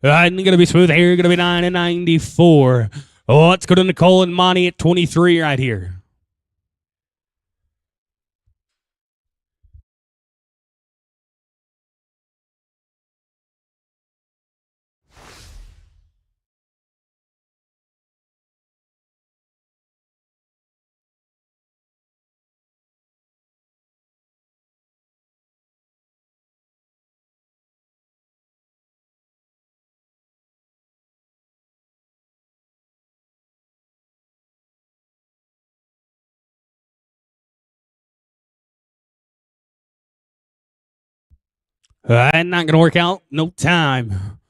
And going to be smooth here. Going to be 9 and 94. Oh, let's go to Nicole and Monty at 23 right here. And not going to work out. No time.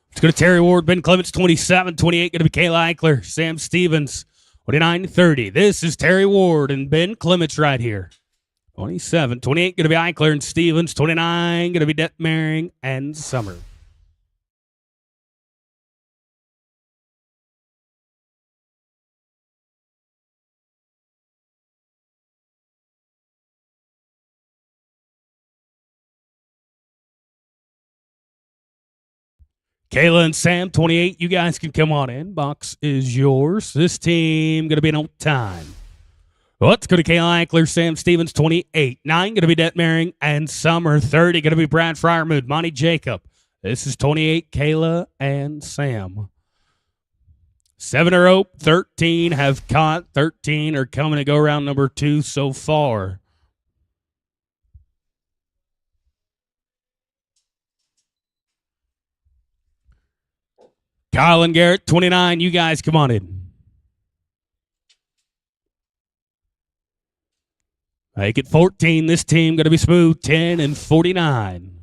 Let's go to Terry Ward, Ben Clements, 27. 28 going to be Kayla Eichler, Sam Stevens, 29 30. This is Terry Ward and Ben Clements right here. 27. 28 going to be Eichler and Stevens. 29 going to be Detmering and Summer. Kayla and Sam, 28. You guys can come on in. Box is yours. This team going to be on time. Let's go to Kayla Eichler, Sam Stevens, 28. 9 going to be Detmering and Summer. 30 going to be Brad Fryermuth, Monty Jacob. This is 28, Kayla and Sam. 7 are ope, 13 have caught. 13 are coming to go round number 2 so far. Kyle and Garrett, 29. You guys come on in. Make it 14. This team going to be smooth. 10 and 49.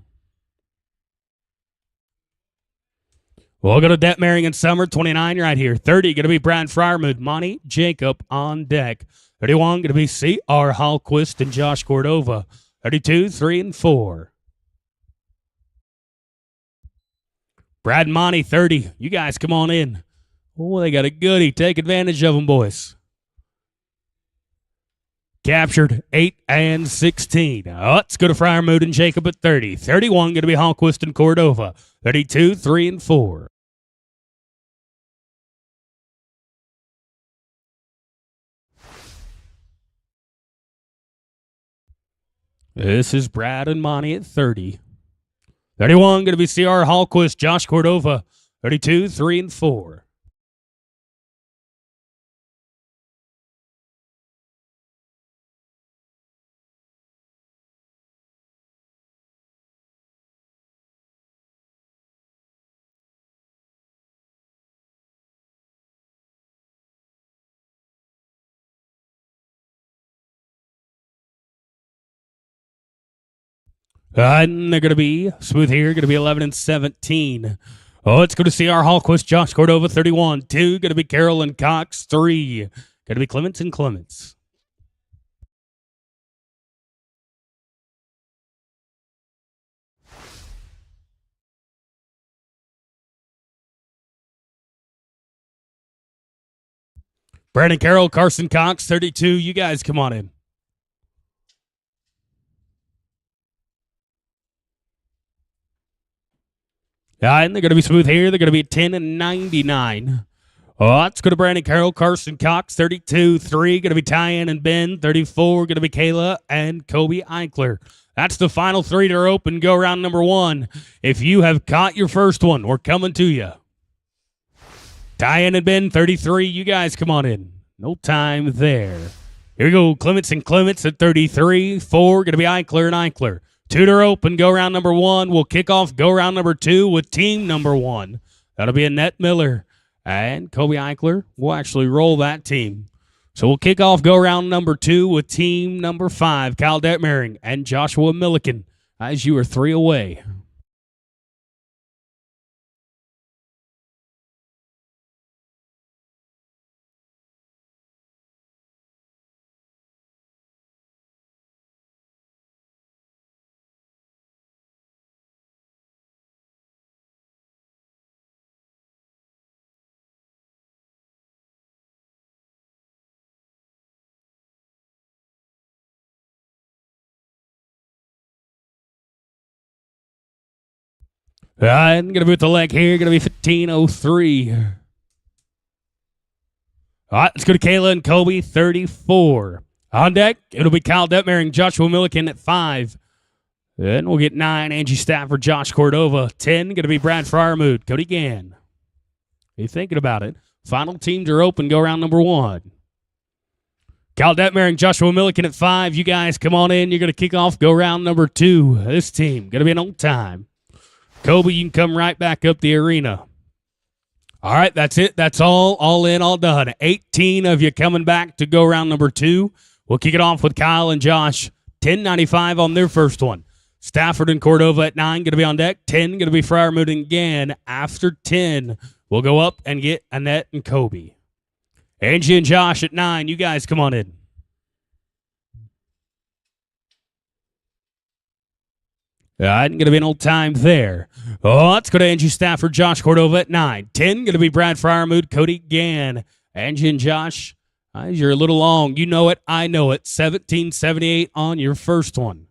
We'll go to Detmering and Summer, 29 right here. 30 going to be Brad Fryermuth, Monty Jacob on deck. 31 going to be C.R. Hallquist and Josh Cordova. 32, 3 and 4. Brad and Monty, 30. You guys come on in. Oh, they got a goodie. Take advantage of them, boys. Captured 8 and 16. Let's go to Fryermuth and Jacob at 30. 31 going to be Hallquist and Cordova. 32, 3 and 4. This is Brad and Monty at 30. 31 going to be C.R. Hallquist, Josh Cordova. 32, 3 and 4. And they're going to be smooth here, going to be 11 and 17. Oh, let's go to C.R. Hallquist, Josh Cordova, 31. 2, going to be Carolyn Cox. 3, going to be Clements and Clements. Brandon Carroll, Carson Cox, 32. You guys come on in. And they're going to be smooth here. They're going to be 10 and 99. Oh, let's go to Brandon Carroll, Carson Cox, 32. 3, going to be Tyann and Ben. 34, going to be Kayla and Kobe Eichler. That's the final 3 that are open. Go round number 1. If you have caught your first one, we're coming to you. Tyann and Ben, 33. You guys come on in. No time there. Here we go. Clements and Clements at 33. 4, going to be Eichler and Eichler. 2 to open. Go round number 1. We'll kick off go round number 2 with team number 1. That'll be Annette Miller. And Kobe Eichler will actually roll that team. So we'll kick off go round number 2 with team number 5, Kyle Detmering and Joshua Milliken, as you are 3 away. I'm going to be with the leg here. Going to be 15:03. All right, let's go to Kayla and Kobe, 34. On deck, it'll be Kyle Detmering, Joshua Milliken at 5. Then we'll get 9, Angie Stafford, Josh Cordova. 10, going to be Brad Fryermuth, Cody Gann. You thinking about it? Final teams are open. Go round number 1. Kyle Detmering, Joshua Milliken at 5. You guys come on in. You're going to kick off. Go round number 2. This team going to be an old time. Kobe, you can come right back up the arena. All right, that's it. That's all in, all done. 18 of you coming back to go round number 2. We'll kick it off with Kyle and Josh. 10.95 on their first one. Stafford and Cordova at 9, going to be on deck. 10, going to be Fryermuth and Gann. After 10, we'll go up and get Annette and Kobe. Angie and Josh at 9. You guys come on in. Going to be an old time there. Oh, let's go to Angie Stafford, Josh Cordova at 9. 10, going to be Brad Fryermuth, Cody Gann. Angie and Josh, you're a little long. You know it. I know it. 17.78 on your first one.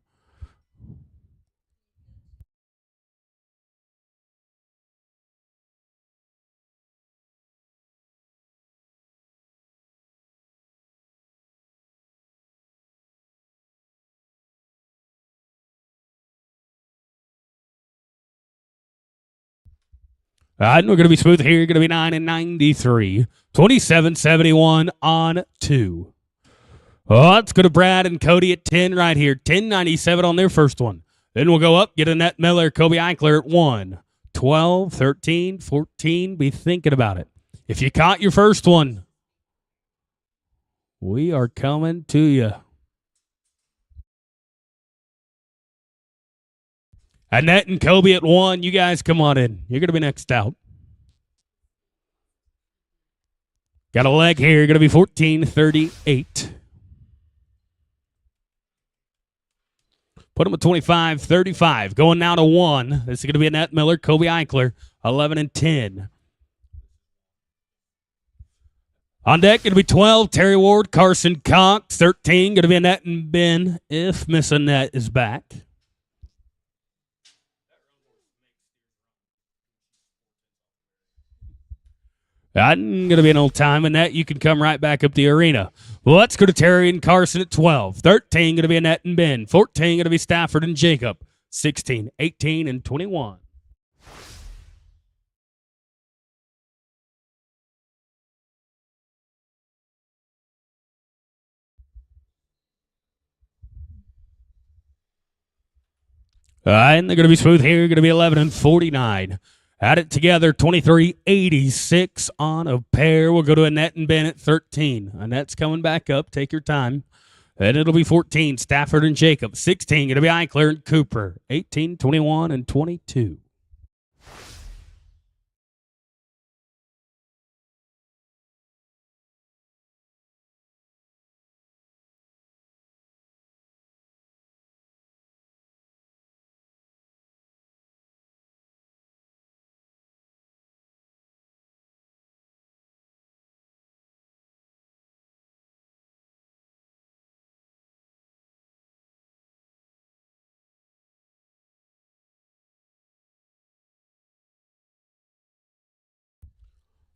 We're going to be smooth here. Going to be 9.93. 27.71 on 2. Oh, let's go to Brad and Cody at 10 right here. 10.97 on their first one. Then we'll go up, get Annette Miller, Kobe Eichler at 1. 12, 13, 14. Be thinking about it. If you caught your first one, we are coming to you. Annette and Kobe at 1. You guys come on in. You're going to be next out. Got a leg here. You're going to be 14.38. Put them at 25.35. Going now to 1. This is going to be Annette Miller, Kobe Eichler, 11 and 10. On deck, going to be 12, Terry Ward, Carson Cox. 13, going to be Annette and Ben, if Miss Annette is back. I'm going to be an old time, Annette. You can come right back up the arena. Well, let's go to Terry and Carson at 12. 13, going to be Annette and Ben. 14, going to be Stafford and Jacob. 16, 18, and 21. And they're going to be smooth here. Going to be 11 and 49. Add it together, 23.86 on a pair. We'll go to Annette and Ben at 13. Annette's coming back up. Take your time. And it'll be 14, Stafford and Jacob. 16, going to be Eichler and Cooper. 18, 21, and 22.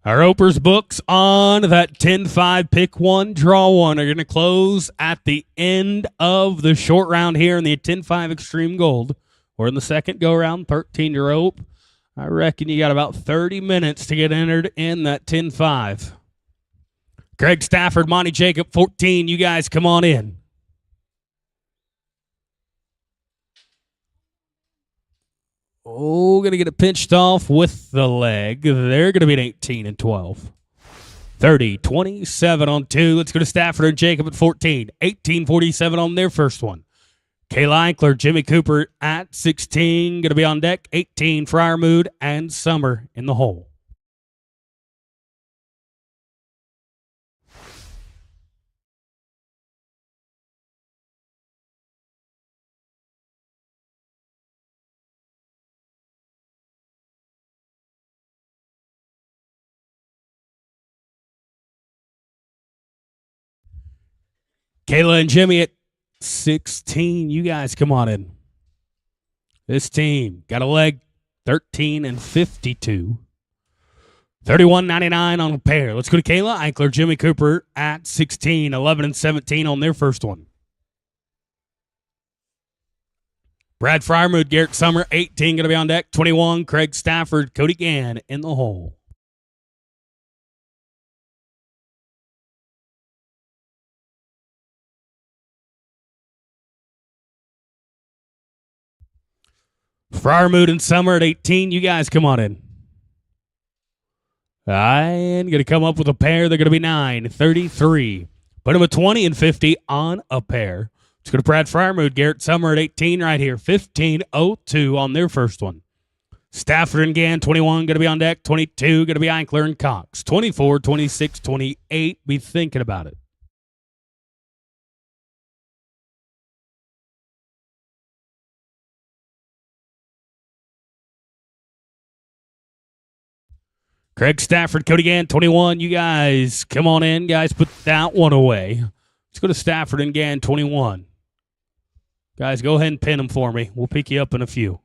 Our Opers books on that 10-5 pick 1, draw 1 are going to close at the end of the short round here in the 10-5 Extreme Gold. We're in the second go round, 13 to rope. I reckon you got about 30 minutes to get entered in that 10-5. Greg Stafford, Monty Jacob, 14. You guys come on in. Oh, going to get it pinched off with the leg. They're going to be an 18 and 12. 30, 27 on 2. Let's go to Stafford and Jacob at 14. 18.47 on their first one. Kayla Eichler, Jimmy Cooper at 16. Going to be on deck. 18, Fryermuth and Summer in the hole. Kayla and Jimmy at 16. You guys come on in. This team got a leg 13 and 52. 31.99 on a pair. Let's go to Kayla Eichler, Jimmy Cooper at 16, 11 and 17 on their first one. Brad Fryermuth, Garrett Summer, 18 going to be on deck. 21, Craig Stafford, Cody Gann in the hole. Fryermuth and Summer at 18. You guys come on in. And going to come up with a pair. They're going to be 9, 33. Put them at 20 and 50 on a pair. Let's go to Brad Fryermuth, Garrett Summer at 18 right here. 15.02 on their first one. Stafford and Gann, 21, going to be on deck. 22, going to be Eichler and Cox. 24, 26, 28. Be thinking about it. Craig Stafford, Cody Gann, 21. You guys, come on in. Guys, put that one away. Let's go to Stafford and Gann, 21. Guys, go ahead and pin them for me. We'll pick you up in a few.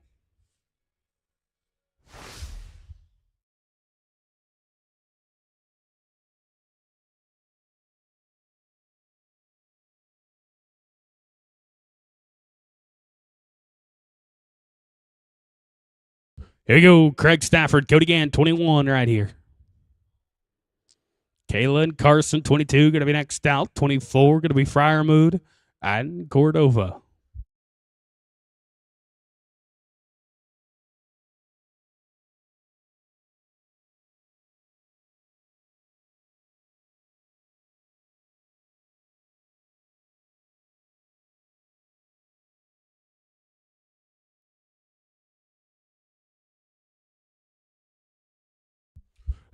Here you go, Craig Stafford, Cody Gann, 21 right here. Kayla and Carson, 22, going to be next out. 24, going to be Fryermuth and Cordova.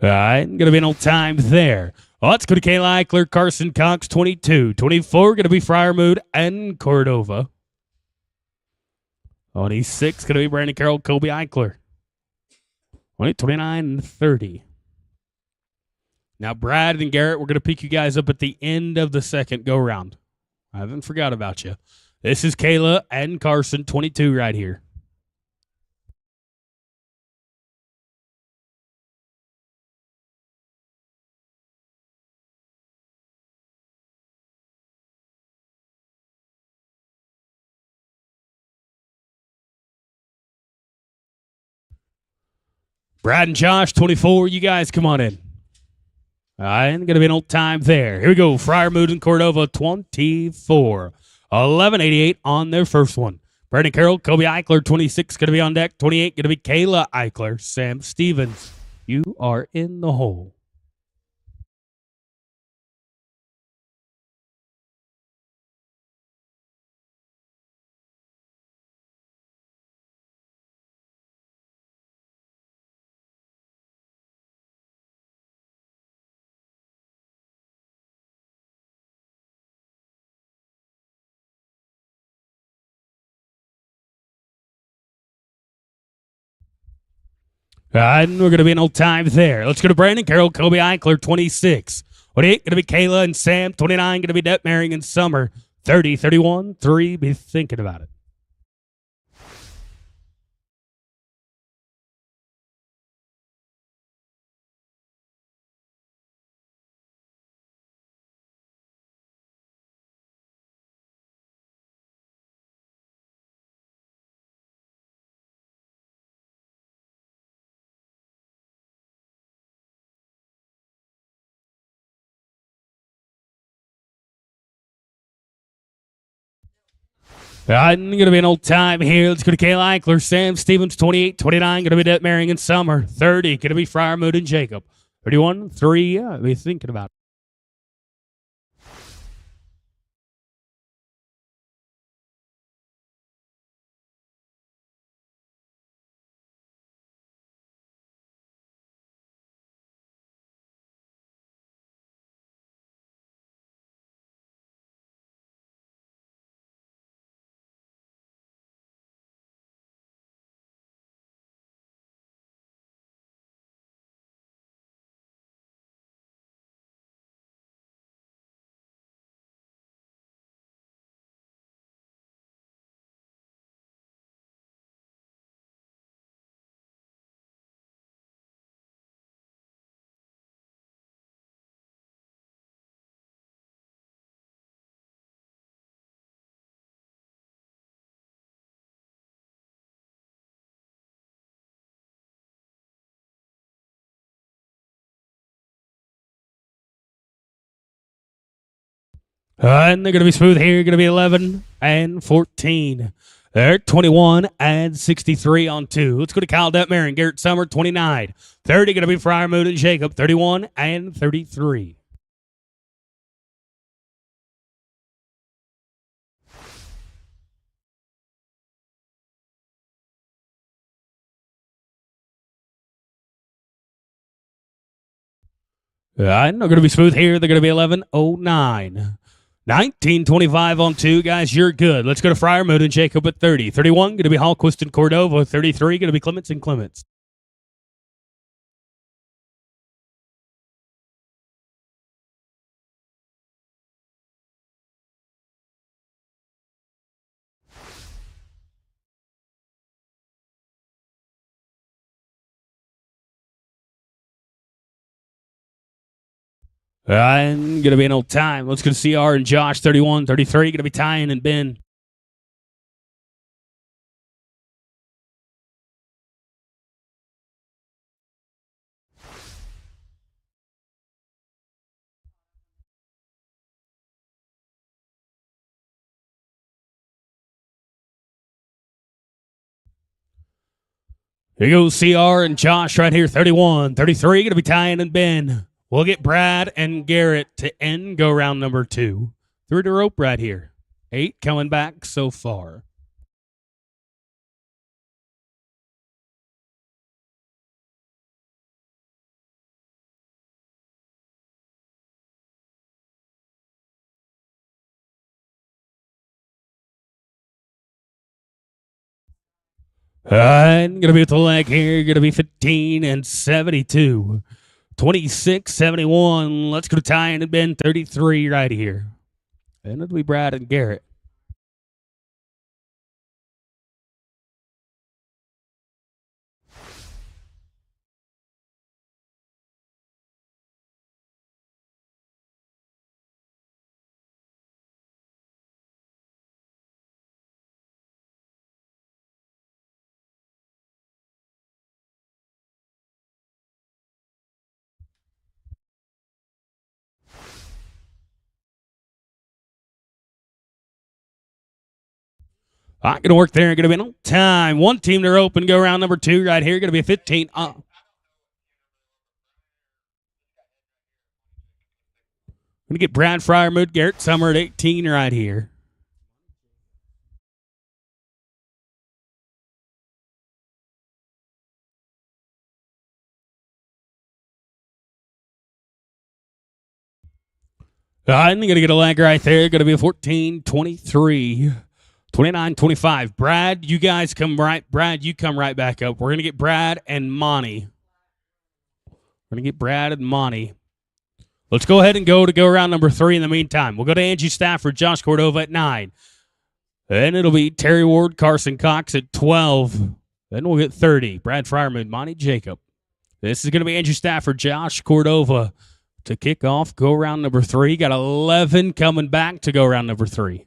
All right, going to be no time there. Let's go to Kayla Eichler, Carson Cox, 22. 24, going to be Fryermuth and Cordova. 26, going to be Brandon Carroll, Kobe Eichler. 29 and 30. Now, Brad and Garrett, we're going to pick you guys up at the end of the second go-round. I haven't forgot about you. This is Kayla and Carson, 22 right here. Brad and Josh, 24. You guys come on in. All right, going to be an old time there. Here we go. Fryermuth and Cordova, 24. 11.88 on their first one. Brandon Carroll, Kobe Eichler, 26, going to be on deck. 28, going to be Kayla Eichler. Sam Stevens, you are in the hole. And we're going to be an old time there. Let's go to Brandon Carroll, Kobe Eichler, 26. 28, going to be Kayla and Sam. 29, going to be Detmering and Summer. 30, 31, 3. Be thinking about it. Going to be an old time here. Let's go to Kayla Eichler, Sam Stevens, 28, 29, going to be Detmering and Summer. 30, going to be Fryermuth and Jacob. 31, 3, be thinking about it. And they're going to be smooth here. Going to be 11 and 14. They're 21 and 63 on 2. Let's go to Kyle Detmer and Garrett Summer, 29. 30 going to be Friar Moon and Jacob, 31 and 33. And they're going to be smooth here. They're going to be 11:09. 19:25 on 2. Guys, you're good. Let's go to Friar Moon and Jacob at 30. 31 going to be Hallquist and Cordova. 33 going to be Clements and Clements. And going to be an old time. Let's go to CR and Josh, 31, 33. Going to be Tyan and Ben. Here goes CR and Josh right here, 31, 33. Going to be Tyan and Ben. We'll get Brad and Garrett to end go round number 2. Through the rope right here. 8 coming back so far. And going to be with the leg here. Going to be 15 and 72. 26, 71. Let's go to Tyan and Ben, 33 right here. And it'll be Brad and Garrett. All right, going to work there. Going to be no time. One team to open. Go round number 2 right here. Going to be a 15. Going to get Brad Fryermood, Garrett Summer at 18 right here. And they're going to get a leg right there. Going to be a 14, 23. 29, 25. Brad, you guys come right. Brad, you come right back up. We're going to get Brad and Monty. Let's go ahead and go around number 3 in the meantime. We'll go to Angie Stafford, Josh Cordova at 9. Then it'll be Terry Ward, Carson Cox at 12. Then we'll get 30. Brad Fryerman, Monty Jacob. This is going to be Andrew Stafford, Josh Cordova to kick off go round number 3. Got 11 coming back to go round number 3.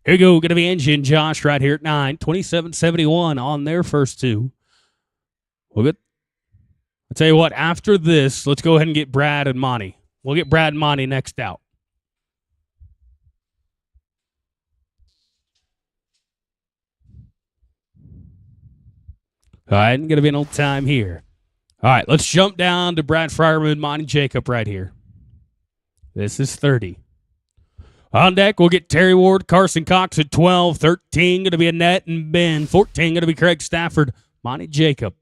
Here we go. Going to be Angie and Josh right here at 9. 27-71 on their first 2. We'll get. I'll tell you what, after this, let's go ahead and get Brad and Monty. We'll get Brad and Monty next out. All right, going to be an old time here. All right, let's jump down to Brad Fryerman, Monty Jacob right here. This is 30. On deck, we'll get Terry Ward, Carson Cox at 12. 13 going to be Annette and Ben. 14 going to be Craig Stafford, Monty Jacob.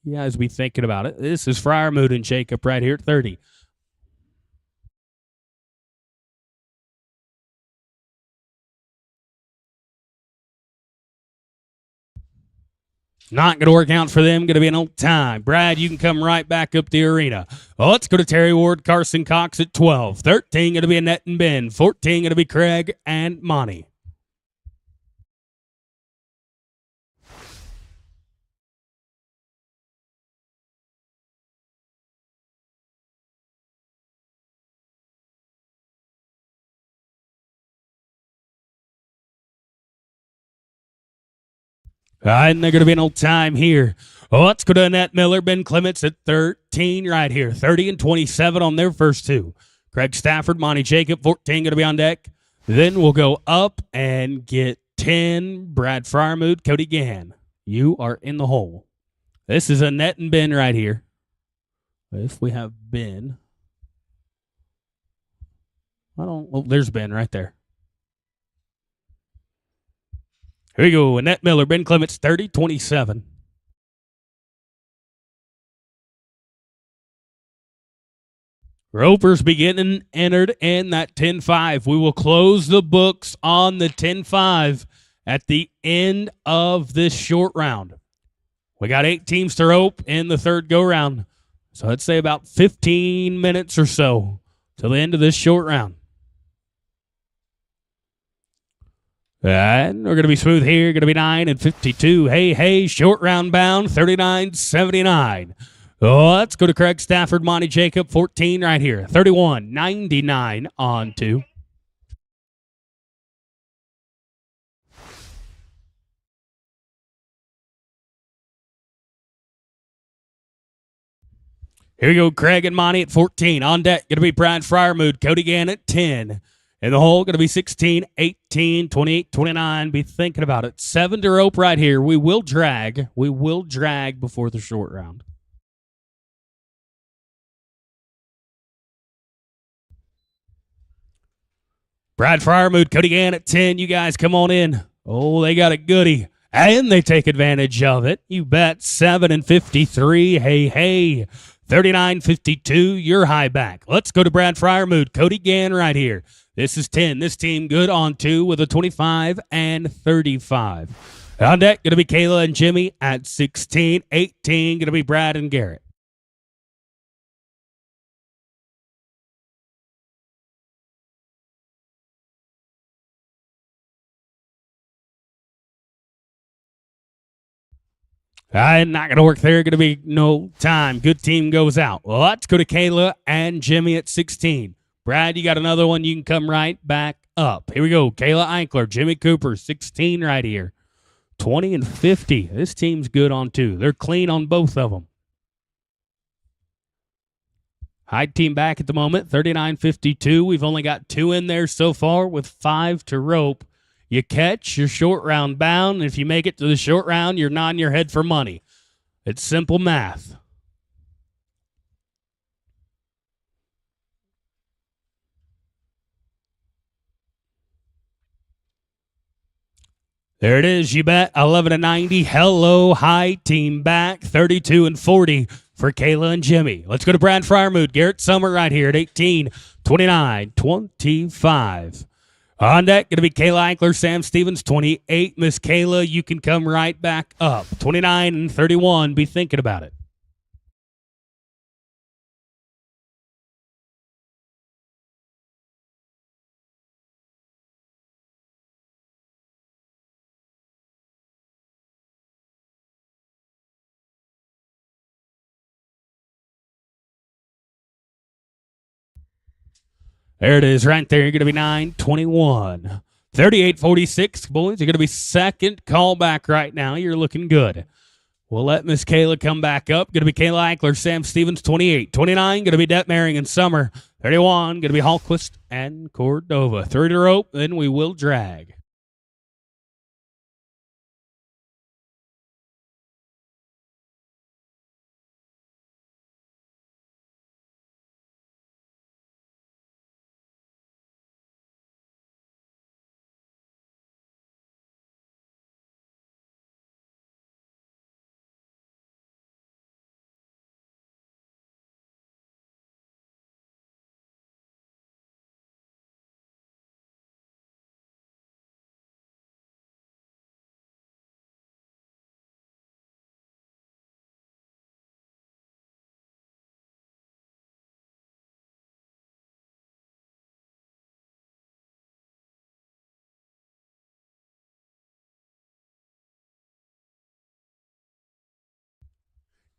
You guys be thinking about it. This is Friarmood and Jacob right here at 30. Not going to work out for them. Going to be an old time. Brad, you can come right back up the arena. Well, let's go to Terry Ward, Carson Cox at 12. 13 going to be Annette and Ben. 14 going to be Craig and Monty. And they're going to be an old time here. Well, let's go to Annette Miller, Ben Clements at 13 right here. 30 and 27 on their first two. Craig Stafford, Monty Jacob, 14 going to be on deck. Then we'll go up and get 10, Brad Friarmood, Cody Gann. You are in the hole. This is Annette and Ben right here. If we have Ben. There's Ben right there. Here we go. Annette Miller, Ben Clements, 30, 27. Ropers beginning entered in that 10-5. We will close the books on the 10-5 at the end of this short round. We got 8 teams to rope in the third go-round. So I'd say about 15 minutes or so till the end of this short round. And we're going to be smooth here. Going to be 9 and 52. Hey, short round bound, 39.79. Let's go to Craig Stafford, Monty Jacob, 14 right here. 31.99 on 2. Here we go, Craig and Monty at 14. On deck, going to be Brad Friarmood, Cody Gann at 10. In the hole, going to be 16, 18, 28, 29. Be thinking about it. 7 to rope right here. We will drag. We will drag before the short round. Brad Friarmood, Cody Gann at 10. You guys come on in. Oh, they got a goodie. And they take advantage of it. You bet. 7 and 53. Hey. 39.52. You're high back. Let's go to Brad Friarmood, Cody Gann right here. This is 10. This team good on 2 with a 25 and 35. On deck, going to be Kayla and Jimmy at 16. 18, going to be Brad and Garrett. Not going to work there. Going to be no time. Good team goes out. Well, let's go to Kayla and Jimmy at 16. Brad, you got another one. You can come right back up. Here we go. Kayla Eichler, Jimmy Cooper, 16 right here. 20 and 50. This team's good on 2. They're clean on both of them. High team back at the moment, 39.52. We've only got 2 in there so far with 5 to rope. You catch, you're short round bound. And if you make it to the short round, you're nodding your head for money. It's simple math. There it is, you bet. 11 and 90. Hello, high team back. 32 and 40 for Kayla and Jimmy. Let's go to Brad Friarmood. Garrett Summer right here at 18, 29, 25. On deck, going to be Kayla Eichler, Sam Stevens, 28. Miss Kayla, you can come right back up. 29 and 31. Be thinking about it. There it is right there. You're going to be 9-21. 38-46. Boys, you're going to be second callback right now. You're looking good. We'll let Miss Kayla come back up. Going to be Kayla Eichler, Sam Stevens, 28. 29, going to be Detmering and Summer. 31, going to be Hallquist and Cordova. 30 to rope, then we will drag.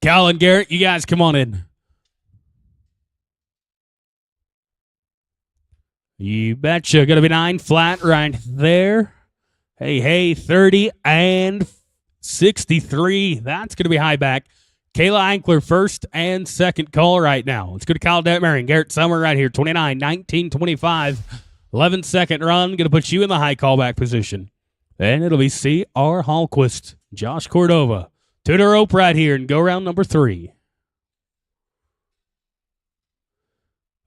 Cal and Garrett, you guys come on in. You betcha. Going to be 9 flat right there. Hey, 30 and 63. That's going to be high back. Kayla Eichler, first and second call right now. Let's go to Kyle Detmer and Garrett Summer right here. 29, 19, 25. 11-second run. Going to put you in the high callback position. And it'll be C.R. Hallquist, Josh Cordova. To the rope right here and go round number 3.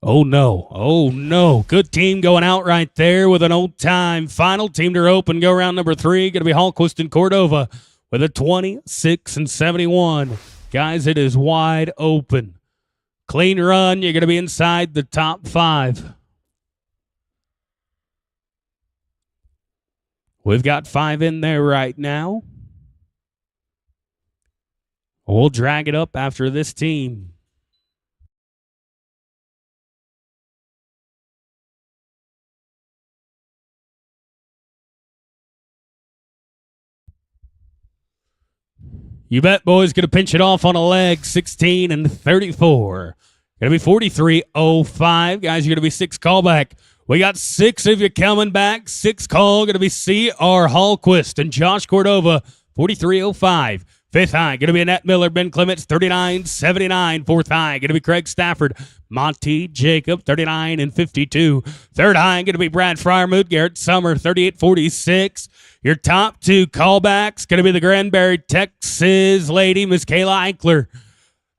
Oh, no. Good team going out right there with an old time. Final team to rope and go round number 3. Going to be Hallquist and Cordova with a 26 and 71. Guys, it is wide open. Clean run. You're going to be inside the top 5. We've got 5 in there right now. We'll drag it up after this team. You bet, boys. Going to pinch it off on a leg. 16 and 34. Going to be 43.05. Guys, you're going to be 6 callback. We got 6 of you coming back. 6 call. Going to be C.R. Hallquist and Josh Cordova. 43.05. 5th high. Going to be Annette Miller, Ben Clements. 39.79. 4th high. Going to be Craig Stafford. Monty Jacob. 39 and 52. 3rd high. Going to be Brad Fryermuth. Garrett Summer. 38.46. Your top 2 callbacks going to be the Granbury, Texas lady, Miss Kayla Eichler.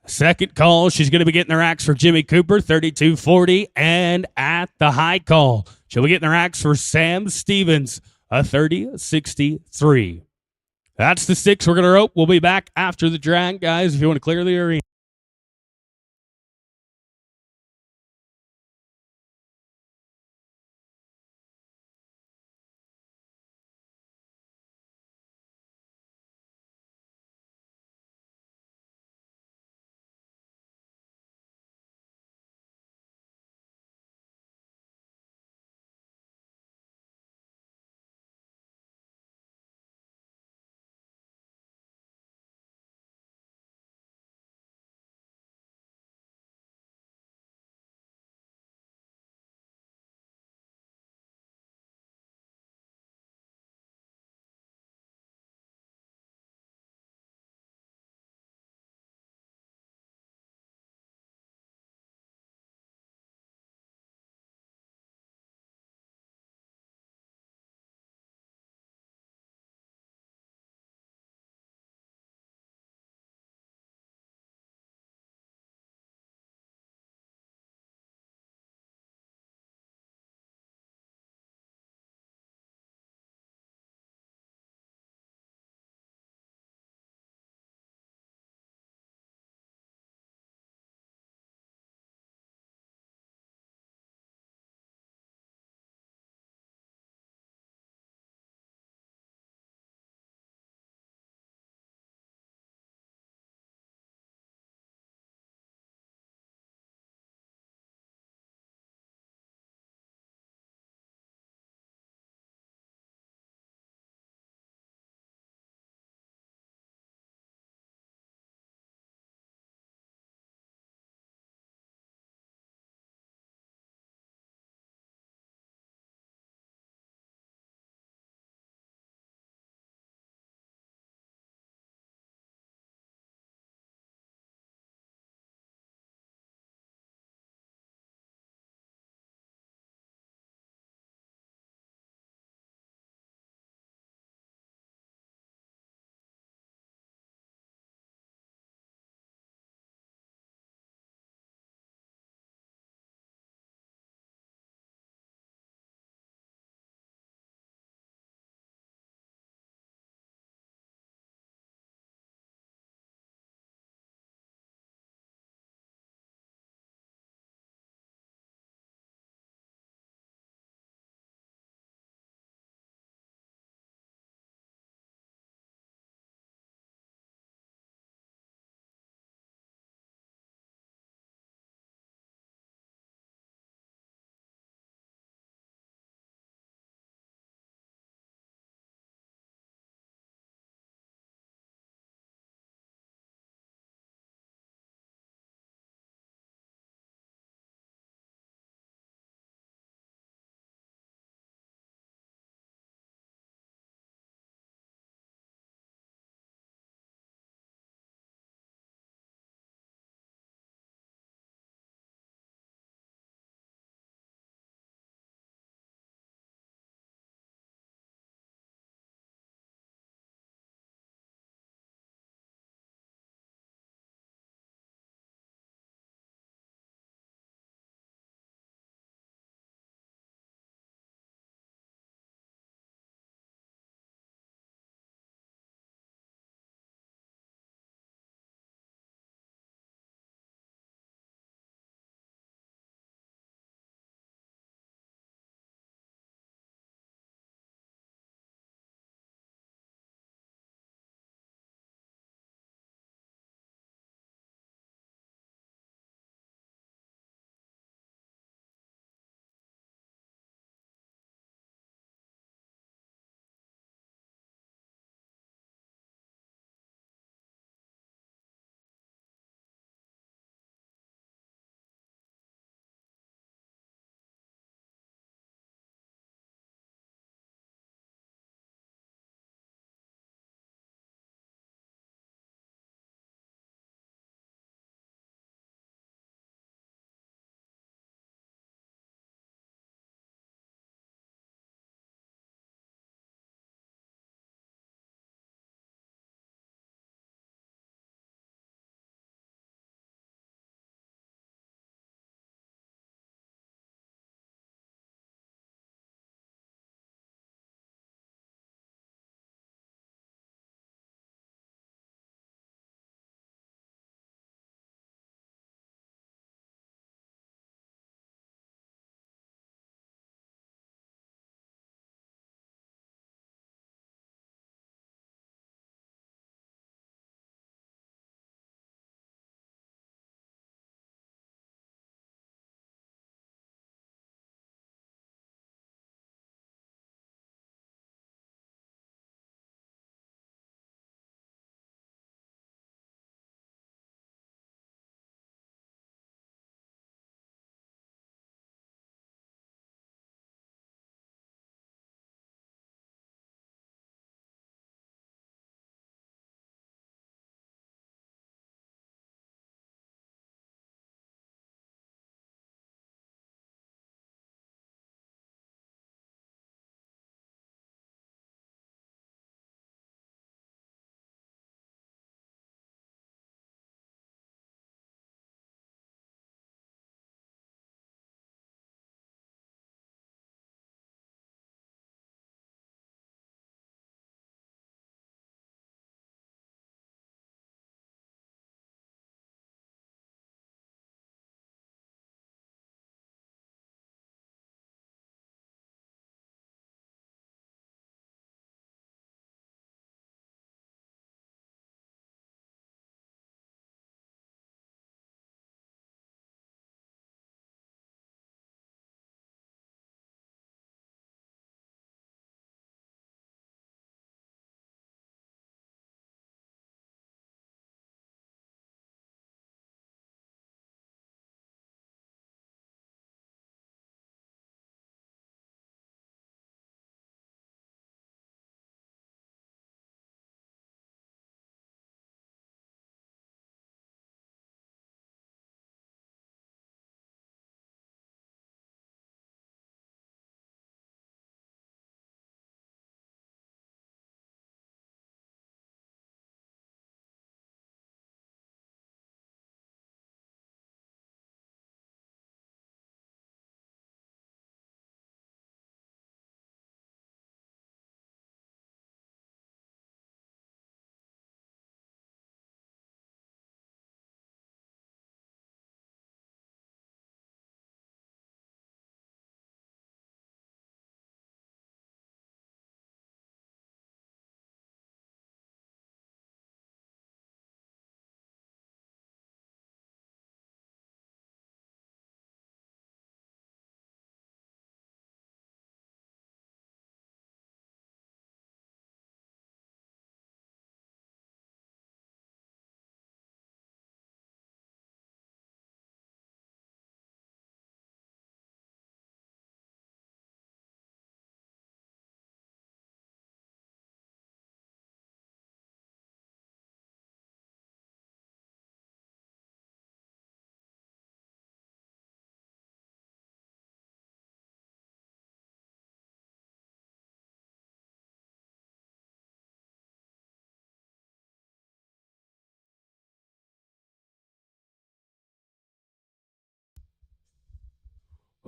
Second call, she's going to be getting the racks for Jimmy Cooper, 32.40. And at the high call, she'll be getting the racks for Sam Stevens, a 30.63. That's the 6 we're going to rope. We'll be back after the drag, guys, if you want to clear the arena.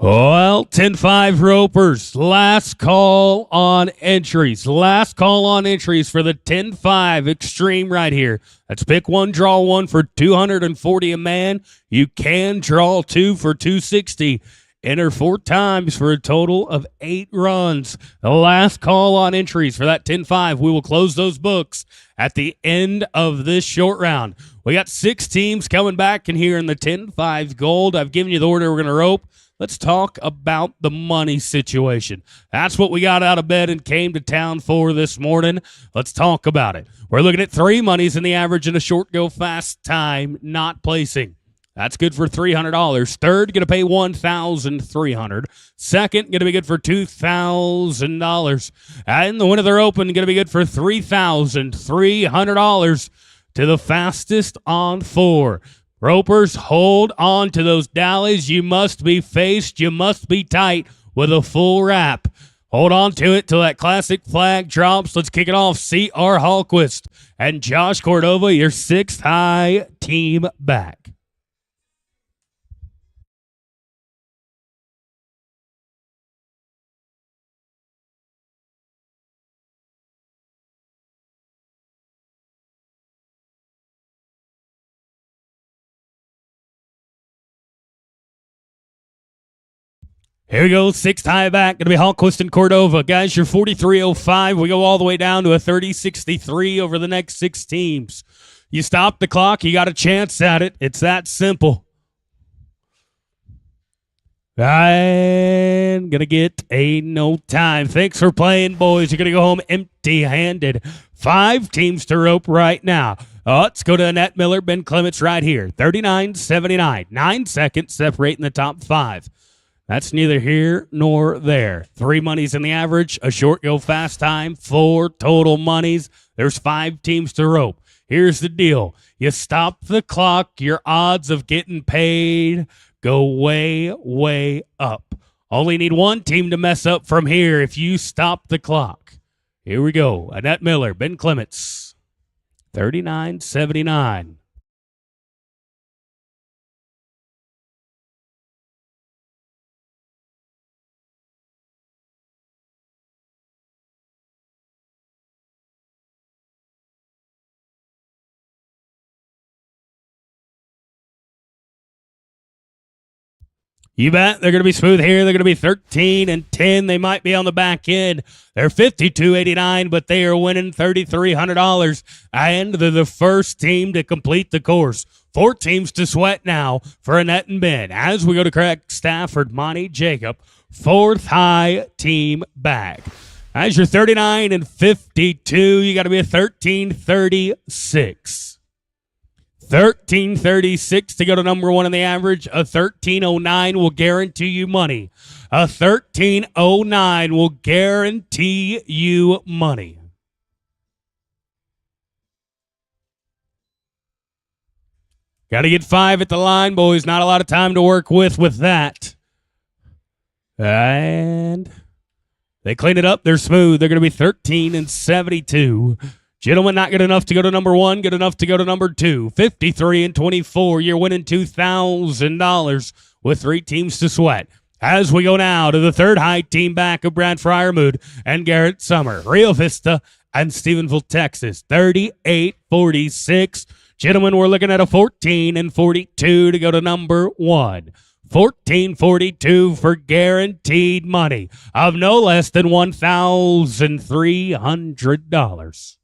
Well, 10-5 ropers. Last call on entries. Last call on entries for the 10-5 Xtreme right here. That's pick one, draw one for $240 a man. You can draw two for $260. Enter 4 times for a total of 8 runs. The last call on entries for that 10-5. We will close those books at the end of this short round. We got 6 teams coming back in here in the 10-5 gold. I've given you the order we're going to rope. Let's talk about the money situation. That's what we got out of bed and came to town for this morning. Let's talk about it. We're looking at 3 monies in the average in a short go fast time, not placing. That's good for $300. Third, going to pay $1,300. Second, going to be good for $2,000. And the winner of their open, going to be good for $3,300 to the fastest on 4. Ropers, hold on to those dallies. You must be faced. You must be tight with a full wrap. Hold on to it till that classic flag drops. Let's kick it off. C.R. Hallquist and Josh Cordova, your 6th high team back. Here we go, 6th high back. Going to be Hallquist and Cordova. Guys, you're 43.05. We go all the way down to a 30.63 over the next 6 teams. You stop the clock, you got a chance at it. It's that simple. I'm going to get a no time. Thanks for playing, boys. You're going to go home empty-handed. 5 teams to rope right now. Let's go to Annette Miller, Ben Clements right here. 39.79. 9 seconds separating the top 5. That's neither here nor there. 3 monies in the average, a short go fast time, 4 total monies. There's 5 teams to rope. Here's the deal. You stop the clock, your odds of getting paid go way, way up. Only need 1 team to mess up from here if you stop the clock. Here we go. Annette Miller, Ben Clements, 39.79. You bet they're going to be smooth here. They're going to be 13 and 10. They might be on the back end. They're 52.89, but they are winning $3,300. And they're the first team to complete the course. 4 teams to sweat now for Annette and Ben. As we go to Craig Stafford, Monty Jacob, 4th high team back. As you're 39 and 52, you got to be a 13.36. 13.36 to go to number 1 in the average. A 13.09 will guarantee you money. A 13.09 will guarantee you money. Got to get 5 at the line, boys. Not a lot of time to work with that. And they clean it up. They're smooth. They're going to be 13 and 72. Gentlemen, not good enough to go to number 1, good enough to go to number 2. 53 and 24. You're winning $2,000 with 3 teams to sweat. As we go now to the 3rd high team back of Brad Fryermood and Garrett Summer. Rio Vista and Stephenville, Texas. 38.46. Gentlemen, we're looking at a 14 and 42 to go to number 1. 14.42 for guaranteed money of no less than $1,300.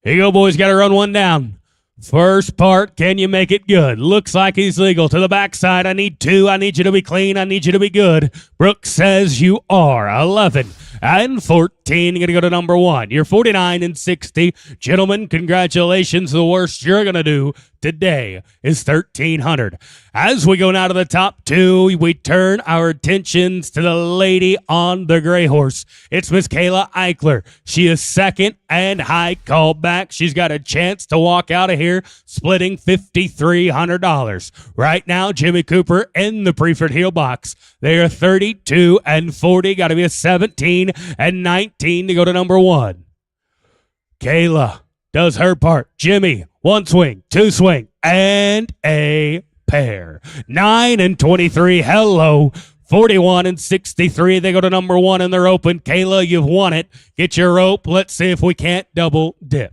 Here you go, boys. Got to run one down. First part, can you make it good? Looks like he's legal. To the backside, I need 2. I need you to be clean. I need you to be good. Brooks says you are. 11 and 14. You're going to go to number 1. You're 49 and 60. Gentlemen, congratulations. The worst you're going to do today is $1,300. As we go now to the top 2, we turn our attentions to the lady on the gray horse. It's Miss Kayla Eichler. She is 2nd and high call back. She's got a chance to walk out of here splitting $5,300. Right now, Jimmy Cooper in the Preferred Heel box. They are 32 and 40. Got to be a 17 and 19 to go to number 1. Kayla does her part. Jimmy, one swing, two swing, and a pair. 9 and 23. Hello. 41 and 63. They go to number one and they're open. Kayla, you've won it. Get your rope. Let's see if we can't double dip.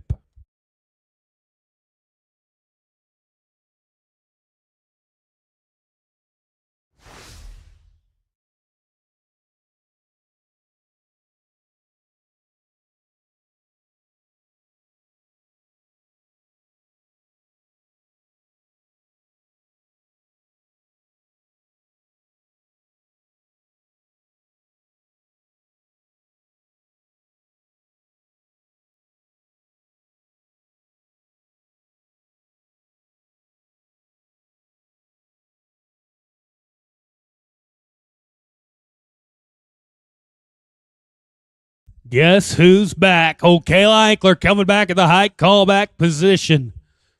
Guess who's back? Oh, Kayla Eichler coming back at the height callback position.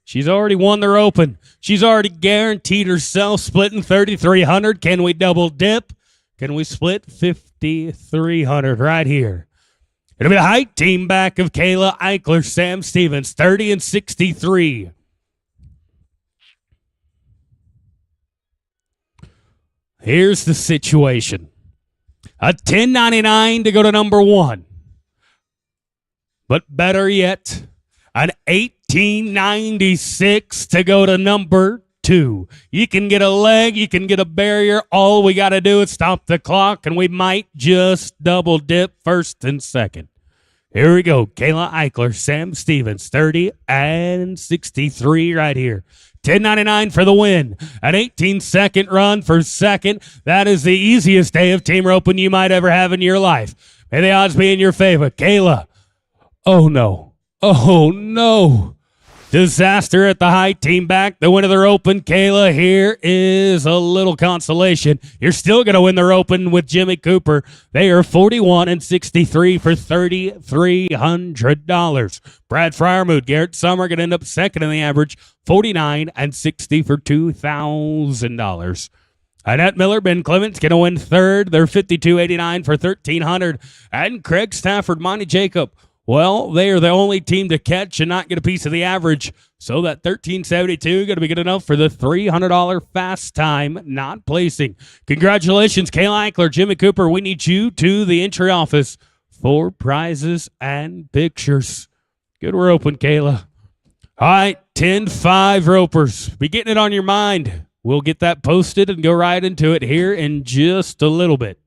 She's already won their open. She's already guaranteed herself splitting 3,300. Can we double dip? Can we split 5,300 right here? It'll be the height team back of Kayla Eichler, Sam Stevens, 30 and 63. Here's the situation. A $10.99 to go to number one. But better yet, an $18.96 to go to number two. You can get a leg, you can get a barrier. All we got to do is stop the clock, and we might just double dip first and second. Here we go. Kayla Eichler, Sam Stevens, 30 and 63 right here. $10.99 for the win. An 18-second run for second. That is the easiest day of team roping you might ever have in your life. May the odds be in your favor. Kayla. Oh, no. Oh, no. Disaster at the high team back. The winner of their open, Kayla, here is a little consolation. You're still going to win their open with Jimmy Cooper. They are 41 and 63 for $3,300. Brad Fryermuth, Garrett Summer going to end up second in the average, 49 and 60 for $2,000. Annette Miller, Ben Clements going to win third. They're 52.89 for $1,300. And Craig Stafford, Monty Jacob, well, they are the only team to catch and not get a piece of the average. So that $1,372 going to be good enough for the $300 fast time not placing. Congratulations, Kayla Eichler, Jimmy Cooper. We need you to the entry office for prizes and pictures. Good, we're open, Kayla. All right, 10-5 ropers. Be getting it on your mind. We'll get that posted and go right into it here in just a little bit.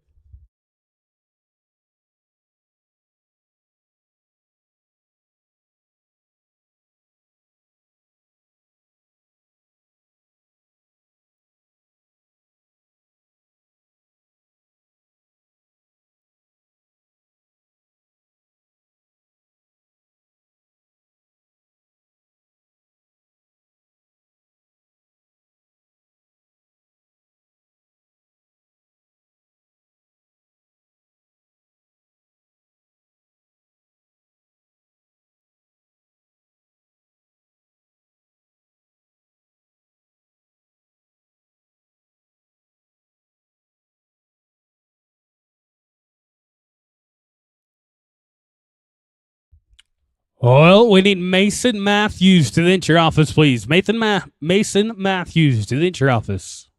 Well, we need Mason Matthews to the entry office, please. Mason Matthews to the entry office.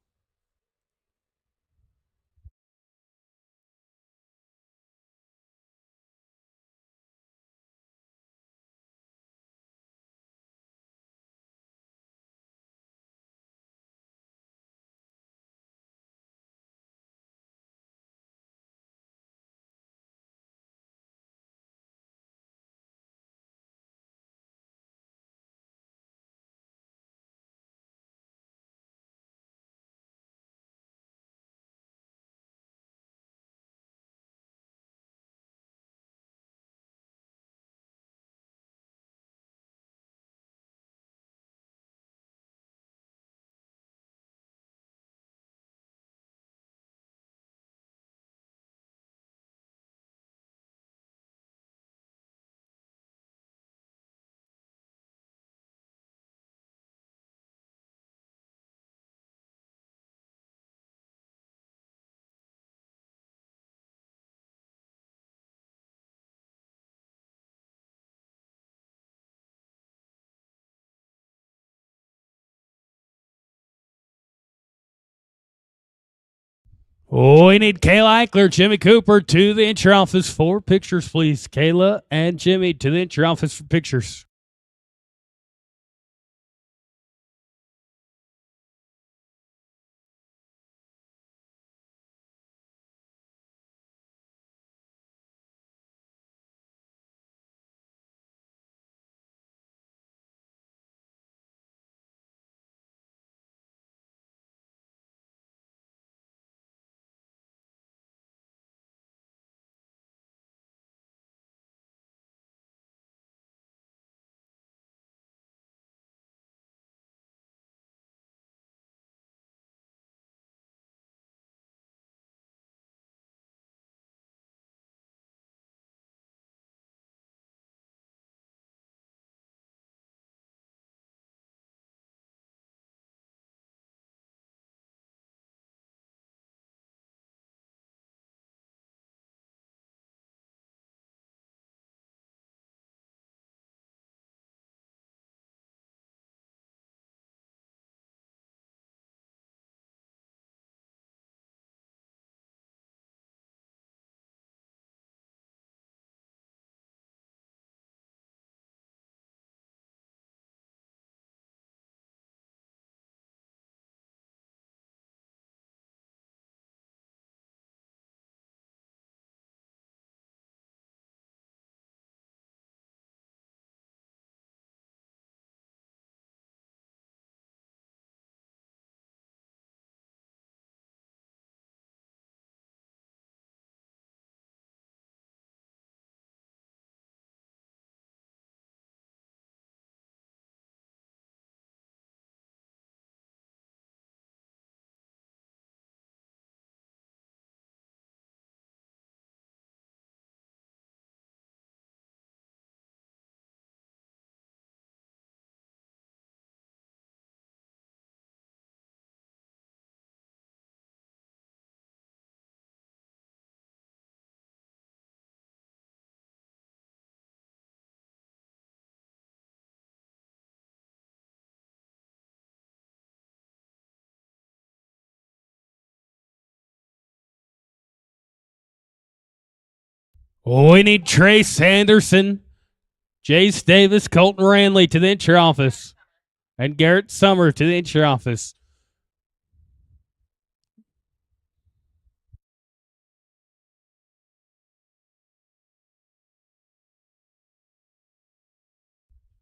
Oh, we need Kayla Eichler, Jimmy Cooper to the entry office for pictures, please. Kayla and Jimmy to the entry office for pictures. Oh, we need Trace Sanderson, Jace Davis, Colton Ranley to the entry office, and Garrett Summer to the entry office.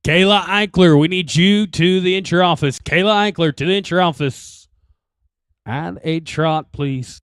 Kayla Eichler, we need you to the entry office. Kayla Eichler to the entry office. And a trot, please.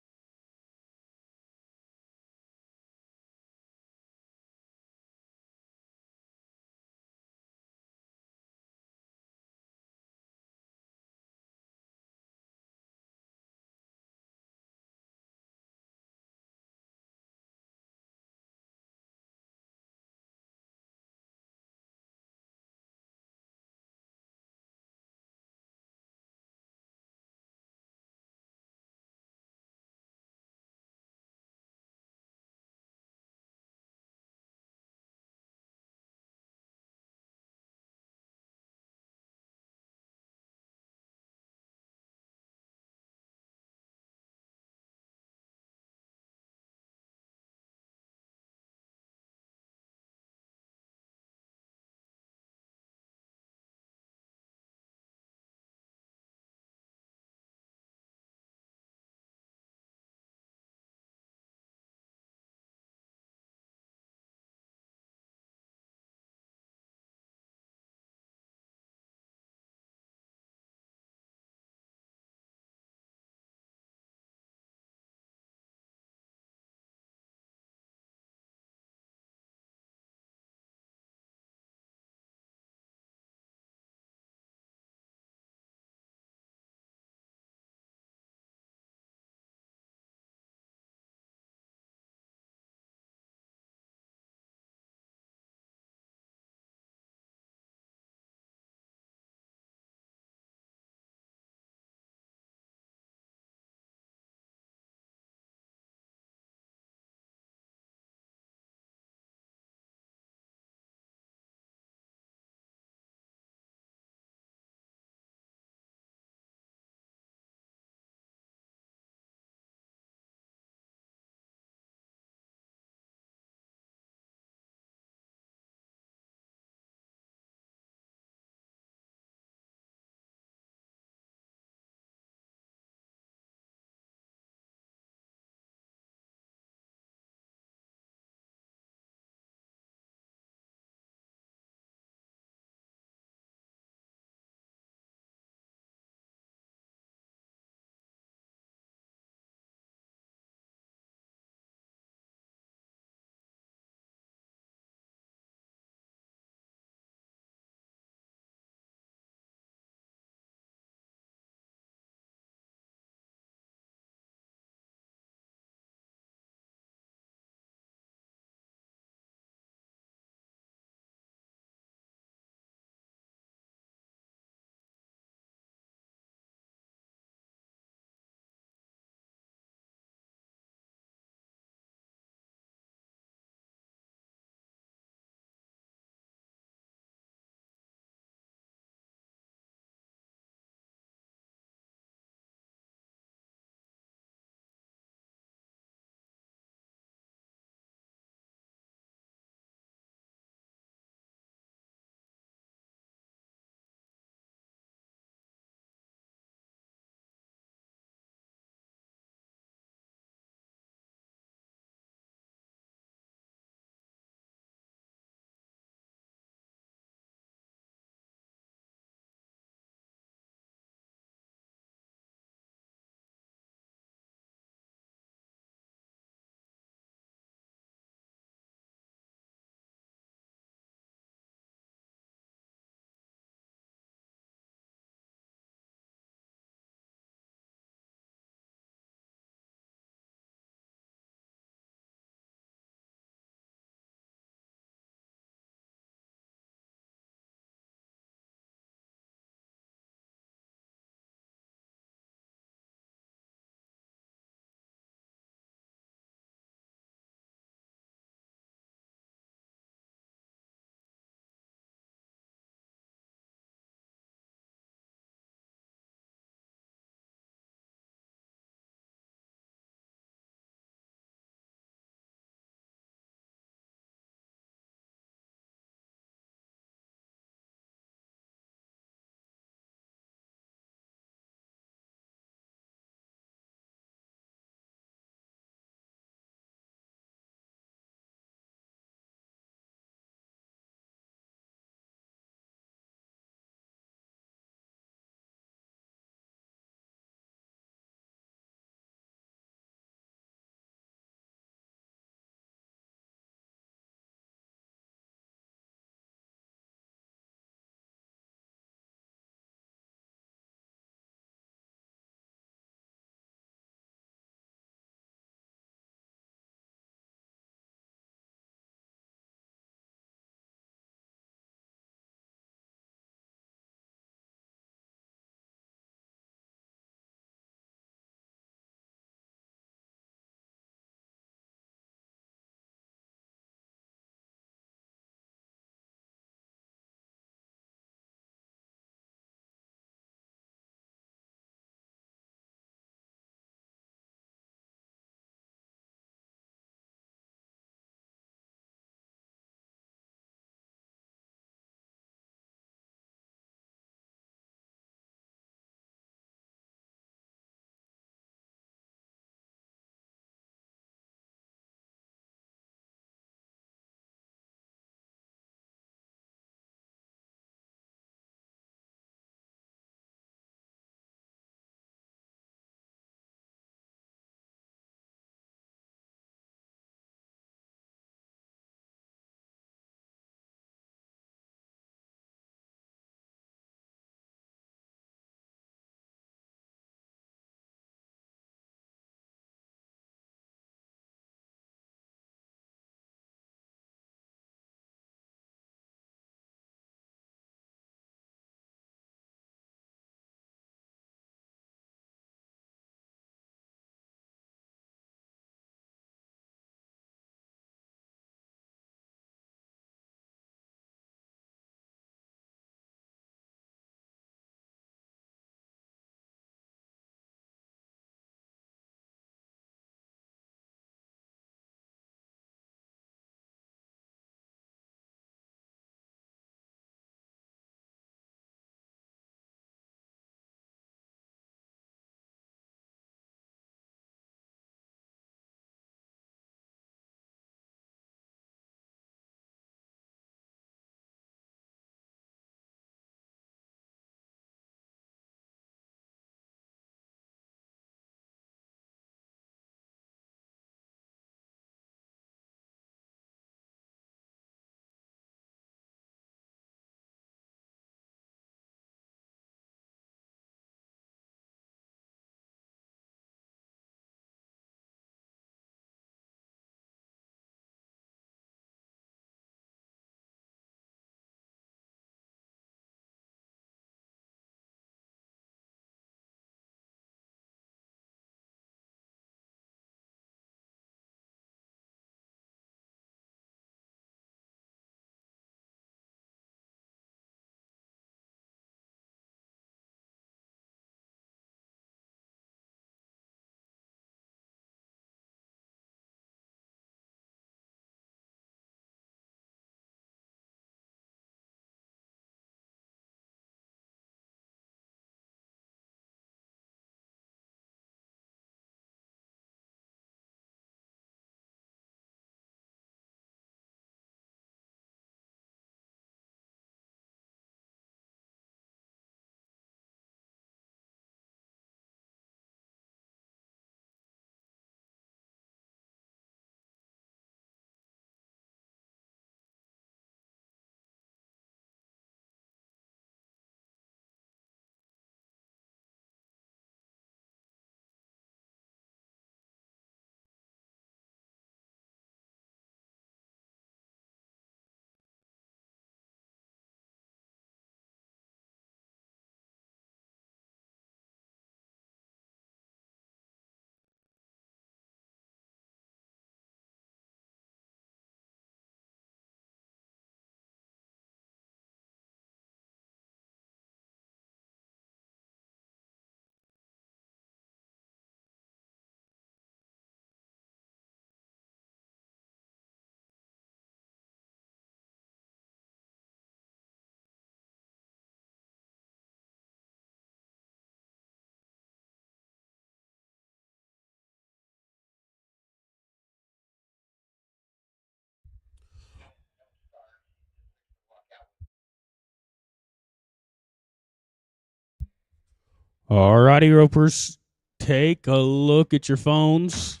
All righty, Ropers. Take a look at your phones.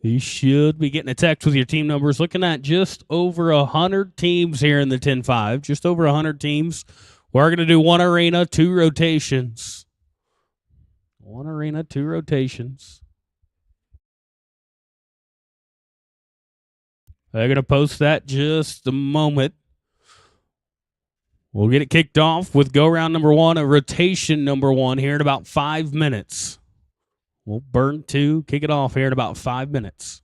You should be getting a text with your team numbers. Looking at just over 100 teams here in the 10-5. Just over 100 teams. We're going to do one arena, 2 rotations. One arena, 2 rotations. They're going to post that just a moment. We'll get it kicked off with go round number 1, a rotation number 1 here in about 5 minutes. We'll burn 2, kick it off here in about 5 minutes.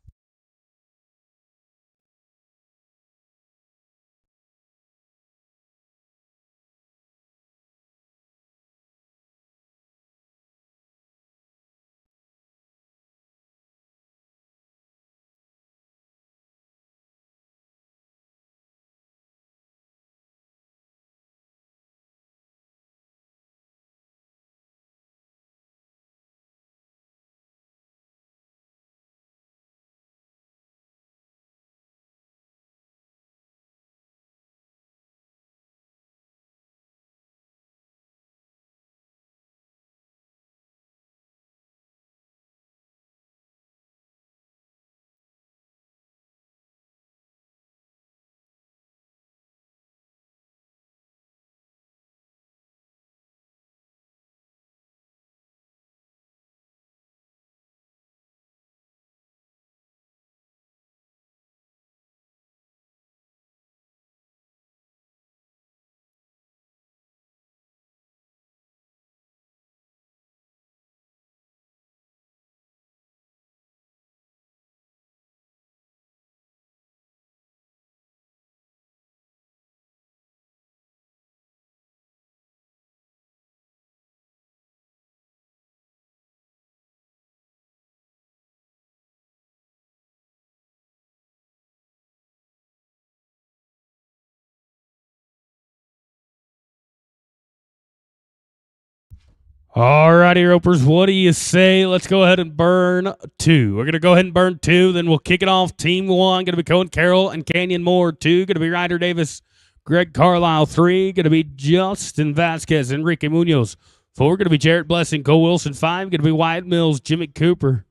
All righty, Ropers, what do you say? Let's go ahead and burn 2. We're going to go ahead and burn 2, then we'll kick it off. Team 1, going to be Cohen Carroll and Canyon Moore. 2, going to be Ryder Davis, Greg Carlisle. 3, going to be Justin Vasquez, Enrique Munoz. 4, going to be Jarrett Blessing, Cole Wilson. 5, going to be Wyatt Mills, Jimmy Cooper.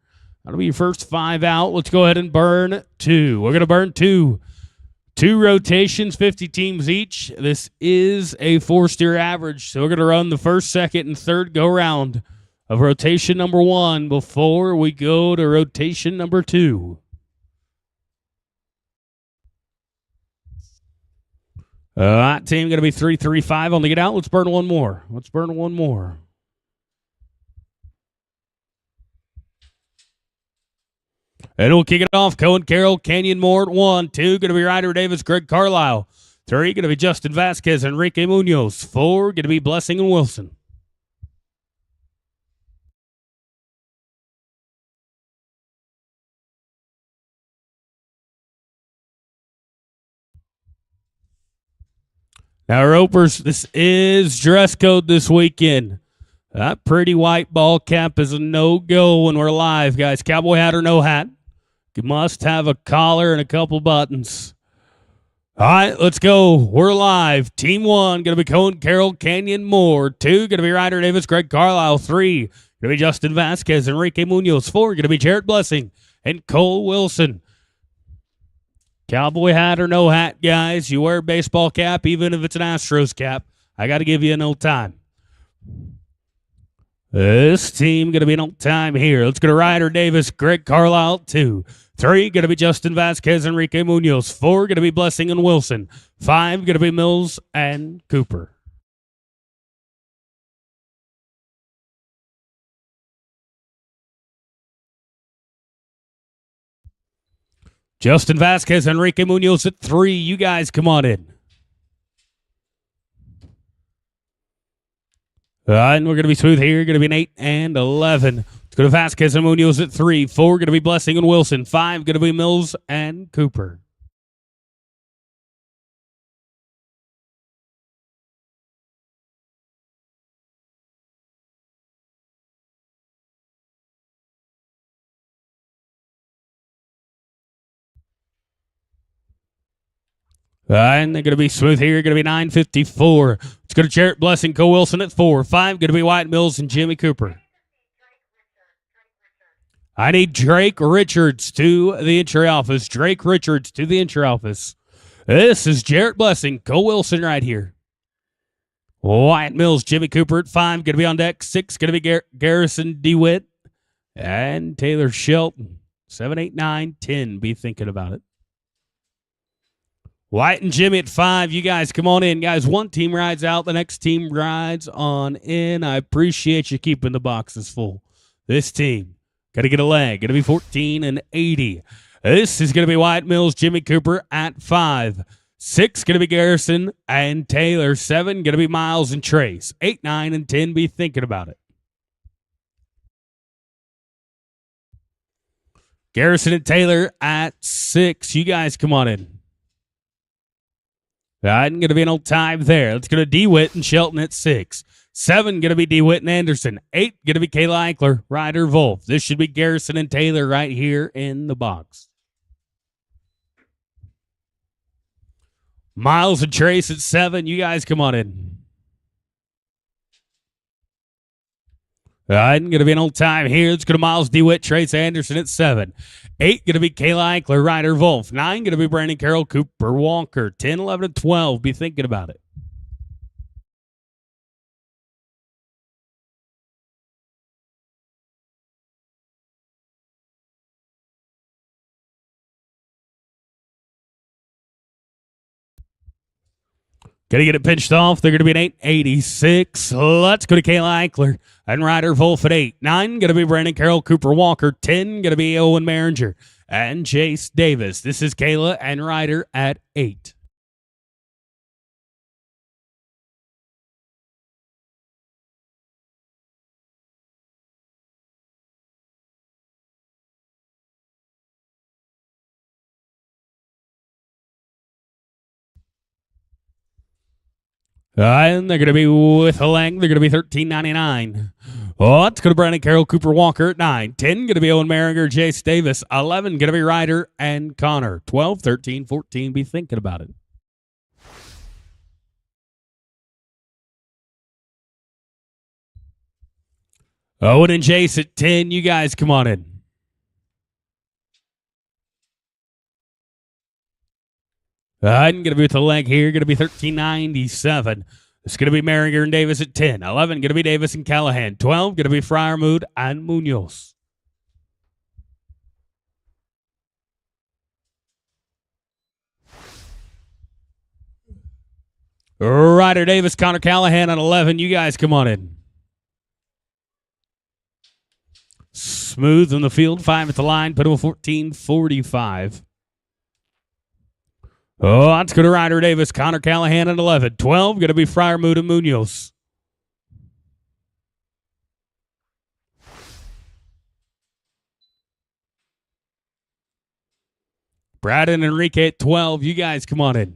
That'll be your first 5 out. Let's go ahead and burn 2. We're going to burn 2. 2 rotations, 50 teams each. This is a 4-steer average, so we're going to run the first, second, and third go-round of rotation number 1 before we go to rotation number 2. That team going to be 3-3-5 on the get out. Let's burn one more. And we'll kick it off. Cohen Carroll, Canyon Moore at 1. 2, going to be Ryder Davis, Greg Carlisle. 3, going to be Justin Vasquez, Enrique Munoz. 4, going to be Blessing and Wilson. Now, Ropers, this is dress code this weekend. That pretty white ball cap is a no-go when we're live, guys. Cowboy hat or no hat. You must have a collar and a couple buttons. All right, let's go. We're live. Team 1, going to be Cohen Carroll, Canyon Moore. 2, going to be Ryder Davis, Greg Carlisle. 3, going to be Justin Vasquez, Enrique Munoz. 4, going to be Jarrett Blessing and Cole Wilson. Cowboy hat or no hat, guys. You wear a baseball cap, even if it's an Astros cap. I got to give you an old time. This team going to be an old time here. Let's go to Ryder Davis, Greg Carlisle, 2. 3, going to be Justin Vasquez, Enrique Munoz. 4, going to be Blessing and Wilson. 5, going to be Mills and Cooper. Justin Vasquez, Enrique Munoz at 3. You guys come on in. And we're going to be smooth here. Going to be an 8 and 11. Let's go to Vasquez and Munoz at 3. 4, going to be Blessing and Wilson. 5, going to be Mills and Cooper. And they're going to be smooth here. Going to be 9:54. Let's go to Jarrett Blessing, Cole Wilson at 4. 5, going to be Wyatt Mills and Jimmy Cooper. I need Drake Richards to the entry office. Drake Richards to the entry office. This is Jarrett Blessing, Cole Wilson right here. Wyatt Mills, Jimmy Cooper at 5, going to be on deck. 6, going to be Garrison DeWitt and Taylor Shelton. 7, 8, 9, 10. Be thinking about it. Wyatt and Jimmy at 5. You guys come on in. Guys, one team rides out. The next team rides on in. I appreciate you keeping the boxes full. This team, got to get a leg. Going to be 14 and 80. This is going to be Wyatt Mills, Jimmy Cooper at 5. 6, going to be Garrison and Taylor. 7, going to be Miles and Trace. 8, 9, and 10. Be thinking about it. Garrison and Taylor at 6. You guys come on in. I'm going to be an old time there. Let's go to DeWitt and Shelton at 6. 7, going to be DeWitt and Anderson. 8, going to be Kayla Eichler, Ryder Wolf. This should be Garrison and Taylor right here in the box. Miles and Trace at 7. You guys come on in. I'm going to be an old time here. Let's go to Miles DeWitt, Trace Anderson at 7. 8, going to be Kayla Eichler, Ryder Wolf. 9, going to be Brandon Carroll, Cooper Walker. 10, 11, and 12. Be thinking about it. Going to get it pinched off. They're going to be an 886. Let's go to Kayla Eichler and Ryder Wolf at 8. 9, going to be Brandon Carroll, Cooper Walker. 10, going to be Owen Maringer and Chase Davis. This is Kayla and Ryder at 8. And they're going to be with a leg. They're going to be $13.99. Oh, it's going to Brandon Carroll, Cooper Walker at 9. 10, going to be Owen Maringer, Jace Davis. 11, going to be Ryder and Connor. 12, 13, 14. Be thinking about it. Owen and Jace at 10. You guys come on in. I'm going to be with the leg here. Going to be $13.97. It's going to be Maringer and Davis at 10. 11, going to be Davis and Callahan. 12, going to be Fryermuth and Munoz. Ryder Davis, Connor Callahan on 11. You guys come on in. Smooth on the field. 5 at the line. Put him at 14.45. Oh, let's go to Ryder Davis, Connor Callahan at 11. 12, going to be Fryermuth and Munoz. Brad and Enrique at 12. You guys come on in.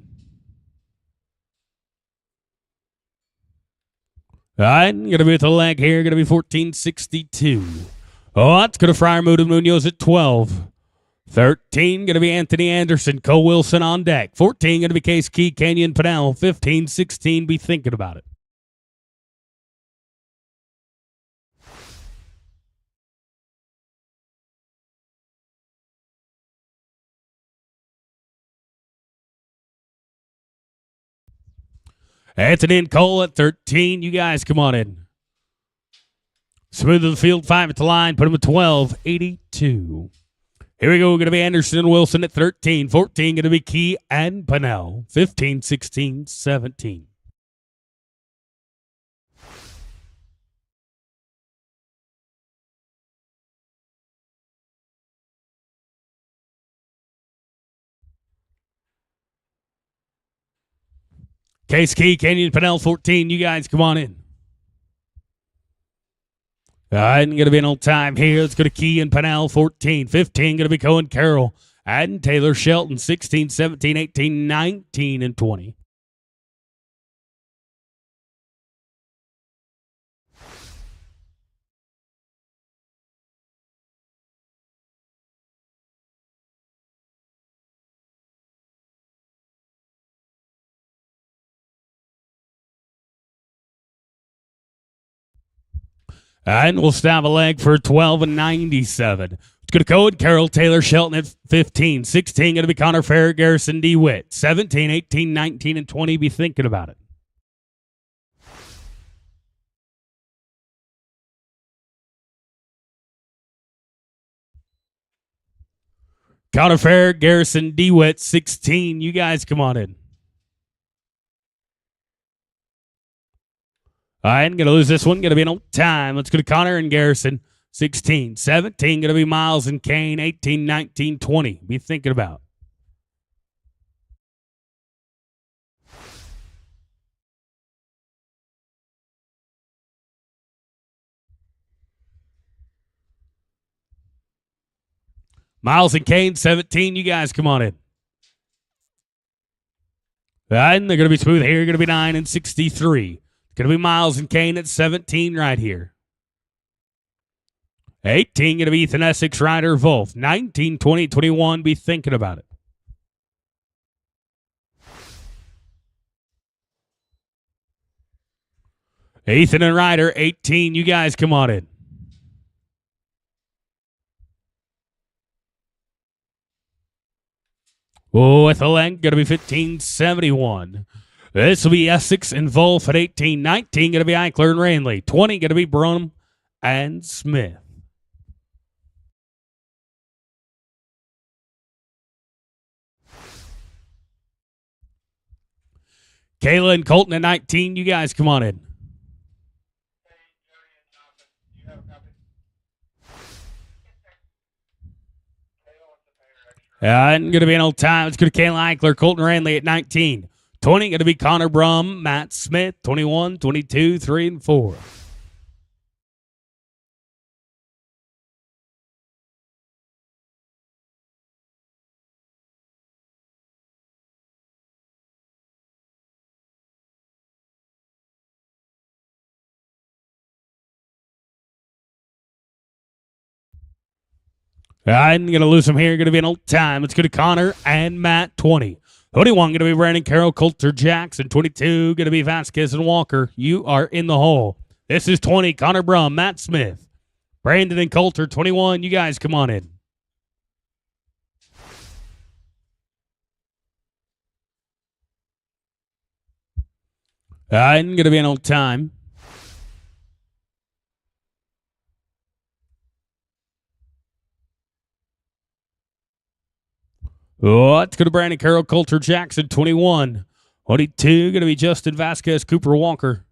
All right, going to be with the leg here. Going to be 14.62. Oh, let's go to Fryermuth and Munoz at 12. 13, going to be Anthony Anderson, Cole Wilson on deck. 14, going to be Case Key, Kenyon Pennell. 15, 16, be thinking about it. Anthony and Cole at 13. You guys come on in. Smooth of the field, 5 at the line. Put him at 12.82. Here we go. Going to be Anderson and Wilson at 13. 14, going to be Key and Pennell. 15, 16, 17. Case Key, Kenyon Pennell, 14. You guys come on in. I'm going to be an old time here. Let's go to Key and Pennell, 14. 15, going to be Cohen Carroll and Taylor Shelton, 16, 17, 18, 19, and 20. And we'll stab a leg for 12 and 97. It's going to code Carol Taylor Shelton at 15. 16 going to be Connor Farrer, Garrison DeWitt. 17, 18, 19, and 20. Be thinking about it. Connor Farrer, Garrison DeWitt, 16. You guys come on in. All right, I'm going to lose this one. Going to be no time. Let's go to Connor and Garrison. 16. 17 going to be Miles and Kane. 18, 19, 20. Be thinking about. Miles and Kane, 17. You guys come on in. All right, and they're going to be smooth here. Going to be 9 and 63. It's going to be Miles and Kane at 17 right here. 18 going to be Ethan Essex, Ryder, Wolf. 19, 20, 21. Be thinking about it. Ethan and Ryder, 18. You guys come on in. Oh, with the length, going to be 1571. This will be Essex and Wolf at 18. 19 going to be Eichler and Ranley. 20 going to be Brunham and Smith. Kayla and Colton at 19. You guys come on in. And going to be an old time. It's going to Kayla Eichler, Colton Ranley at 19. 20 going to be Connor Brum, Matt Smith, 21, 22, 3, and 4. I'm going to lose him here. Going to be an old time. It's going to Connor and Matt, 20. 21 going to be Brandon Carroll, Coulter Jackson. 22 going to be Vasquez and Walker. You are in the hole. This is 20, Connor Brum, Matt Smith. Brandon and Coulter, 21. You guys come on in. I'm going to be an old time. Oh, it's going to Brandon Carroll, Coulter Jackson, 21. 22 going to be Justin Vasquez, Cooper Walker.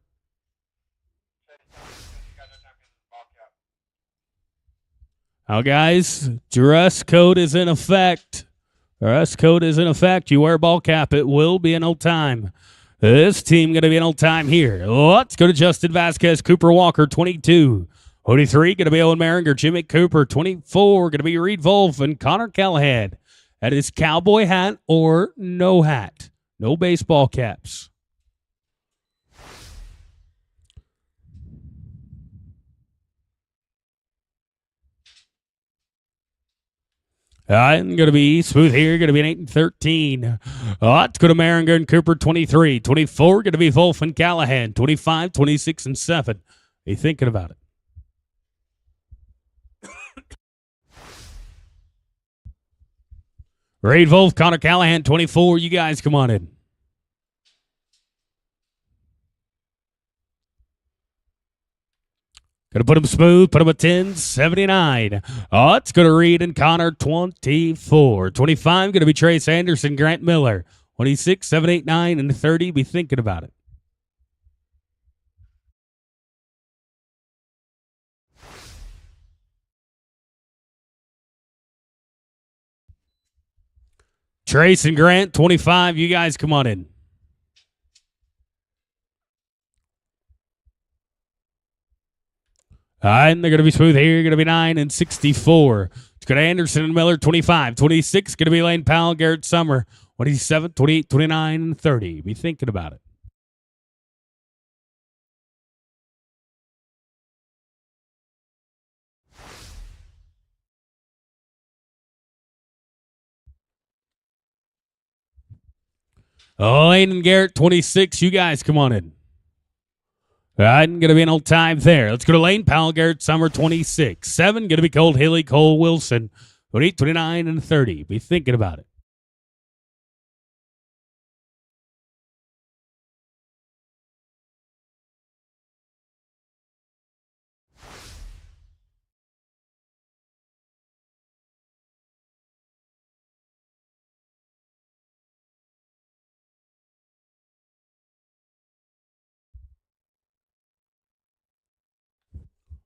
Now, guys, dress code is in effect. Dress code is in effect. You wear a ball cap, it will be an old time. This team going to be an old time here. Let's go to Justin Vasquez, Cooper Walker, 22. 23 going to be Owen Maringer, Jimmy Cooper. 24 going to be Reed Wolf and Connor Callahan. That is cowboy hat or no hat. No baseball caps. I'm going to be smooth here. Going to be an 8 and 13. Let's go to Maringer and Cooper, 23. 24 going to be Wolf and Callahan. 25, 26, and 7. Are you thinking about it? Reed Wolf, Connor Callahan, 24. You guys come on in. Going to put him smooth, put him at 10, 79. Let's go to Reed and Connor, 24. 25, going to be Trace Anderson, Grant Miller. 26, 7, 8, 9, and 30. Be thinking about it. Trace and Grant, 25. You guys come on in. And they're going to be smooth here. Going to be 9 and 64. It's going to Anderson and Miller, 25. 26, going to be Lane Powell, Garrett Summer. 27, 28, 29, and 30. Be thinking about it. Lane and Garrett, 26. You guys come on in. All right, going to be an old time there. Let's go to Lane Powell, Garrett Summer, 26. 7, going to be Colt Haley, Cole Wilson, 28, 29, and 30. Be thinking about it.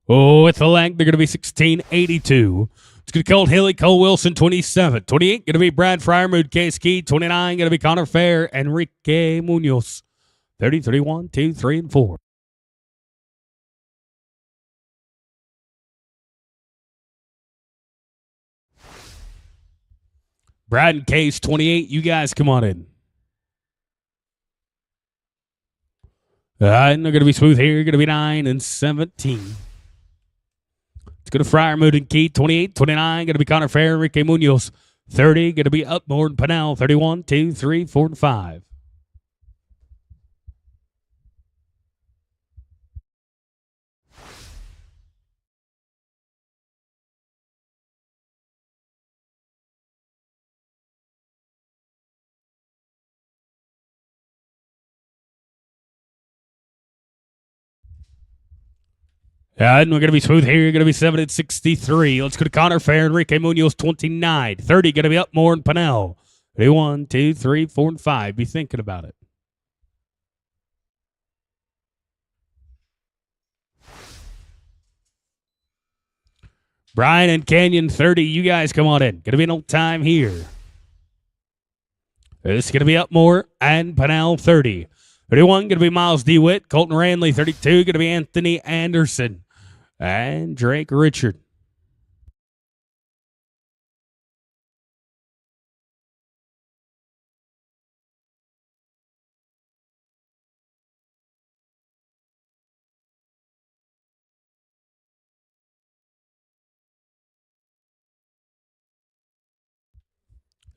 Oh, at the leg, they're going to be 1682. It's going to Colt Haley, Cole Wilson, 27. 28, going to be Brad Fryermuth, Case Key. 29, going to be Connor Fair, Enrique Munoz. 30, 31, 2, 3, and 4. Brad and Case, 28. You guys come on in. And they're going to be smooth here. Going to be 9 and 17. It's going to Fryermuth and Key, 28, 29. Going to be Connor Fair, Enrique Munoz. 30, going to be Upmore and Pennell. 31, 2, 3, 4, and 5. And we're going to be smooth here. You're going to be 7 and 63. Let's go to Connor Fair, Enrique Munoz, 29. 30, going to be Upmore and Pennell. 1, 2, 3, 4, and 5. Be thinking about it. Brian and Canyon, 30. You guys come on in. Going to be an old time here. This is going to be Upmore and Pennell, 30. 31, going to be Miles DeWitt. Colton Ranley, 32. Going to be Anthony Anderson. And Drake Richard.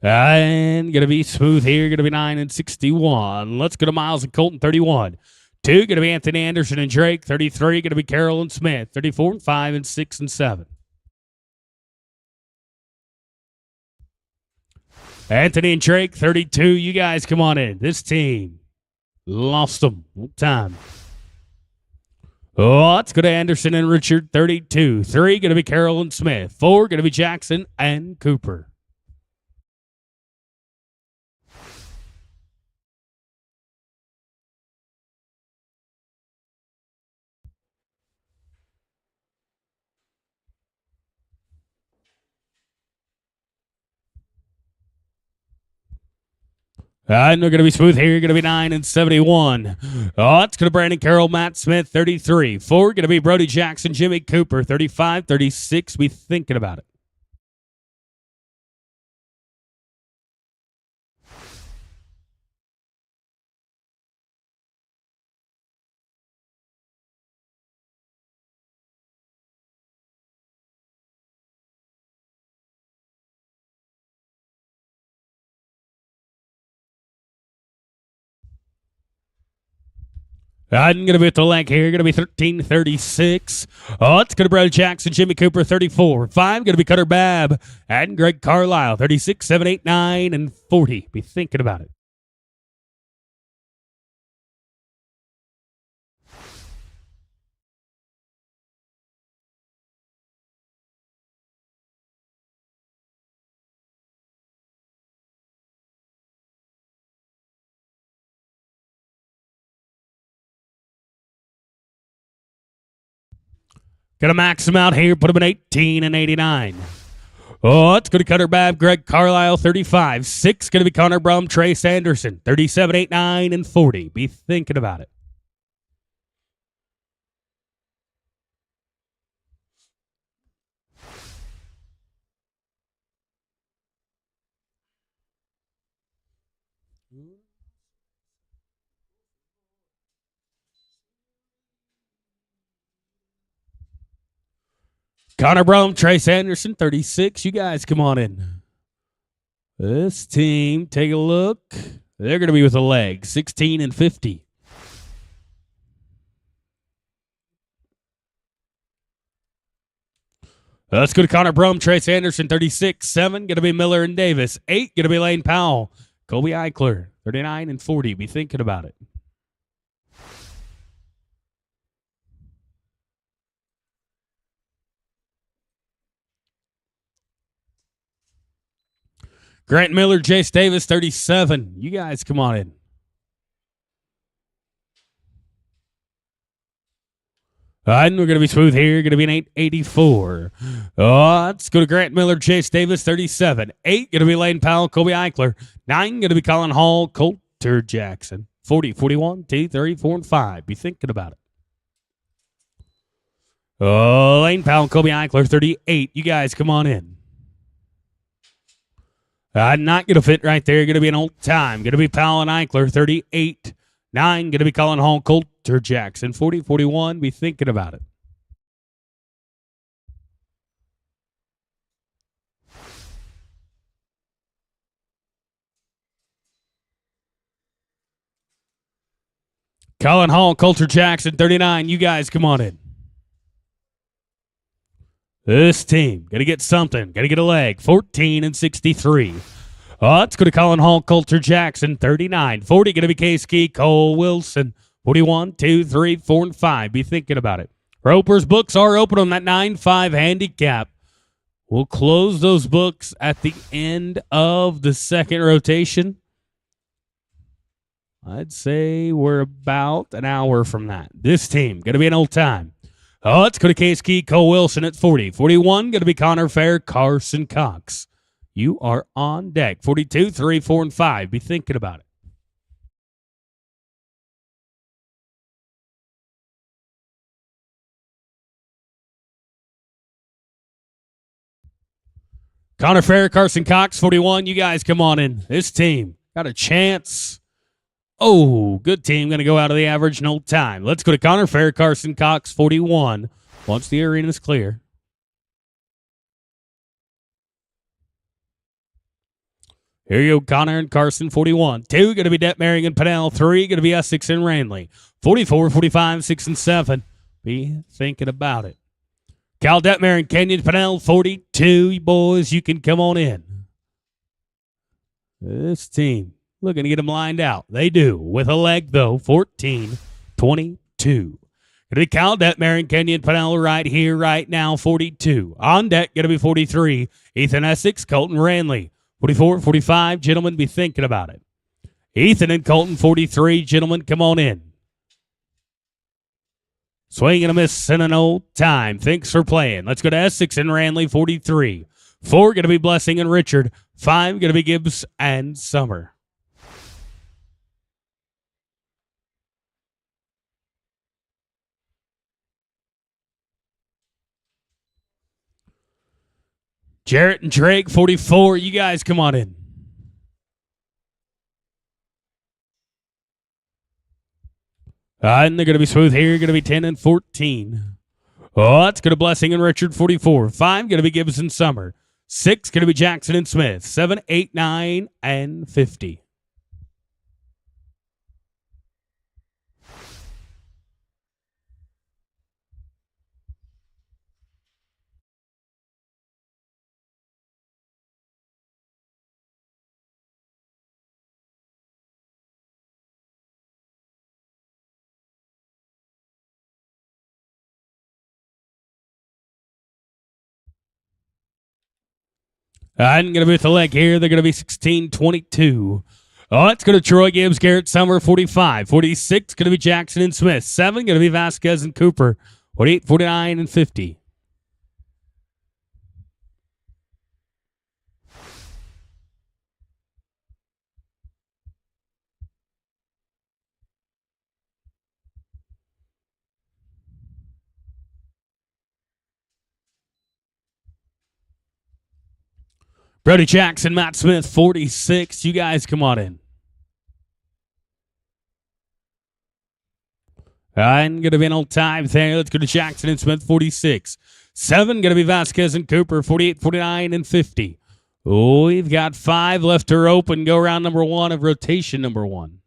And going to be smooth here. Going to be 9 and 61. Let's go to Miles and Colton, 31. 2, going to be Anthony Anderson and Drake. 33, going to be Carolyn Smith. 34 and 5 and 6 and 7. Anthony and Drake, 32. You guys come on in. This team lost them. What time? Oh, let's go to Anderson and Richard, 32. 3, going to be Carolyn Smith. 4, going to be Jackson and Cooper. And we're going to be smooth here. You're going to be 9 and 71. Oh, it's going to Brandon Carroll, Matt Smith, 33. 4, going to be Brody Jackson, Jimmy Cooper, 35, 36. Be thinking about it. I'm going to be at the leg here. Going to be 13-36. Oh, it's going to be Brody Jackson, Jimmy Cooper, 34. 5, going to be Cutter Babb and Greg Carlisle, 36, 7, 8, 9, and 40. Be thinking about it. Going to max him out here, put him at 18 and 89. Oh, it's going to Cutter Babb, Greg Carlisle, 35. 6, going to be Connor Brum, Trace Anderson, 37, 8, 9, and 40. Be thinking about it. Connor Brum, Trace Anderson, 36. You guys come on in. This team, take a look. They're going to be with a leg, 16 and 50. Let's go to Connor Brum, Trace Anderson, 36. 7, going to be Miller and Davis. 8, going to be Lane Powell. Colby Eichler, 39 and 40. Be thinking about it. Grant Miller, Jace Davis, 37. You guys come on in. And we're going to be smooth here. Going to be an 884. Let's go to Grant Miller, Chase Davis, 37. 8, going to be Lane Powell, Colby Eichler. 9, going to be Colin Hall, Coulter Jackson. 40, 41, 2, 34, and 5. Be thinking about it. Lane Powell, Colby Eichler, 38. You guys come on in. Not going to fit right there. Going to be an old time. Going to be Powell and Eichler, 38. 9, going to be Colin Hall, Coulter Jackson. 40, 41, be thinking about it. Colin Hall, Coulter Jackson, 39. You guys come on in. This team, going to get something. Going to get a leg. 14 and 63. Let's go to Colin Hall, Coulter Jackson, 39. 40, going to be Case Key, Cole Wilson. 41, 2, 3, 4, and 5. Be thinking about it. Roper's books are open on that 9-5 handicap. We'll close those books at the end of the second rotation. I'd say we're about an hour from that. This team, going to be an old time. Let's go to Case Key, Cole Wilson at 40. 41, going to be Connor Fair, Carson Cox. You are on deck. 42, 3, 4, and 5. Be thinking about it. Connor Fair, Carson Cox, 41. You guys come on in. This team got a chance. Oh, good team. Going to go out of the average in old time. Let's go to Connor Fair, Carson Cox, 41. Once the arena is clear. Here you go, Connor and Carson, 41. 2, going to be Detmering and Pennell. 3, going to be Essex and Ranley. 44, 45, 6, and 7. Be thinking about it. Cal Detmering, Kenyon Pennell, 42. You boys, you can come on in. This team looking to get them lined out. They do. With a leg, though, 14, 22. Going to be Cal Detmering, Kenyon Pennell right here, right now, 42. On deck, going to be 43. Ethan Essex, Colton Ranley. 44, 45, gentlemen, be thinking about it. Ethan and Colton, 43, gentlemen, come on in. Swing and a miss in an old time. Thanks for playing. Let's go to Essex and Ranley, 43. 4, going to be Blessing and Richard. 5, going to be Gibbs and Summer. Jarrett and Drake, 44. You guys come on in. And they're going to be smooth here. Going to be 10 and 14. Oh, that's going to Blessing and Richard, 44. 5, going to be Gibbs and Summer. 6, going to be Jackson and Smith. 7, 8, 9, and 50. And going to be with the leg here. They're going to be 16, 22. Oh, it's going to Troy Gibbs, Garrett Summer, 45. 46, going to be Jackson and Smith. 7, going to be Vasquez and Cooper. 48, 49, and 50. Brody Jackson, Matt Smith, 46. You guys come on in. And going to be an old time there. Let's go to Jackson and Smith, 46. 7, going to be Vasquez and Cooper, 48, 49, and 50. We've got 5 left to open. Go round number 1 of rotation number 1.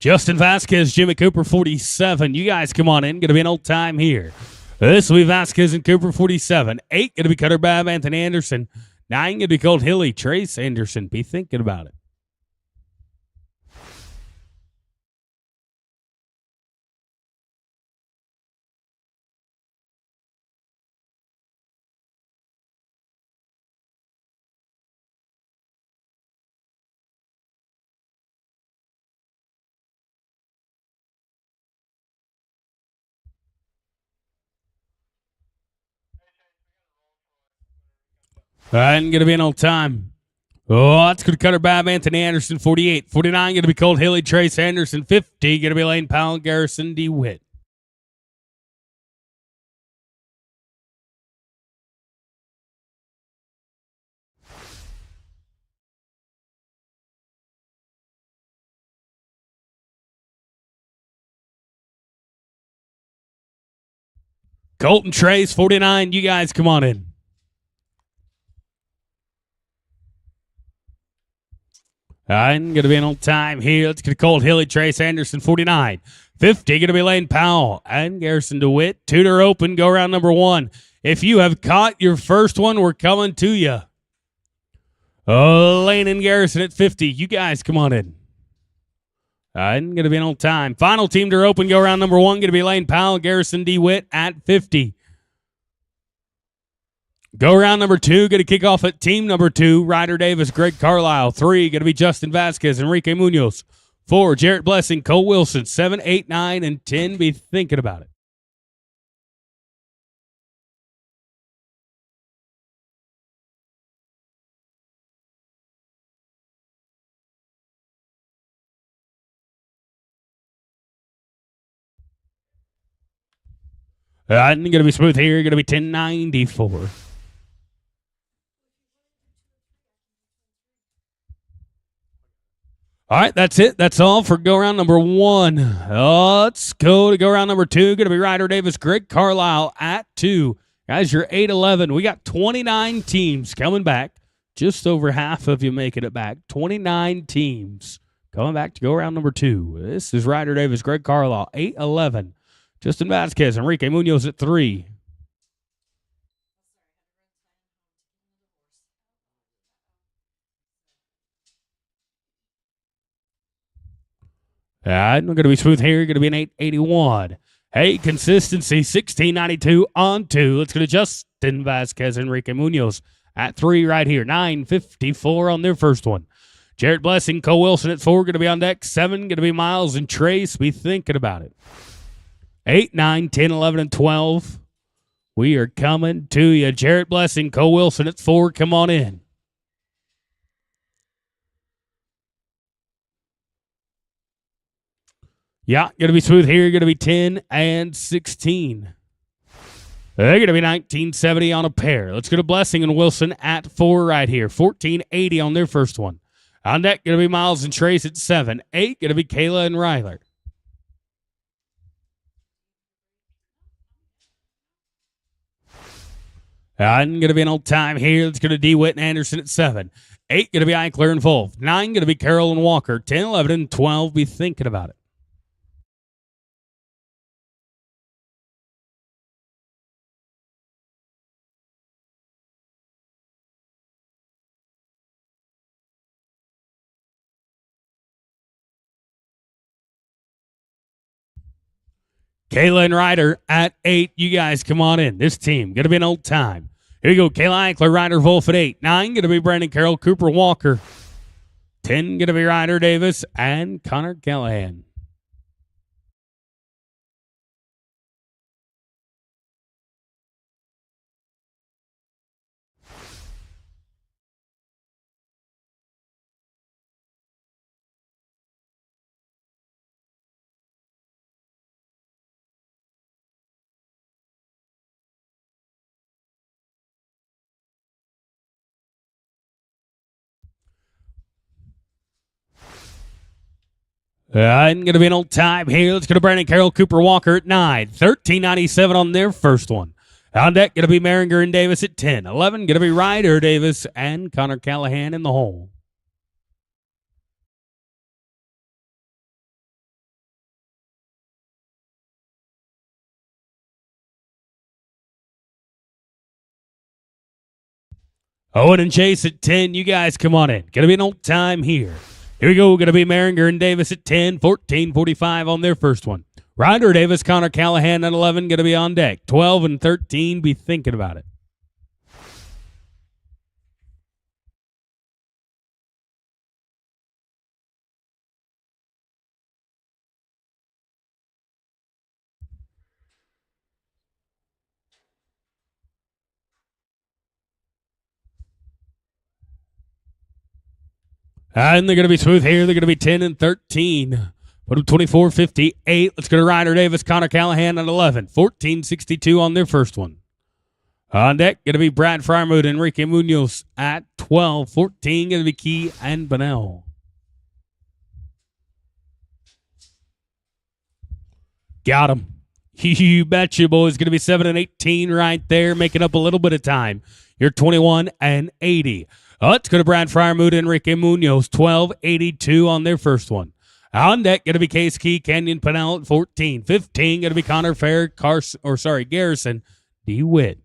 Justin Vasquez, Jimmy Cooper, 47. You guys come on in. Going to be an old time here. This will be Vasquez and Cooper, 47. 8 going to be Cutter Bab, Anthony Anderson. 9 going to be Colt Hilly, Trace Anderson. Be thinking about it. And going to be an old time. Oh, that's going to Cutter Bab, Anthony Anderson, 48. 49 going to be Colt Hilly, Trace Anderson. 50 going to be Lane Powell, Garrison DeWitt. Colton Trace, 49. You guys come on in. And going to be an old time here. Let's get Colt Hilly, Trace Anderson, 49. 50 going to be Lane Powell and Garrison DeWitt. Tudor Open, go round number 1. If you have caught your first one, we're coming to you. Lane and Garrison at 50. You guys come on in. And going to be an old time. Final team to open, go round number 1. Going to be Lane Powell, Garrison DeWitt at 50. Go round number 2, going to kick off at team number 2, Ryder Davis, Greg Carlisle. 3, going to be Justin Vasquez, Enrique Munoz. 4, Jarrett Blessing, Cole Wilson. 7, 8, 9, and 10, be thinking about it. And going to be smooth here, going to be 1094. All right, that's it. That's all for go round number 1. Let's go to go round number 2. Going to be Ryder Davis, Greg Carlisle at 2. Guys, you're 8-11. We got 29 teams coming back. Just over half of you making it back. 29 teams coming back to go round number 2. This is Ryder Davis, Greg Carlisle, 8-11. Justin Vasquez, Enrique Munoz at 3. And we're going to be smooth here. Going to be an 881. Hey, consistency, 1692 on 2. Let's go to Justin Vasquez, Enrique Munoz at 3 right here. 954 on their first one. Jarrett Blessing, Cole Wilson at 4. Going to be on deck. 7 going to be Miles and Trace. Be thinking about it. 8, 9, 10, 11, and 12. We are coming to you. Jarrett Blessing, Cole Wilson at 4. Come on in. Yeah, going to be smooth here. Going to be 10 and 16. They're going to be 1970 on a pair. Let's go to Blessing and Wilson at 4 right here. 1480 on their first one. On deck, going to be Miles and Trace at 7. 8, going to be Kayla and Ryler. And going to be an old time here. Let's go to DeWitt and Anderson at 7. 8, going to be Eichler and Wolf. 9, going to be Carroll and Walker. 10, 11, and 12, be thinking about it. Kayla and Ryder at 8. You guys come on in. This team going to be an old time. Here you go. Kayla Eichler, Ryder Wolf at 8. 9 going to be Brandon Carroll, Cooper Walker. 10 going to be Ryder Davis and Connor Callahan. And going to be an old time here. Let's go to Brandon Carroll, Cooper Walker at 9. 1397 on their first one. On deck, going to be Maringer and Davis at 10. 11, going to be Ryder Davis and Connor Callahan in the hole. Owen and Chase at 10. You guys come on in. Gonna be an old time here. Here we go. Gonna be Maringer and Davis at 10. 14:45 on their first one. Ryder Davis, Connor Callahan at 11. Gonna be on deck. 12 and 13. Be thinking about it. And they're going to be smooth here. They're going to be 10 and 13. Put them 24:58. Let's go to Ryder Davis, Connor Callahan at 11. 14:62 on their first one. On deck, going to be Brad Fryermuth, Enrique Munoz at 12. 14, going to be Key and Bonnell. Got him. You betcha, boys. Going to be 7 and 18 right there, making up a little bit of time. You're 21 and 80. Let's go to Brad Fryermuth, Enrique Munoz, 12:82 on their first one. On deck, going to be Case Key, Kenyon Pennell at 14. 15, going to be Connor Fair, Garrison, DeWitt.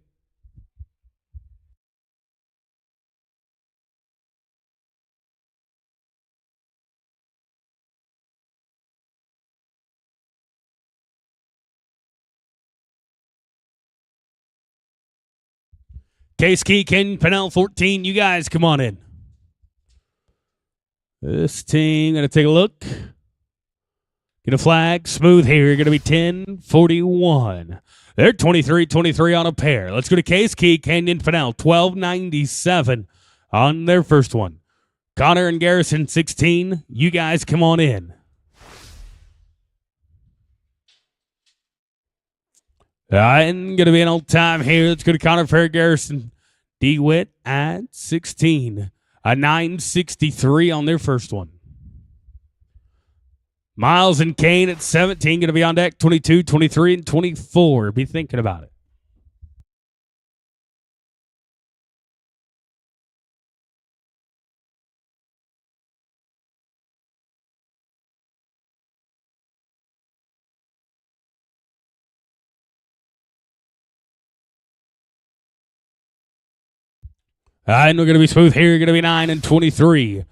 Case Key, Kenyon Pennell, 14. You guys come on in. This team, going to take a look. Get a flag. Smooth here. Going to be 10:41. They're 23-23 on a pair. Let's go to Case Key, Kenyon Pennell, 12:97 on their first one. Connor and Garrison, 16. You guys come on in. And going to be an old time here. Let's go to Connor Fair, Garrison, DeWitt at 16. A 9:63 on their first one. Miles and Kane at 17. Going to be on deck. 22, 23, and 24. Be thinking about it. And we're going to be smooth here. Going to be 9 and 23.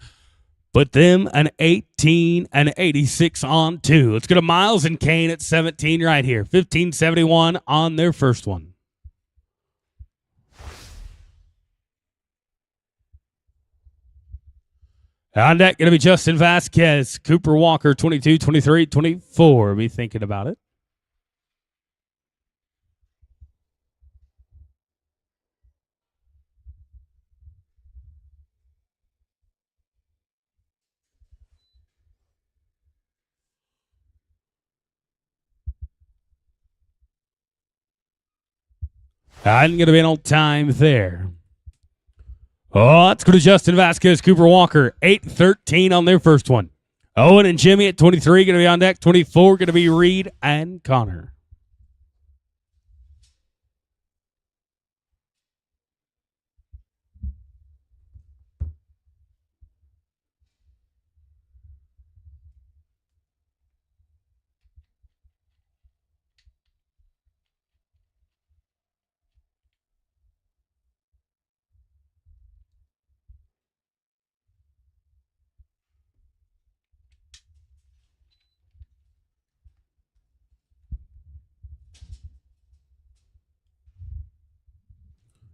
Put them an 18 and 86 on 2. Let's go to Miles and Kane at 17 right here. 15:71 on their first one. On deck, going to be Justin Vasquez, Cooper Walker, 22, 23, 24. Be thinking about it. I'm going to be an old time there. Oh, let's go to Justin Vasquez, Cooper Walker, 8-13 on their first one. Owen and Jimmy at 23, going to be on deck. 24, going to be Reed and Connor.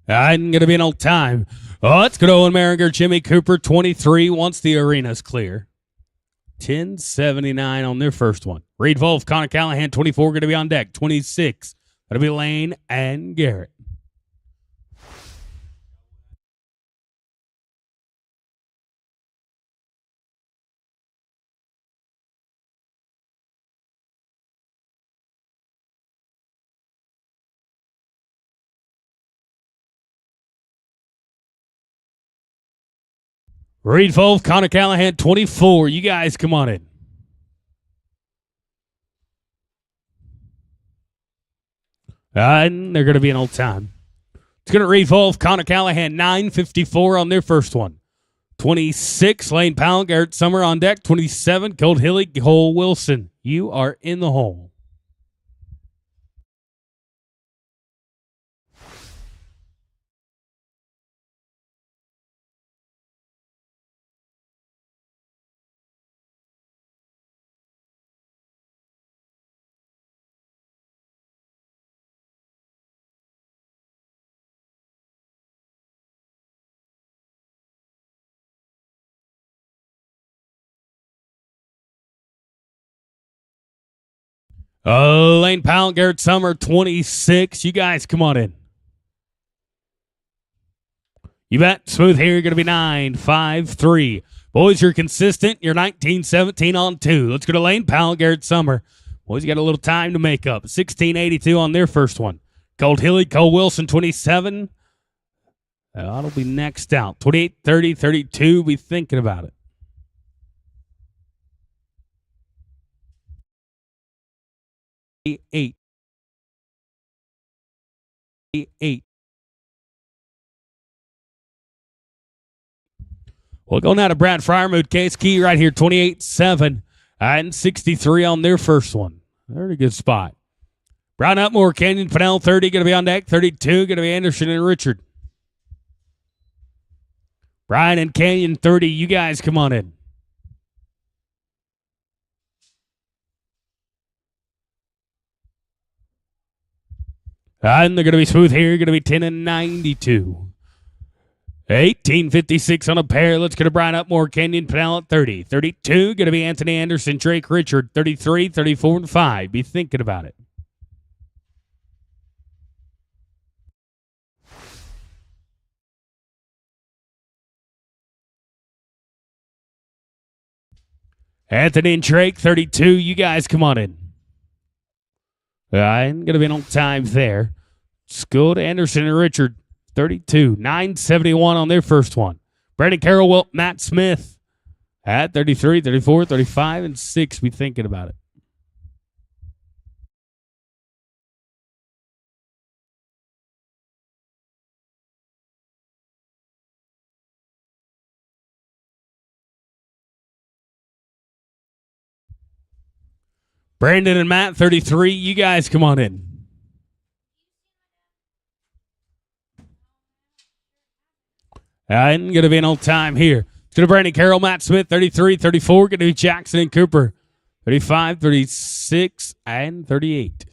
I'm going to be an old time. Oh, let's go to Owen Maringer, Jimmy Cooper, 23 once the arena's clear. 10:79 on their first one. Reed Wolf, Connor Callahan, 24, going to be on deck. 26, going to be Lane and Garrett. Reed Wolf, Connor Callahan, 24. You guys come on in. And they're going to be an old time. It's going to Reed Wolf, Connor Callahan, 9:54 on their first one. 26, Lane Powell, Garrett Summer on deck. 27, Colt Hilly, Cole Wilson. You are in the hole. Lane Powell, Garrett Summer, 26. You guys, come on in. You bet. Smooth here, going to be 9-5-3. Boys, you're consistent. You're 19-17 on 2. Let's go to Lane Powell, Garrett Summer. Boys, you got a little time to make up. 1682 on their first one. Colt Hilly, Cole Wilson, 27. That'll be next out. 28, 30, 32. Be thinking about it. Eight. We'll go now to Brad Fryermuth, Case Key right here, 28-7 and 63 on their first one. Very good spot. Brown Upmore, Canyon Pennell, 30, going to be on deck. 32, going to be Anderson and Richard. Brian and Canyon, 30. You guys come on in. And they're going to be smooth here. Going to be 10-92. 1856 on a pair. Let's go to Brian Upmore, Canyon Pennell at 30. 32, going to be Anthony Anderson, Drake Richard. 33, 34, and 5. Be thinking about it. Anthony and Drake, 32. You guys come on in. I'm going to be on time there. Let's go to Anderson and Richard. 32, 971 on their first one. Brandon Carroll, Matt Smith at 33, 34, 35, and 6. Be thinking about it. Brandon and Matt, 33. You guys come on in. I'm going to be on time here. It's going to Brandon Carroll, Matt Smith, 33, 34. Going to be Jackson and Cooper, 35, 36, and 38.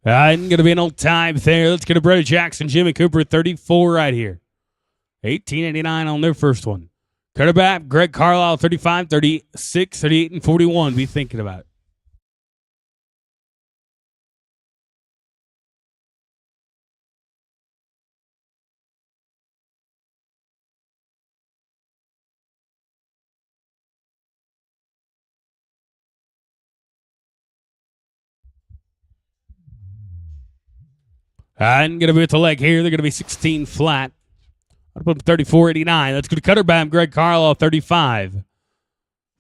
I'm going to be on time there. Let's get a Brother Jackson, Jimmy Cooper, 34 right here. 1889 on their first one. Cutter back, Greg Carlisle, 35, 36, 38, and 41. Be thinking about it. I'm going to be with the leg here. They're going to be 16 flat. I'll put 34.89. Let's go to Cutter Bam, Greg Carlisle, 35.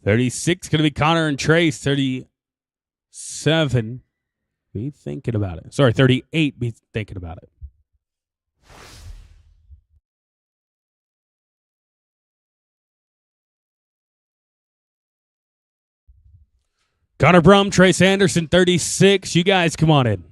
36 going to be Connor and Trace, 37. Be thinking about it. Sorry, 38. Be thinking about it. Connor Brum, Trace Anderson, 36. You guys come on in.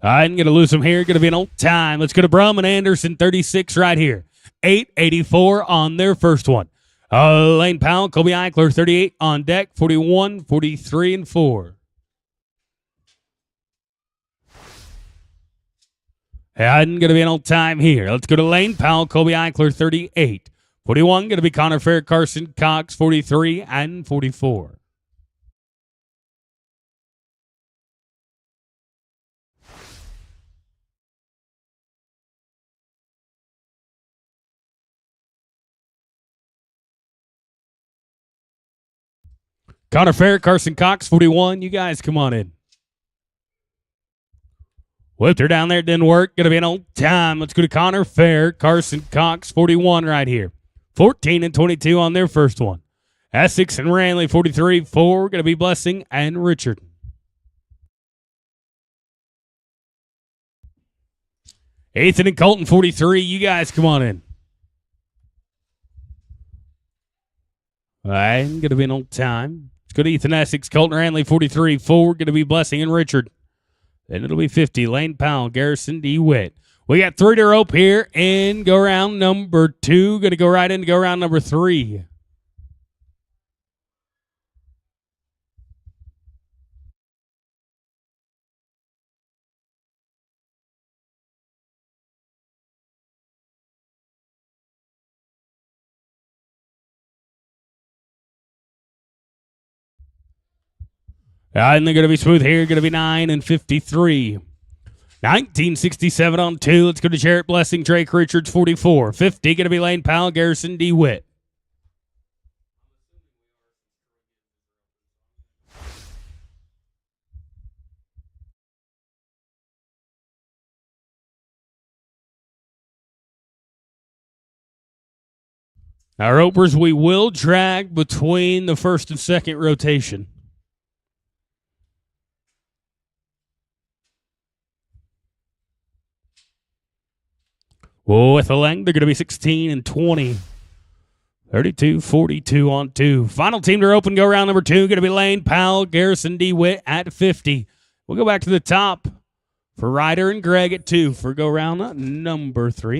I'm going to lose him here. Going to be an old time. Let's go to Brum and Anderson, 36 right here. 884 on their first one. Lane Powell, Kobe Eichler, 38 on deck. 41, 43, and 4. I'm going to be an old time here. Let's go to Lane Powell, Kobe Eichler, 38. 41 going to be Connor Fair, Carson Cox, 43 and 44. Connor Fair, Carson Cox, 41. You guys come on in. Whipped her down there. Didn't work. Going to be an old time. Let's go to Connor Fair, Carson Cox, 41 right here. 14 and 22 on their first one. Essex and Ranley, 43, 4. Going to be Blessing and Richard. Ethan and Colton, 43. You guys come on in. I'm going to be an old time. Let's go to Ethan Essex, Colton Ranley, 43, 4. Going to be Blessing and Richard. Then it'll be 50. Lane Powell, Garrison DeWitt. We got 3 to rope here in go round number 2. Going to go right into go round number 3. And they're going to be smooth here. Going to be 9 and 53. 1967 on 2. Let's go to Jarrett Blessing, Drake Richards, 44. 50, going to be Lane Powell, Garrison DeWitt. Our ropers, we will drag between the first and second rotation. With the length, they're going to be 16 and 20. 32-42 on 2. Final team to open go round number 2. Going to be Lane Powell, Garrison DeWitt at 50. We'll go back to the top for Ryder and Greg at 2 for go round number 3.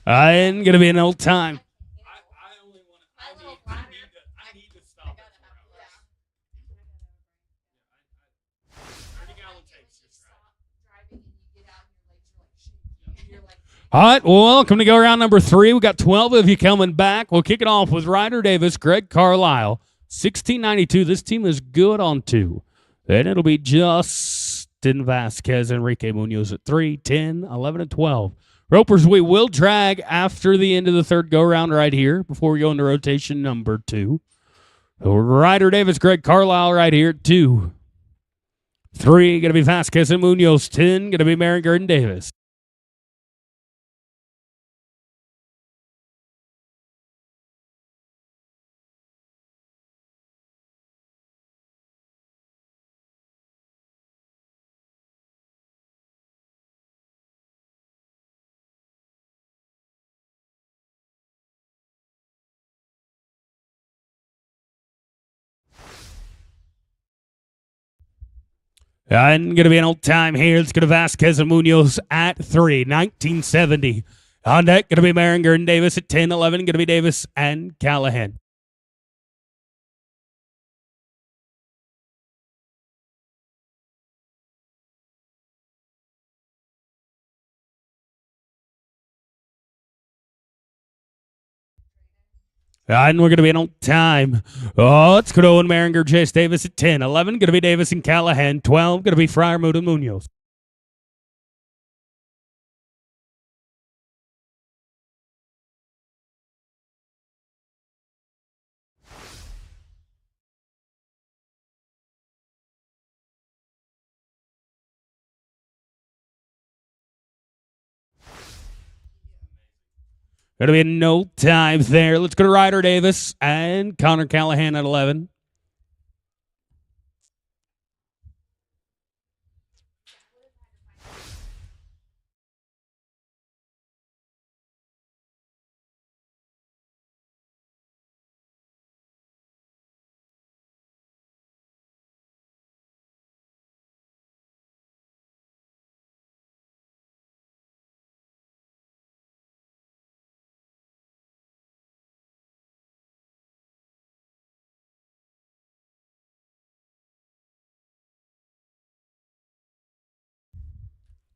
And going to be an old time. I need to stop All right, well, welcome to go round number 3. We got 12 of you coming back. We'll kick it off with Ryder Davis, Greg Carlisle, 1692. This team is good on 2. Then it'll be Justin Vasquez, Enrique Munoz at 3, 10, 11, and 12. Ropers, we will drag after the end of the third go-round right here before we go into rotation number 2. So Ryder Davis, Greg Carlisle right here at 2. 3, going to be Vasquez and Munoz. 10, going to be Maringer and Davis. And going to be an old time here. Let's go to Vasquez and Munoz at 3, 1970. On deck, going to be Maringer and Davis at 10, 11. Going to be Davis and Callahan. And we're going to be in on time. Let's go to Owen Maringer, Chase Davis at 10. 11, going to be Davis and Callahan. 12, going to be Fryermuth and Munoz. Going to be no time there. Let's go to Ryder Davis and Connor Callahan at 11.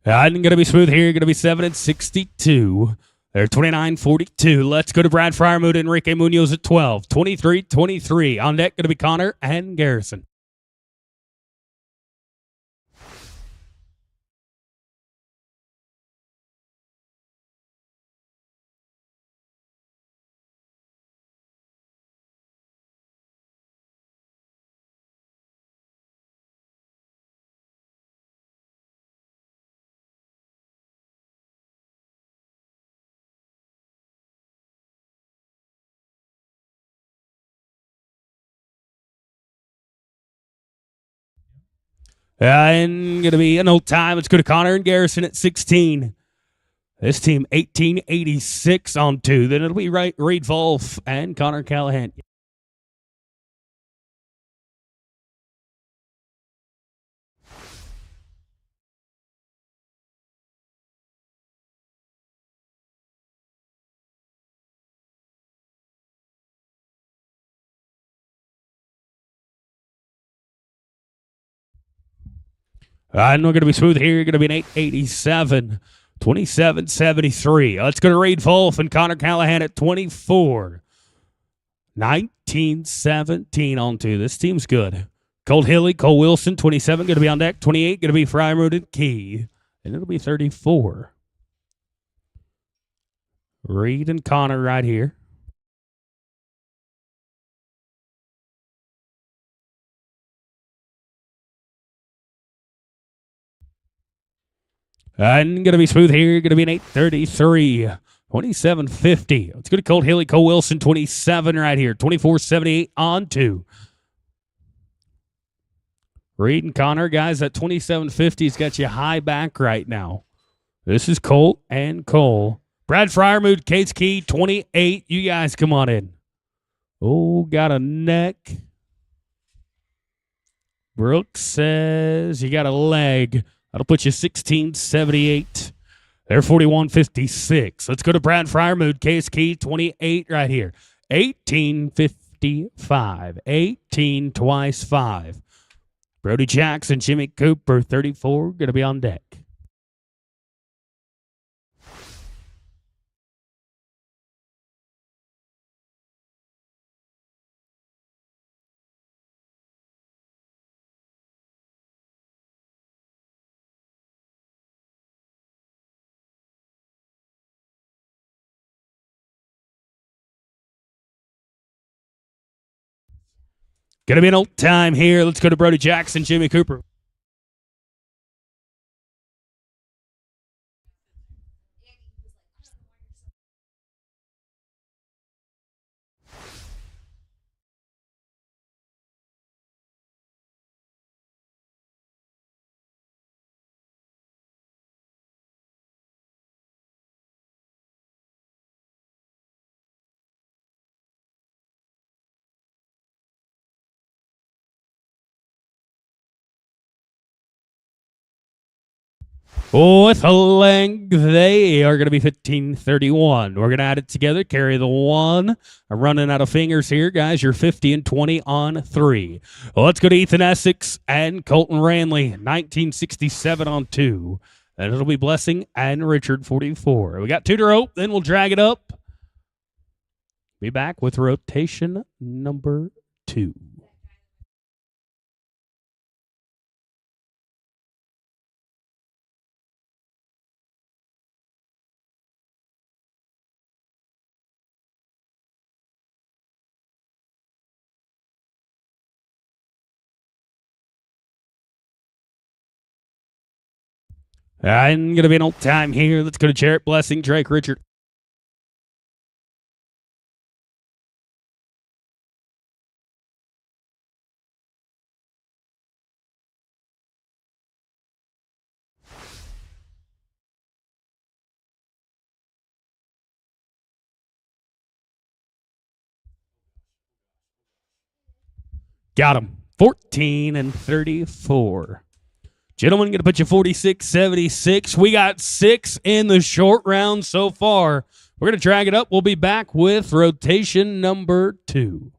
I'm going to be smooth here. Going to be 7 and 62. They're 29-42. Let's go to Brad Fryermuth and Enrique Munoz at 12. 23-23. On deck, going to be Connor and Garrison. And going to be an old time. Let's go to Connor and Garrison at 16. This team 1886 on 2. Then it'll be Reed Wolf and Connor Callahan. And we're going to be smooth here. Going to be an 887, 2773. Let's go to Reed Wolf and Connor Callahan at 24. 1917 on 2. This team's good. Colt Hilly, Cole Wilson, 27, going to be on deck. 28, going to be Fryermood and Key. And it'll be 34. Reed and Connor right here. And going to be smooth here. Going to be an 833. 2750. Let's go to Colt Hilly, Cole Wilson, 27 right here. 2478 on 2. Reed and Connor, guys, that 2750's got you high back right now. This is Colt and Cole. Brad Fryermood, Kate's Key, 28. You guys come on in. Oh, got a neck. Brooks says you got a leg. That'll put you 1678. They're 4156. Let's go to Brad Fryermood, Case Key, 28 right here. 1855. 18 twice 5. Brody Jackson, Jimmy Cooper, 34, going to be on deck. Going to be an old time here. Let's go to Brody Jackson, Jimmy Cooper. With a leg, they are going to be 1531. We're going to add it together, carry the 1. I'm running out of fingers here, guys. You're 50 and 20 on 3. Well, let's go to Ethan Essex and Colton Ranley, 1967 on 2. And it'll be Blessing and Richard, 44. We got 2 to rope, then we'll drag it up. Be back with rotation number 2. I'm going to be an old time here. Let's go to Jarrett Blessing, Drake Richard. Got him. 14 and 34. Gentlemen, going to put you 46-76. We got 6 in the short round so far. We're going to drag it up. We'll be back with rotation number 2.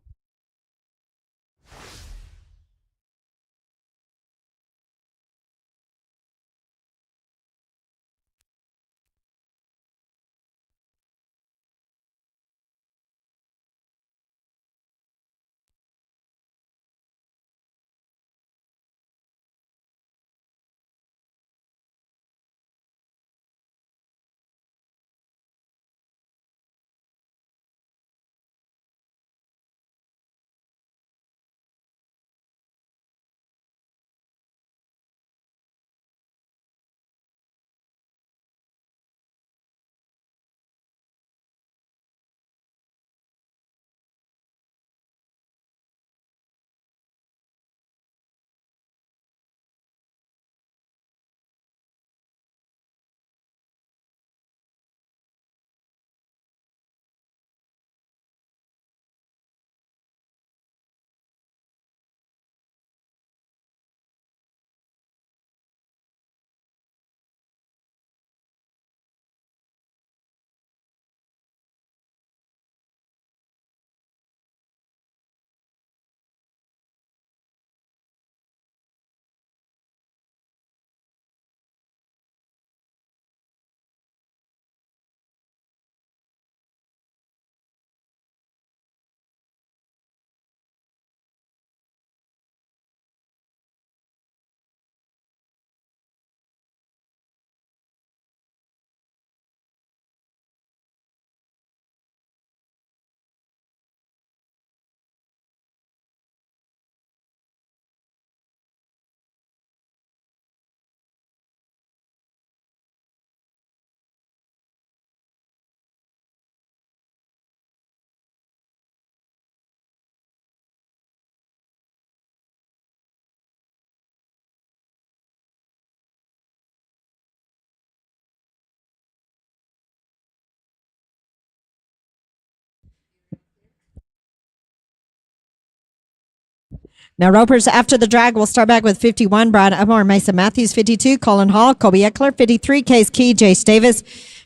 Now, ropers after the drag, we'll start back with 51, Brian Upmore, Mason Matthews, 52, Colin Hall, Kobe Eckler, 53, Case Key, Jace Davis,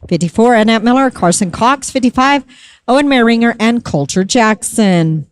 54, Annette Miller, Carson Cox, 55, Owen Merringer, and Coulter Jackson.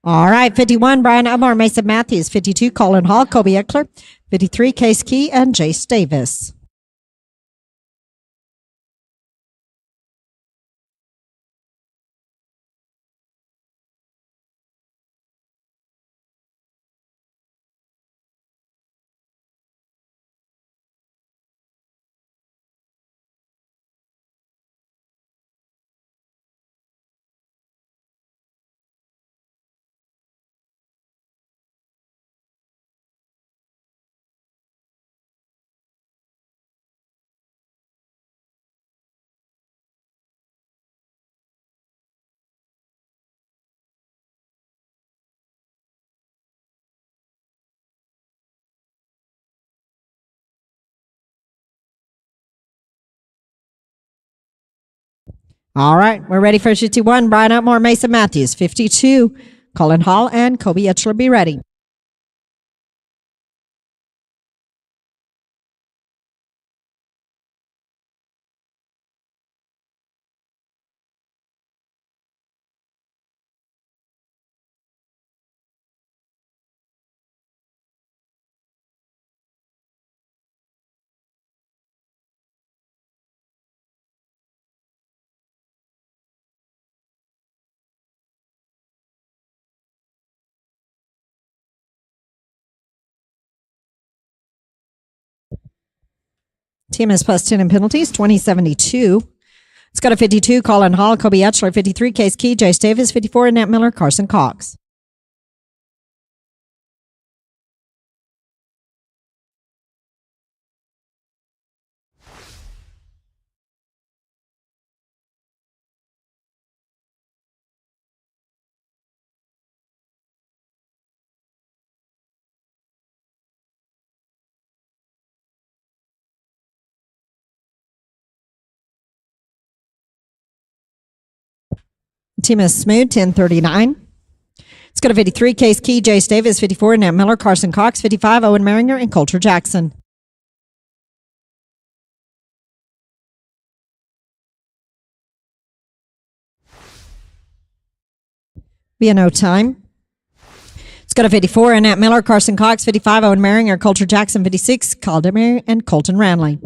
All right, 51, Brian Upmore, Mason Matthews, 52, Colin Hall, Kobe Eckler, 53, Case Key, and Jace Davis. All right, we're ready for 51, Brian Upmore, Mason Matthews, 52, Colin Hall, and Kobe Eckler. Be ready. Team is plus 10 in penalties, 2072. It's got a 52, Colin Hall, Kobe Eckler, 53, Case Key, Jace Davis, 54, Annette Miller, Carson Cox. Team is smooth, 1039. It's got a 53, Case Key, Jace Davis, 54, Annette Miller, Carson Cox, 55, Owen Merringer, and Coulter Jackson. Be a no time. It's got a 54, Annette Miller, Carson Cox, 55, Owen Merringer, Coulter Jackson, 56, Caldemir, and Colton Ranley.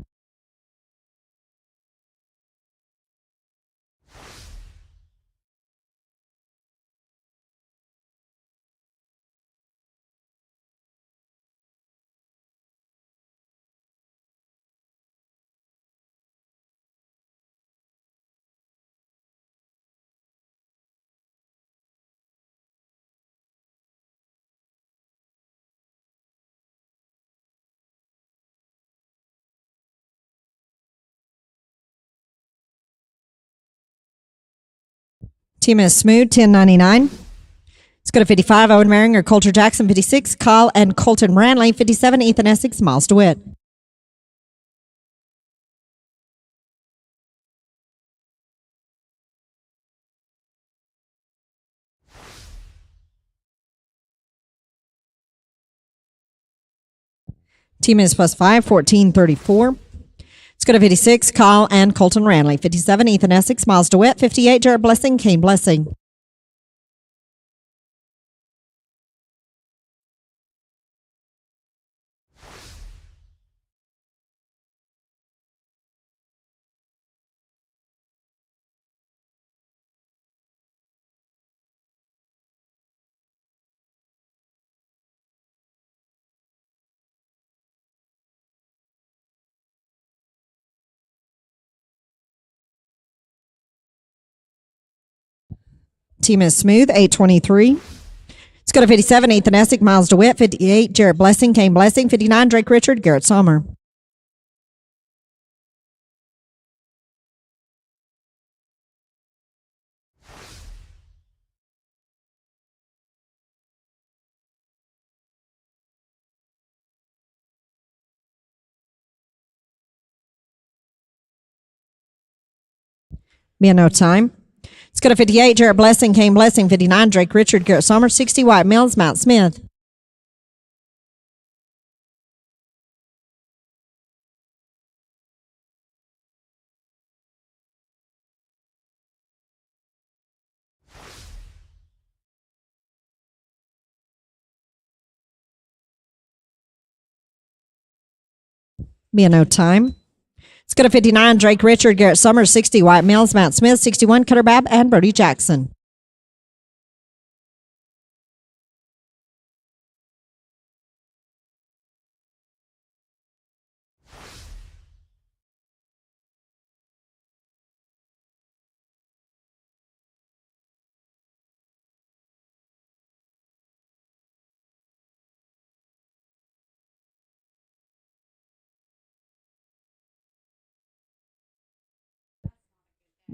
Team is Smooth, 1099. Let's go to 55, Owen Maringer, Coulter Jackson, 56, Kyle and Colton Ranley, 57, Ethan Essex, Miles DeWitt. Team is +5, 1434. Let's go to 56, Kyle and Colton Ranley, 57, Ethan Essex, Miles DeWitt, 58, Jared Blessing, Kane Blessing. Team is Smooth, 823. Let's go to 57, Ethan Essex, Miles DeWitt, 58, Jared Blessing, Kane Blessing, 59, Drake Richard, Garrett Sommer. Be in no time. Let's go to 58, Jared Blessing, Kane Blessing, 59, Drake Richard, Garrett Sommer, 60, White Mills, Matt Smith. Be in no time. Let's go to 59, Drake Richard, Garrett Summers, 60, White Mills, Matt Smith, 61, Cutter Babb, and Brody Jackson.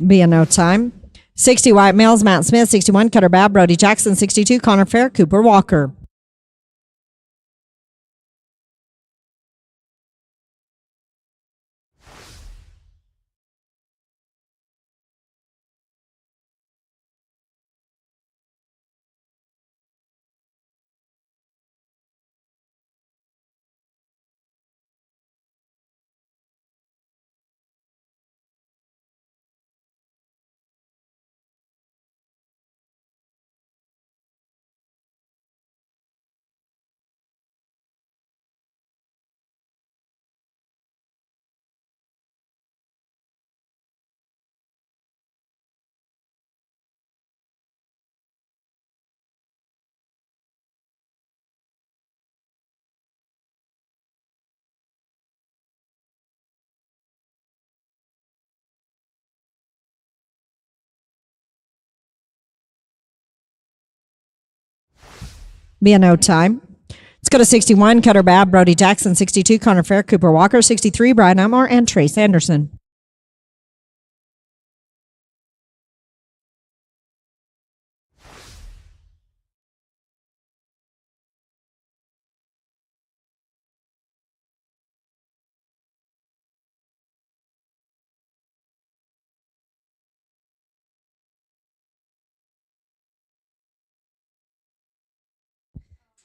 Be in no time. 60, White Mills, Matt Smith, 61, Cutter Babb, Brody Jackson, 62, Connor Fair, Cooper Walker. Be in no time. Let's go to 61, Cutter Babb, Brody Jackson, 62, Connor Fair, Cooper Walker, 63, Brian Elmore, and Trace Anderson.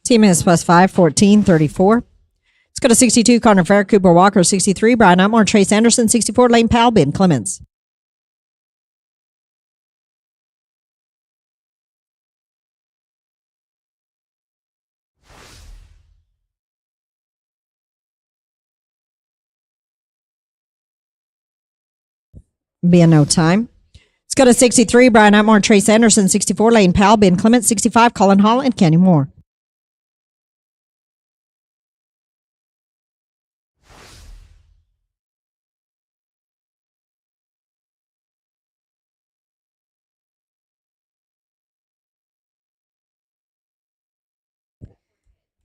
Team is +5, 1434. Let's go to 62, Connor Fair, Cooper Walker, 63, Brian Elmore, Trace Anderson, 64, Lane Powell, Ben Clements. Be in no time. Let's go to 63, Brian Elmore, Trace Anderson, 64, Lane Powell, Ben Clements, 65, Colin Hall, and Kenny Moore.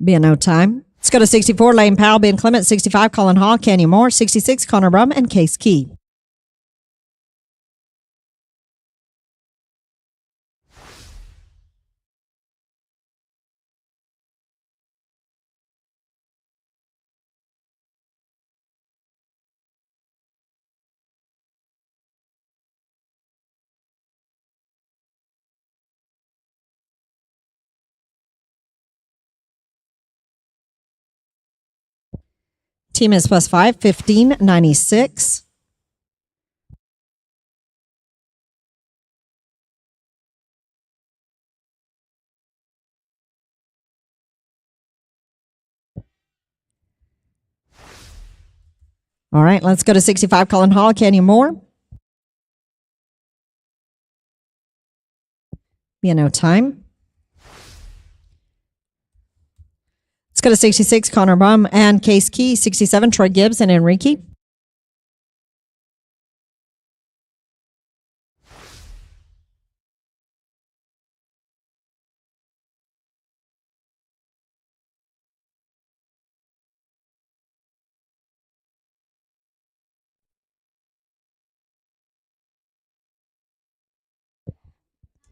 Be in no time. Let's go to 64, Lane Powell, Ben Clements, 65, Colin Hall, Kenny Moore, 66, Connor Brum, and Case Key. Team is +5, 1596. All right, let's go to 65, Colin Hall, Canyon Moore. Be no time. Let's go to 66, Connor Bum and Case Key. 67, Troy Gibbs and Enrique.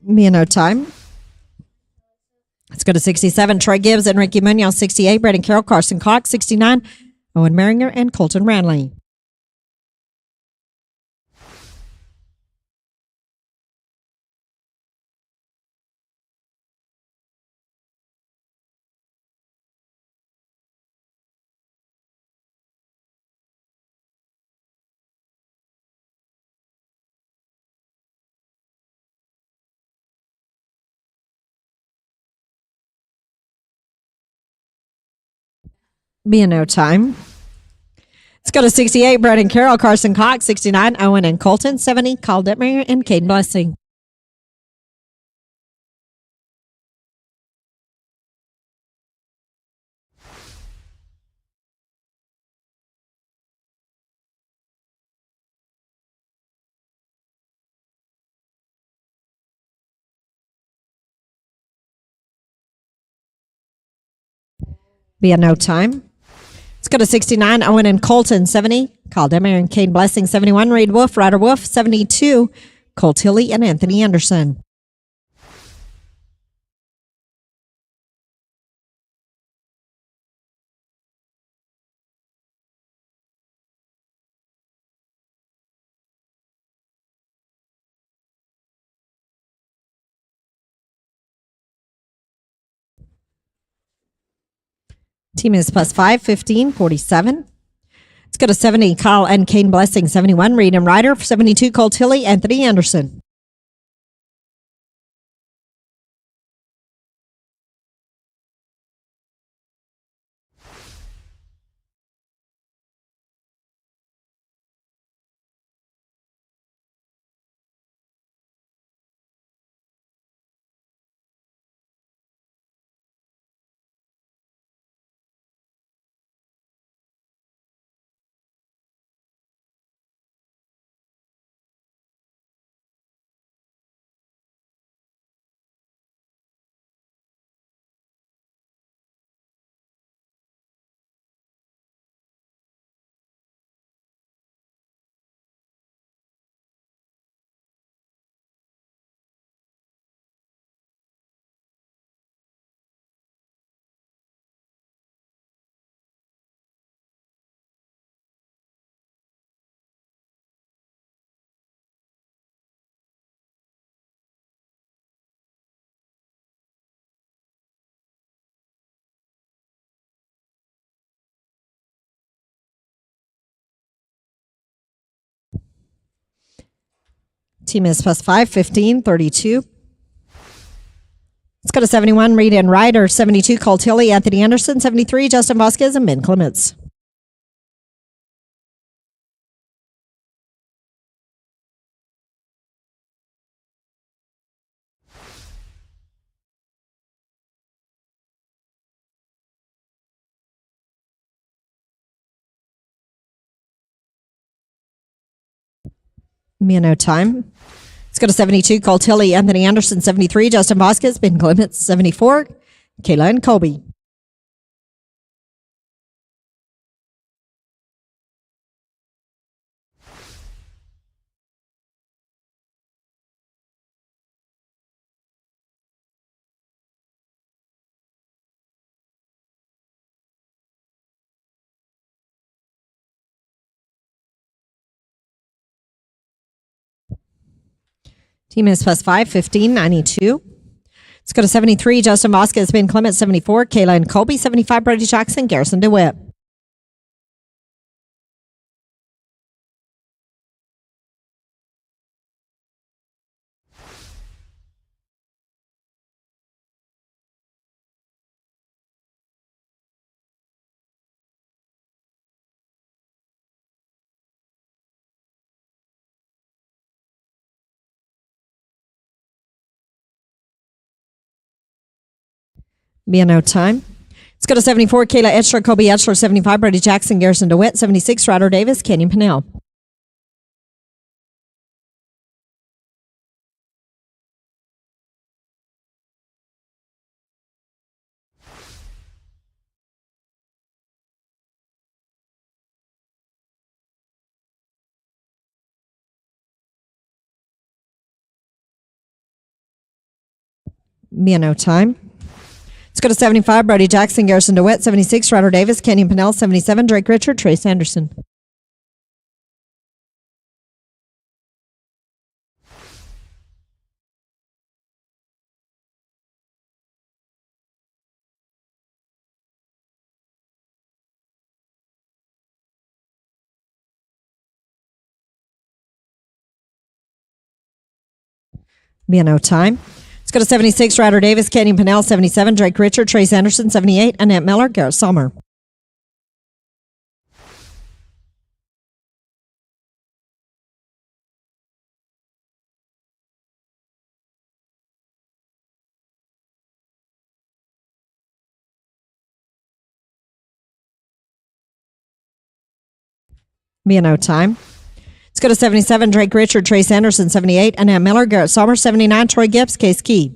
Me no time. Let's go to 67, Troy Gibbs, Enrique Munoz. 68, Braden Carroll, Carson Cox. 69, Owen Maringer and Colton Ranley. Be no time. Let's go to 68, Braden Carroll, Carson Cox. 69, Owen and Colton. 70, Kyle Detmeyer and Caden Blessing. Be no time. Let's go to 69, Owen and Colton. 70, Kyle Detmeyer and Caden Blessing. 71, Reed Wolf, Ryder Wolf. 72, Colt Tilley and Anthony Anderson. Team is +5, 1547. Let's go to 70, Kyle and Caden Blessing. 71, Reed and Ryder. 72, Colt Tilley, Anthony Anderson. Team is +5, 1532. Let's go to 71, Reed and Ryder. 72, Colt Tilley, Anthony Anderson. 73, Justin Vasquez and Ben Clements. Me no time. Let's go to 72, Colt Tilley, Anthony Anderson. 73, Justin Vasquez, Ben Clements. 74, Kayla and Colby. Team is +5, 1592. Let's go to 73, Justin Vasquez, Ben Clements. 74, Kayla and Colby. 75, Brody Jackson, Garrison DeWitt. Be a no time. Let's go to 74. Kayla Etchler, Kobe Etchler, 75. Brody Jackson, Garrison DeWitt, 76. Ryder Davis, Kenyon Pennell. Be a no time. Let's go to 75. Brody Jackson, Garrison DeWitt, 76. Ryder Davis, Kenyon Pennell, 77. Drake Richard, Trace Anderson. Be a no time. Let's go to 76. Ryder Davis, Kenyon Pennell, 77. Drake Richard, Trace Anderson, 78. Annette Miller, Garrett Sommer. Be a no time. Let's go to 77. Drake Richard, Trace Anderson, 78. Annette Miller, Garrett Sommer, 79. Troy Gibbs, Case Key.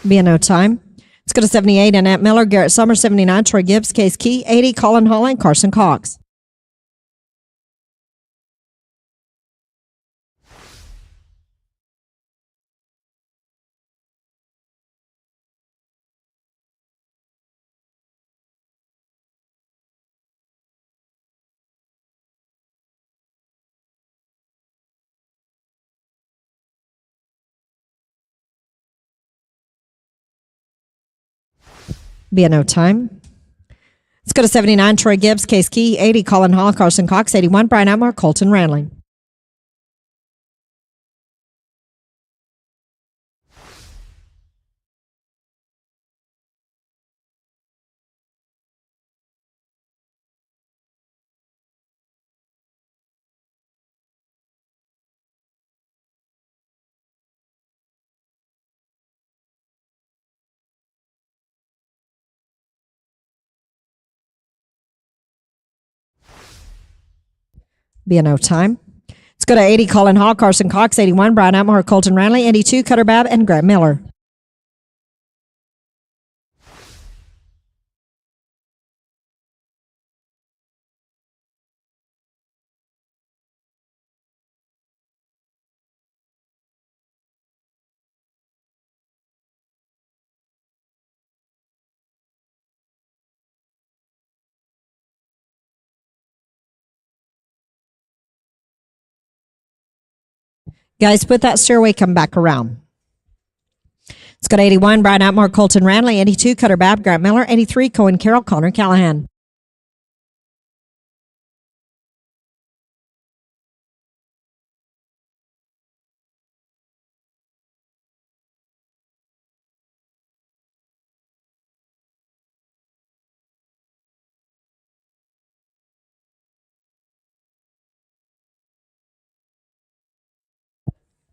Be a no time. Let's go to 78. Annette Miller, Garrett Sommer, 79. Troy Gibbs, Case Key. 80. Colin Holland, Carson Cox. Be a no time. Let's go to 79. Troy Gibbs, Case Key. 80. Colin Hall, Carson Cox. 81. Brian Atmore, Colton Ranley. Be a no time. Let's go to 80. Colin Hall, Carson Cox. 81. Brian Atmore, Colton Ranley. 82. Cutter Babb and Grant Miller. Guys, put that stairway, come back around. Let's go to 81. Brian Atmore, Colton Ranley. 82. Cutter Babb, Grant Miller. 83. Cohen Carroll, Connor Callahan.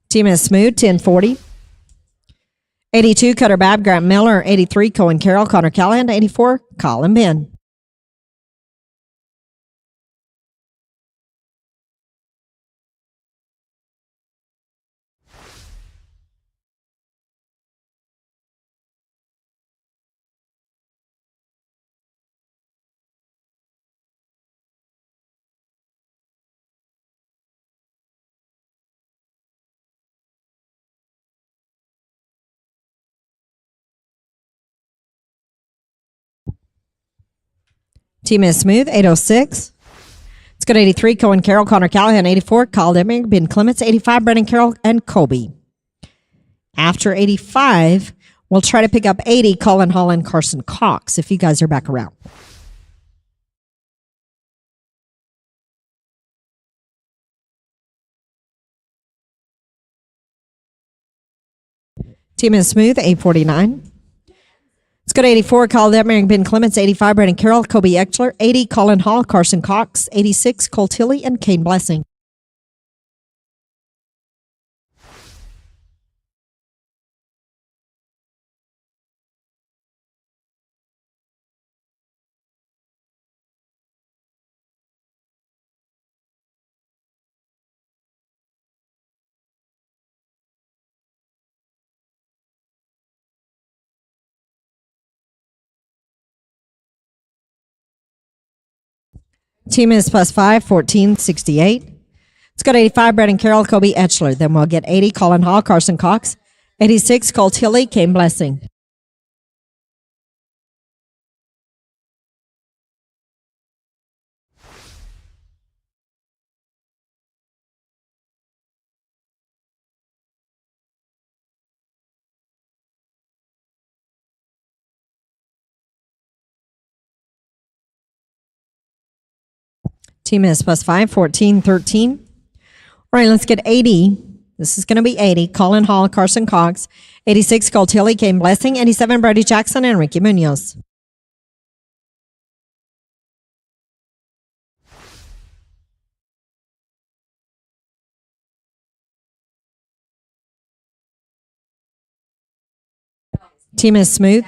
Team is smooth, 1040. 82, Cutter Babb, Grant Miller. 83, Cohen Carroll, Connor Callahan. 84, Colin Ben. Team is smooth, 806. Let's go to 83, Cohen Carroll, Connor Callahan. 84, Kyle Deming, Ben Clements. 85, Brendan Carroll and Colby. After 85, we'll try to pick up 80, Colin Hall and Carson Cox, if you guys are back around. Team is smooth, 849. Let's go to 84, Colin Mary, Ben Clements, 85, Brandon Carroll, Kobe Eckler, 80, Colin Hall, Carson Cox, 86, Cole Tilley, and Kane Blessing. Team is +5, 14, 68. Let's go to 85, Brandon Carroll, Kobe Eckler. Then we'll get 80, Colin Hall, Carson Cox, 86, Cole Tilley, Kane Blessing. Team is +5, 14, 13. All right, let's get 80. This is going to be 80. Colin Hall, Carson Cox. 86, Cole Tilley, Kane Blessing. 87, Brody Jackson, and Ricky Munoz. Team is smooth,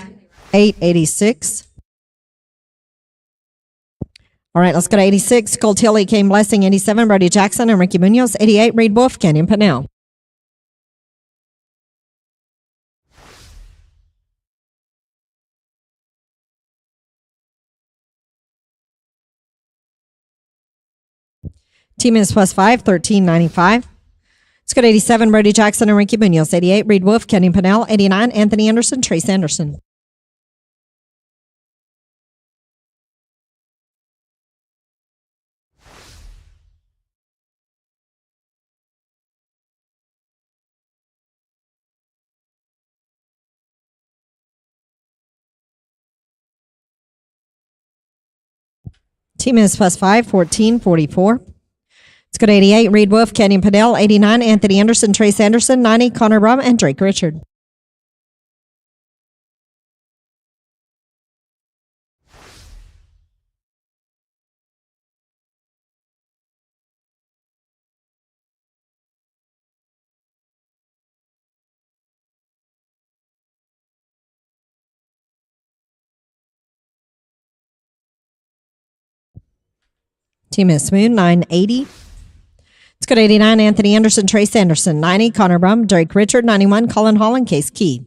886. All right, let's go to 86. Cole Tilley, Kane Blessing. 87, Brody Jackson, and Ricky Munoz. 88, Reed Wolf, Kenyon Pennell. Team is +5, 1395. Let's go to 87, Brody Jackson and Ricky Munoz. 88, Reed Wolf, Kenyon Pennell. 89, Anthony Anderson, Trace Anderson. Team is +5, 1444. Let's go to 88, Reed Wolf, Kenyon Pennell. 89, Anthony Anderson, Trace Anderson. 90, Connor Brum, and Drake Richard. Team is smooth, 980. Let's go to 89, Anthony Anderson, Trace Anderson. 90, Connor Brum, Drake Richard. 91, Colin Hall, and Case Key.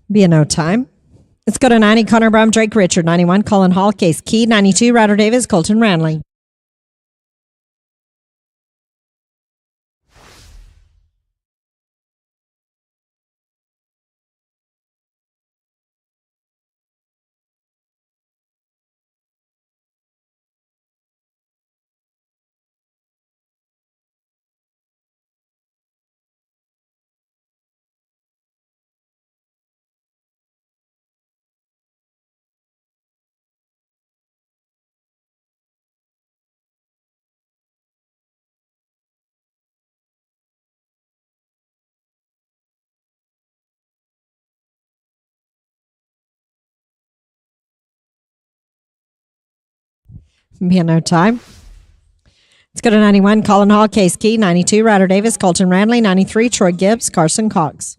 Be a no time. Let's go to 90, Connor Brum, Drake Richard. 91, Colin Hall, Case Key. 92, Ryder Davis, Colton Ranley. Be a no time. Let's go to 91, Colin Hall, Case Key. 92, Ryder Davis, Colton Ranley. 93, Troy Gibbs, Carson Cox.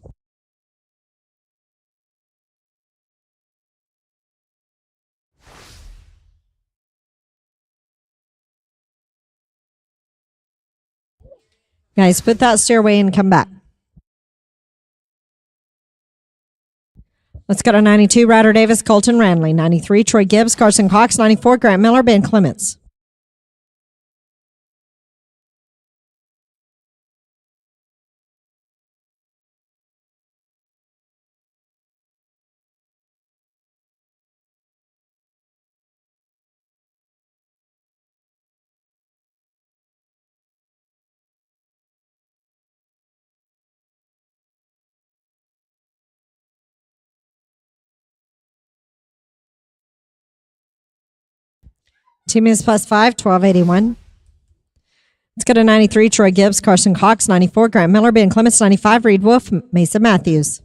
Guys, put that stairway and come back. Let's go to 92, Ryder Davis, Colton Ranley. 93, Troy Gibbs, Carson Cox. 94, Grant Miller, Ben Clements. Team is +5, 1281. Let's go to 93, Troy Gibbs, Carson Cox, 94, Grant Miller, Ben Clements, 95, Reed Wolf, Mason Matthews.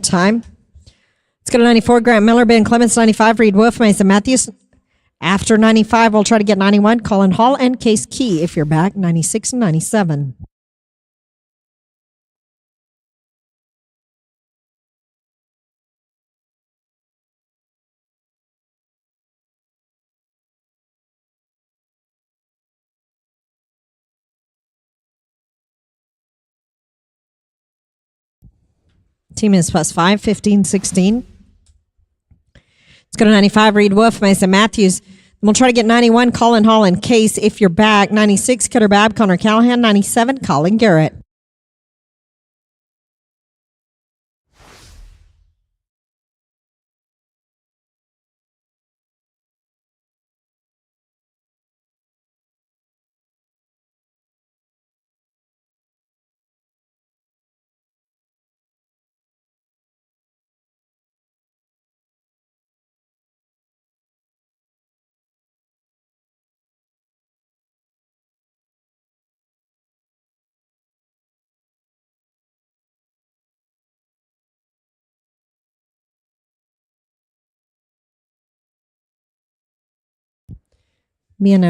Time. Let's go to 94, Grant Miller, Ben Clements, 95, Reed Wolf, Mason Matthews. After 95, we'll try to get 91, Colin Hall and Case Key. If you're back, 96 and 97. Team is +5, 15, 16. Let's go to 95, Reed Wolf, Mason Matthews. We'll try to get 91, Colin Hall and Case. If you're back, 96, Cutter Babb, Connor Callahan, 97, Colin Garrett.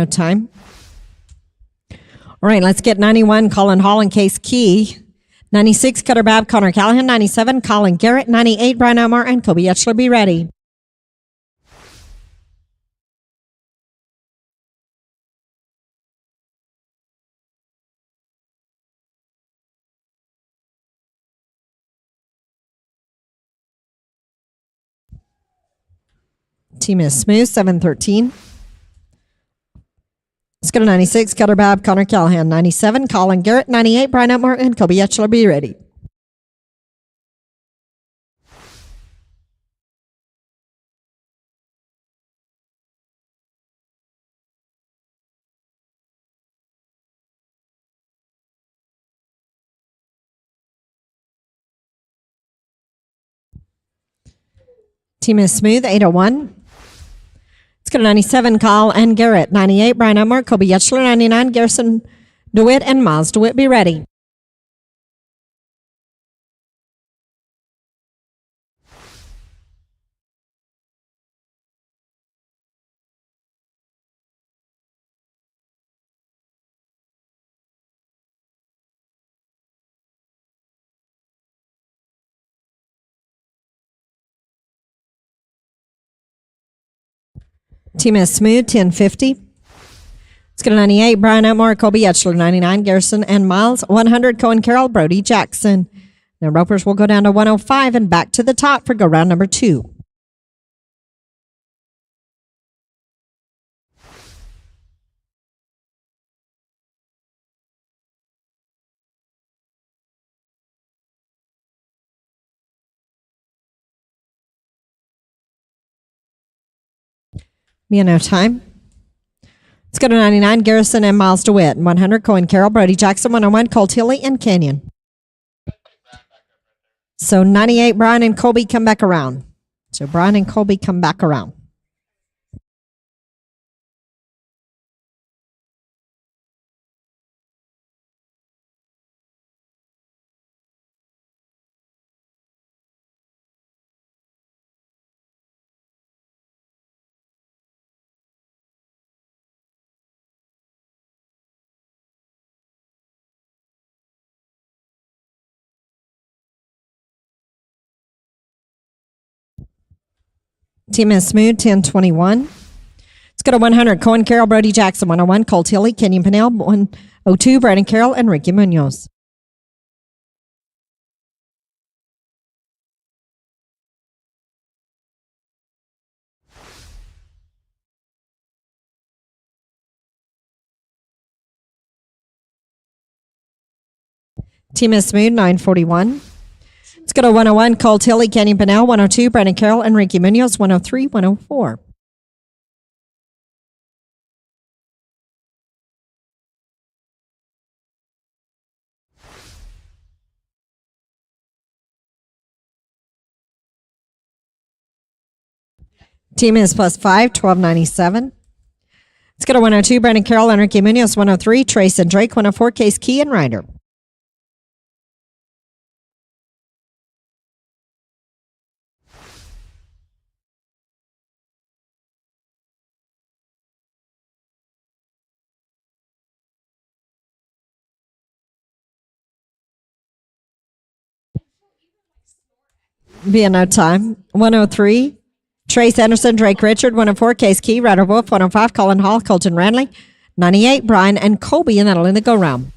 Time. All right, let's get 91, Colin Hall and Case Key. 96, Cutter Babb, Connor Callahan. 97, Colin Garrett. 98, Brian Elmore and Kobe Etchler. Be ready. Team is smooth, 713. Let's go to 96, Cutter Babb, Connor Callahan. 97, Colin Garrett. 98, Brian Elmore and Kobe Etchler. Be ready. Team is smooth, 801. Let's go to 97, Kyle and Garrett. 98, Brian Elmore, Kobe Etchler. 99, Garrison DeWitt and Miles DeWitt. Be ready. Team is smooth, 1050. Let's go to 98, Brian Elmore, Kobe Etchler. 99, Garrison and Miles. 100, Cohen Carroll, Brody Jackson. Now ropers will go down to 105 and back to the top for go round number 2. Time. Let's go to 99, Garrison and Miles DeWitt. 100, Cohen Carroll, Brody Jackson. 101, Cole Tilley and Canyon. So 98, Brian and Colby come back around. Team is smooth, 1021. Let's go to 100, Cohen Carroll, Brody Jackson. 101, Cole Tilley, Kenyon Pennell. 102, Brandon Carroll and Ricky Munoz. Team is smooth, 941. Let's go to 101, Cole Tilley, Canyon Pinnell, 102, Brandon Carroll, and Ricky Munoz, 103, 104. Team is plus 5, 1297. Let's go to 102, Brandon Carroll, and Ricky Munoz, 103, Trace and Drake, 104, Case Key and Ryder. Be in no time. 103, Trace Anderson, Drake Richard, 104, Case Key, Ryder Wolf, 105, Colin Hall, Colton Ranley, 98, Brian and Colby, and that'll end the go-round.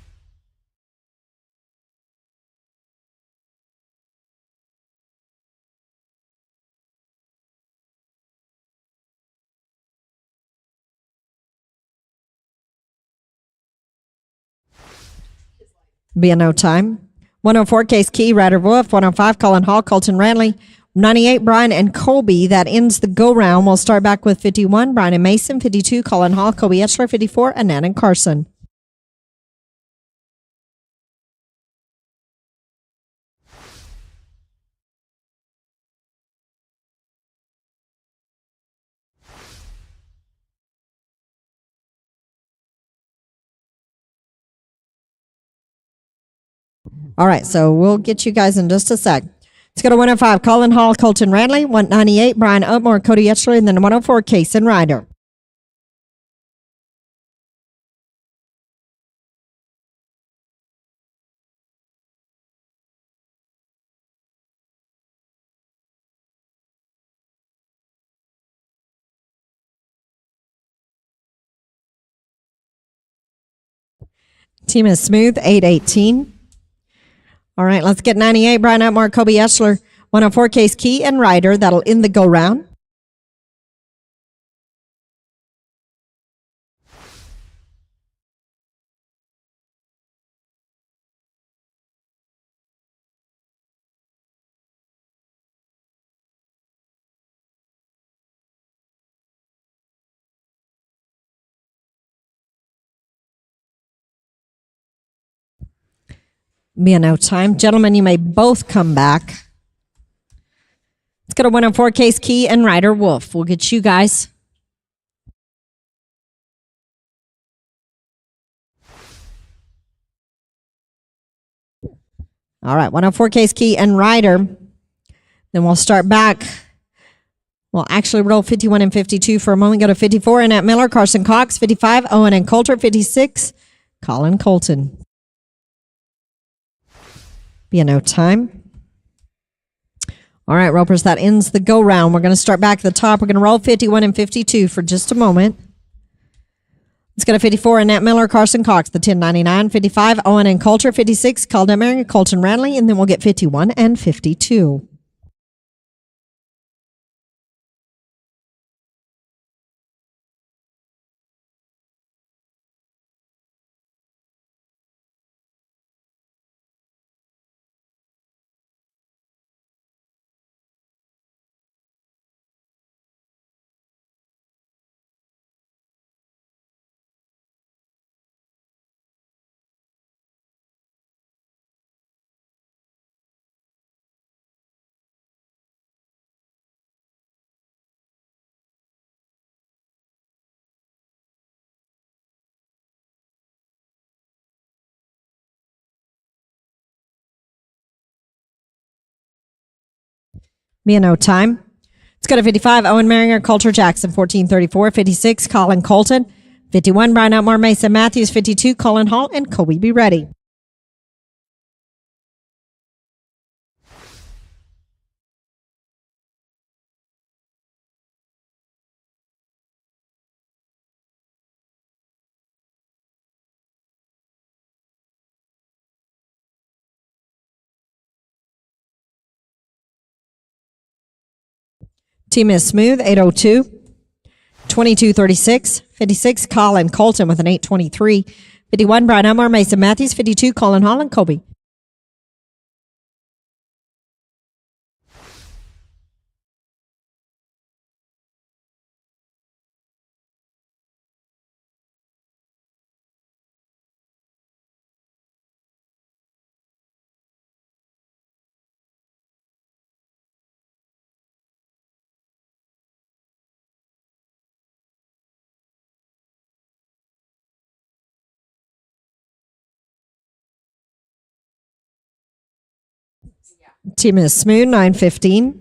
Be in no time. 104, Case Key, Ryder Wolf, 105, Colin Hall, Colton Ranley, 98, Brian and Colby. That ends the go-round. We'll start back with 51, Brian and Mason, 52, Colin Hall, Kobe Etchler, 54, Annette and Carson. All right, so we'll get you guys in just a sec. Let's go to 105, Colin Hall, Colton Ranley, 198, Brian Oatmore, Cody Etchler, and then 104, Case and Ryder. Team is smooth, 818. All right, let's get 98, Brian Oatmore, Kobe Etchler, 104, Case Key and Ryder. That'll end the go-round. Be in no time. Gentlemen, you may both come back. Let's go to 104, Case Key and Ryder Wolf. We'll get you guys. All right, 104, Case Key and Ryder. Then we'll start back. We'll actually roll 51 and 52 for a moment. Go to 54, Annette Miller, Carson Cox, 55, Owen and Coulter, 56, Colin Colton. Be in no time. All right, ropers, that ends the go-round. We're going to start back at the top. We're going to roll 51 and 52 for just a moment. Let's go to 54, Annette Miller, Carson Cox, the 1099, 55, Owen and Coulter, 56, Calder Marion, Colton Ranley, and then we'll get 51 and 52. Be in no time. Let's go to 55, Owen Maringer, Coulter Jackson, 1434, 56, Colin Colton, 51, Brian Outmore, Mason Matthews, 52, Colin Hall, and Kobe be ready. Team is smooth, 802. 2236, 56, Colin Colton with an 823. 51, Brian Elmore, Mason Matthews, 52, Colin Hall and Kobe. Team is Smooth, 9-15.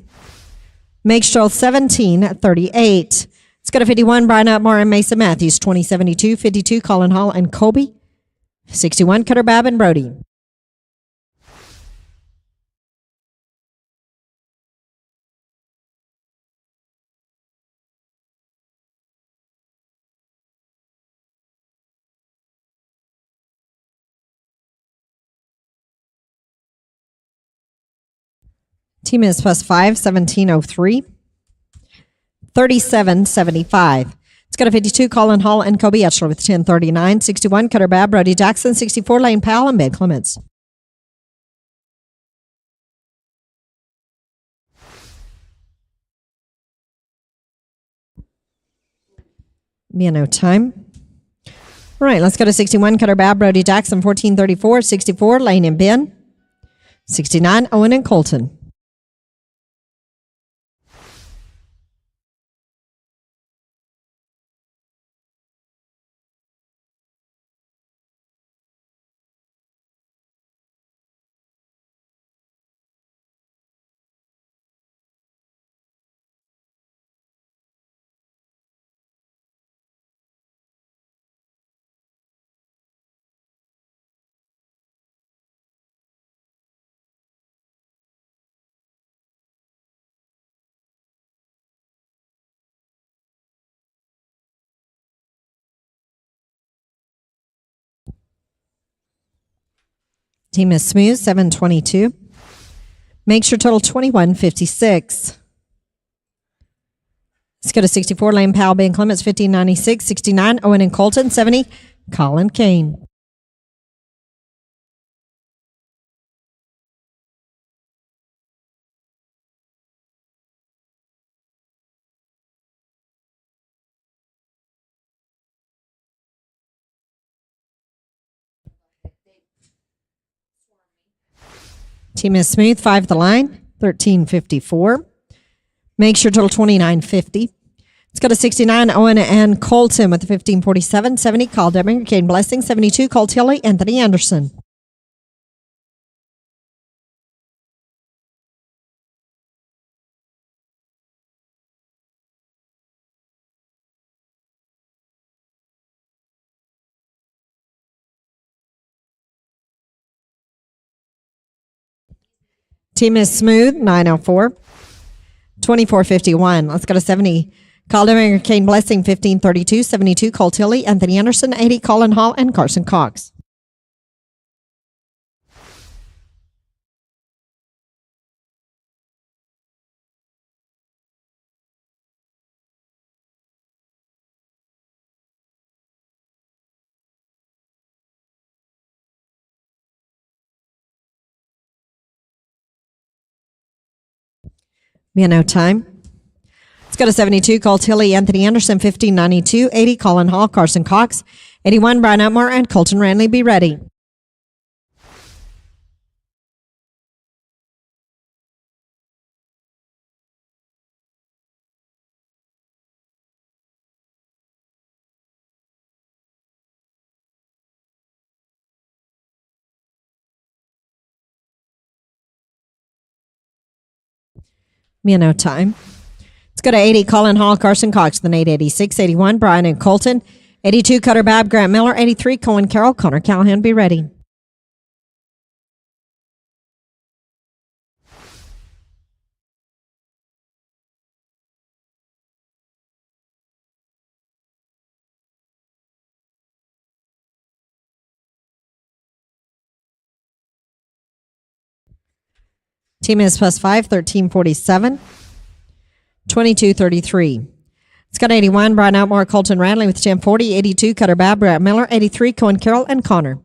Make Stroll, 17-38. Let's go to 51, Brian Upmore and Mason Matthews, 20-72. 52, Colin Hall and Colby. 61, Cutter Babb and Brody. Team is +5, 17-03. 37-75. Let's go to 52, Colin Hall and Kobe Etchler with 10-39. 61, Cutter Babb, Brody Jackson. 64, Lane Powell and Ben Clements. No time. All right, let's go to 61, Cutter Babb, Brody Jackson. 14-34. 64, Lane and Ben. 69, Owen and Colton. Team is Smooth, 7-22. Makes your total 21-56. Let's go to 64, Lane Powell, Ben Clements, 15-96. 69, Owen and Colton. 70, Colin Kane. Team is Smooth, 5 the line, 13-54. Makes your total 29-50. Let's go to 69, Owen and Colton with the 15-47. 70, Carl Deming, Kane Blessing. 72, Cole Tilley, Anthony Anderson. Team is Smooth, 9-04. 24-51. Let's go to 70. Calder Kane Blessing, 15-32. 72, Cole Tilley, Anthony Anderson. 80, Colin Hall and Carson Cox. No time. Let's go to 72, Cole Tilley, Anthony Anderson. 15-92. 80, Colin Hall, Carson Cox. 81, Brian Upmore and Colton Ranley. Be ready. No time. Let's go to 80, Colin Hall, Carson Cox. Then 886, 81, Brian and Colton. 82, Cutter Babb, Grant Miller. 83, Cohen Carroll, Connor Callahan. Be ready. Team is +5, 13-47. 22-33. It's got 81, Brian Outmore, Colton Ranley with 10-40. 82, Cutter Babb, Brett Miller. 83, Cohen Carroll and Connor.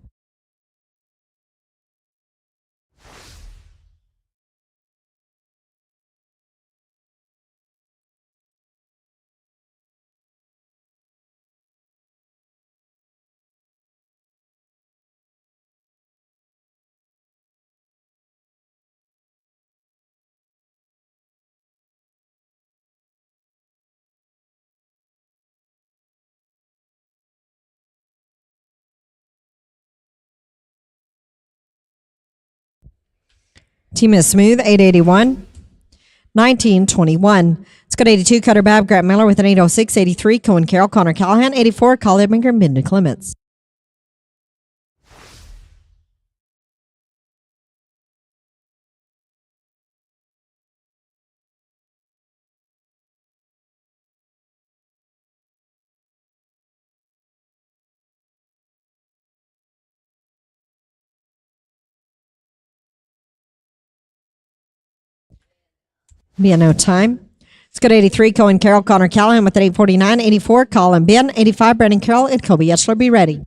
Team is smooth, 881. 1921. Let's go to 82, Cutter Babb, Grant Miller with an 806. 83, Cohen Carroll, Connor Callahan. 84, Kyle Edminger, Minden Clements. Be a no time. Let's go to 83, Cohen Carroll, Connor Callahan with an 849. 84, Colin Ben. 85, Brandon Carroll and Kobe Etchler. Be ready.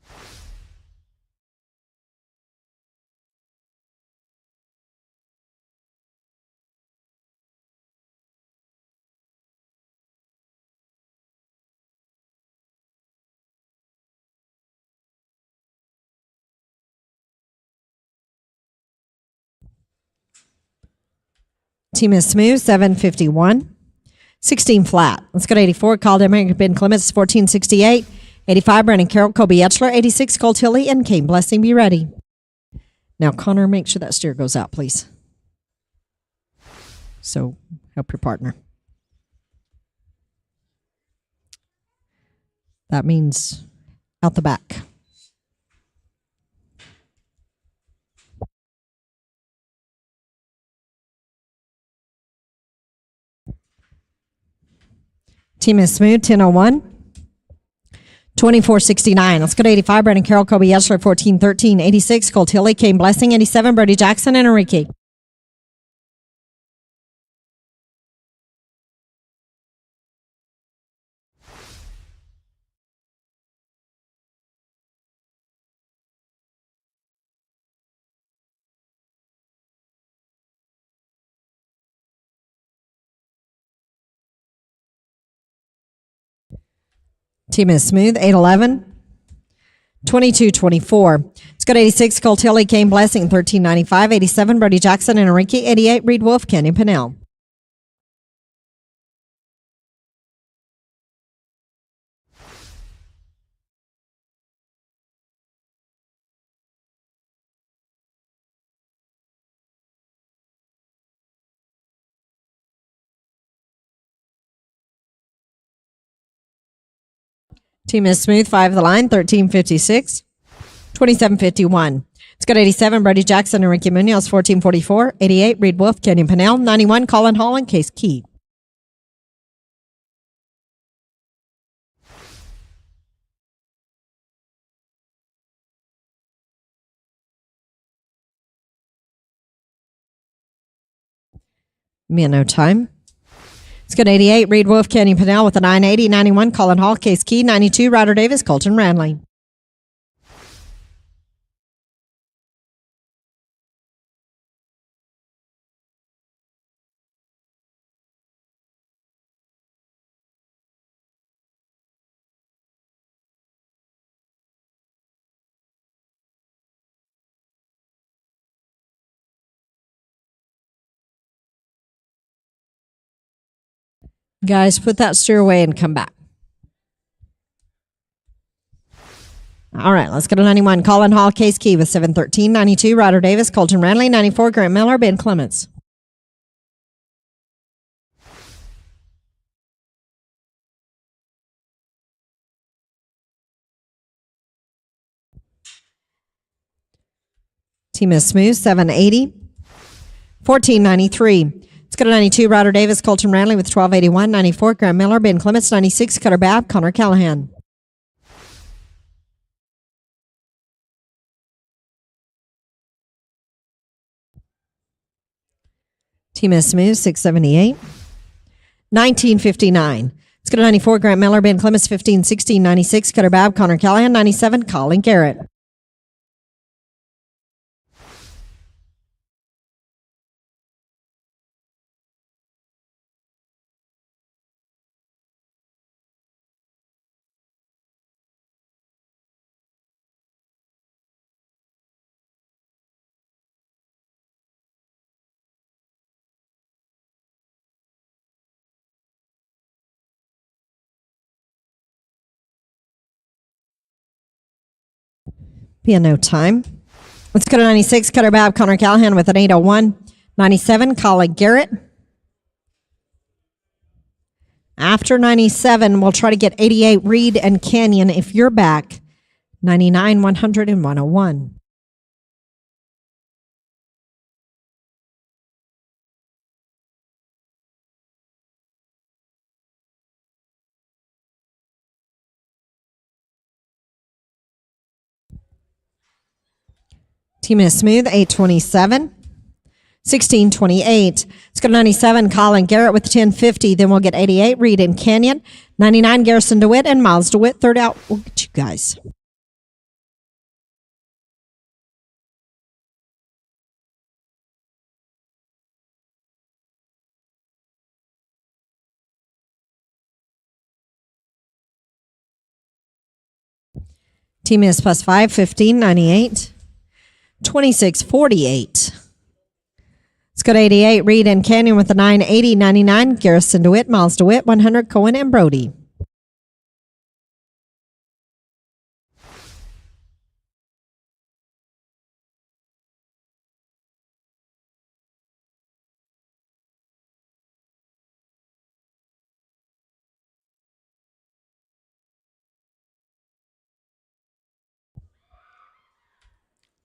Team is smooth, 751. 16 flat. Let's go to 84, Kyle Edminger, Ben Clements, 1468. 85, Brandon Carroll, Kobe Etchler. 86, Colt Tilley and Kane Blessing. Be ready. Now, Connor, make sure that steer goes out, please. So, help your partner. That means out the back. Team is smooth, 1001. 2469. Let's go to 85, Brandon Carroll, Kobe Etchler, 1413. 86, Colt Tilley, Kane Blessing. 87, Brody Jackson and Enrique. Team is smooth, 811. 2224. Let's go to 86, Colt Tilley, Kane Blessing, 1395. 87, Brody Jackson and Enrique. 88, Reed Wolf, Kenny Pinnell. Team is smooth, 5 of the line, 1356. 2751. Let's go to 87, Brody Jackson and Ricky Munoz, 1444. 88, Reed Wolf, Kenny Pinnell. 91, Colin Hall and Case Key. Me no time. Let's go to 88, Reed Wolf, Kenny Pinnell with a 980. 91, Colin Hall, Case Key. 92, Ryder Davis, Colton Ranley. Guys, put that steer away and come back. All right, let's go to 91. Colin Hall, Case Key with 713. 92, Ryder Davis, Colton Ranley. 94, Grant Miller, Ben Clements. Team is smooth, 780. 1493. Let's go to 92, Ryder Davis, Colton Ranley with 1281. 94, Grant Miller, Ben Clements. 96, Cutter Babb, Connor Callahan. Team is smooth, 678. 1959. Let's go to 94, Grant Miller, Ben Clements, 1560. 96, Cutter Babb, Connor Callahan. 97, Colin Garrett. Be a no time. Let's go to 96, Cutter Babb, Connor Callahan with an 801. 97, Colin Garrett. After 97, we'll try to get 88, Reed and Canyon if you're back. 99, 100, and 101. Team is smooth, 827. 1628. Let's go to 97, Colin Garrett with 1050. Then we'll get 88, Reed and Canyon. 99, Garrison DeWitt and Miles DeWitt. Third out, we'll get you guys. Team is plus 5, 1598. 2648. Let's go to 88, Reed and Canyon with the 980, 99, Garrison DeWitt, Miles DeWitt, 100, Cohen and Brody.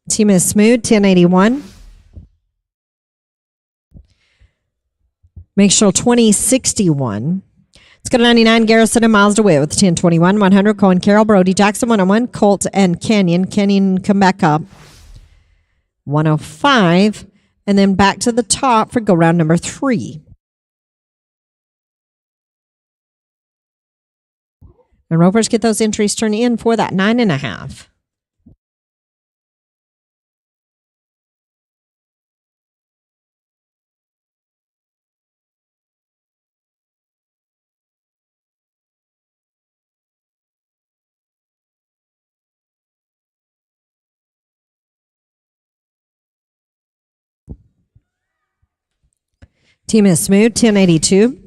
Team is smooth, 1081. Make sure 2061. Let's go to 99, Garrison and Miles DeWitt with 1021, 100, Cohen, Carroll, Brody, Jackson, 101, Colt and Canyon. Canyon come back up. 105. And then back to the top for go round number 3. And ropers, get those entries turned in for that 9.5. Team is smooth, 1082.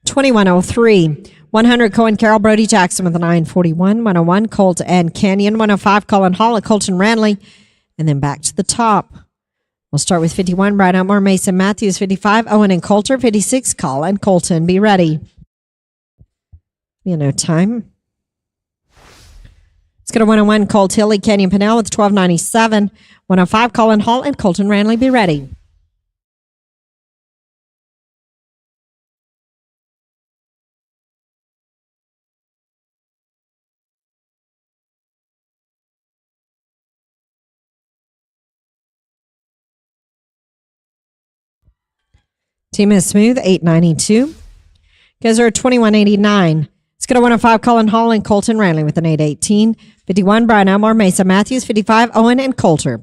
2103. 100, Cohen, Carroll, Brody, Jackson with a 941. 101, Colt and Canyon. 105, Colin Hall at Colton Ranley. And then back to the top. We'll start with 51, Brian Elmore, Mason Matthews. 55, Owen and Coulter. 56, Colin Colton. Be ready. No time. Let's go to 101, Colt Hilly, Canyon Pinnell with 1297. 105, Colin Hall and Colton Ranley. Be ready. Team is smooth, 892. Guys are 2189. Let's go to 105, Colin Hall and Colton Ranley with an 818. 51, Brian Elmore, Mesa Matthews. 55, Owen and Coulter.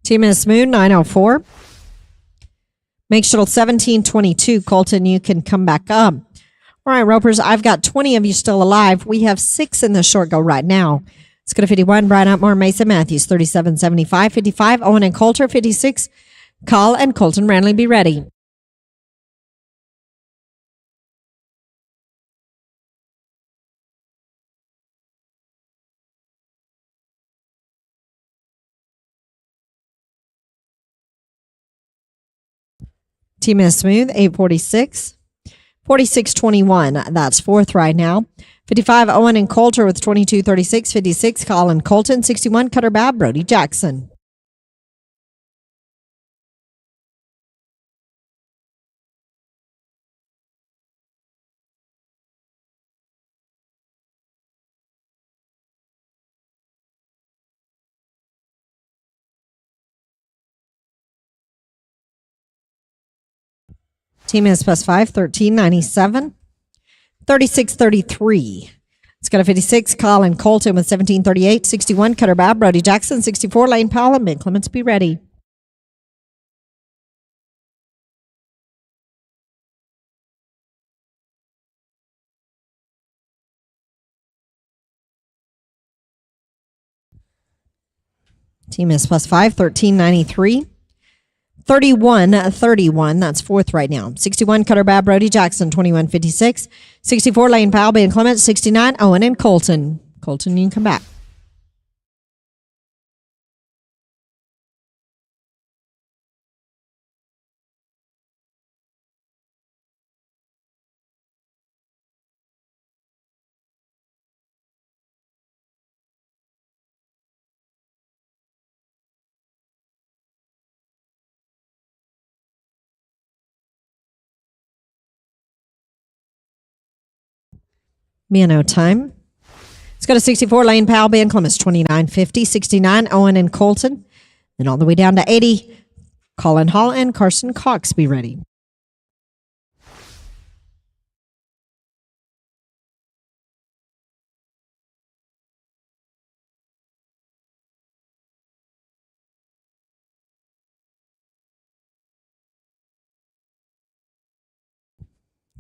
Team is smooth, 904. Make sure 1722. Colton, you can come back up. All right, ropers, I've got 20 of you still alive. We have 6 in the short go right now. Let's go to 51, Brian Upmore, Mason Matthews, 3775. 55, Owen and Coulter. 56, Call and Colton Ranley. Be ready. Team is smooth, 846. 4621, that's 4th right now. 55, Owen and Coulter with 2236. 56, Colin Colton. 61, Cutter Bab, Brody Jackson. Team is plus 5, 1397. 3633. Let's go to 56, Colin Colton with 1738. 61, Cutter Bab, Brody Jackson. 64, Lane Powell and Ben Clements. Be ready. Team is +5, 1393. 31-31, that's fourth right now. 61, Cutter Bab, Brody Jackson, 21-56. 64, Lane Powell, Ben Clements, 69, Owen and Colton. Colton, you can come back. Miano time. Let's go to 64, Lane Powell, Ben Clements, 29-50. 69, Owen and Colton. Then all the way down to 80, Colin Hall and Carson Cox, be ready.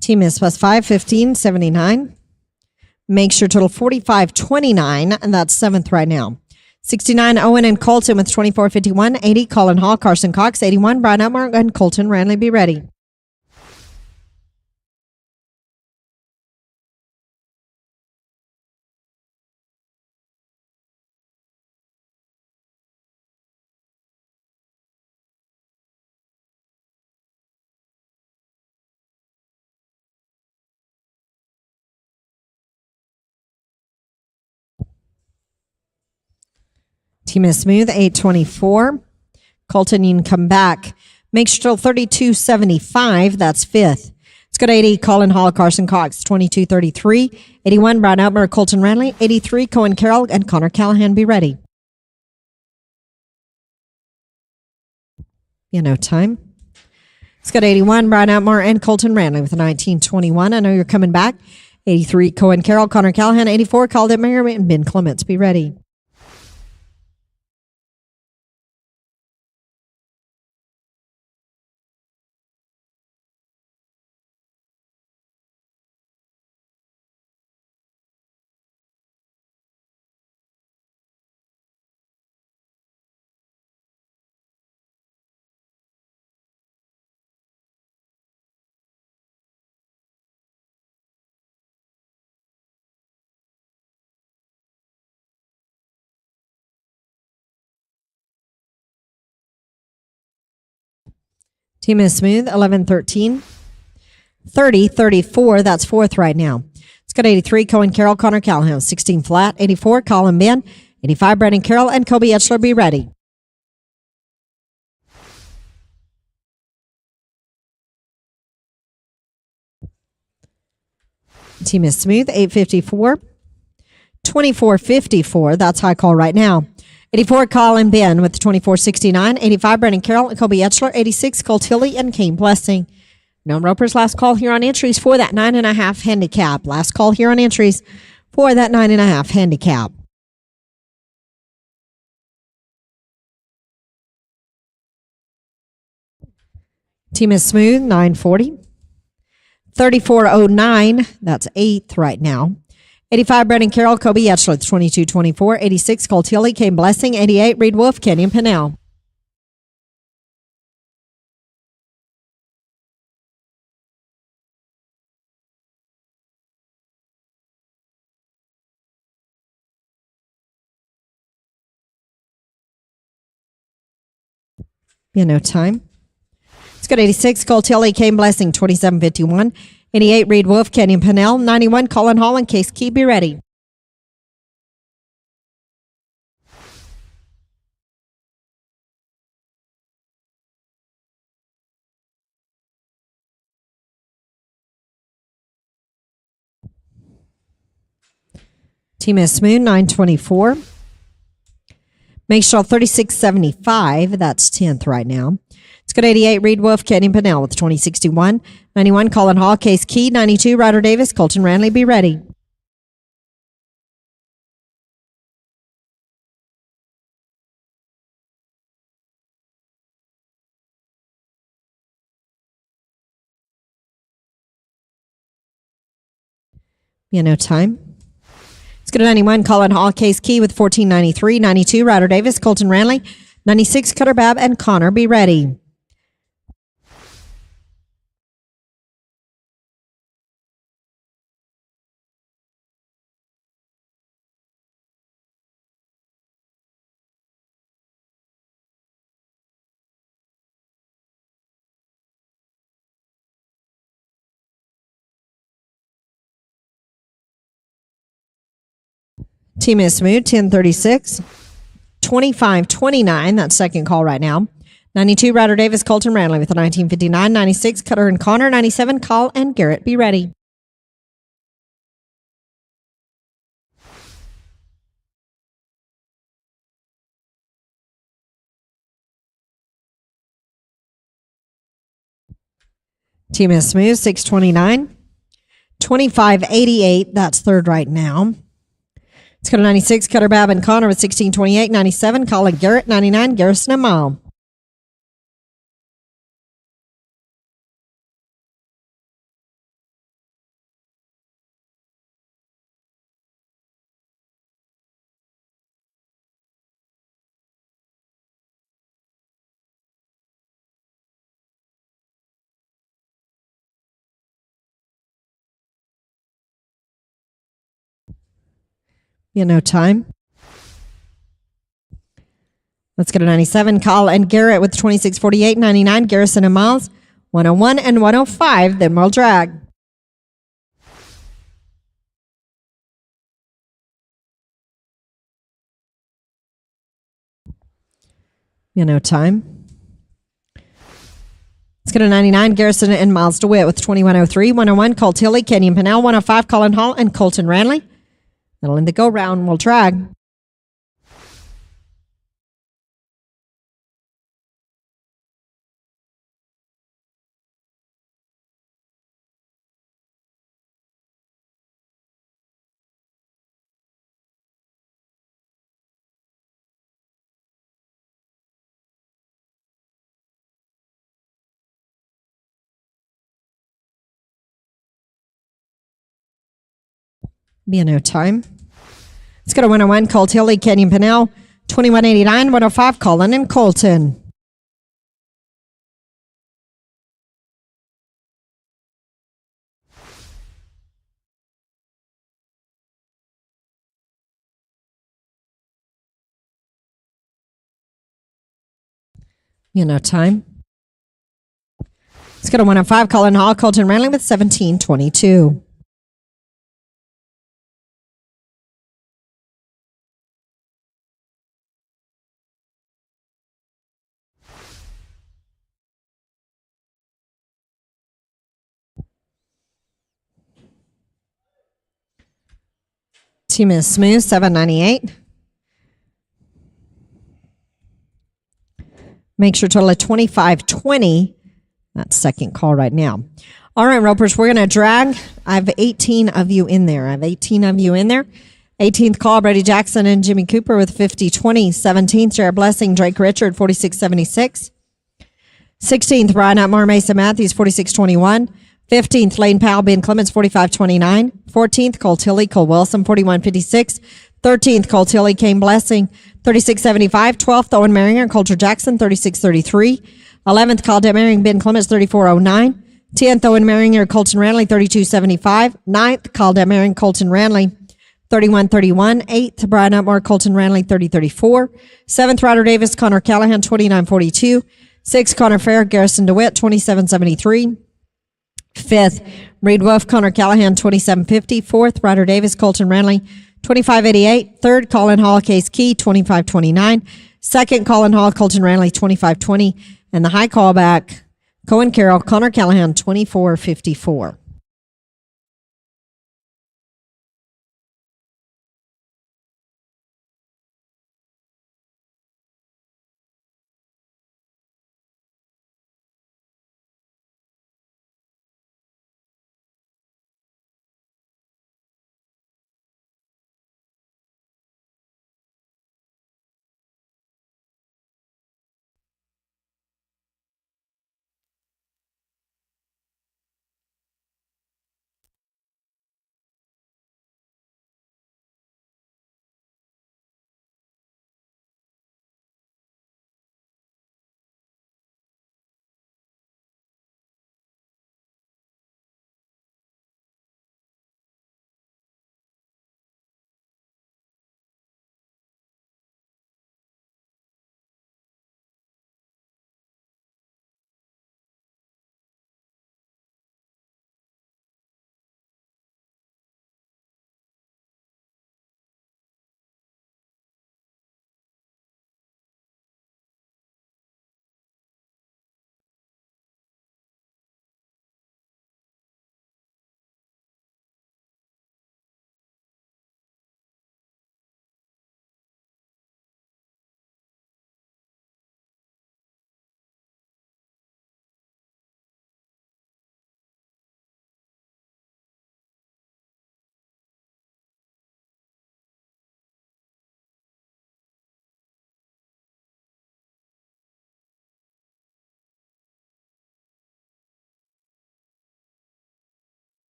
Team is +5, 15, 79. Makes your total 45-29, and that's seventh right now. 69, Owen and Colton with 24-51. 80, Colin Hall, Carson Cox. 81, Brian Upmark and Colton Ranley, be ready. Team is smooth, 824. Colton, you can come back. Makes your total 32-75, that's fifth. Let's go to 80, Colin Hall, Carson Cox, 22-33. 81, Brian Upmark, Colton Ranley. 83, Cohen Carroll and Connor Callahan, be ready. Time. Let's go to 81, Brian Outmore and Colton Ranley with a 19-21. I know you're coming back. 83, Cohen Carroll, Connor Callahan. 84, Calder Mayer and Ben Clements. Be ready. Team is smooth, 11-13. 30-34, that's fourth right now. Let's go to 83, Cohen Carroll, Connor Callahan, 16 flat. 84, Colin Ben. 85, Brendan Carroll and Kobe Etchler, be ready. Team is smooth, 854. 24-54, that's high call right now. 84, Colin Ben with 24-69. 85, Brendan Carroll and Kobe Etchler. 86, Cole Tilley and Kane Blessing. No ropers, last call here on entries for that 9.5 handicap. Last call here on entries for that 9.5 handicap. Team is smooth, 940. 3409, that's eighth right now. 85, Brendan Carroll, Kobe Etchler, 22-24. 86, Cole Tilley, Kane Blessing. 88, Reed Wolf, Kenyon Pinnell. Time. Let's go to 86, Cole Tilley, Kane Blessing, 27-51. 88, Reed Wolf, Kenyon Pinnell. 91, Colin Hall and Case Key, be ready. Team is smooth, 924. Makes y'all 36-75. That's 10th right now. Let's go to 88, Reed Wolf, Kenyon Pinnell with 2061. 91, Colin Hall, Case Key. 92, Ryder Davis, Colton Ranley, be ready. Time. Let's go to 91, Colin Hall, Case Key with 1493. 92, Ryder Davis, Colton Ranley. 96, Cutter Babb and Connor. Be ready. Team is smooth, 1036. 2529, that's second call right now. 92, Ryder Davis, Colton Ranley with a 1959. 96, Cutter and Connor. 97, Call and Garrett. Be ready. Team is smooth, 629. 2588, that's third right now. Let's go to 96, Cutter Babb and Connor with 1628. 97, Colin Garrett. 99, Garrison and Mile. Time. Let's go to 97, Call and Garrett with 2648. 99, Garrison and Miles. 101 and 105, then we'll drag. Time. Let's go to 99, Garrison and Miles DeWitt with 2103. 101, Colt Tilly, Kenyon Pennell. 105, Colin Hall and Colton Ranley. That'll end the go round. We'll drag. Time. Let's go to 101, Colt Tilly, Kenyon Pennell. 2189, 105, Colin and Colton. Time. Let's go to 105, Colin Hall, Colton Ranley with 1722. Team is smooth, 798. Make sure total of 2520. That's second call right now. All right, ropers, we're going to drag. I have 18 of you in there. 18th call, Brady Jackson and Jimmy Cooper with 5020. 17th, Jared Blessing, Drake Richard, 4676. 16th, Brian Atmore, Mason Matthews, 4621. 15th, Lane Powell, Ben Clements, 4529. 14th, Cole Tilly, Cole Wilson, 4156. 13th, Cole Tilly, Kane Blessing, 3675. 12th, Owen Maringer, Coulter Jackson, 3633. 11th, Call Demering, Ben Clements, 3409. 10th, Owen Maringer, Colton Ranley, 3275. 9th, Call Demering, Colton Ranley, 3131. 8th, Brian Atmore, Colton Ranley, 3034. 7th, Ryder Davis, Connor Callahan, 2942. 6th, Connor Fair, Garrison DeWitt, 2773. 5th, Reed Wolf, Connor Callahan, 2750. 4th, Ryder Davis, Colton Ranley, 2588. 3rd, Colin Hall, Case Key, 2529. 2nd, Colin Hall, Colton Ranley, 2520. And the high callback, Cohen Carroll, Connor Callahan, 2454.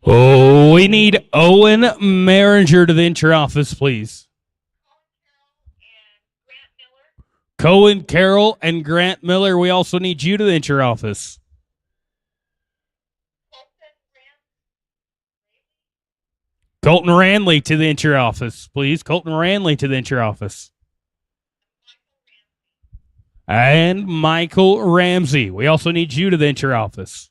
Oh, we need Owen Maringer to the entry office, please. Cohen Carroll and Grant Miller. We also need you to the entry office. Colton Ranley to the entry office, please. Colton Ranley to the entry office. And Michael Ramsey. We also need you to the entry office.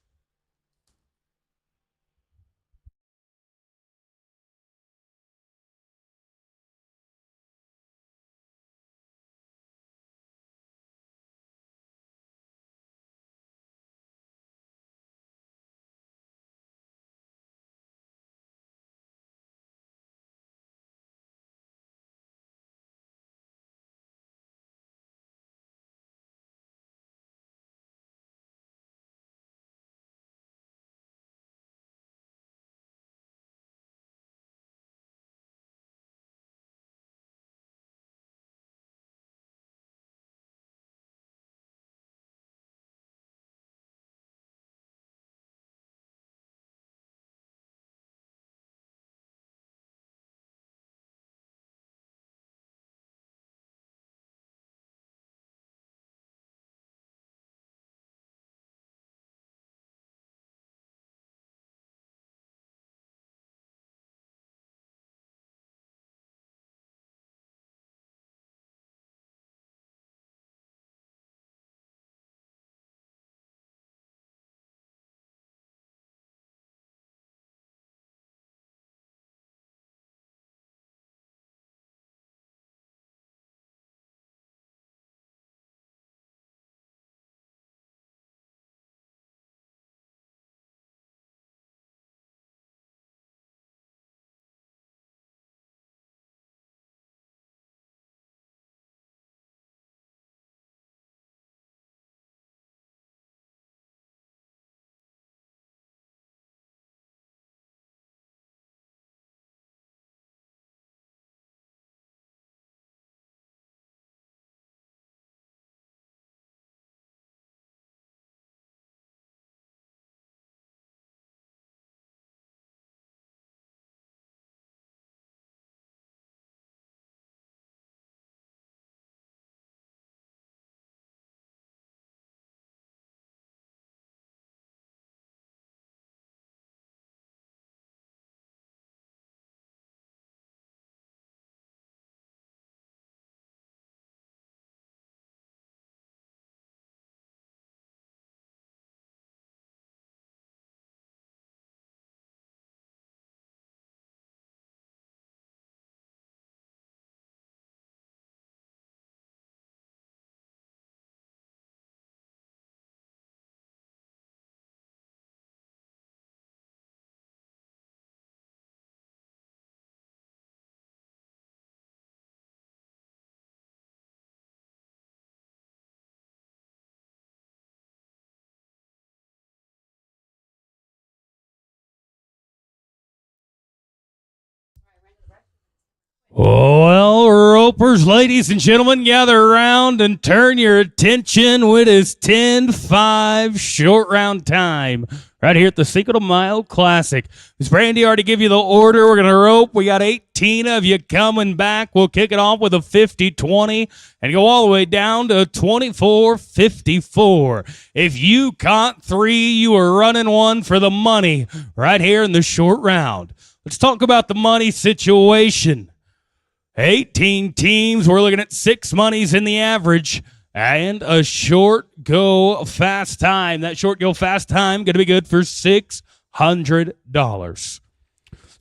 Well, ropers, ladies and gentlemen, gather around and turn your attention with his 10-5 short round time right here at the Cinco de Mayo Classic. Ms. Brandy already give you the order. We're going to rope. We got 18 of you coming back. We'll kick it off with a 50-20 and go all the way down to 24-54. If you caught 3, you are running one for the money right here in the short round. Let's talk about the money situation. 18 teams. We're looking at 6 monies in the average and a short go fast time. That short go fast time going to be good for $600.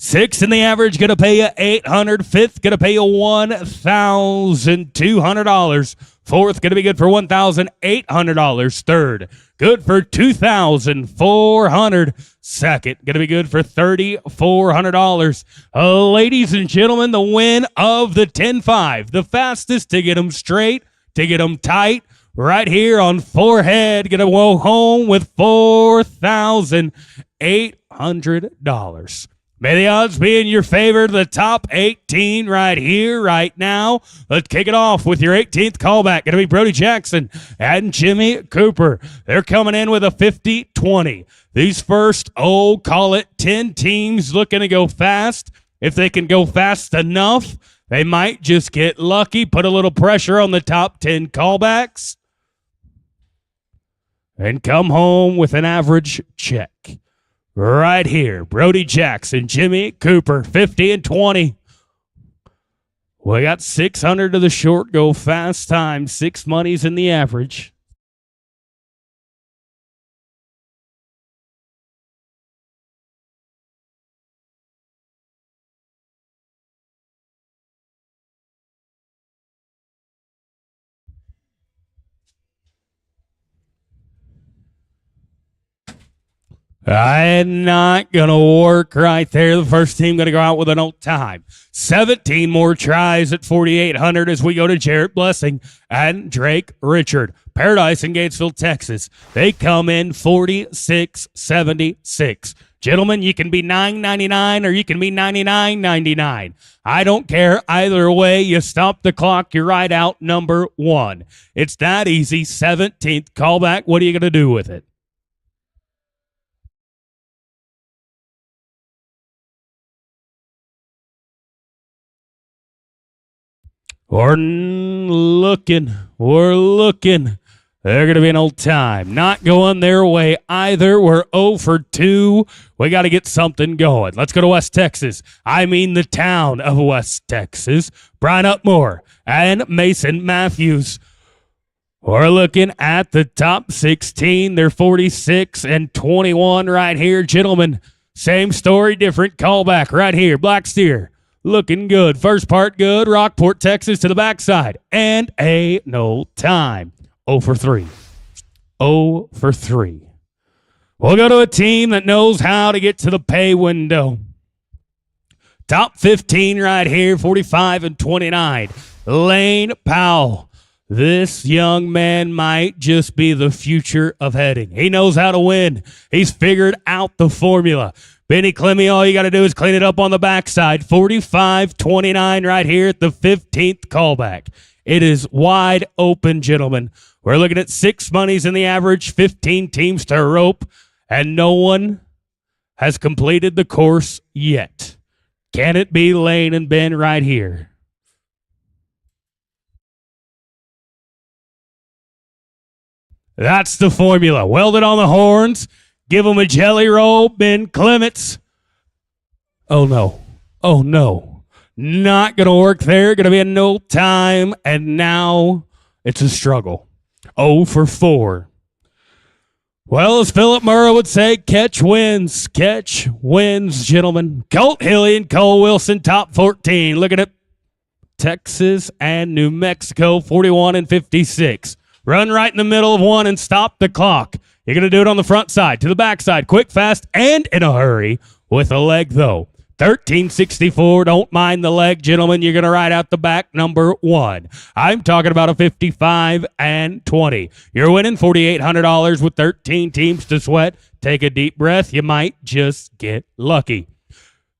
6 in the average going to pay you $800. 5th going to pay you $1,200. 4th going to be good for $1,800. 3rd good for $2,400. 2nd going to be good for $3,400. Ladies and gentlemen, the win of the 10-5, the fastest to get them straight, to get them tight, right here on forehead, going to go home with $4,800. May the odds be in your favor. The top 18 right here, right now. Let's kick it off with your 18th callback. Going to be Brody Jackson and Jimmy Cooper. They're coming in with a 50-20. These first, call it 10 teams looking to go fast. If they can go fast enough, they might just get lucky, put a little pressure on the top 10 callbacks, and come home with an average check. Right here, Brody Jackson, Jimmy Cooper, 50-20. We got 600 to the short go fast time, 6 monies in the average. I'm not going to work right there. The first team going to go out with an old time. 17 more tries at 4,800 as we go to Jarrett Blessing and Drake Richard. Paradise in Gatesville, Texas. They come in 46.76. Gentlemen, you can be $9.99 or you can be $99.99. I don't care. Either way, you stop the clock, you're right out number 1. It's that easy. 17th callback. What are you going to do with it? We're looking. They're going to be an old time. Not going their way either. We're 0 for 2. We got to get something going. Let's go to West Texas. I mean the town of West Texas. Brian Upmore and Mason Matthews. We're looking at the top 16. They're 46-21 right here. Gentlemen, same story, different callback right here. Black Steer. Looking good. First part good. Rockport, Texas to the backside. And no time. 0 for 3. 0 for 3. We'll go to a team that knows how to get to the pay window. Top 15 right here. 45-29. Lane Powell. This young man might just be the future of heading. He knows how to win. He's figured out the formula. Benny Clemmy, all you got to do is clean it up on the backside. 45-29 right here at the 15th callback. It is wide open, gentlemen. We're looking at 6 monies in the average, 15 teams to rope, and no one has completed the course yet. Can it be Lane and Ben right here? That's the formula. Welded on the horns. Give him a jelly roll, Ben Clements. Oh, no. Oh, no. Not going to work there. Going to be a no time, and now it's a struggle. 0 for 4. Well, as Philip Murrow would say, catch wins. Catch wins, gentlemen. Colt Hilly and Cole Wilson, top 14. Looking at Texas and New Mexico, 41-56. Run right in the middle of one and stop the clock. You're going to do it on the front side, to the back side, quick, fast, and in a hurry with a leg, though. 1364, don't mind the leg, gentlemen. You're going to ride out the back, number 1. I'm talking about a 55-20. You're winning $4,800 with 13 teams to sweat. Take a deep breath. You might just get lucky.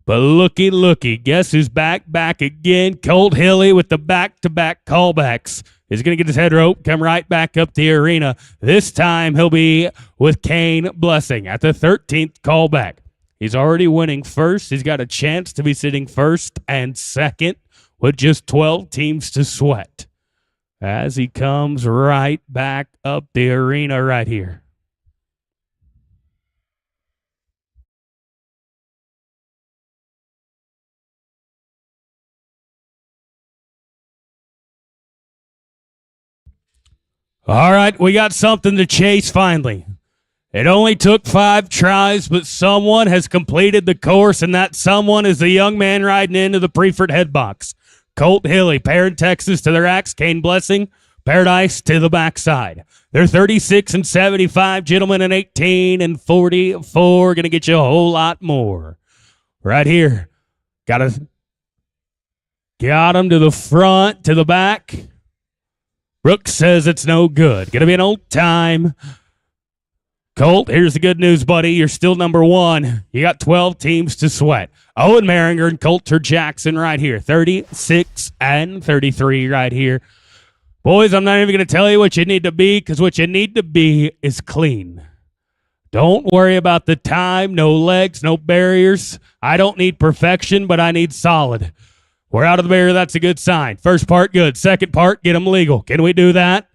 But looky, guess who's back again? Colt Hilly with the back-to-back callbacks. He's going to get his head rope, come right back up the arena. This time he'll be with Kane Blessing at the 13th callback. He's already winning first. He's got a chance to be sitting first and second with just 12 teams to sweat as he comes right back up the arena right here. All right, we got something to chase finally. It only took 5 tries, but someone has completed the course, and that someone is the young man riding into the Prefert head box. Colt Hilly, Parent Texas to the racks. Kane Blessing, Paradise to the backside. They're 36-75, gentlemen, and 18-44. Going to get you a whole lot more. Right here. Got them to the front, to the back. Brooks says it's no good. Going to be an old time. Colt, here's the good news, buddy. You're still number one. You got 12 teams to sweat. Owen Maringer and Coulter Jackson right here. 36 and 33 right here. Boys, I'm not even going to tell you what you need to be, because what you need to be is clean. Don't worry about the time. No legs, no barriers. I don't need perfection, but I need solid. We're out of the barrier. That's a good sign. First part, good. Second part, get them legal. Can we do that?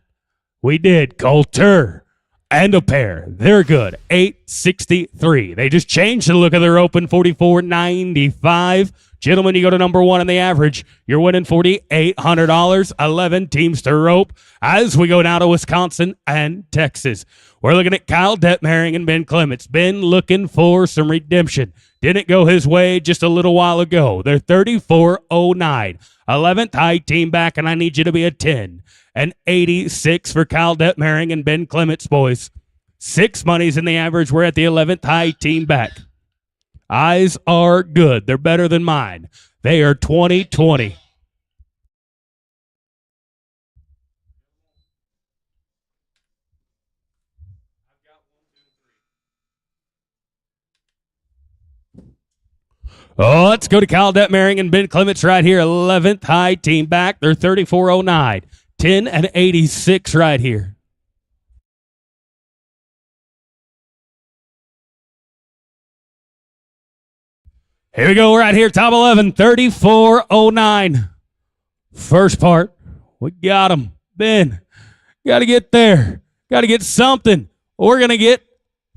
We did. Coulter and a pair. They're good. 863. They just changed the look of their open. 44.95. Gentlemen, you go to number one in the average. You're winning $4,800. 11 teams to rope as we go down to Wisconsin and Texas. We're looking at Kyle Detmering and Ben Clements. Ben looking for some redemption. Didn't go his way just a little while ago. They're 34.09. 11th high team back, and I need you to be a 10. An 86 for Kyle Detmering and Ben Clements, boys. 6 monies in the average. We're at the 11th high team back. Eyes are good. They're better than mine. They are 20-20. Oh, let's go to Kyle Detmering and Ben Clements right here. 11th high team back. They're 34.09. 10 and 86 right here. Here we go right here. Top 11. 34.09. First part. We got him. Ben, got to get there. Got to get something. We're going to get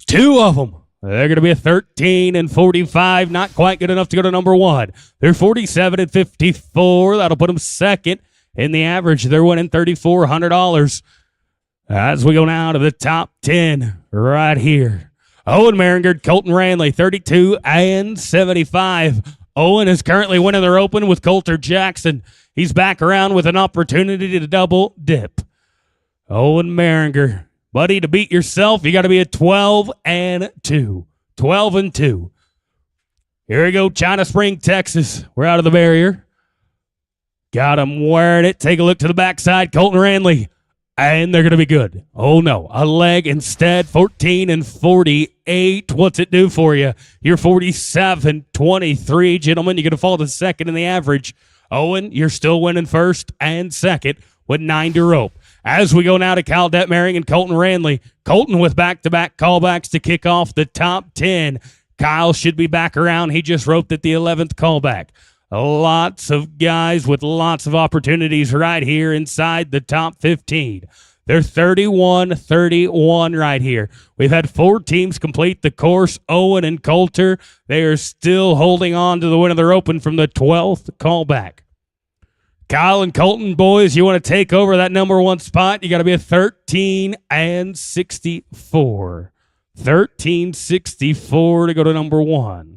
2 of them. They're going to be a 13 and 45. Not quite good enough to go to number one. They're 47 and 54. That'll put them second in the average. They're winning $3,400. As we go now to the top 10 right here. Owen Maringer, Colton Ranley, 32 and 75. Owen is currently winning their open with Coulter Jackson. He's back around with an opportunity to double dip. Owen Maringer. Buddy, to beat yourself, you got to be a 12 and 2. 12 and 2. Here we go, China Spring, Texas. We're out of the barrier. Got him wearing it. Take a look to the backside. Colton Ranley. And they're going to be good. Oh, no. A leg instead. 14 and 48. What's it do for you? You're 47-23. Gentlemen, you're going to fall to second in the average. Owen, you're still winning first and second with 9 to rope. As we go now to Kyle Detmering and Colton Ranley. Colton with back-to-back callbacks to kick off the top 10. Kyle should be back around. He just roped at the 11th callback. Lots of guys with lots of opportunities right here inside the top 15. They're 31-31 right here. We've had 4 teams complete the course. Owen and Coulter, they are still holding on to the win of their open from the 12th callback. Kyle and Colton, boys, you want to take over that number one spot, you got to be a 13 and 64. 13-64 to go to number one.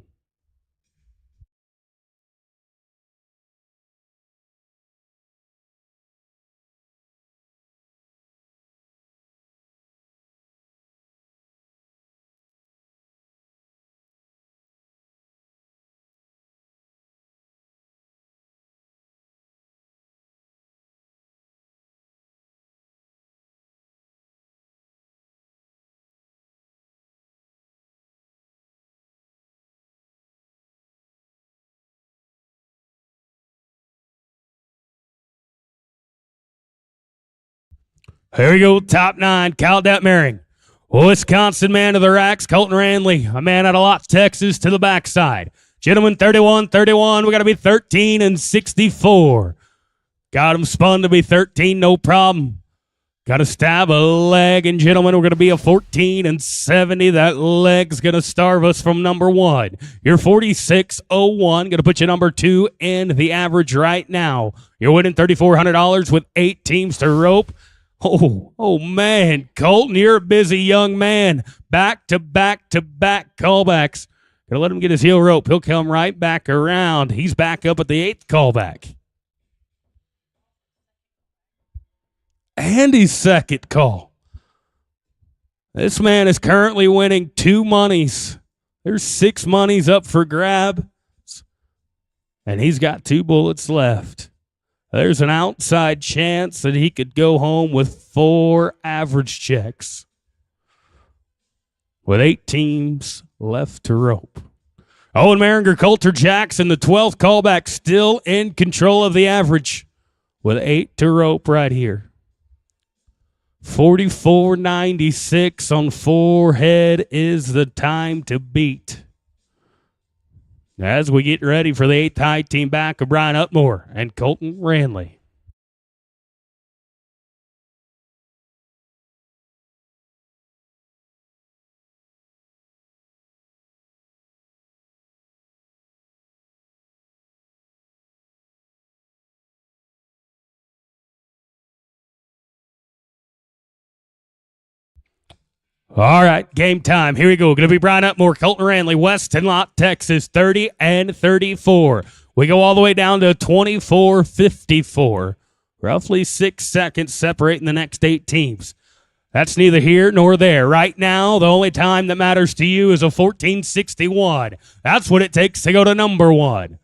Here we go, top 9, Kyle Detmering. Wisconsin man of the racks, Colton Ranley, a man out of Lotz, Texas, to the backside. Gentlemen, 31-31. We got to be 13 and 64. Got him spun to be 13, no problem. Got to stab a leg, and gentlemen, we're going to be a 14 and 70. That leg's going to starve us from number one. You're 46-01. Going to put you number 2 in the average right now. You're winning $3,400 with 8 teams to rope. Oh, man. Colton, you're a busy young man. Back-to-back-to-back callbacks. Gonna let him get his heel rope. He'll come right back around. He's back up at the 8th callback. And his second call. This man is currently winning 2 monies. There's 6 monies up for grabs. And he's got 2 bullets left. There's an outside chance that he could go home with 4 average checks. with 8 teams left to rope. Owen Maringer, Coulter Jackson, the 12th callback, still in control of the average with 8 to rope right here. 44.96 on 4 head is the time to beat. As we get ready for the 8th high team back of Brian Utmore and Colton Ranley. All right, game time. Here we go. Going to be Brian Utmore, Colton Ranley, Weston Lot, Texas, 30 and 34. We go all the way down to 24-54. Roughly 6 seconds separating the next 8 teams. That's neither here nor there. Right now, the only time that matters to you is a 14:61. That's what it takes to go to number 1.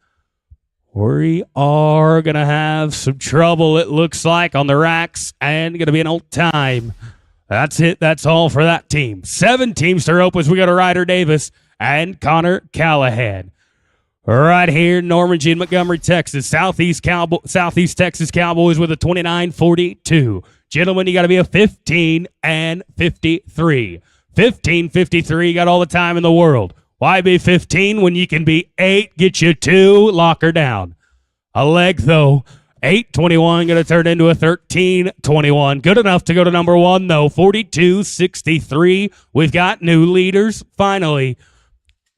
We are going to have some trouble, it looks like, on the racks, and going to be an old time. That's it. That's all for that team. 7 teams to rope as we go to Ryder Davis and Connor Callahan. Right here, Normandy and Montgomery, Texas. Southeast Texas Cowboys with a 29-42. Gentlemen, you got to be a 15 and 53. 15-53, got all the time in the world. Why be 15 when you can be 8, get you 2, lock her down. A leg, though. 8-21, going to turn into a 13-21. Good enough to go to number 1, though. 42-63. We've got new leaders, finally,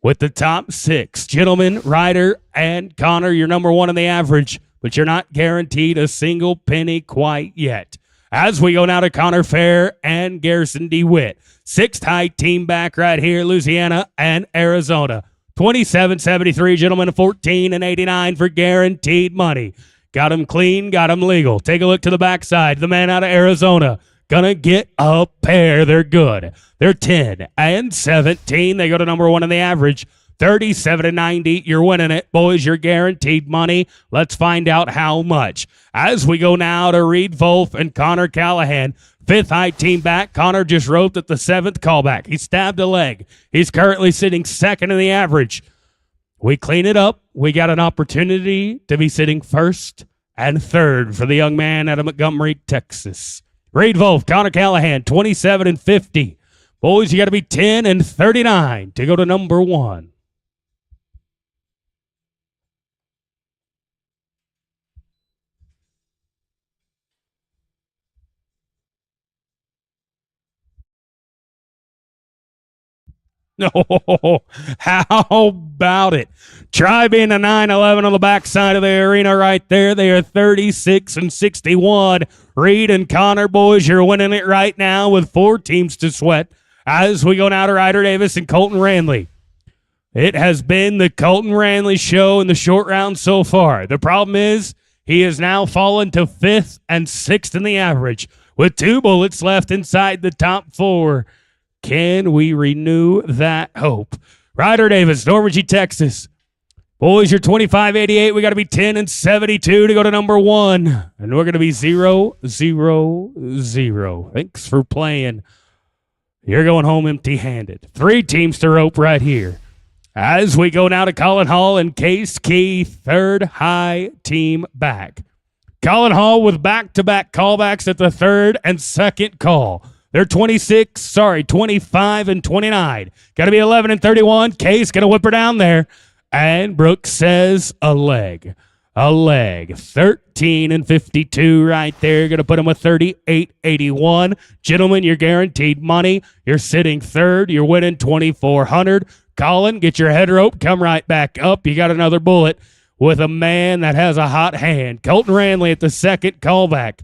with the top 6. Gentlemen, Ryder, and Connor, you're number 1 in the average, but you're not guaranteed a single penny quite yet. As we go now to Connor Fair and Garrison DeWitt. 6th high team back right here, Louisiana and Arizona. 27-73, gentlemen, 14-89 for guaranteed money. Got him clean, got him legal. Take a look to the backside. The man out of Arizona gonna get a pair. They're good. They're 10 and 17. They go to number 1 in the average. 37-90. You're winning it, boys. You're guaranteed money. Let's find out how much. As we go now to Reed Wolf and Connor Callahan. 5th high team back. Connor just roped at the 7th callback. He stabbed a leg. He's currently sitting 2nd in the average. We clean it up. We got an opportunity to be sitting 1st and 3rd for the young man out of Montgomery, Texas. Reed Wolf, Connor Callahan, 27-50. Boys, you got to be 10 and 39 to go to number 1. No, how about it? Try being a 9-11 on the backside of the arena right there. They are 36-61. Reed and Connor, boys, you're winning it right now with 4 teams to sweat. As we go now to Ryder Davis and Colton Ranley. It has been the Colton Ranley show in the short round so far. The problem is he has now fallen to 5th and 6th in the average with 2 bullets left inside the top 4. Can we renew that hope? Ryder Davis, Normandy, Texas. Boys, you're 25-88. We got to be 10 and 72 to go to number 1. And we're going to be 0-0-0. Thanks for playing. You're going home empty-handed. 3 teams to rope right here. As we go now to Colin Hall and Case Key, 3rd high team back. Colin Hall with back-to-back callbacks at the 3rd and 2nd call. They're 25 and 29. Got to be 11 and 31. Case going to whip her down there. And Brooks says a leg. 13 and 52 right there. Going to put him with 38-81. Gentlemen, you're guaranteed money. You're sitting 3rd. You're winning $2,400. Colin, get your head rope. Come right back up. You got another bullet with a man that has a hot hand. Colton Ranley at the 2nd callback.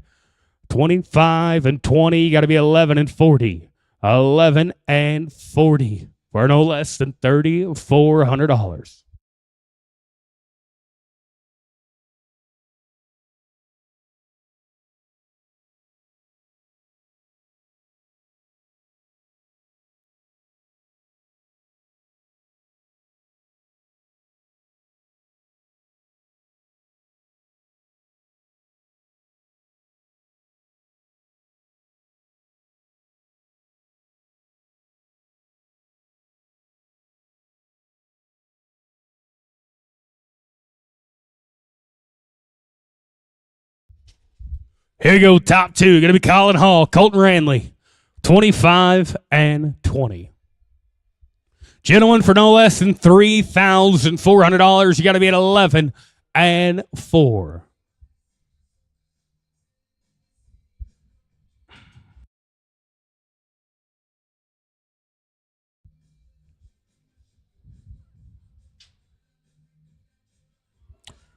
25 and 20. You got to be 11 and 40. 11 and 40 for no less than $3,400. Here you go, top two. Going to be Colin Hall, Colton Ranley, 25 and 20. Gentlemen, for no less than $3,400, you got to be at 11 and 4.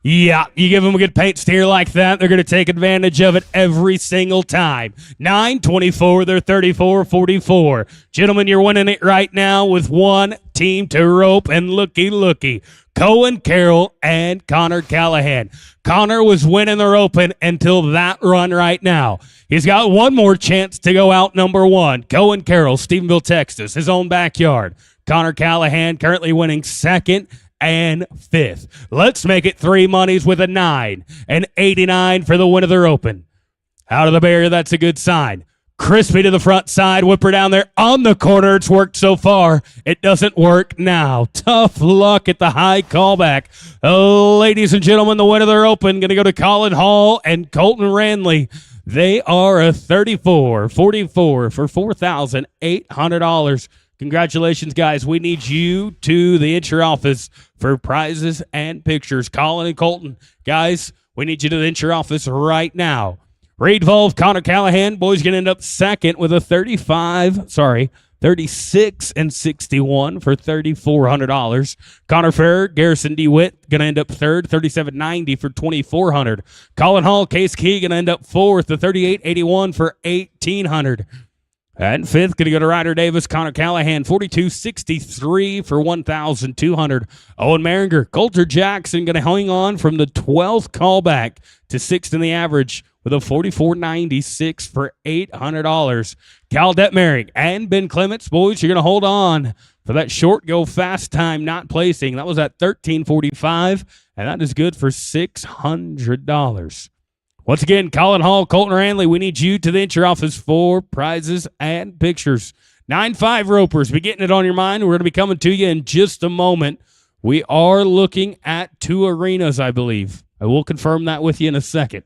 Yeah, you give them a good paint steer like that, they're going to take advantage of it every single time. 9-24, they're 34-44. Gentlemen, you're winning it right now with one team to rope, and looky. Cohen Carroll and Connor Callahan. Connor was winning the roping until that run right now. He's got one more chance to go out number one. Cohen Carroll, Stephenville, Texas, his own backyard. Connor Callahan currently winning second and fifth. Let's make it three monies with a 9 and 89 for the win of the open. Out of the barrier, that's a good sign. Crispy to the front side, whipper down there on the corner. It's worked so far. It doesn't work now. Tough luck at the high callback. Ladies and gentlemen, the win of their open going to go to Colin Hall and Colton Ranley. They are a 34-44 for $4,800. Congratulations, guys. We need you to the Incher office for prizes and pictures. Colin and Colton, guys, we need you to the Incher office right now. Reed Volve, Connor Callahan, boys going to end up second with a 36 and 61 for $3,400. Connor Ferrer, Garrison DeWitt going to end up third, 37.90 for $2,400. Colin Hall, Case Key going to end up fourth, the 38.81 for $1,800. And fifth, going to go to Ryder Davis, Connor Callahan, 42.63 for $1,200. Owen Maringer, Coulter Jackson going to hang on from the 12th callback to sixth in the average with a 44.96 for $800. Cal Detmering and Ben Clements, boys, you're going to hold on for that short go fast time not placing. That was at 13.45, and that is good for $600. Once again, Colin Hall, Colton Ranley, we need you to the Incher office for prizes and pictures. 9-5 ropers, be getting it on your mind. We're going to be coming to you in just a moment. We are looking at 2 arenas, I believe. I will confirm that with you in a second.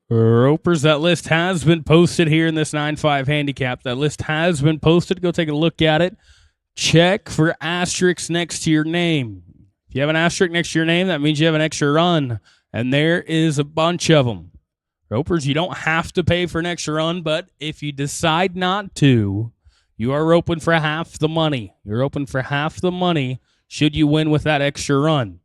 Ropers, that list has been posted here in this 9-5 handicap. That list has been posted. Go take a look at it. Check for asterisks next to your name. If you have an asterisk next to your name, that means you have an extra run, and there is a bunch of them. Ropers, you don't have to pay for an extra run, but if you decide not to, you are open for half the money. You're open for half the money should you win with that extra run.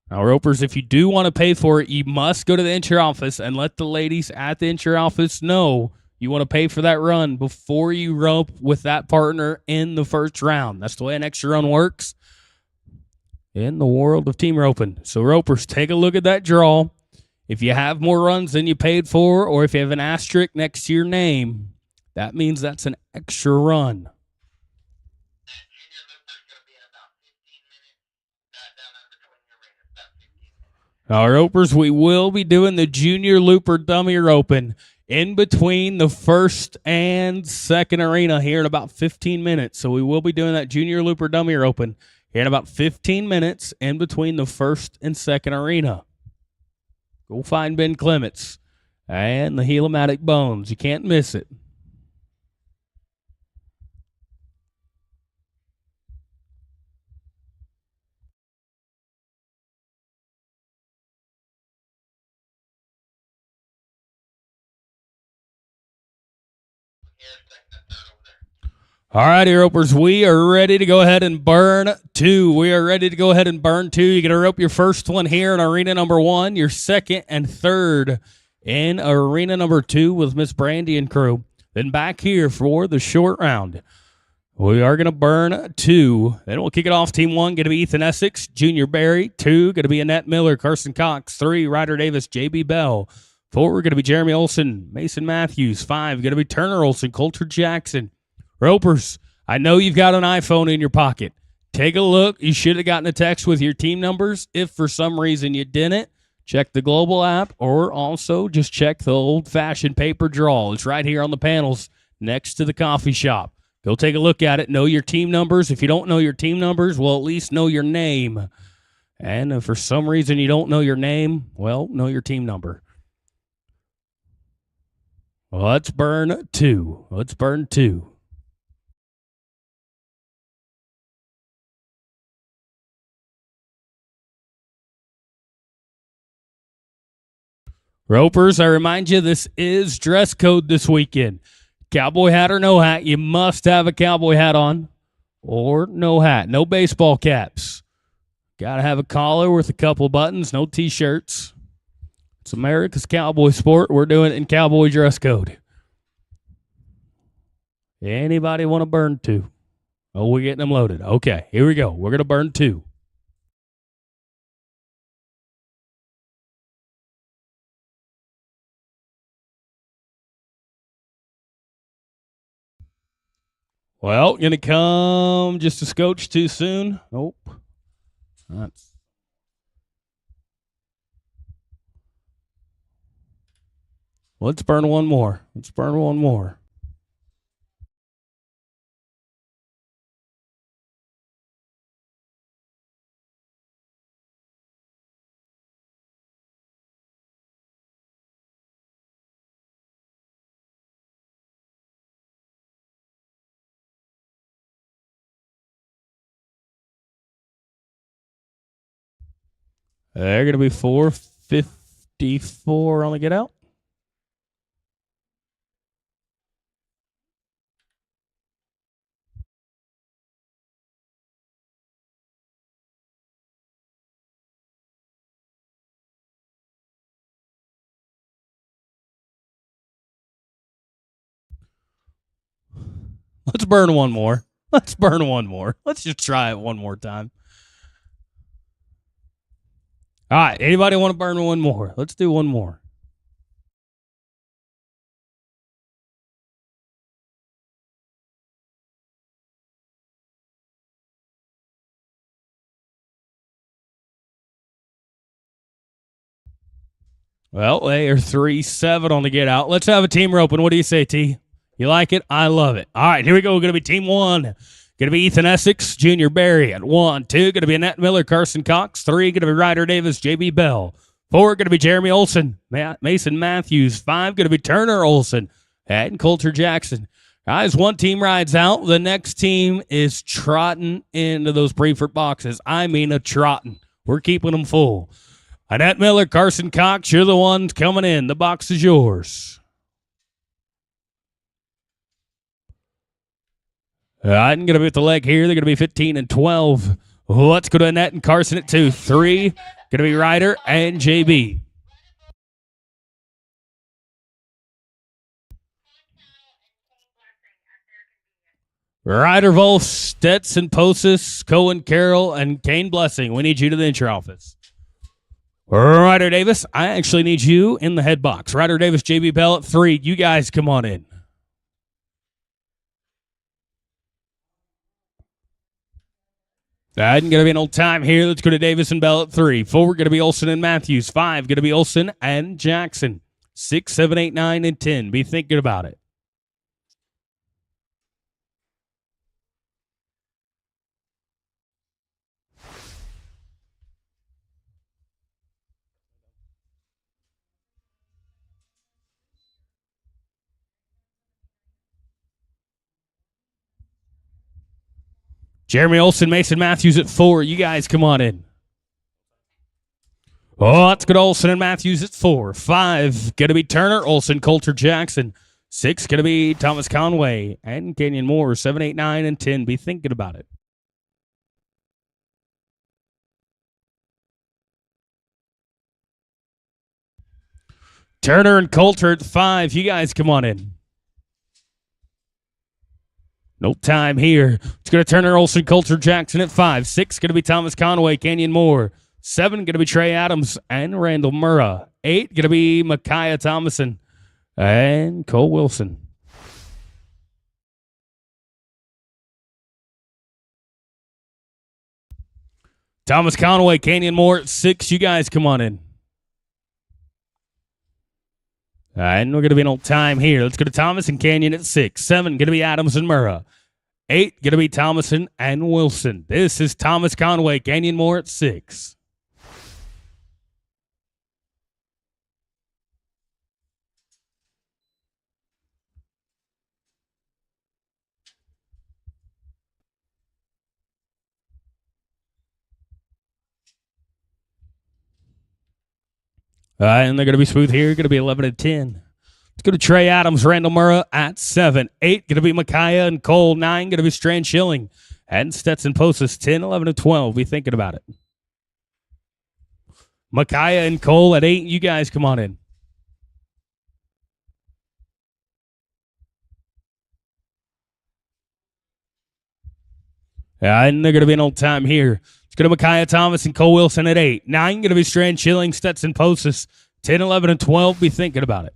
Now, Ropers, if you do want to pay for it, you must go to the entry office and let the ladies at the entry office know you want to pay for that run before you rope with that partner in the first round. That's the way an extra run works in the world of team roping. So, Ropers, take a look at that draw. If you have more runs than you paid for, or if you have an asterisk next to your name, that means that's an extra run. Now, Ropers, we will be doing the Junior Looper Dummy Roping in between the first and second arena here in about 15 minutes. So we will be doing that Junior Looper Dummy Roping here in about 15 minutes in between the first and second arena. Go find Ben Clements and the Helomatic Bones. You can't miss it. All right, Ropers, we are ready to go ahead and burn two. We are ready to go ahead and burn two. You're going to rope your first one here in arena number one, your second and third in arena number two with Miss Brandy and crew. Then back here for the short round. We are going to burn two. Then we'll kick it off. Team one going to be Ethan Essex, Junior Barry. Two going to be Annette Miller, Carson Cox. Three, Ryder Davis, J.B. Bell. Four going to be Jeremy Olson, Mason Matthews. Five going to be Turner Olson, Coulter Jackson. Ropers, I know you've got an iPhone in your pocket. Take a look. You should have gotten a text with your team numbers. If for some reason you didn't, check the Global app or also just check the old-fashioned paper draw. It's right here on the panels next to the coffee shop. Go take a look at it. Know your team numbers. If you don't know your team numbers, well, at least know your name. And if for some reason you don't know your name, well, know your team number. Well, let's burn two. Let's burn two. Ropers, I remind you, this is dress code this weekend. Cowboy hat or no hat, you must have a cowboy hat on or no hat. No baseball caps. Got to have a collar with a couple buttons, no T-shirts. It's America's cowboy sport. We're doing it in cowboy dress code. Anybody want to burn two? Oh, we're getting them loaded. Okay, here we go. We're going to burn two. Well, going to come just a scotch too soon. Nope. Let's burn one more. Let's burn one more. They're going to be 454 on the get out. Let's burn one more. Let's burn one more. Let's just try it one more time. All right, anybody want to burn one more? Let's do one more. Well, they are 3-7 on the get out. Let's have a team roping. What do you say, T? You like it? I love it. All right, here we go. Going to be team one. Going to be Ethan Essex, Junior Barry at 1. 2, going to be Annette Miller, Carson Cox. 3, going to be Ryder Davis, J.B. Bell. 4 going to be Jeremy Olson. Mason Matthews. 5 going to be Turner Olson and Coulter Jackson. Guys, one team rides out. The next team is trotting into those Preferred boxes. I mean a trotting. We're keeping them full. Annette Miller, Carson Cox, you're the ones coming in. The box is yours. I'm going to be at the leg here. They're going to be 15 and 12. Let's go to Annette and Carson at 2. 3, going to be Ryder and JB. Ryder Wolf, Stetson Posas, Cohen Carroll, and Kane Blessing. We need you to the entry office. Ryder Davis, I actually need you in the head box. Ryder Davis, JB Bell at 3. You guys come on in. That ain't going to be an old time here. Let's go to Davis and Bell at 3. 4 going to be Olson and Matthews. 5 going to be Olson and Jackson. 6, 7, 8, 9, and 10. Be thinking about it. Jeremy Olson, Mason Matthews at 4. You guys come on in. Oh, let's go to Olson and Matthews at 4. 5, going to be Turner, Olson, Coulter, Jackson. 6, going to be Thomas Conway and Kenyon Moore. 7, 8, 9, and 10. Be thinking about it. Turner and Coulter at 5. You guys come on in. No time here. It's going to Turner, Olson, Coulter, Jackson at 5. 6 going to be Thomas Conway, Kenyon Moore. 7 going to be Trey Adams and Randall Murrah. 8 going to be Micaiah Thomason and Cole Wilson. Thomas Conway, Kenyon Moore at 6. You guys come on in. And we're going to be an old time here. Let's go to Thomas and Canyon at 6. 7 going to be Adams and Murrah. 8 going to be Thomason and Wilson. This is Thomas Conway, Kenyon Moore at 6. And they're going to be smooth here. Going to be 11 and 10. Let's go to Trey Adams, Randall Murrah at 7. 8 going to be Micaiah and Cole. 9 going to be Strand Schilling and Stetson Posas. 10, 11, and 12. Be thinking about it. Micaiah and Cole at 8. You guys come on in. And they're going to be an old time here. It's going to Micaiah Thomas and Cole Wilson at 8. 9 going to be Strand Schilling, Stetson Posas. 10, 11, and 12. Be thinking about it.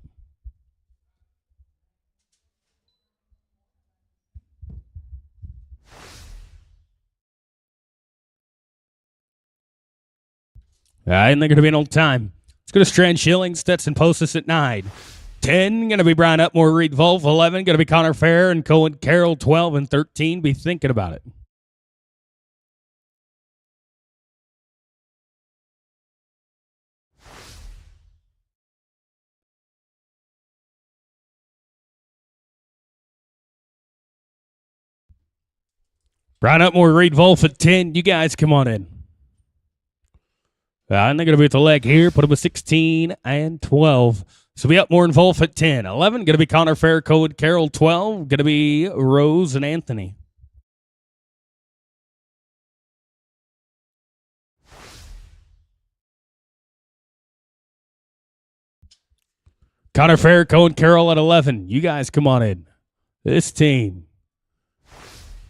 And they're going to be an old time. Let's go to Strand Schilling, Stetson Posas at 9. 10 going to be Brian Upmore, Reed Wolf. 11 going to be Connor Fair and Cohen Carroll. 12 and 13. Be thinking about it. Brian Upmore, Reed Wolf at 10. You guys come on in. And they're going to be at the leg here. Put them with 16 and 12. So be Upmore and Wolf at 10. 11 going to be Connor Fair, Cohen Carroll. 12 going to be Rose and Anthony. Connor Fair, Cohen Carroll at 11. You guys come on in. This team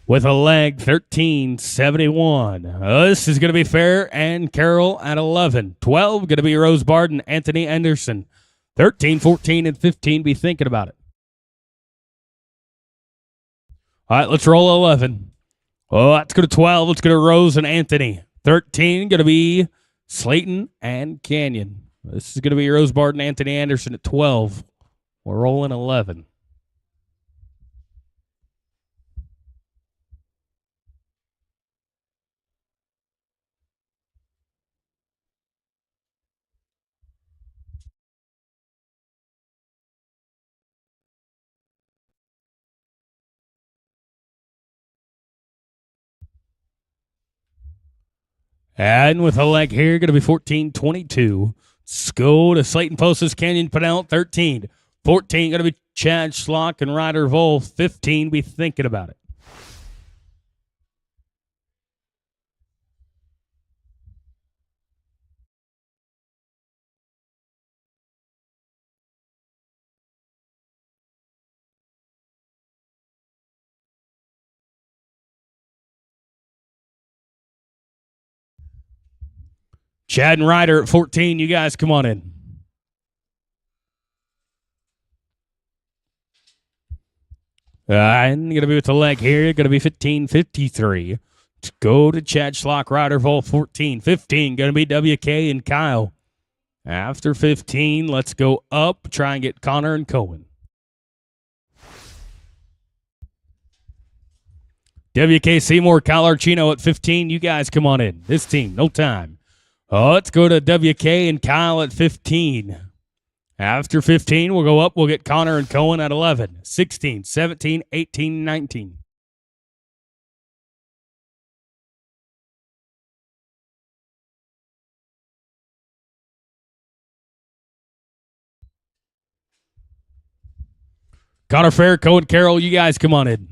with a leg 1371. This is going to be Fair and Carroll at 11. 12 going to be Rose Barden, Anthony Anderson. 13, 14, and 15. Be thinking about it. All right, let's roll 11. Oh, let's go to 12. Let's go to Rose and Anthony. 13 going to be Slayton and Canyon. This is going to be Rose Barden, Anthony Anderson at 12. We're rolling 11. And with a leg here, going to be 14-22. Let's go to Slayton Post's Canyon Pinell, 13. 14, going to be Chad Schlock and Ryder Vole, 15. Be thinking about it. Chad and Ryder at 14. You guys come on in. And going to be with the leg here. Going to be 15-53. Let's go to Chad Schlock, Ryder Vole, 14. 15, going to be WK and Kyle. After 15, let's go up. Try and get Connor and Cohen. WK Seymour, Kyle Archino at 15. You guys come on in. This team, no time. Let's go to WK and Kyle at 15. After 15, we'll go up. We'll get Connor and Cohen at 11, 16, 17, 18, 19. Connor Fair, Cohen Carroll, you guys come on in.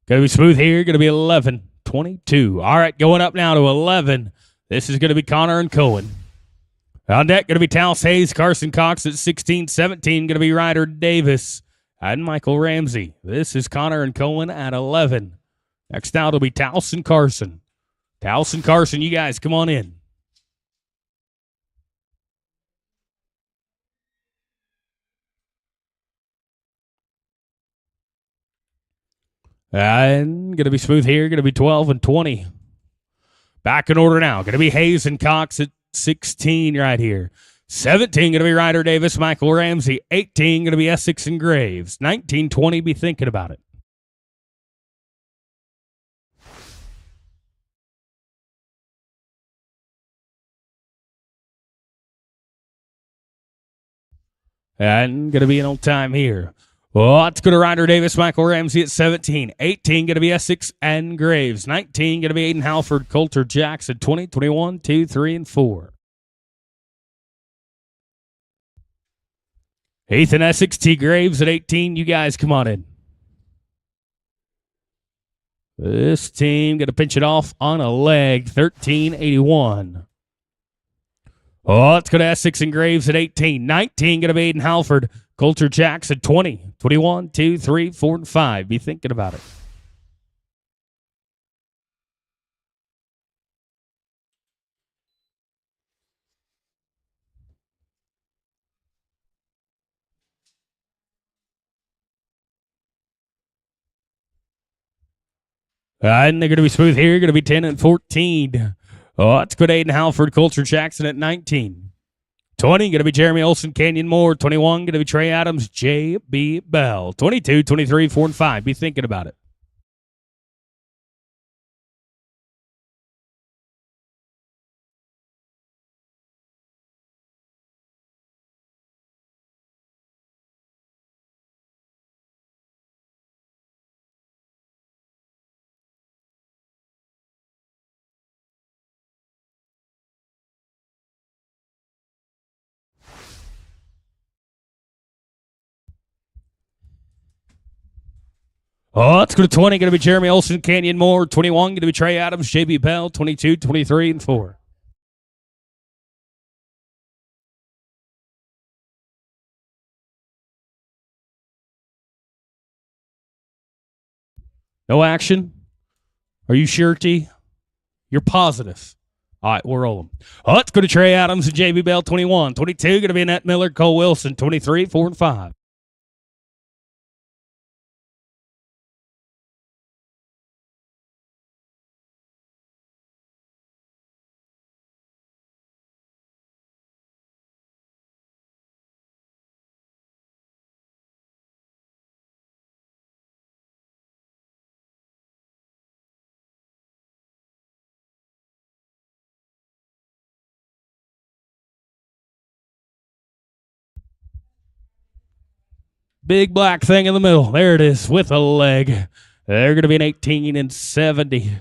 Going to be smooth here. Going to be 11, 22. All right, going up now to 11. This is going to be Connor and Cohen. On deck, going to be Taos Hayes, Carson Cox at 16, 17. Going to be Ryder Davis and Michael Ramsey. This is Connor and Cohen at 11. Next out will be Taos and Carson. Taos and Carson, you guys come on in. And going to be smooth here. Going to be 12 and 20. Back in order now. Going to be Hayes and Cox at 16 right here. 17 going to be Ryder Davis, Michael Ramsey. 18 going to be Essex and Graves. 19, 20, be thinking about it. And going to be an old time here. Well, let's go to Ryder Davis, Michael Ramsey at 17. 18 going to be Essex and Graves. 19 going to be Aiden Halford, Coulter Jackson. 20, 21, 2, 3, and 4. Ethan Essex, T. Graves at 18. You guys come on in. This team going to pinch it off on a leg. 13-81. Oh, let's go to Essex and Graves at 18. 19 going to be Aiden Halford. Coulter Jackson, 20, 21, 2, 3, 4, and 5. Be thinking about it. And they're going to be smooth here. Going to be 10 and 14. Oh, let's go to Aiden Halford. Coulter Jackson at 19. 20, going to be Jeremy Olson, Canyon Moore. 21, going to be Trey Adams, J.B. Bell. 22, 23, 4, and 5. Be thinking about it. Oh, let's go to 20. Going to be Jeremy Olson, Canyon Moore. 21, going to be Trey Adams, J.B. Bell. 22, 23, and 4. No action? Are you sure, T? You're positive. All right, we'll roll them. Oh, let's go to Trey Adams and J.B. Bell, 21. 22, going to be Annette Miller, Cole Wilson. 23, 4, and 5. Big black thing in the middle. There it is with a leg. They're going to be an 18 and 70.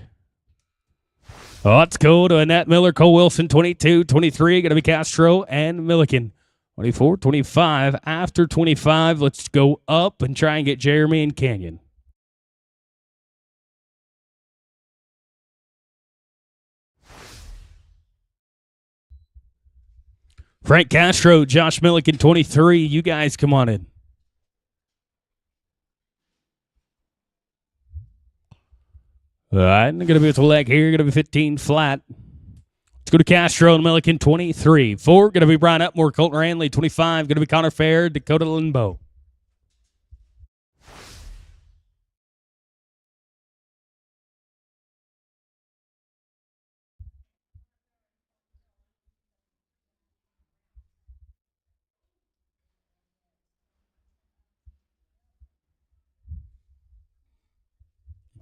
Let's go to Annette Miller, Cole Wilson, 22, 23. Going to be Castro and Milliken. 24, 25. After 25, let's go up and try and get Jeremy and Canyon. Frank Castro, Josh Milliken, 23. You guys come on in. All right, I'm going to be with the leg here. Going to be 15 flat. Let's go to Castro and Milliken, 23. 4, going to be Brian Upmore, Colton Ranley, 25. Going to be Connor Fair, Dakota Limbo.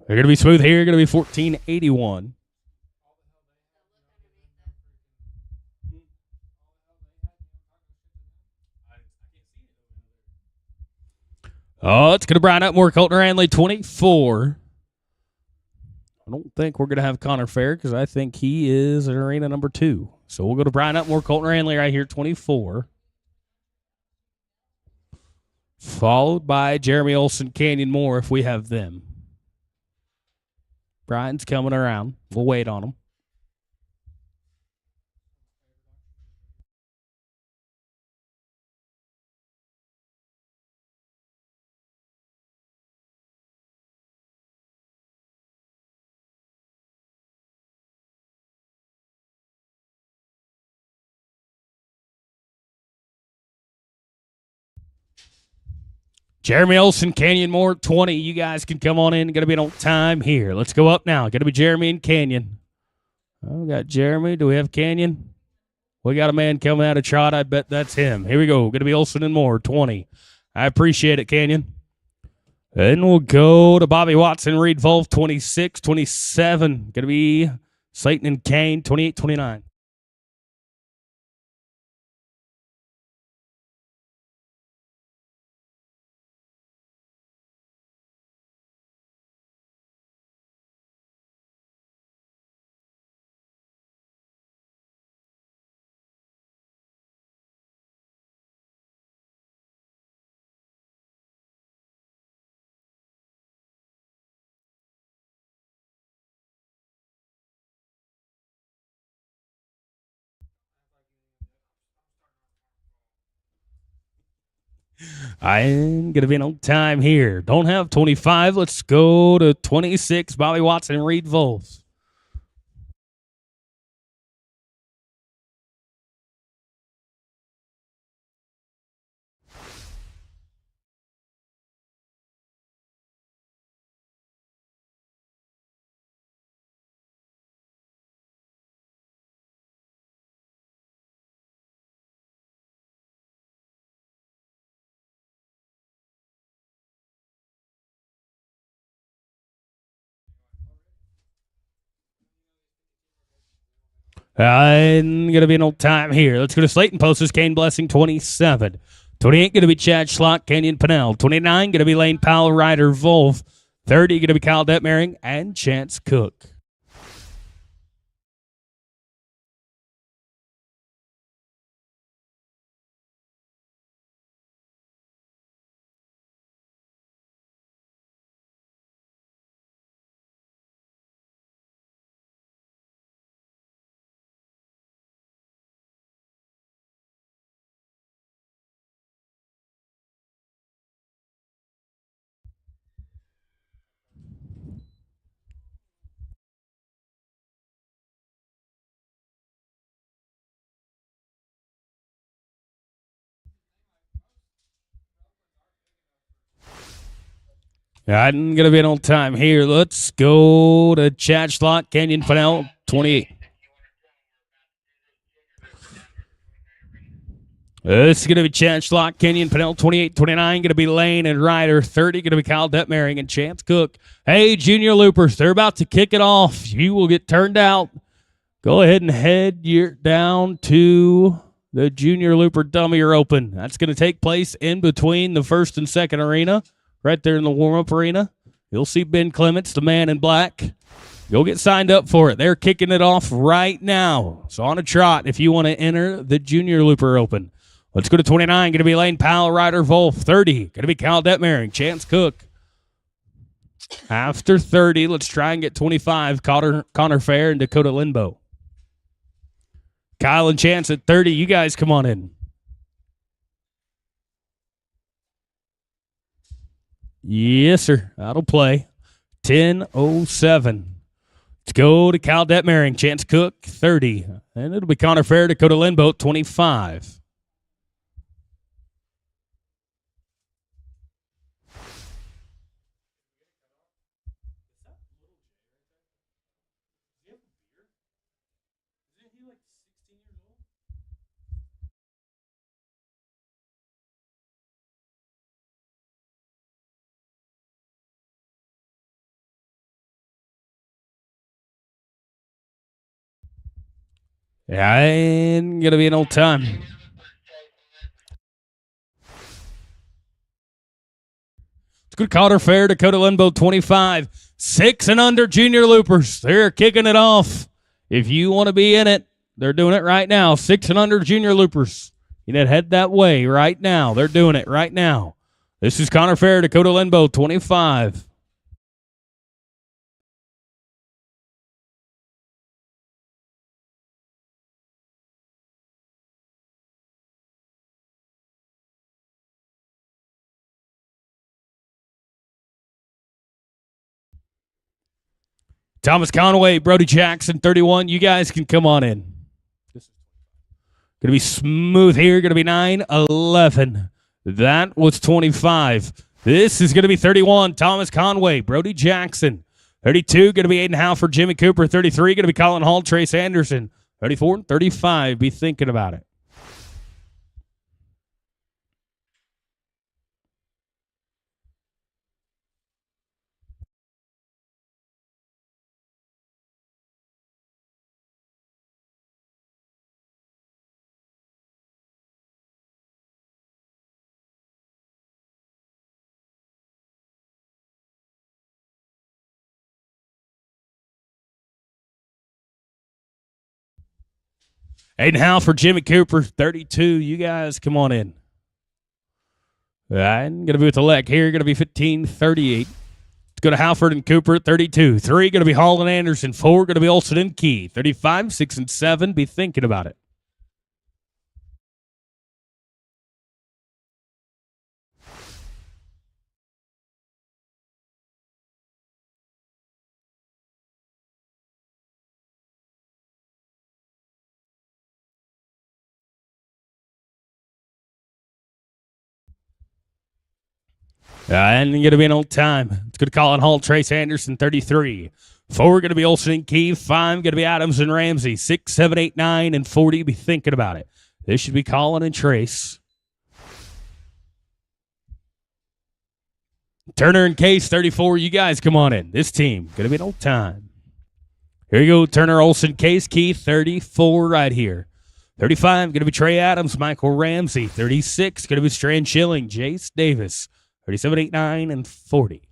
They're going to be smooth here. Going to be 1481. Oh, it's going to Brian Upmore, Colton Ranley, 24. I don't think we're going to have Connor Fair because I think he is in arena number 2. So we'll go to Brian Upmore, Colton Ranley right here, 24. Followed by Jeremy Olson, Canyon Moore if we have them. Brian's coming around. We'll wait on him. Jeremy Olson, Canyon Moore, 20. You guys can come on in. Going to be on time here. Let's go up now. Going to be Jeremy and Canyon. Oh, we got Jeremy. Do we have Canyon? We got a man coming out of trot. I bet that's him. Here we go. Going to be Olson and Moore, 20. I appreciate it, Canyon. Then we'll go to Bobby Watson, Reed Wolf, 26, 27. Going to be Slayton and Kane, 28, 29. I'm going to be on time here. Don't have 25. Let's go to 26. Bobby Watson and Reed Wolves. I'm going to be on time here. Let's go to Slayton Posters, Kane Blessing, 27. 28 going to be Chad Schlock, Kenyon Pennell. 29 going to be Lane Powell, Ryder Wolf. 30 going to be Kyle Detmering and Chance Cook. I'm going to be on time here. Let's go to Chad Schlock, Kenyon Pennell, 28. This is going to be Chad Schlock, Kenyon Pennell, 28, 29. Going to be Lane and Ryder, 30. Going to be Kyle Detmering and Chance Cook. Hey, Junior Loopers, they're about to kick it off. You will get turned out. Go ahead and head down to the Junior Looper Dummy are open. That's going to take place in between the first and second arena, right there in the warm-up arena. You'll see Ben Clements, the man in black. Go get signed up for it. They're kicking it off right now. So on a trot if you want to enter the Junior Looper Open. Let's go to 29. Going to be Lane Powell, Ryder Wolf. 30. Going to be Kyle Detmering, Chance Cook. After 30, let's try and get 25. Connor Fair and Dakota Linbo. Kyle and Chance at 30. You guys come on in. Yes, sir. That'll play. 10:07. Let's go to Kyle Detmering, Chance Cook, 30. And it'll be Connor Fair, Dakota Linbo, 25. Yeah, ain't going to be an old time. It's good. Connor Fair, Dakota Linbo, 25. 6 and under Junior Loopers. They're kicking it off. If you want to be in it, they're doing it right now. 6 and under Junior Loopers. You need to head that way right now. They're doing it right now. This is Connor Fair, Dakota Linbo, 25. Thomas Conway, Brody Jackson, 31. You guys can come on in. Going to be smooth here. Going to be 9-11. That was 25. This is going to be 31. Thomas Conway, Brody Jackson. 32, going to be Aiden Howe for Jimmy Cooper. 33, going to be Colin Hall, Trace Anderson. 34 and 35. Be thinking about it. Aiden Howe for Jimmy Cooper, 32. You guys come on in. I'm going to be with the leg here. Going to be 15-38. Let's go to Halford and Cooper at 32. 3 going to be Hall and Anderson. 4 going to be Olsen and Key. 35, 6, and 7. Be thinking about it. And going to be an old time. It's going to Colin Hall, Trace Anderson, 33. 4 going to be Olsen and Key. 5 going to be Adams and Ramsey. 6, 7, 8, 9, and 40. Be thinking about it. This should be Colin and Trace. Turner and Case, 34. You guys come on in. This team going to be an old time. Here you go. Turner, Olsen, Case, Key, 34 right here. 35 going to be Trey Adams, Michael Ramsey. 36 going to be Strand Schilling, Jace Davis. 37, 8, 9, and 40.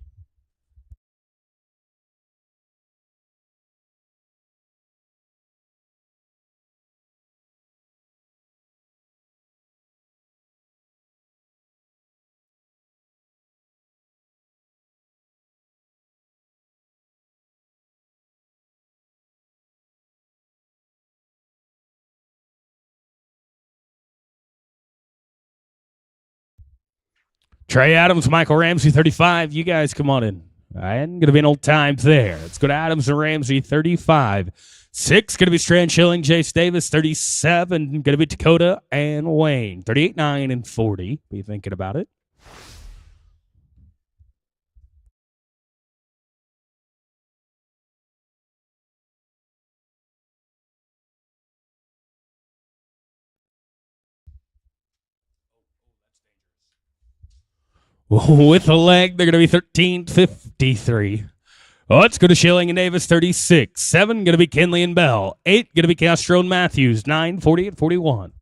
Trey Adams, Michael Ramsey, 35. You guys come on in. And going to be an old time there. Let's go to Adams and Ramsey, 35. 6 going to be Strand Schilling, Jace Davis. 37 going to be Dakota and Wayne. 38, 9, and 40. Be thinking about it. With the leg, they're going to be 13-53. Oh, let's go to Schilling and Davis, 36. 7 going to be Kinley and Bell. 8 going to be Castro and Matthews. 9, 40, and 41.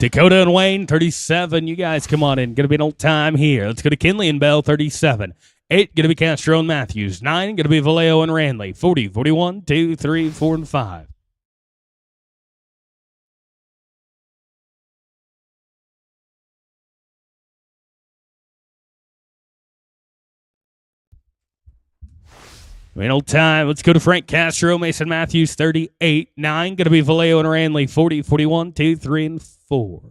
Dakota and Wayne, 37. You guys come on in. Going to be an old time here. Let's go to Kinley and Bell, 37. 8, going to be Castro and Matthews. 9, going to be Vallejo and Randley. 40, 41, 2, 3, 4, and 5. Old time. Let's go to Frank Castro, Mason Matthews, 38. 9, going to be Vallejo and Randley. 40, 41, 2, 3, and 4.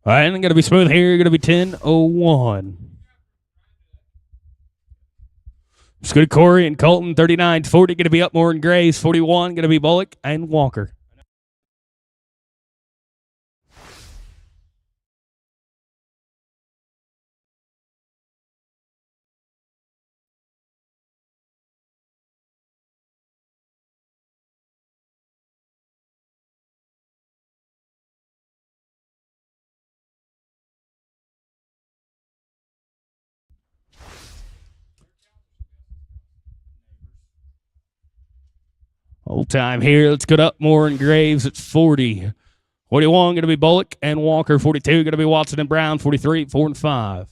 All right, and going to be smooth here. Going to be 10:01. Let's go to Corey and Colton, 39. 40, going to be Upmore and Graves. 41, going to be Bullock and Walker. Old time here. Let's go to Upmore and Graves at 40. 41 going to be Bullock and Walker. 42 going to be Watson and Brown. 43, 4, and 5.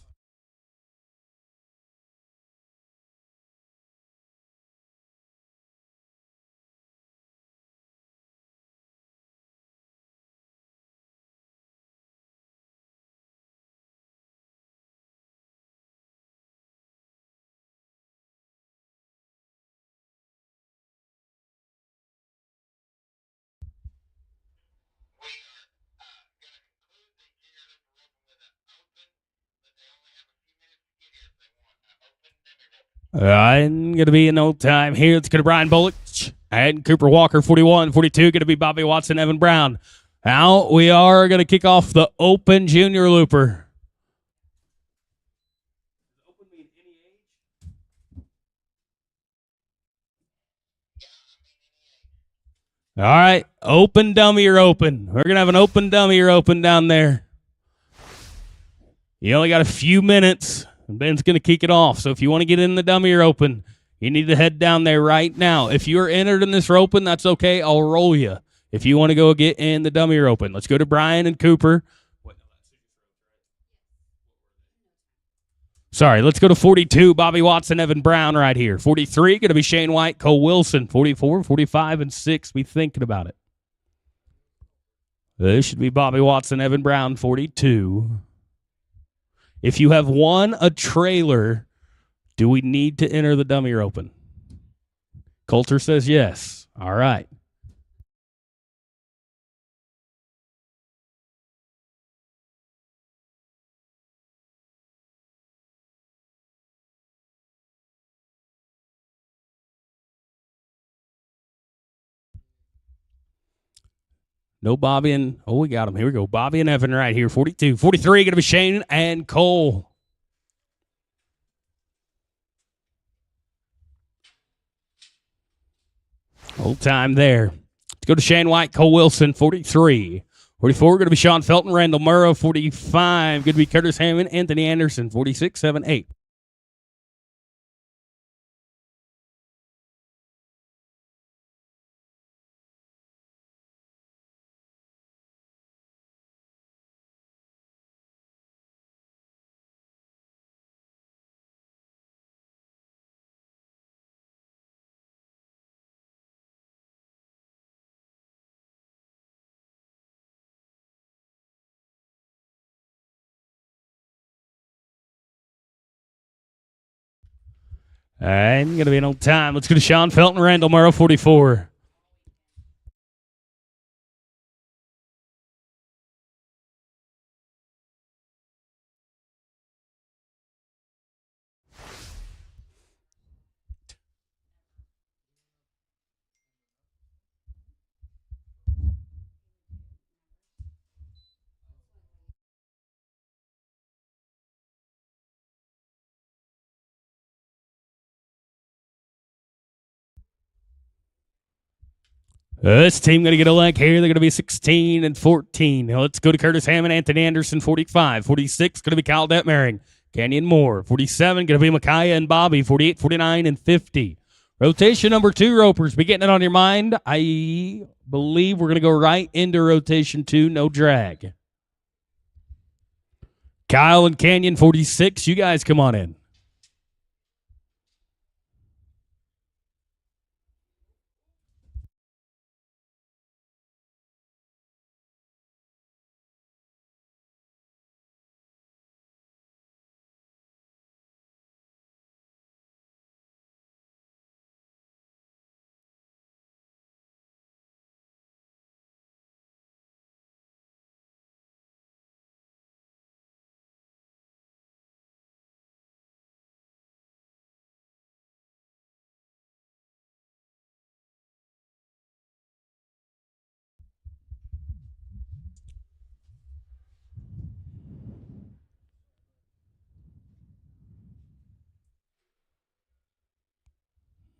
I'm going to be an old time here. It's going to Brian Bullock and Cooper Walker, 41. 42 going to be Bobby Watson, Evan Brown. Now we are going to kick off the Open Junior Looper. All right, open dummy or open. We're going to have an open dummy or open down there. You only got a few minutes, and Ben's going to kick it off. So if you want to get in the dummy or open, you need to head down there right now. If you're entered in this open, that's okay. I'll roll you. If you want to go get in the dummy or open, let's go to Brian and Cooper. Sorry, let's go to 42, Bobby Watson, Evan Brown right here. 43, going to be Shane White, Cole Wilson. 44, 45, and 6. Be thinking about it. This should be Bobby Watson, Evan Brown, 42. If you have won a trailer, do we need to enter the dummy or open? Coulter says yes. All right. No Bobby and, oh, we got him. Here we go. Bobby and Evan right here. 42. 43, going to be Shane and Cole. Old time there. Let's go to Shane White, Cole Wilson, 43. 44, going to be Sean Felton, Randall Murrow, 45. Going to be Curtis Hammond, Anthony Anderson, 46, 7, 8. And going to be an old time. Let's go to Sean Felton, Randall Murrow, 44. This team going to get a leg here. They're going to be 16 and 14. Now let's go to Curtis Hammond, Anthony Anderson, 45. 46 going to be Kyle Detmering, Canyon Moore. 47 going to be Micaiah and Bobby, 48, 49, and 50. Rotation number 2, ropers. Be getting it on your mind. I believe we're going to go right into rotation 2, no drag. Kyle and Canyon, 46. You guys come on in.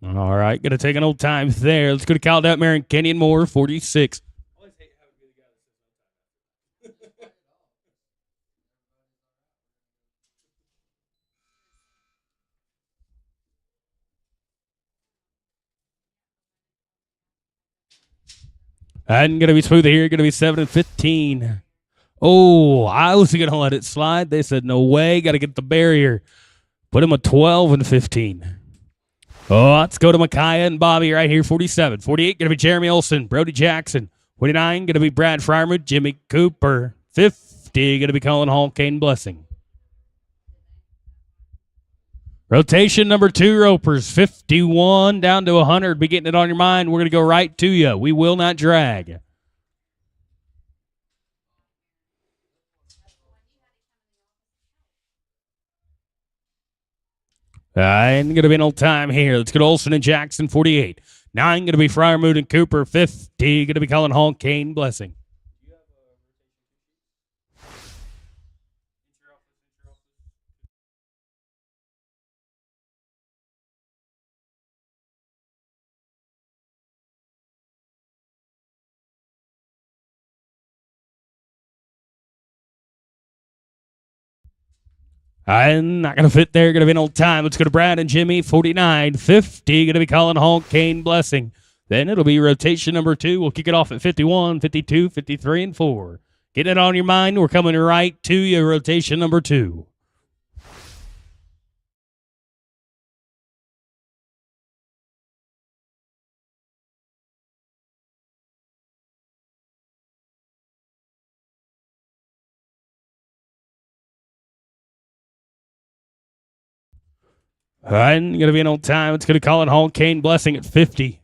All right, going to take an old time there. Let's go to Kyle Detmer and Kenyon Moore, 46. And going to be smooth here, going to be 7 and 15. Oh, I was going to let it slide. They said, no way, got to get the barrier. Put him at 12 and 15. Oh, let's go to Micaiah and Bobby right here, 47. 48, going to be Jeremy Olson, Brody Jackson. 49, going to be Brad Fryermuth, Jimmy Cooper. 50, going to be Colin Hall, Kane Blessing. Rotation number 2, ropers, 51 down to 100. Be getting it on your mind. We're going to go right to you. We will not drag. And going to be an old time here. Let's go to Olson and Jackson, 48. 9 going to be Fryermuth and Cooper, 50 going to be Colin Hall, Kane Blessing. I'm not going to fit there. Going to be an old time. Let's go to Brad and Jimmy, 49. 50 going to be Colin Hall, Kane Blessing. Then it'll be rotation number 2. We'll kick it off at 51, 52, 53, and 4. Get it on your mind. We're coming right to you. Rotation number 2. And going to be an old time. It's going to Colin Hall, Kane Blessing at 50.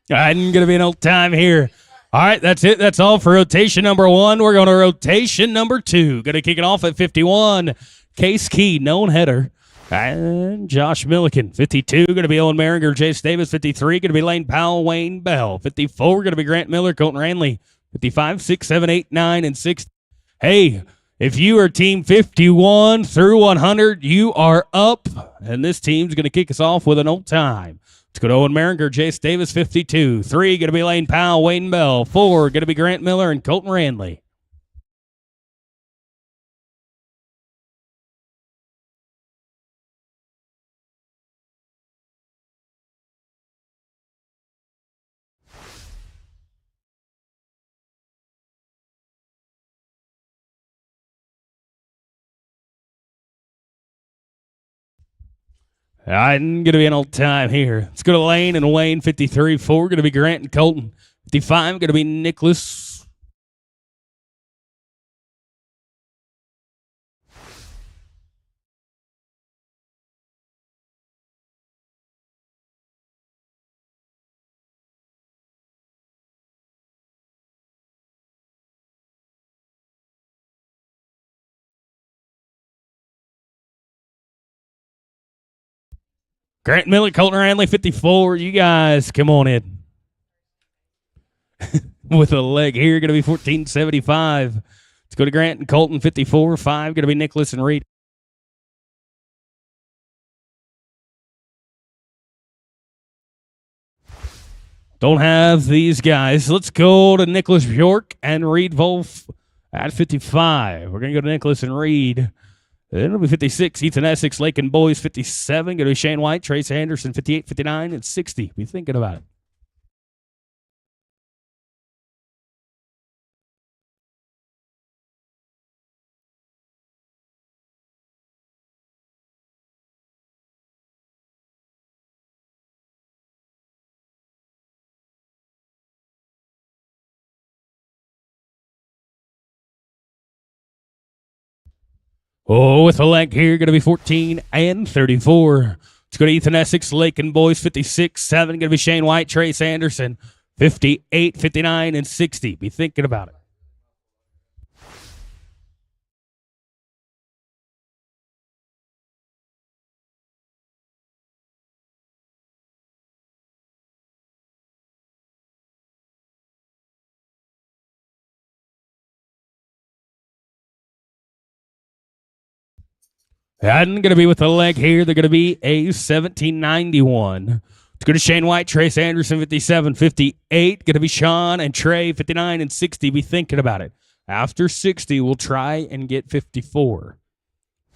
And going to be an old time here. All right, that's it. That's all for rotation number 1. We're going to rotation number 2. Going to kick it off at 51. Case Key, known header. And Josh Milliken, 52. Going to be Owen Maringer, Jace Davis, 53. Going to be Lane Powell, Wayne Bell. 54. Going to be Grant Miller, Colton Ranley. 55, 6, 7, 8, 9, and 6. Hey, if you are team 51 through 100, you are up. And this team's going to kick us off with an old time. Let's go to Owen Maringer, Jace Davis, 52. 3, going to be Lane Powell, Wayne Bell. 4, going to be Grant Miller and Colton Ranley. I'm going to be an old time here. Let's go to Lane and Wayne, 53. 4, going to be Grant and Colton. 55, going to be Nicholas. Grant Miller, Colton Ranley, 54. You guys, come on in. With a leg here, going to be 1475. Let's go to Grant and Colton, 54. 5, going to be Nicholas and Reed. Don't have these guys. Let's go to Nicholas Bjork and Reed Wolf at 55. We're going to go to Nicholas and Reed. Then it'll be 56. Ethan Essex, Lake and Boys, 57. Going to be Shane White, Trace Anderson, 58, 59, and 60. Be thinking about it. Oh, with a leg here, going to be 14 and 34. Let's go to Ethan Essex, Lake and Boys, 56, 7. Going to be Shane White, Trace Anderson, 58, 59, and 60. Be thinking about it. And going to be with the leg here. They're going to be a 1791. Let's go to Shane White, Trace Anderson, 57, 58. Going to be Sean and Trey, 59 and 60. Be thinking about it. After 60, we'll try and get 54.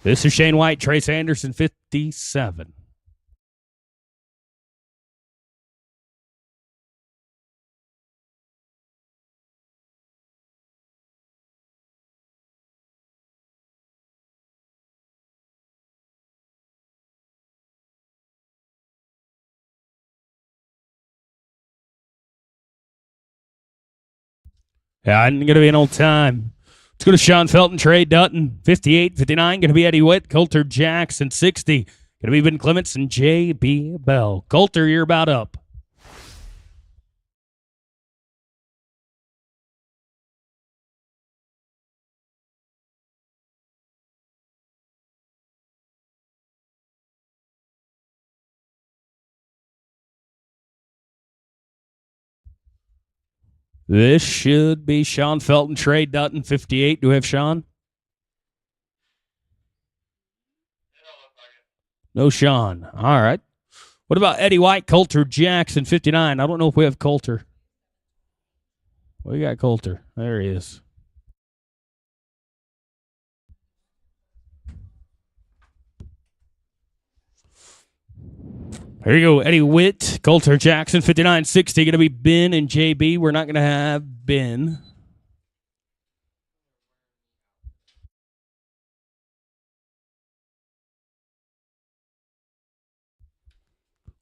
This is Shane White, Trace Anderson, 57. And going to be an old time. Let's go to Sean Felton, Trey Dutton, 58, 59. Going to be Eddie Witt, Coulter Jackson, 60. Going to be Ben Clements and J.B. Bell. Coulter, you're about up. This should be Sean Felton, Trey Dutton, 58. Do we have Sean? No Sean. All right. What about Eddie White, Coulter Jackson, 59? I don't know if we have Coulter. We got Coulter. There he is. Here you go. Eddie Witt, Coulter Jackson, 59, 60. Going to be Ben and JB. We're not going to have Ben.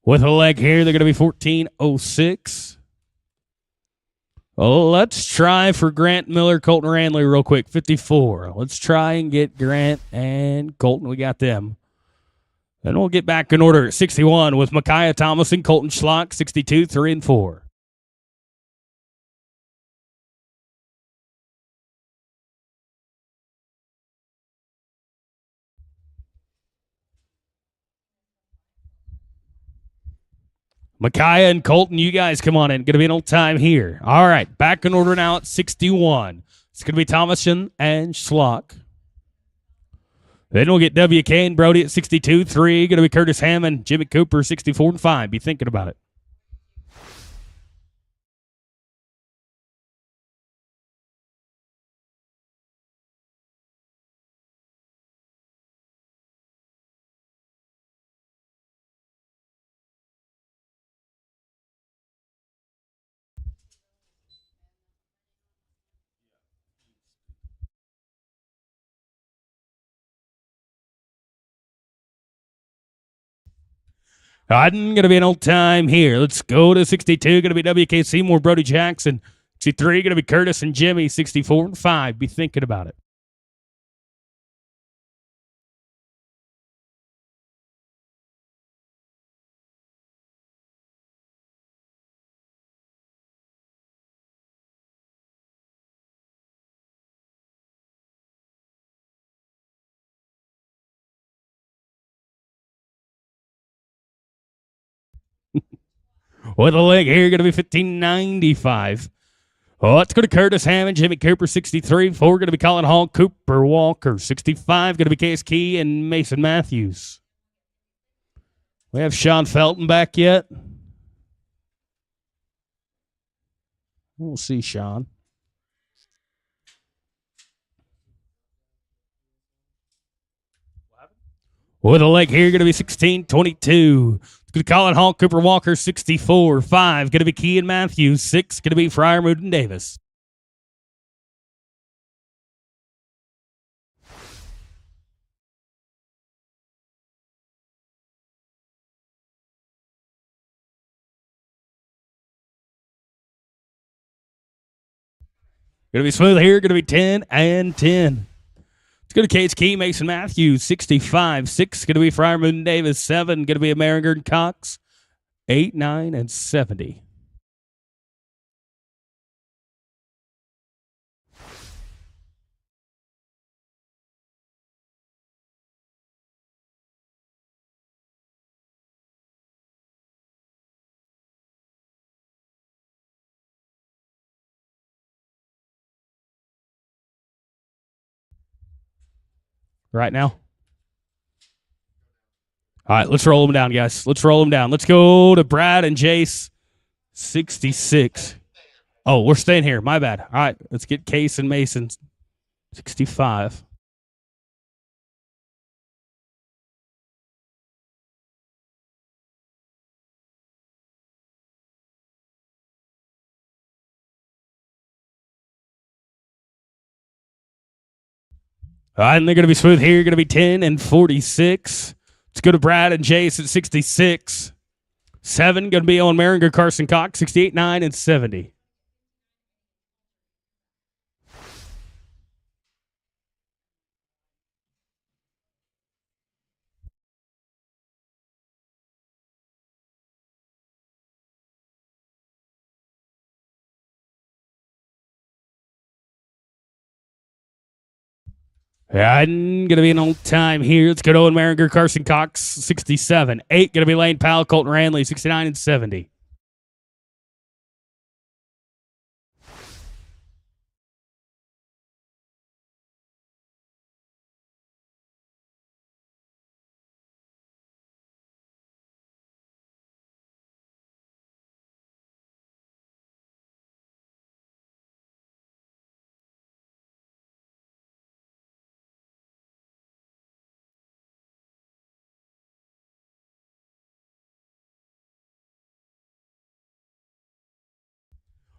With a leg here, they're going to be 1406. Oh, let's try for Grant Miller, Colton Ranley real quick. 54. Let's try and get Grant and Colton. We got them. Then we'll get back in order at 61 with Micaiah Thomas and Colton Schlock, 62, 3 and 4. Micaiah and Colton, you guys come on in. Going to be an old time here. All right, back in order now at 61. It's going to be Thomason and Schlock. Then we'll get WK and Brody at 62, 3. Going to be Curtis Hammond, Jimmy Cooper, 64 and 5. Be thinking about it. Going to be an old time here. Let's go to 62. Going to be WK Seymour, Brody Jackson. 63. Going to be Curtis and Jimmy, 64 and 5. Be thinking about it. With a leg here, going to be 1595. Oh, let's go to Curtis Hammond, Jimmy Cooper, 63. 4 going to be Colin Hall, Cooper Walker, 65. Going to be Case Key and Mason Matthews. We have Sean Felton back yet? We'll see Sean. With a leg here, going to be 1622. It's going to Colin Hall, Cooper Walker, 64. 5 going to be Kean Matthews. 6 going to be Fryermuth and Davis. Going to be smooth here. Going to be 10 and 10. It's going to Case Key, Mason Matthews, 65. 6 going to be Fryermuth and Davis. 7 going to be Ameringer and Cox. 8, 9, and 70. Right now. All right, let's roll them down, guys. Let's roll them down. Let's go to Brad and Jace, 66. Oh, we're staying here. My bad. All right, let's get Case and Mason, 65. All right, and they're going to be smooth here. Going to be 10 and 46. Let's go to Brad and Jace at 66. 7 going to be Owen Maringer, Carson Cox, 68, 9, and 70. And going to be an old time here. Let's go to Owen Maringer, Carson Cox, 67. 8 going to be Lane Powell, Colton Ranley, 69 and 70.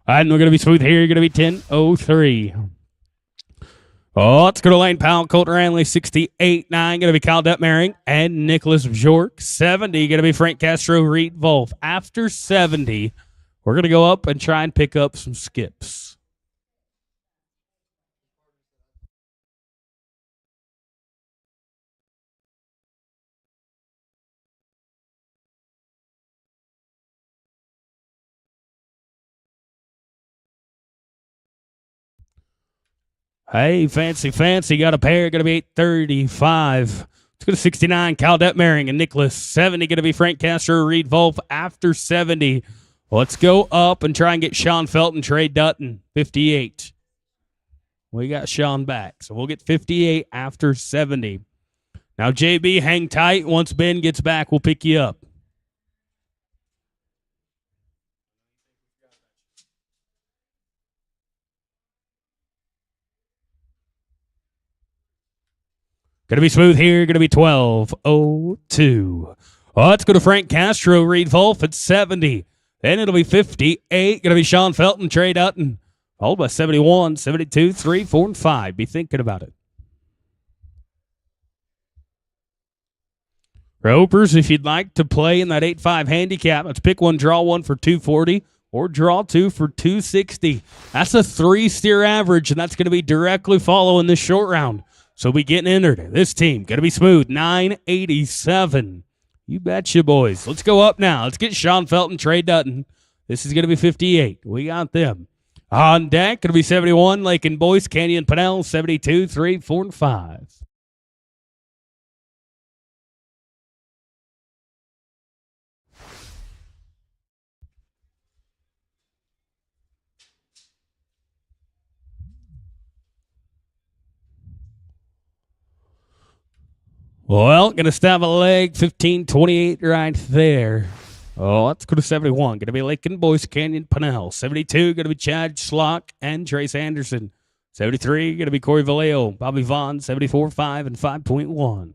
And we're going to be smooth here. You're going to be 10-03. Oh, let's go to Lane Powell, Colton Ranley, 68, 9. Going to be Kyle Detmering and Nicholas Bjork. 70, going to be Frank Castro, Reed Wolf. After 70, we're going to go up and try and pick up some skips. Hey, fancy. Got a pair. Going to be 835. Let's go to 69. Kyle Detmering and Nicholas. 70. Going to be Frank Castro, Reed Wolf. After 70, let's go up and try and get Sean Felton, Trey Dutton. 58. We got Sean back. So we'll get 58 after 70. Now, JB, hang tight. Once Ben gets back, we'll pick you up. Going to be smooth here. Going to be 12-02. Let's go to Frank Castro, Reed Wolf at 70. Then it'll be 58. Going to be Sean Felton, Trey Dutton. Followed by 71, 72, 3, 4, and 5. Be thinking about it. Ropers, if you'd like to play in that 8-5 handicap, let's pick one, draw one for 240, or draw two for 260. That's a 3-steer average, and that's going to be directly following this short round. So be getting entered. This team going to be smooth. 987. You betcha, boys. Let's go up now. Let's get Sean Felton, Trey Dutton. This is going to be 58. We got them. On deck, going to be 71. Lake and Boyce, Canyon Pennell, 72, 3, 4, and 5. Well, going to stab a leg, 15-28 right there. Oh, let's go to 71. Going to be Lincoln, Boyce Canyon, Pinnell. 72, going to be Chad Schlock and Trace Anderson. 73, going to be Corey Vallejo, Bobby Vaughn, 74, 5 and 5.1.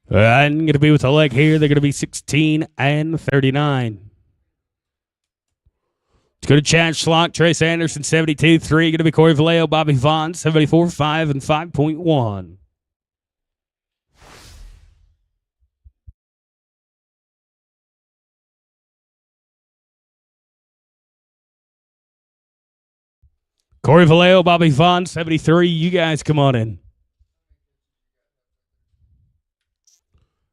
And going to be with a leg here. They're going to be 16 and 39. Let's go to Chad Schlock, Trace Anderson, 72, 3. Going to be Corey Vallejo, Bobby Vaughn, 74, 5 and 5.1. Corey Vallejo, Bobby Vaughn, 73. You guys come on in.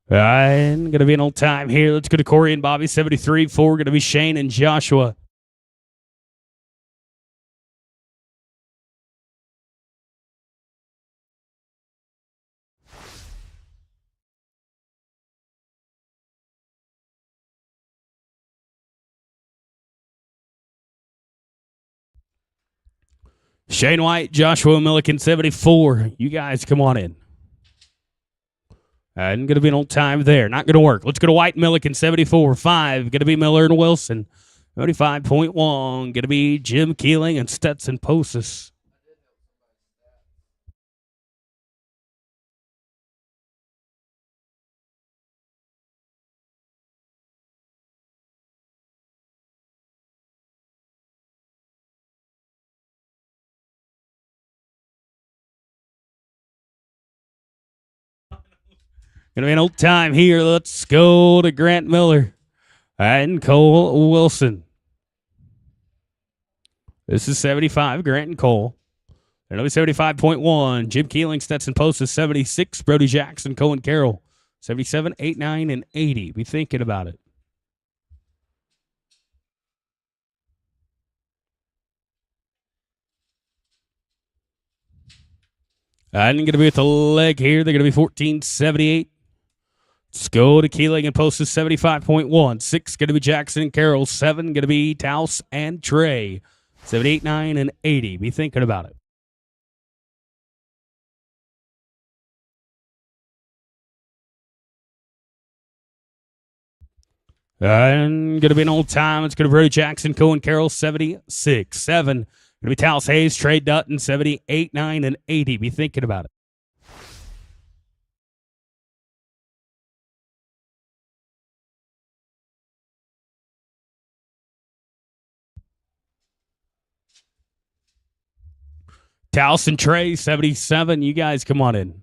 And going to be an old time here. Let's go to Corey and Bobby, 73. 4 going to be Shane and Joshua. Shane White, Joshua Milliken, 74. You guys come on in. And going to be an old time there. Not going to work. Let's go to White, Milliken, 74. 5. Going to be Miller and Wilson. 35.1. Going to be Jim Keeling and Stetson Posis. Going to be an old time here. Let's go to Grant Miller and Cole Wilson. This is 75, Grant and Cole. It'll be 75.1. Jim Keeling, Stetson Post is 76. Brody Jackson, Cohen Carroll, 77, 8, 9, and 80. Be thinking about it. And going to be with the leg here. They're going to be 14.78. Let's go to Keeling and Post is 75.1. 6 going to be Jackson and Carroll. 7 going to be Taus and Trey. 78, 9, and 80. Be thinking about it. And going to be an old time. It's going to be Brody Jackson, Cohen Carroll, 76. 7 going to be Taus Hayes, Trey Dutton, 78, 9, and 80. Be thinking about it. Taus and Trey, 77. You guys come on in.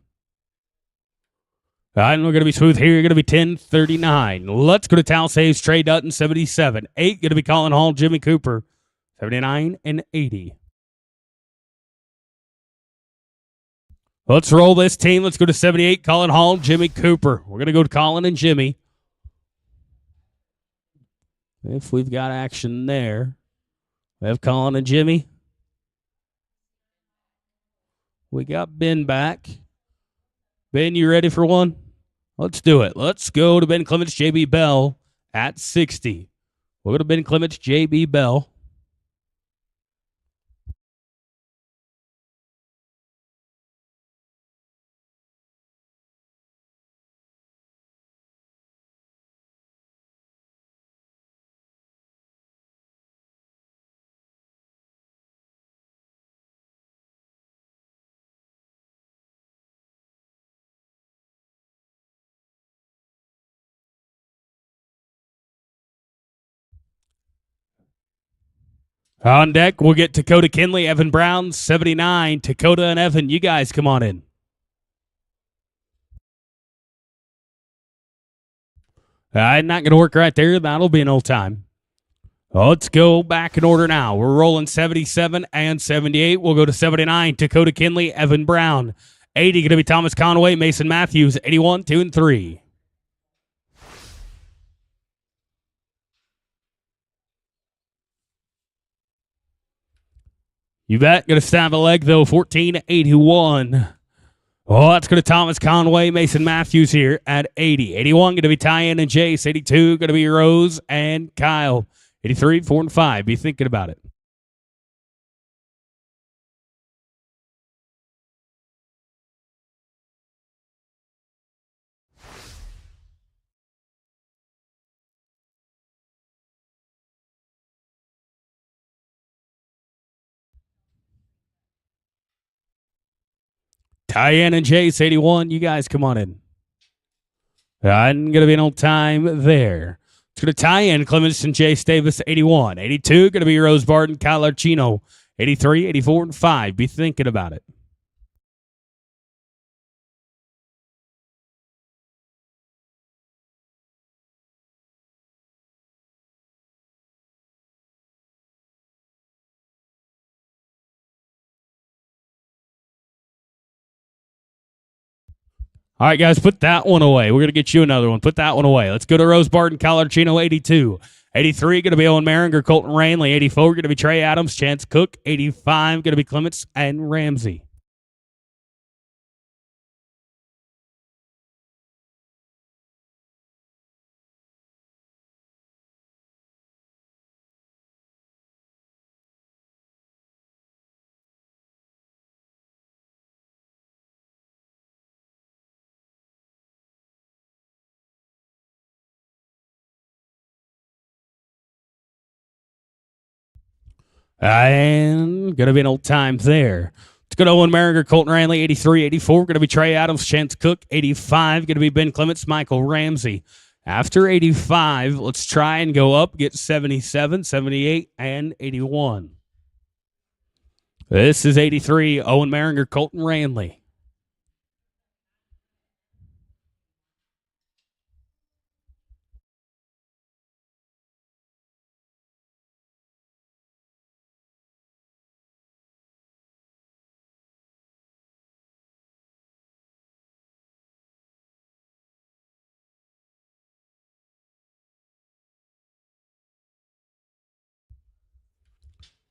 And we're going to be smooth here. You're going to be 10:39. Let's go to Taus Hayes, Trey Dutton, 77. 8 going to be Colin Hall, Jimmy Cooper, 79 and 80. Let's roll this team. Let's go to 78, Colin Hall, Jimmy Cooper. We're going to go to Colin and Jimmy. If we've got action there. We have Colin and Jimmy. We got Ben back. Ben, you ready for one? Let's do it. Let's go to Ben Clements, JB Bell at 60. We'll go to Ben Clements, JB Bell. On deck, we'll get Dakota Kinley, Evan Brown, 79. Dakota and Evan, you guys come on in. Not going to work right there. That'll be an old time. Let's go back in order now. We're rolling 77 and 78. We'll go to 79. Dakota Kinley, Evan Brown. 80 going to be Thomas Conway, Mason Matthews. 81, 2 and 3. You bet. Going to stab a leg, though. 1481. Oh, that's going to Thomas Conway, Mason Matthews here at 80. 81 going to be Tyann and Jace. 82 going to be Rose and Kyle. 83, 4, and 5. Be thinking about it. Tyann and Jace, 81. You guys come on in. I'm going to be an old time there. It's going to Tyann, Clemens and Jace Davis, 81. 82 going to be Rose Barton, Kyle Archino. 83, 84, and 5. Be thinking about it. All right, guys, put that one away. We're going to get you another one. Put that one away. Let's go to Rose Barton, Calarchino, 82. 83 going to be Owen Maringer, Colton Ranley. 84 going to be Trey Adams, Chance Cook. 85 going to be Clements and Ramsey. And going to be an old time there. Let's go to Owen Maringer, Colton Ranley, 83, 84. Going to be Trey Adams, Chance Cook. 85 going to be Ben Clements, Michael Ramsey. After 85, let's try and go up, get 77, 78, and 81. This is 83, Owen Maringer, Colton Ranley.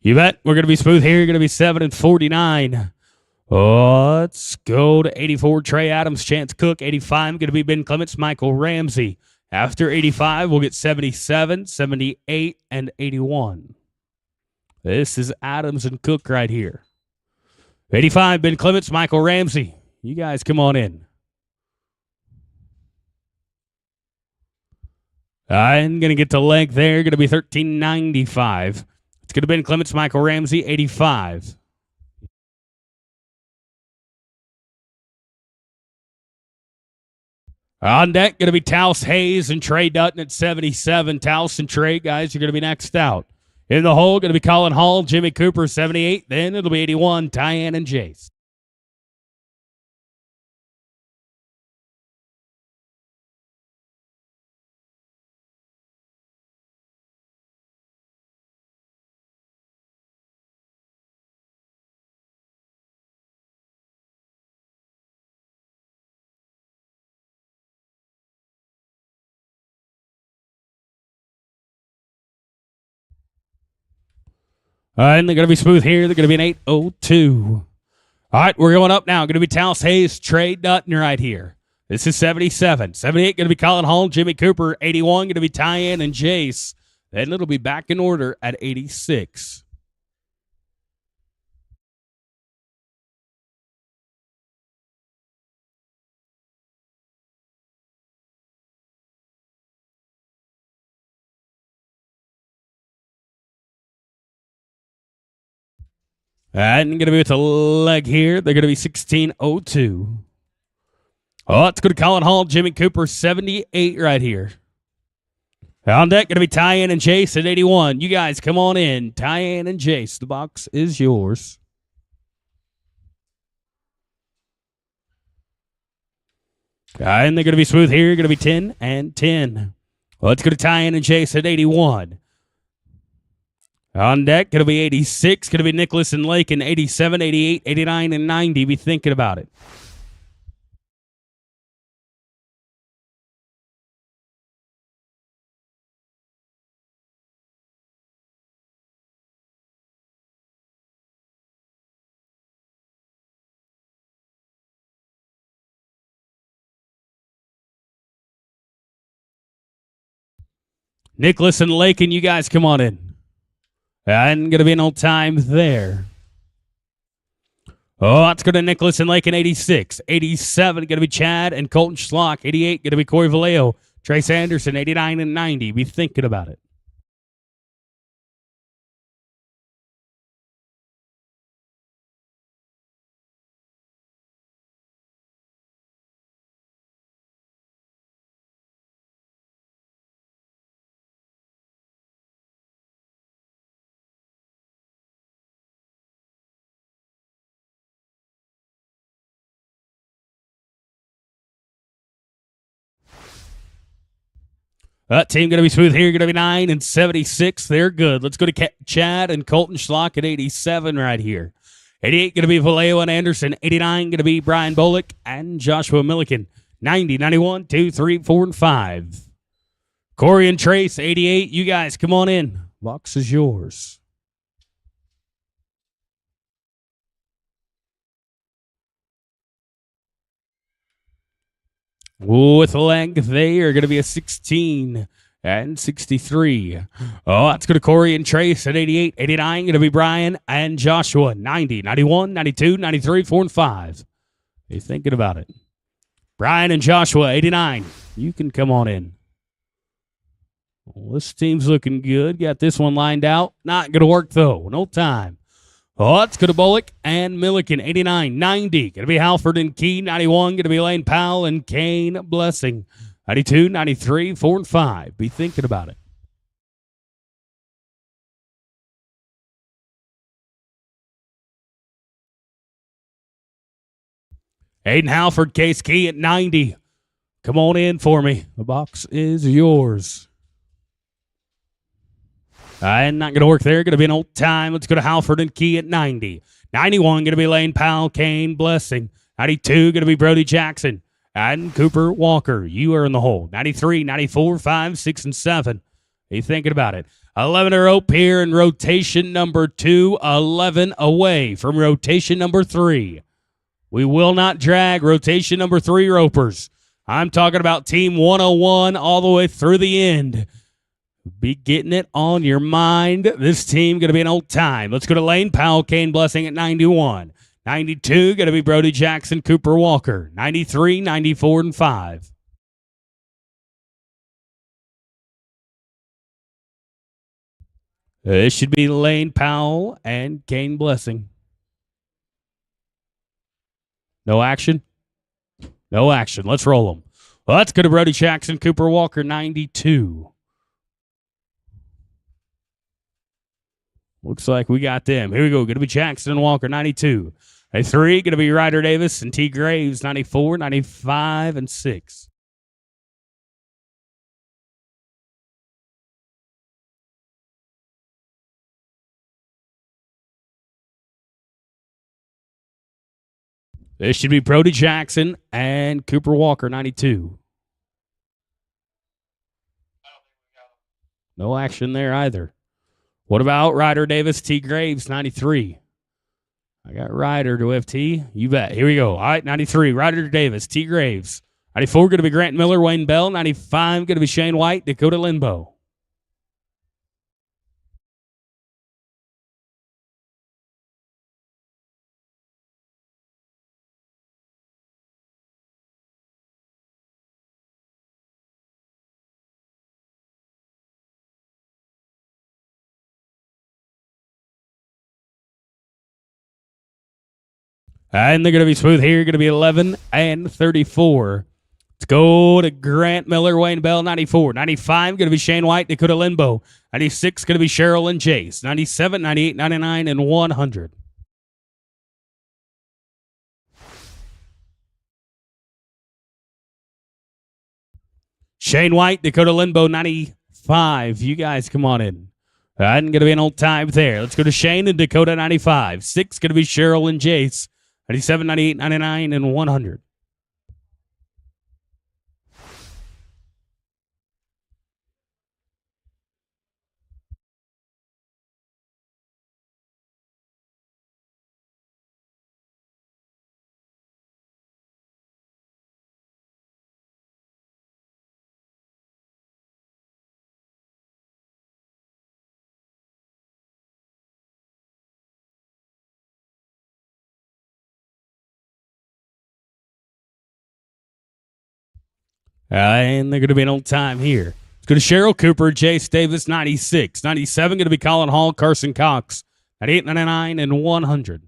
You bet. We're going to be smooth here. You're going to be 7 and 49. Let's go to 84, Trey Adams, Chance Cook. 85, going to be Ben Clements, Michael Ramsey. After 85, we'll get 77, 78, and 81. This is Adams and Cook right here. 85, Ben Clements, Michael Ramsey. You guys come on in. I'm going to get the leg there. Going to be 1395. It's going to be Ben Clements, Michael Ramsey, 85. On deck, going to be Taos Hayes and Trey Dutton at 77. Taos and Trey, guys, are going to be next out. In the hole, going to be Colin Hall, Jimmy Cooper, 78. Then it'll be 81, Tyann and Jace. And they're going to be smooth here. They're going to be an 802. All right, we're going up now. Going to be Taos Hayes, Trey Dutton right here. This is 77. 78 going to be Colin Hall, Jimmy Cooper. 81 going to be Tyann and Jace. Then it'll be back in order at 86. And going to be with the leg here. They're going to be 1602. Oh, it's going to Colin Hall, Jimmy Cooper, 78 right here. On deck, going to be Tyann and Jace at 81. You guys come on in. Tyann and Jace, the box is yours. And they're going to be smooth here. Going to be 10 and 10. Well, let's go to Tyann and Jace at 81. On deck, going to be 86. Going to be Nicholas and Lake in 87, 88, 89, and 90. Be thinking about it. Nicholas and Lakin, you guys come on in. And going to be no time there. Oh, let's go to Nicholas and Lakin, 86. 87, going to be Chad and Colton Schlock. 88, going to be Corey Vallejo. Trace Anderson, 89 and 90. Be thinking about it. That team going to be smooth here. Going to be 9 and 76. They're good. Let's go to Chad and Colton Schlock at 87 right here. 88 going to be Vallejo and Anderson. 89 going to be Brian Bolick and Joshua Milliken. 90, 91, 2, 3, 4, and 5. Corey and Trace, 88. You guys, come on in. Box is yours. With length, they are going to be a 16 and 63. Oh, let's go to Corey and Trace at 88. 89 going to be Brian and Joshua. 90, 91, 92, 93, 4, and 5. Are you thinking about it? Brian and Joshua, 89. You can come on in. Well, this team's looking good. Got this one lined out. Not going to work, though. No time. Oh, let's go to Bullock and Milliken, 89, 90. Going to be Halford and Key, 91. Going to be Lane Powell and Kane Blessing, 92, 93, 4, and 5. Be thinking about it. Aiden Halford, Case Key at 90. Come on in for me. The box is yours. And not going to work there. Going to be an old time. Let's go to Halford and Key at 90. 91 going to be Lane Powell, Kane Blessing. 92 going to be Brody Jackson and Cooper Walker. You are in the hole. 93, 94, 5, 6, and 7. Are you thinking about it? 11 are up here in rotation number 2. 11 away from rotation number 3. We will not drag rotation number 3 ropers. I'm talking about Team 101 all the way through the end. Be getting it on your mind. This team going to be an old time. Let's go to Lane Powell, Kane Blessing at 91. 92 going to be Brody Jackson, Cooper Walker. 93, 94, and 5. This should be Lane Powell and Kane Blessing. No action? No action. Let's roll them. Let's go to Brody Jackson, Cooper Walker, 92. Looks like we got them. Here we go. Going to be Jackson and Walker, 92. 93, going to be Ryder Davis and T. Graves, 94, 95, and 6. This should be Brody Jackson and Cooper Walker, 92. No action there either. What about Ryder Davis, T. Graves, 93? I got Ryder to FT. You bet. Here we go. All right, 93, Ryder Davis, T. Graves. 94 going to be Grant Miller, Wayne Bell. 95 going to be Shane White, Dakota Linbo. And they're going to be smooth here. Going to be 11 and 34. Let's go to Grant Miller, Wayne Bell, 94. 95 going to be Shane White, Dakota Linbo. 96 going to be Cheryl and Jace. 97, 98, 99, and 100. Shane White, Dakota Linbo, 95. You guys come on in. And going to be an old time there. Let's go to Shane and Dakota, 95. 6 going to be Cheryl and Jace. 97, 98, 99, and 100. And they're going to be an old time here. It's going to Cheryl Cooper, Jace Davis, 96. 97 going to be Colin Hall, Carson Cox, 98, 99, and 100.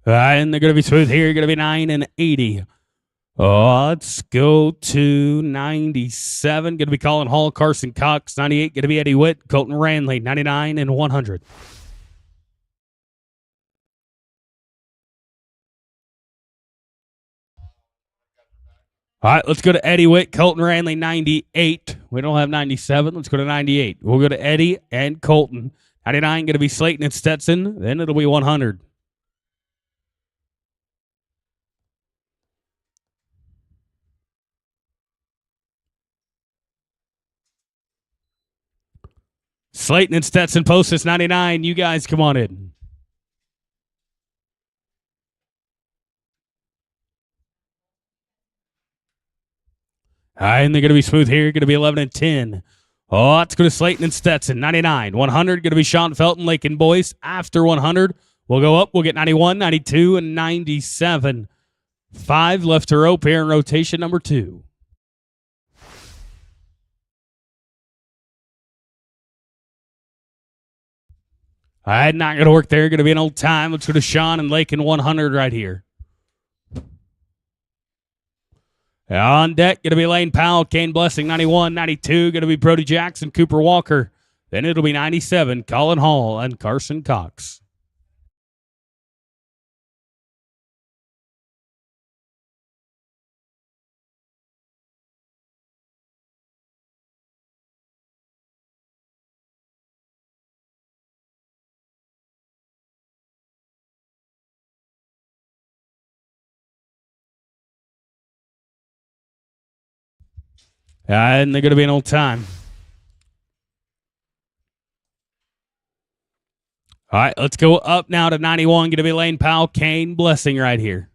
And they're going to be smooth here. Going to be 9 and 80. Let's go to 97. Going to be Colin Hall, Carson Cox. 98. Going to be Eddie Witt, Colton Ranley. 99 and 100. All right, let's go to Eddie Witt, Colton Ranley, 98. We don't have 97. Let's go to 98. We'll go to Eddie and Colton. 99 going to be Slayton and Stetson. Then it'll be 100. Slayton and Stetson post us 99. You guys come on in. All right, and they're going to be smooth here. Going to be 11 and 10. Oh, let's go to Slayton and Stetson, 99. 100 going to be Sean Felton, Lake and Boyce. After 100, we'll go up. We'll get 91, 92, and 97. 5 left to rope here in rotation number 2. All right, not going to work there. Going to be an old time. Let's go to Sean and Lake in 100 right here. On deck, going to be Lane Powell, Kane Blessing, 91, 92. Going to be Brody Jackson, Cooper Walker. Then it'll be 97, Colin Hall and Carson Cox. And they're going to be an old time. All right, let's go up now to 91. Going to be Lane Powell, Kane Blessing right here.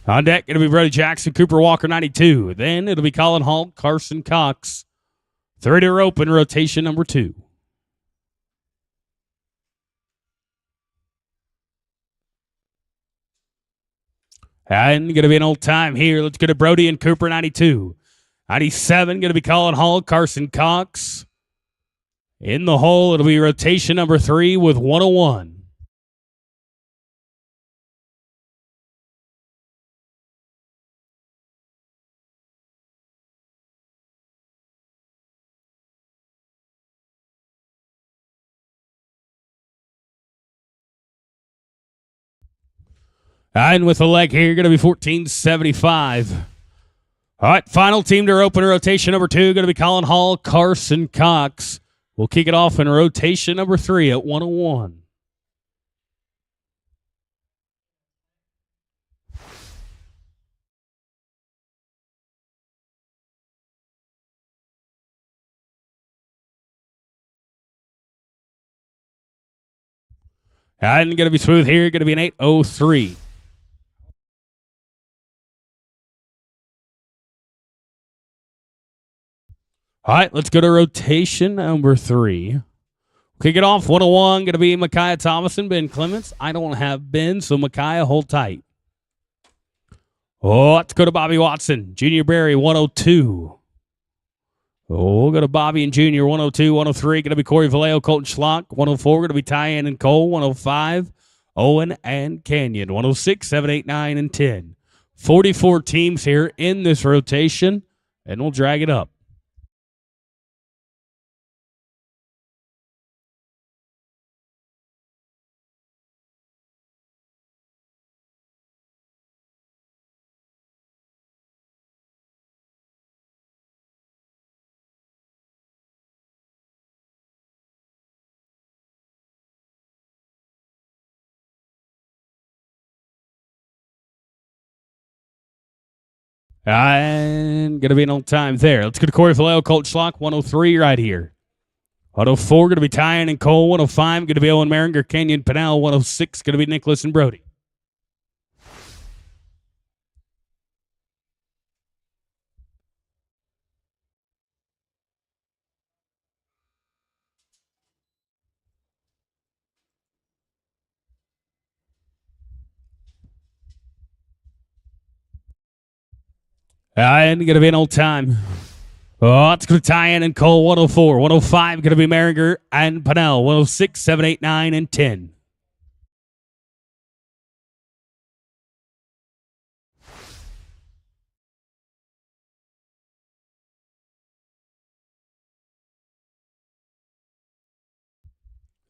On deck, going to be Brody Jackson, Cooper Walker, 92. Then it'll be Colin Hall, Carson Cox. 30 to rope in rotation number 2. And going to be an old time here. Let's go to Brody and Cooper, 92. 97, going to be Colin Hall, Carson Cox. In the hole, it'll be rotation number 3 with 101. And with the leg here, going to be 1475. All right, final team to open rotation number 2, going to be Colin Hall, Carson Cox. We'll kick it off in rotation number 3 at 101. And going to be smooth here, going to be an 803. All right, let's go to rotation number 3. Kick it off, 101, going to be Micaiah Thomason, Ben Clements. I don't have Ben, so Micaiah, hold tight. Oh, let's go to Bobby Watson, Junior Berry, 102. Oh, we'll go to Bobby and Junior, 102, 103, going to be Corey Vallejo, Colton Schlock, 104, going to be Tyann and Cole, 105, Owen and Canyon, 106, 7, 8, 9, and 10. 44 teams here in this rotation, and we'll drag it up. And going to be an old time there. Let's go to Corey Vallejo, Colt Schlock, 103 right here. 104 going to be Tyann and Cole. 105 going to be Owen Maringer, Kenyon Pennell. 106 going to be Nicholas and Brody. And going to be an old time. Oh, it's going to tie in and Cole 104. 105 going to be Merringer and Pennell. 106, 7, 8, 9, and 10.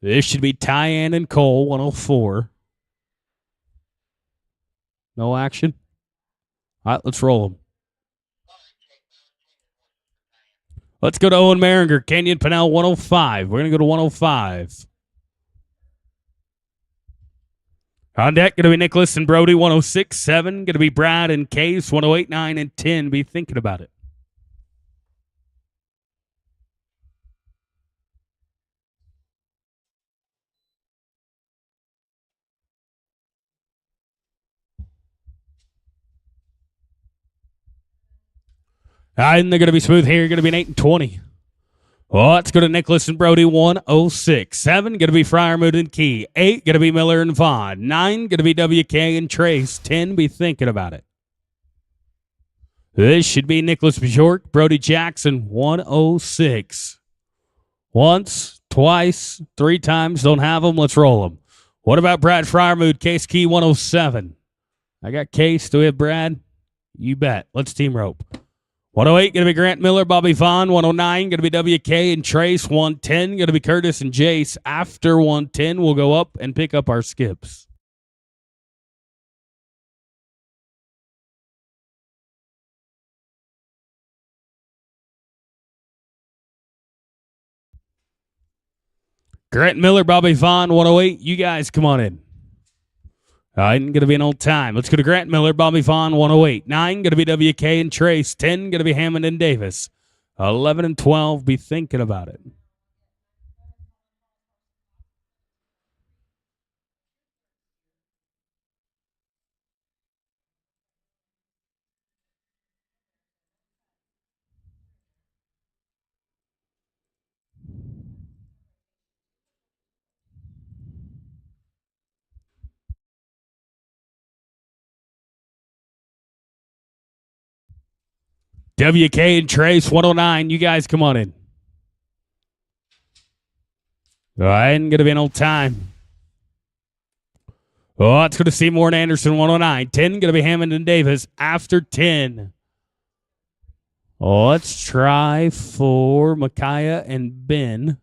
This should be Tyann and Cole, 104. No action. All right, let's roll them. Let's go to Owen Merringer, Kenyon Pennell, 105. We're going to go to 105. On deck, going to be Nicholas and Brody, 106, 7. Going to be Brad and Case, 108, 9, and 10. Be thinking about it. And they're going to be smooth here. Going to be an 8 and 20. Oh, let's go to Nicholas and Brody, 106. 7, going to be Fryermuth and Key. 8, going to be Miller and Vaughn. 9, going to be WK and Trace. 10, be thinking about it. This should be Nicholas Bjork, Brody Jackson, 106. Once, twice, 3 times. Don't have them. Let's roll them. What about Brad Fryermuth, Case Key, 107? I got Case. Do we have Brad? You bet. Let's team rope. 108 going to be Grant Miller, Bobby Vaughn. 109 going to be WK and Trace. 110 going to be Curtis and Jace. After 110, we'll go up and pick up our skips. Grant Miller, Bobby Vaughn, 108. You guys come on in. Going to be an old time. Let's go to Grant Miller, Bobby Vaughn, 108. 9 going to be WK and Trace. 10 going to be Hammond and Davis. 11 and 12, be thinking about it. WK and Trace, 109. You guys come on in. All right, going to be an old time. Oh, it's going to Seymour and Anderson, 109. 10 going to be Hammond and Davis. After 10. Oh, let's try for Micaiah and Ben.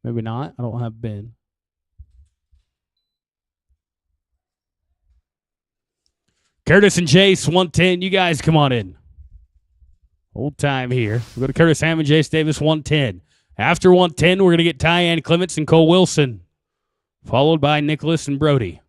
Maybe not. I don't have Ben. Curtis and Jace, 110. You guys come on in. Old time here. We'll go to Curtis Hammond, Jace Davis, 110. After 110, we're going to get Tyann Clements and Cole Wilson, followed by Nicholas and Brody.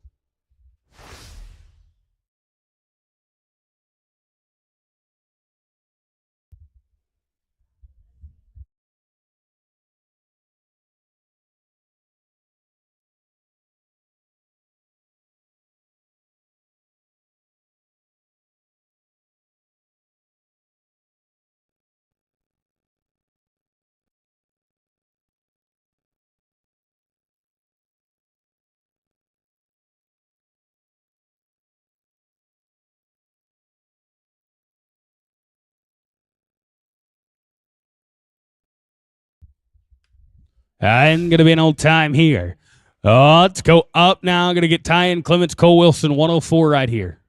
And going to be an old time here. Oh, let's go up now. Going to get Tyann Clements, Cole Wilson, 104 right here.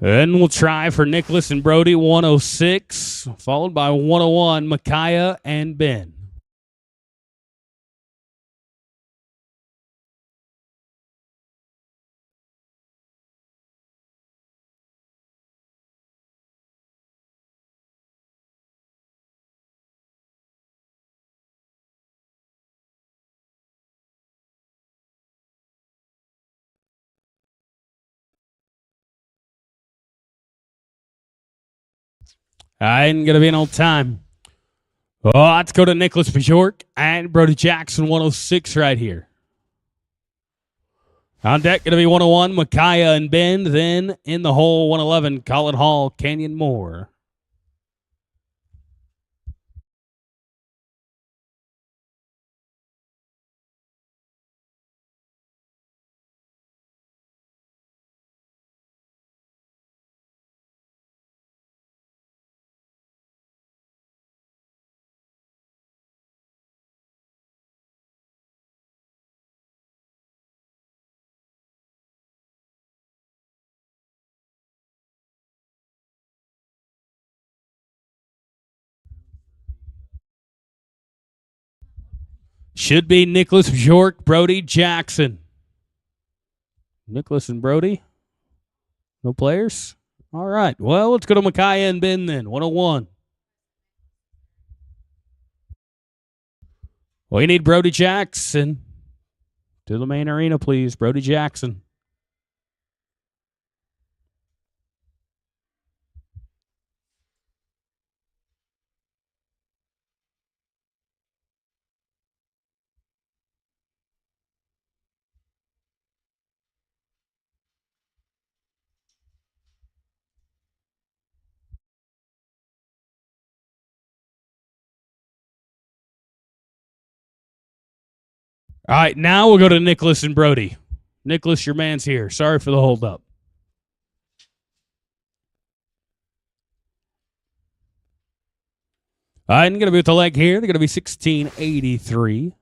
And we'll try for Nicholas and Brody, 106, followed by 101, Micaiah and Ben. And going to be an old time. Oh, let's go to Nicholas Bjork and Brody Jackson, 106 right here. On deck, going to be 101, Micaiah and Ben. Then in the hole, 111, Colin Hall, Canyon Moore. Should be Nicholas Bjork, Brody Jackson. Nicholas and Brody. No players? All right. Well, let's go to Micaiah and Ben then. 101. We need Brody Jackson. To the main arena, please. Brody Jackson. All right, now we'll go to Nicholas and Brody. Nicholas, your man's here. Sorry for the holdup. All right, I'm going to be with the leg here. They're going to be 1683.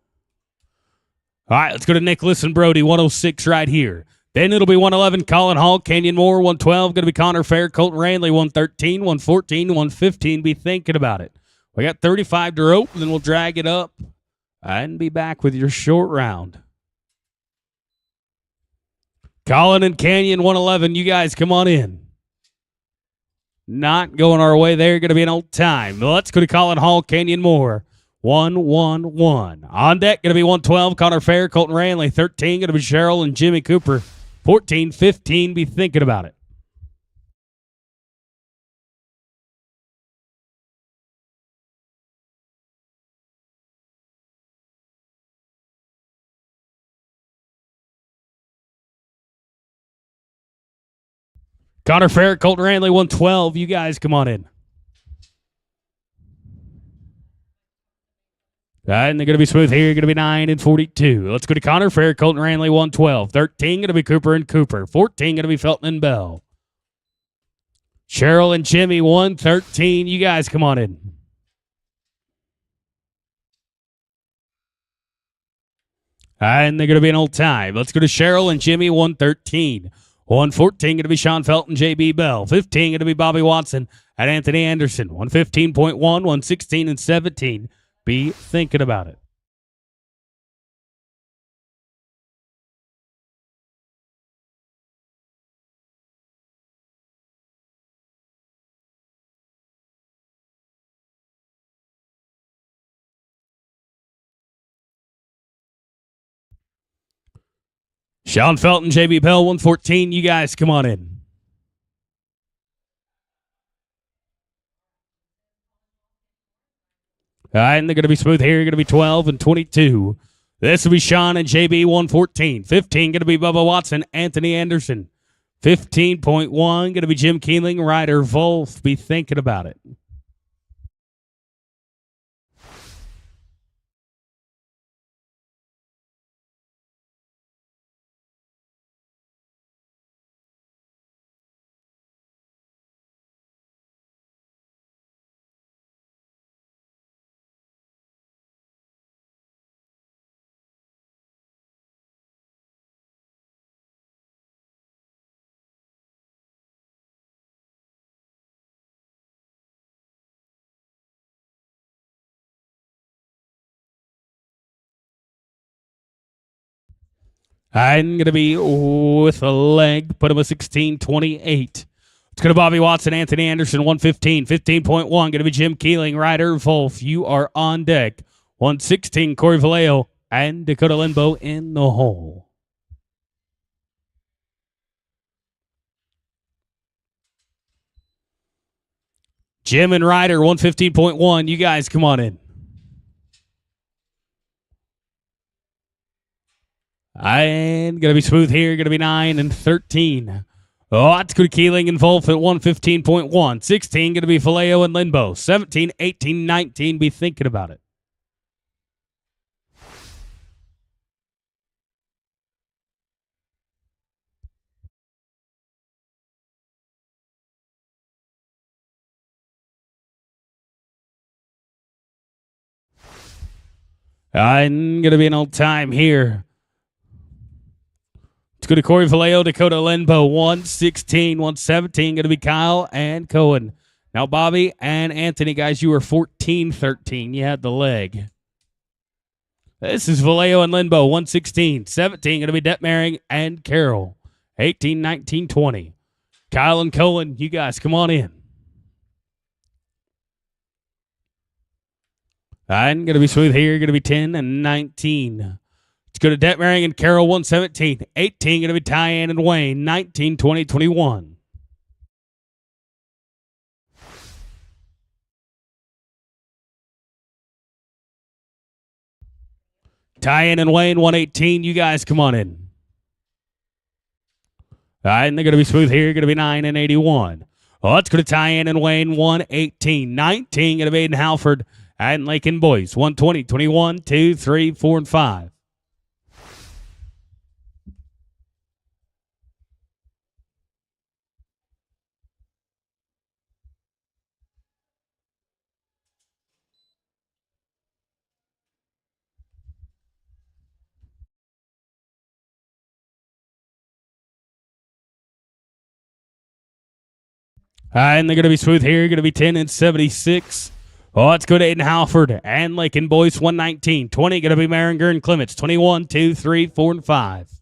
All right, let's go to Nicholas and Brody, 106 right here. Then it'll be 111, Colin Hall, Kenyon Moore, 112. Going to be Connor Fair, Colton Ranley, 113, 114, 115. Be thinking about it. We got 35 to rope, and then we'll drag it up and be back with your short round. Colin and Canyon, 111. You guys come on in. Not going our way there. Going to be an old time. Let's go to Colin Hall, Kenyon Moore. 111. On deck, going to be 112, Connor Fair, Colton Ranley. 13, going to be Cheryl and Jimmy Cooper. 14, 15, be thinking about it. Connor Fair, Colton Ranley, 112. You guys come on in. And they're going to be smooth here. Going to be 9 and 42. Let's go to Connor Fair, Colton Ranley, 112. 13 going to be Cooper and Cooper. 14 going to be Felton and Bell. Cheryl and Jimmy, 113. You guys come on in. And they're going to be an old time. Let's go to Cheryl and Jimmy, 113. 114 going to be Sean Felton, JB Bell. 15 going to be Bobby Watson and Anthony Anderson. 115.1, 116 and 17. Be thinking about it. Sean Felton, JB Bell, 114. You guys come on in. All right, and they're going to be smooth here. Going to be 12 and 22. This will be Sean and JB, 114. 15 going to be Bubba Watson, Anthony Anderson. 15.1 going to be Jim Keeling, Ryder Wolf. Be thinking about it. I'm going to be with a leg. Put him at 16.28. Let's go to Bobby Watson, Anthony Anderson, 115. 15.1. Going to be Jim Keeling, Ryder Wolf. You are on deck. 116, Corey Vallejo and Dakota Linbo in the hole. Jim and Ryder, 115.1. You guys come on in. And going to be smooth here. Going to be 9 and 13. Oh, it's good. Keeling and Wolf at 115.1. 16 going to be Vallejo and Linbo. 17, 18, 19. Be thinking about it. I'm going to be an old time here. Let's go to Corey Vallejo, Dakota Linbo, 116, 117. Going to be Kyle and Cohen. Now, Bobby and Anthony, guys, you were 14-13. You had the leg. This is Vallejo and Linbo, 116. 17 going to be Detmering and Carroll, 18, 19, 20. Kyle and Colin, you guys come on in. And going to be smooth here, going to be 10 and 19. Let's go to Detmering and Carroll, 117. 18 going to be Tyann and Wayne, 19, 20, 21. Tyann and Wayne, 118. You guys come on in. All right, and they're going to be smooth here. Going to be 9 and 81. Well, let's go to Tyann and Wayne, 118. 19 going to be in Halford and Lakin Boys, 120, 21, 2, 3, 4, and 5. And they're going to be smooth here. Going to be 10 and 76. Oh, let's go to Aiden Halford and Lakin Boys, 119. 20 going to be Maringer and Clements, 21, 2, 3, 4, and 5.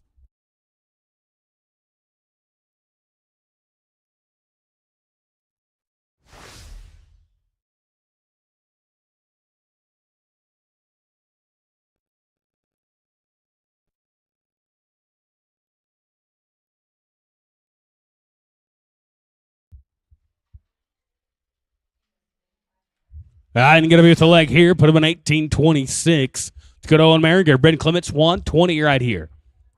And going to be with the leg here. Put him in 18-26. Let's go to Owen Maringer. Ben Clements, 120 right here.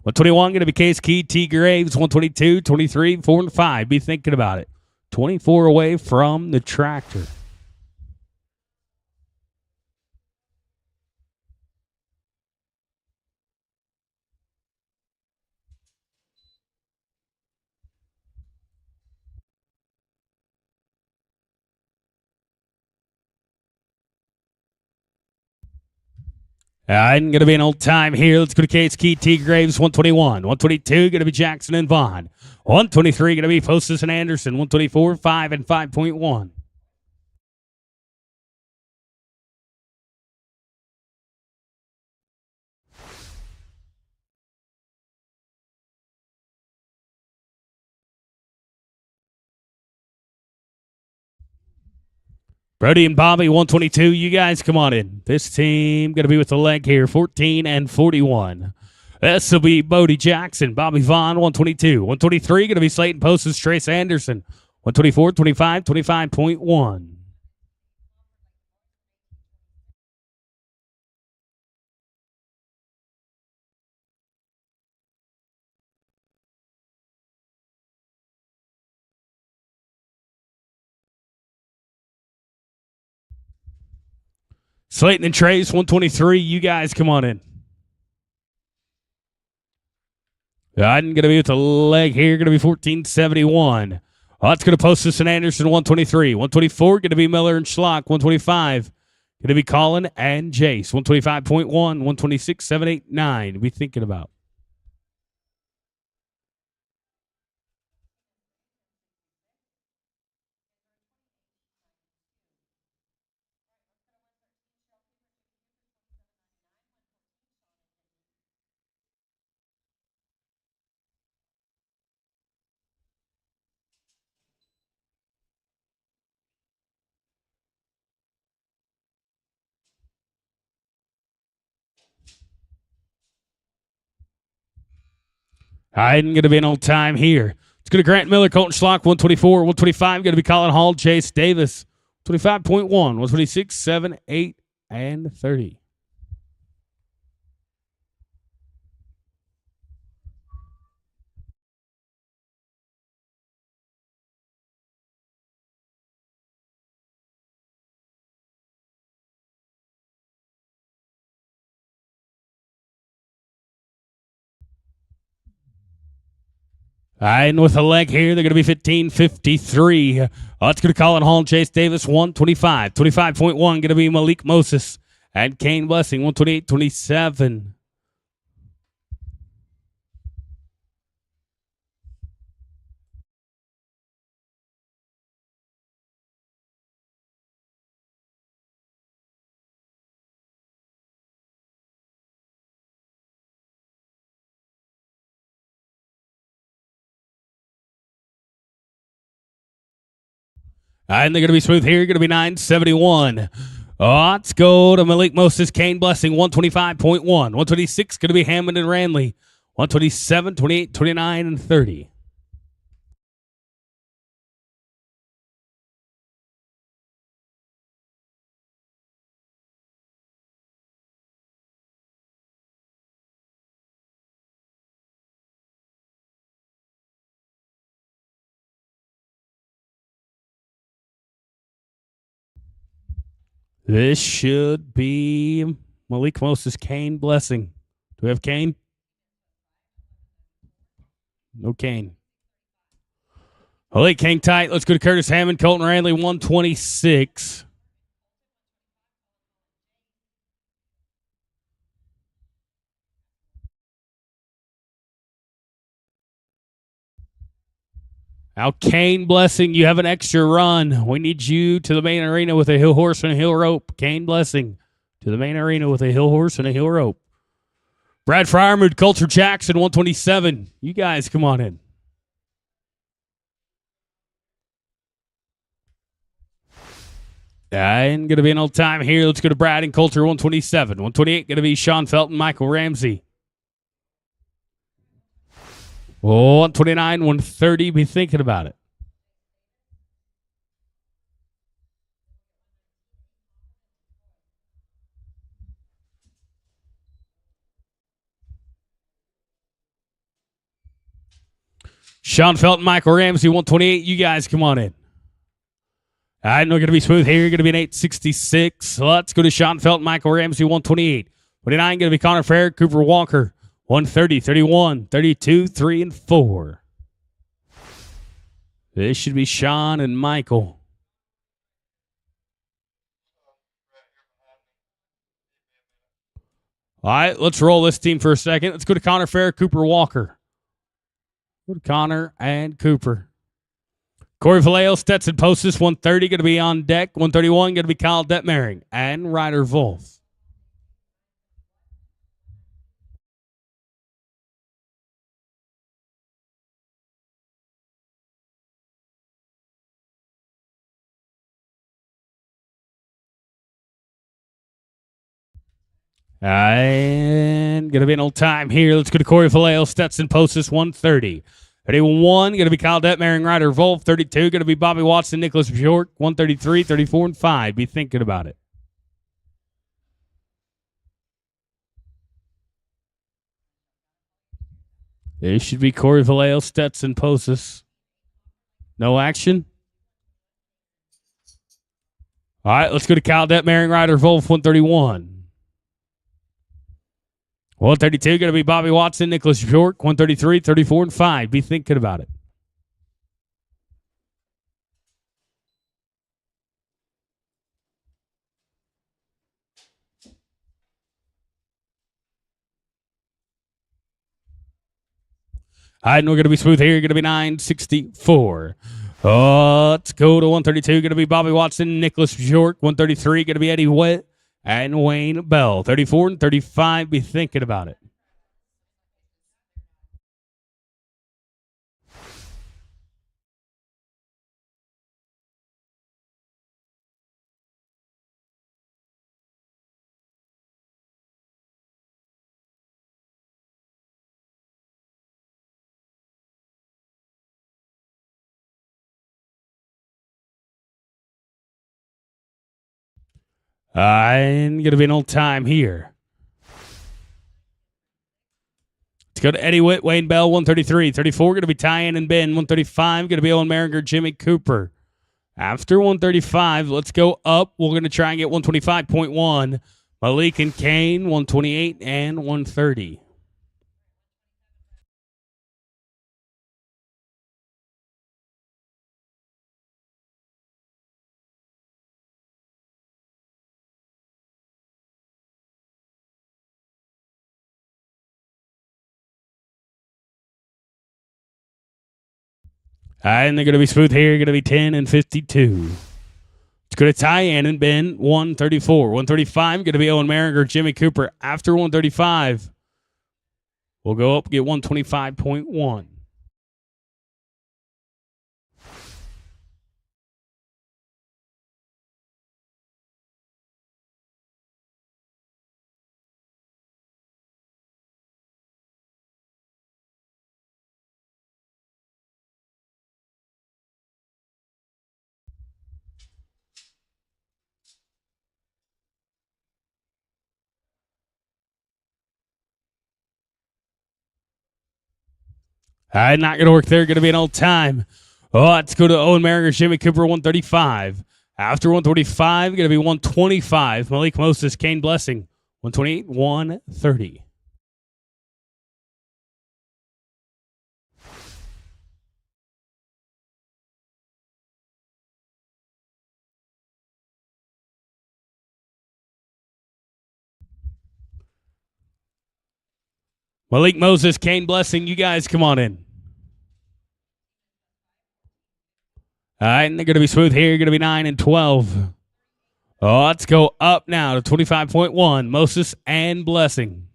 121 going to be Case Key, T. Graves, 122, 23, 4, and 5. Be thinking about it. 24 away from the tractor. And going to be an old time here. Let's go to Case Key, T. Graves, 121. 122 going to be Jackson and Vaughn. 123 going to be Postis and Anderson. 124, 5, and 5.1. Brody and Bobby, 122. You guys come on in. This team going to be with the leg here, 14 and 41. This will be Bodie Jackson, Bobby Vaughn, 122. 123 going to be Slayton Postis, Trace Anderson. 124, 25, 25.1. Slayton and Trace, 123. You guys come on in. I'm going to be with the leg here. Going to be 1471. That's going to Postis and Anderson, 123. 124, going to be Miller and Schlock. 125, going to be Colin and Jace. 125.1, 126, 7, 8, 9. Be thinking about. I'm going to be an old time here. It's going to Grant Miller, Colton Schlock, 124. 125, going to be Colin Hall, Chase Davis. 25.1, 126, 7, 8, and 30. And with a leg here, they're going to be 15-53. Let's go to Colin Hall and Chase Davis, 125. 25.1 going to be Malik Moses and Kane Blessing, 128-27. And they're going to be smooth here. Going to be 971. Let's go to Malik Moses, Kane Blessing, 125.1. 126 going to be Hammond and Ranley, 127, 28, 29, and 30. This should be Malik Moses, Kane Blessing. Do we have Kane? No Kane. Malik Kane tight. Let's go to Curtis Hammond, Colton Ranley, 126. Now, Kane Blessing, you have an extra run. We need you to the main arena with a hill horse and a hill rope. Kane Blessing to the main arena with a hill horse and a hill rope. Brad Fryermuth, Coulter Jackson, 127. You guys come on in. And going to be an old time here. Let's go to Brad and Coulter, 127. 128 going to be Sean Felton, Michael Ramsey. 129, 130. Be thinking about it. Sean Felton, Michael Ramsey, 128. You guys come on in. I know going to be smooth here. Going to be an 866. Let's go to Sean Felton, Michael Ramsey, 128. 29 going to be Connor Fair, Cooper Walker, 130, 31, 32, 3, and 4. This should be Sean and Michael. All right, let's roll this team for a second. Let's go to Connor Fair, Cooper Walker. Go to Connor and Cooper. Corey Vallejo, Stetson Postis, 130 going to be on deck. 131 going to be Kyle Detmering and Ryder Wolf. And going to be an old time here. Let's go to Corey Vallejo, Stetson Postis, 130. 31 going to be Kyle Detmering, Ryder Wolf. 32 going to be Bobby Watson, Nicholas Bjork. 133, 34, and 5. Be thinking about it. This should be Corey Vallejo, Stetson Postis. No action. All right, let's go to Kyle Detmering, Ryder Wolf, 131. 132 going to be Bobby Watson, Nicholas Bjork. 133, 34, and 5. Be thinking about it. All right, and we're going to be smooth here. Going to be 964. Let's go to 132. Going to be Bobby Watson, Nicholas Bjork. 133 going to be Eddie Witt and Wayne Bell. 34 and 35. Be thinking about it. And going to be an old time here. Let's go to Eddie Witt, Wayne Bell, 133. 34 going to be Tyan and Ben. 135 going to be Owen Merringer, Jimmy Cooper. After 135, let's go up. We're going to try and get 125.1. Malik and Kane, 128 and 130. And they're going to be smooth here. Going to be 10 and 52. Let's go to Tyan and Ben, 134. 135, going to be Owen Merringer, Jimmy Cooper. After 135, we'll go up, get 125.1. Not going to work there. Going to be an old time. Oh, let's go to Owen Merringer, Jimmy Cooper, 135. After 135, going to be 125. Malik Moses, Kane Blessing, 128, 130. Malik Moses, Kane Blessing, you guys come on in. All right, and they're going to be smooth here. Going to be 9 and 12. Oh, let's go up now to 25.1. Moses and Blessing.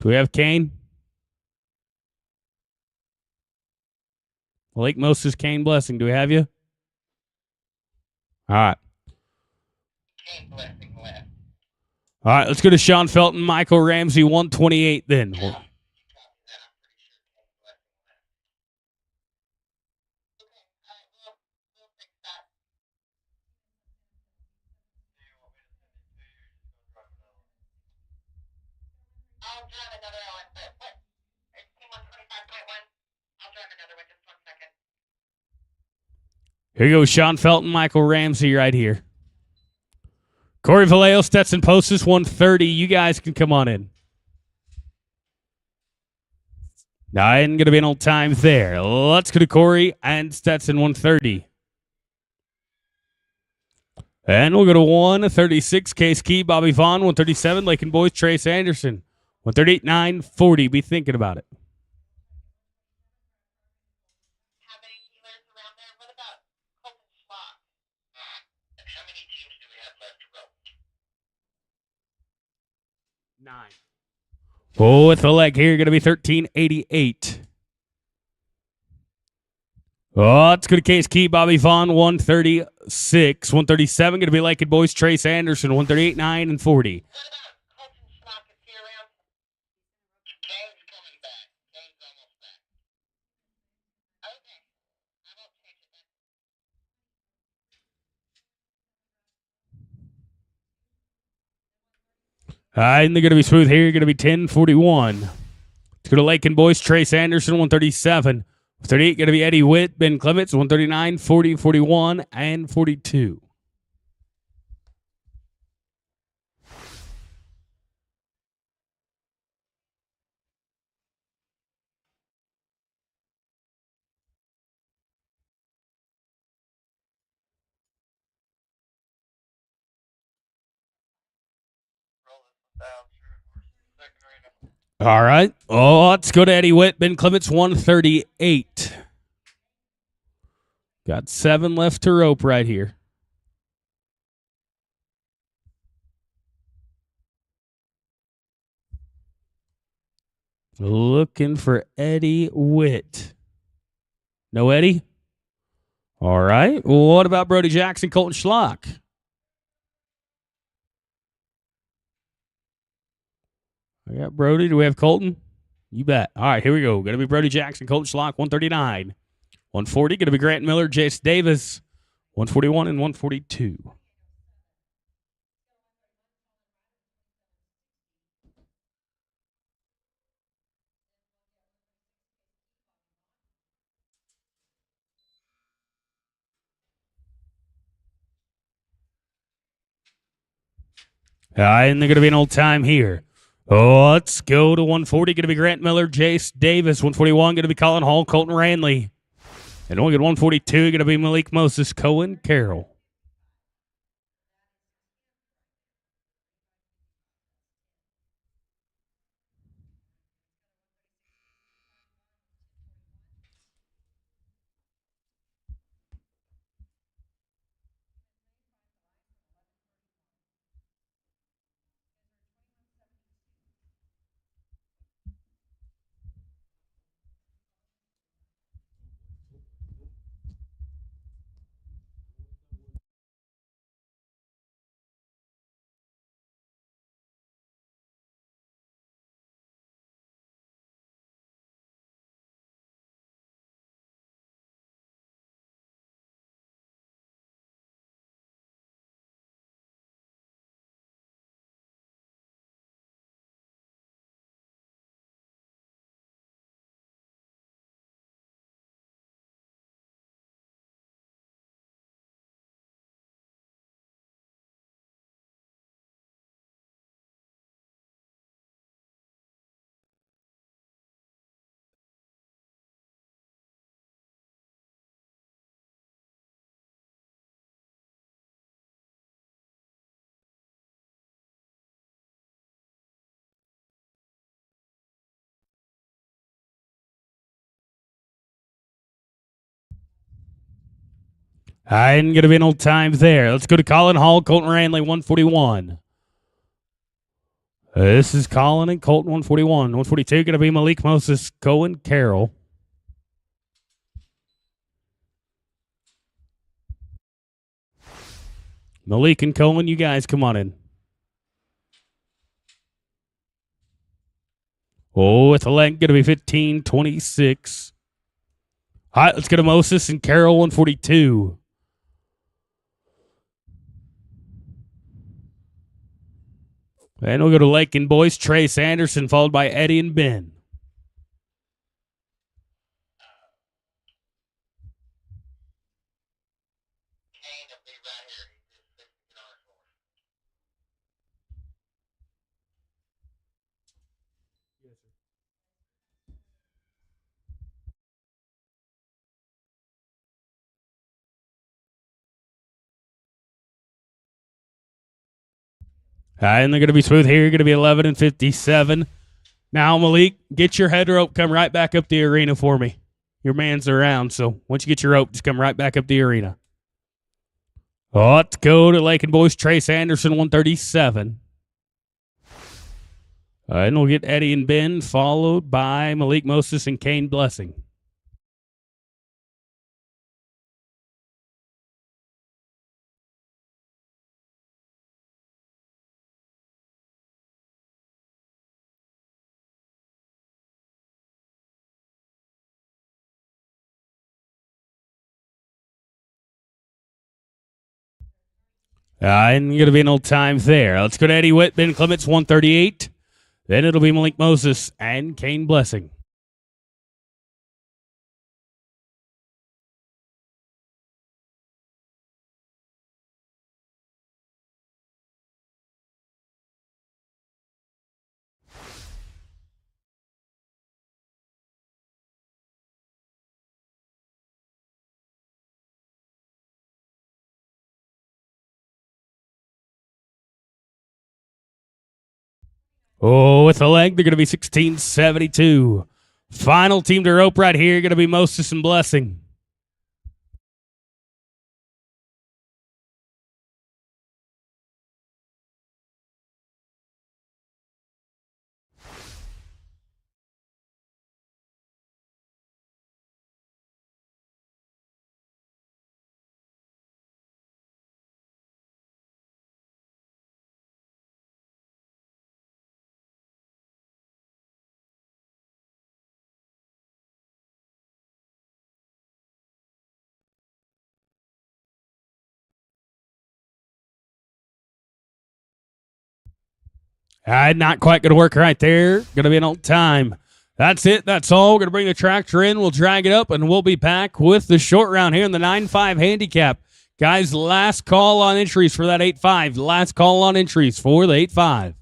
Do we have Kane? Malik Moses, Kane Blessing. Do we have you? All right. All right, let's go to Sean Felton, Michael Ramsey, 128 then. Here you go, Sean Felton, Michael Ramsey right here. Corey Vallejo, Stetson Postis, 130. You guys can come on in. Now, I ain't going to be an old time there. Let's go to Corey and Stetson, 130. And we'll go to 136, Case Key, Bobby Vaughn, 137, Lakin Boys, Trace Anderson, 138, 940. Be thinking about it. How many healers around there? What about Colton Schlock? And how many teams do we have left to roll? 9. Oh, with the leg here, going to be 1388. Oh, let's go to Case Key, Bobby Vaughn, 136. 137, going to be Lakin Boys, Trace Anderson, 138, 9 and 40. What about Colton Schlock? Is he around? Kane's coming back. Kane's almost back. Okay. I won't change it then. All right, and they're going to be smooth here. Going to be 1041. Let's go to Lakin Boys, Trace Anderson, 137. 38 going to be Eddie Witt, Ben Clements, 139, 40, 41, and 42. Roll this down. Sure. Second right now. All right. Oh, let's go to Eddie Witt, Ben Clements, 138. Got 7 left to rope right here. Looking for Eddie Witt. No Eddie? All right. Well, what about Brody Jackson, Colton Schlock? I got Brody. Do we have Colton? You bet. All right, here we go. Going to be Brody Jackson, Colton Schlock, 139. 140, going to be Grant Miller, Jace Davis, 141 and 142. And they're going to be an old time here. Oh, let's go to 140. Going to be Grant Miller, Jace Davis. 141, going to be Colin Hall, Colton Ranley. And only at 142, going to be Malik Moses, Cohen Carroll. Ain't going to be no time there. Let's go to Colin Hall, Colton Ranley, 141. This is Colin and Colton, 141. 142 going to be Malik Moses, Cohen Carroll. Malik and Cohen, you guys come on in. Oh, with the leg going to be 15-26. All right, let's go to Moses and Carroll, 142. And we'll go to Lake and Boys, Trace Anderson, followed by Eddie and Ben. Kane will be right here. He's just $60 for it. And they're going to be smooth here. Going to be 11-57. Now, Malik, get your head rope. Come right back up the arena for me. Your man's around, so once you get your rope, just come right back up the arena. Let's go to Lake and Boys, Trace Anderson, 137. And we'll get Eddie and Ben, followed by Malik Moses and Kane Blessing. And going to be no time there. Let's go to Eddie Witt, Ben Clements, 138. Then it'll be Malik Moses and Kane Blessing. Oh, with the leg, they're going to be 16-72. Final team to rope right here, going to be Moses and Blessing. Not quite going to work right there. Going to be an old time. That's it. That's all. We're going to bring the tractor in. We'll drag it up, and we'll be back with the short round here in the 9-5 handicap. Guys, last call on entries for that 8-5. Last call on entries for the 8-5.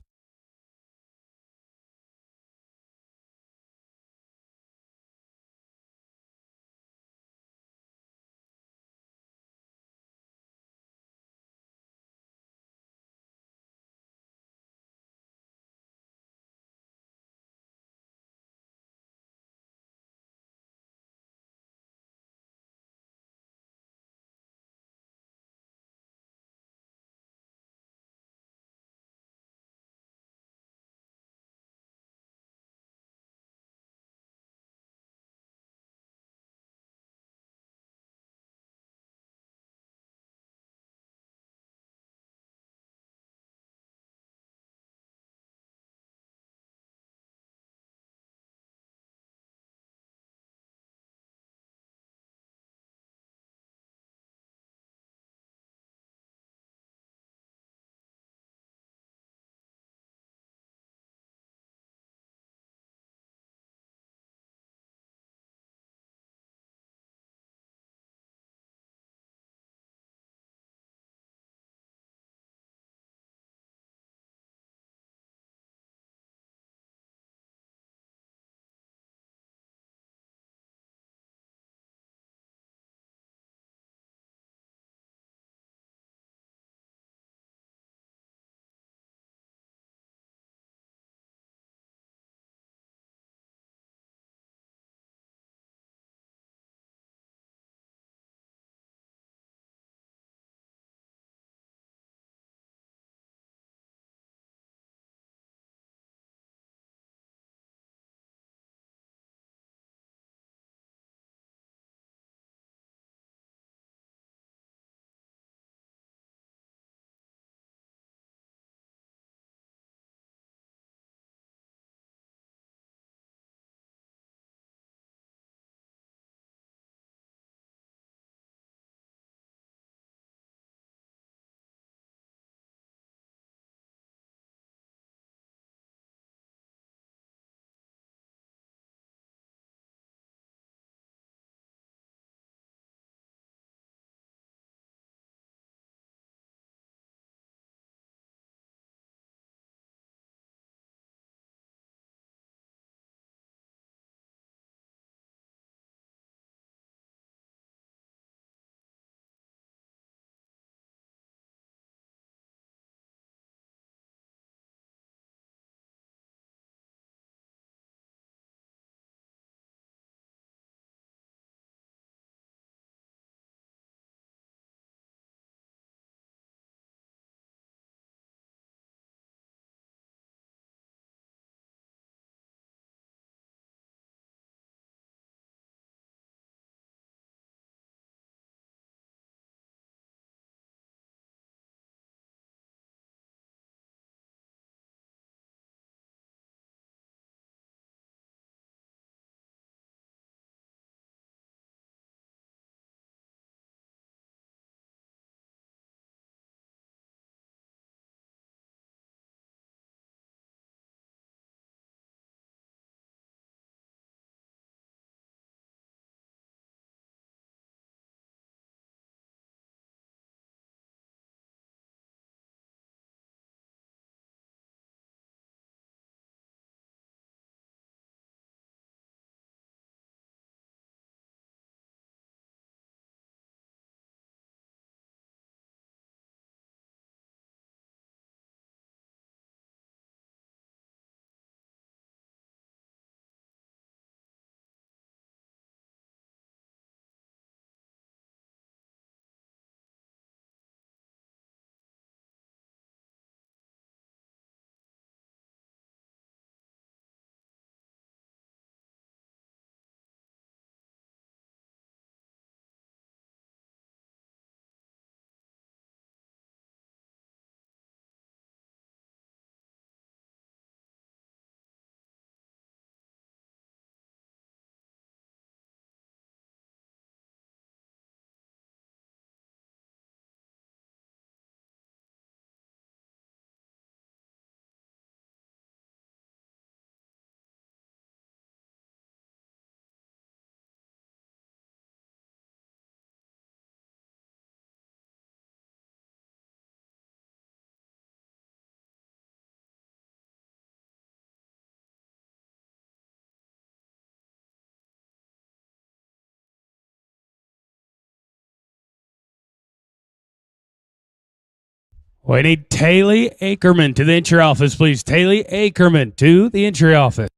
We need Taylor Ackerman to the entry office, please. Taylor Ackerman to the entry office.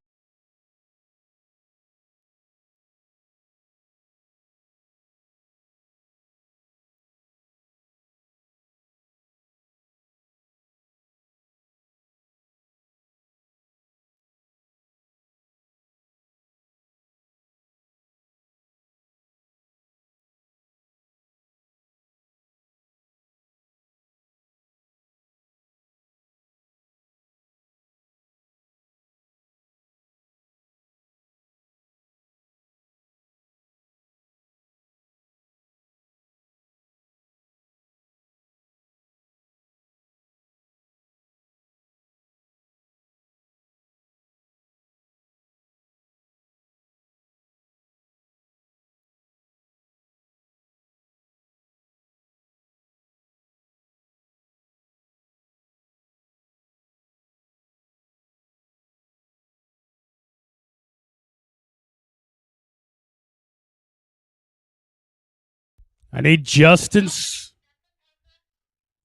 I need Justin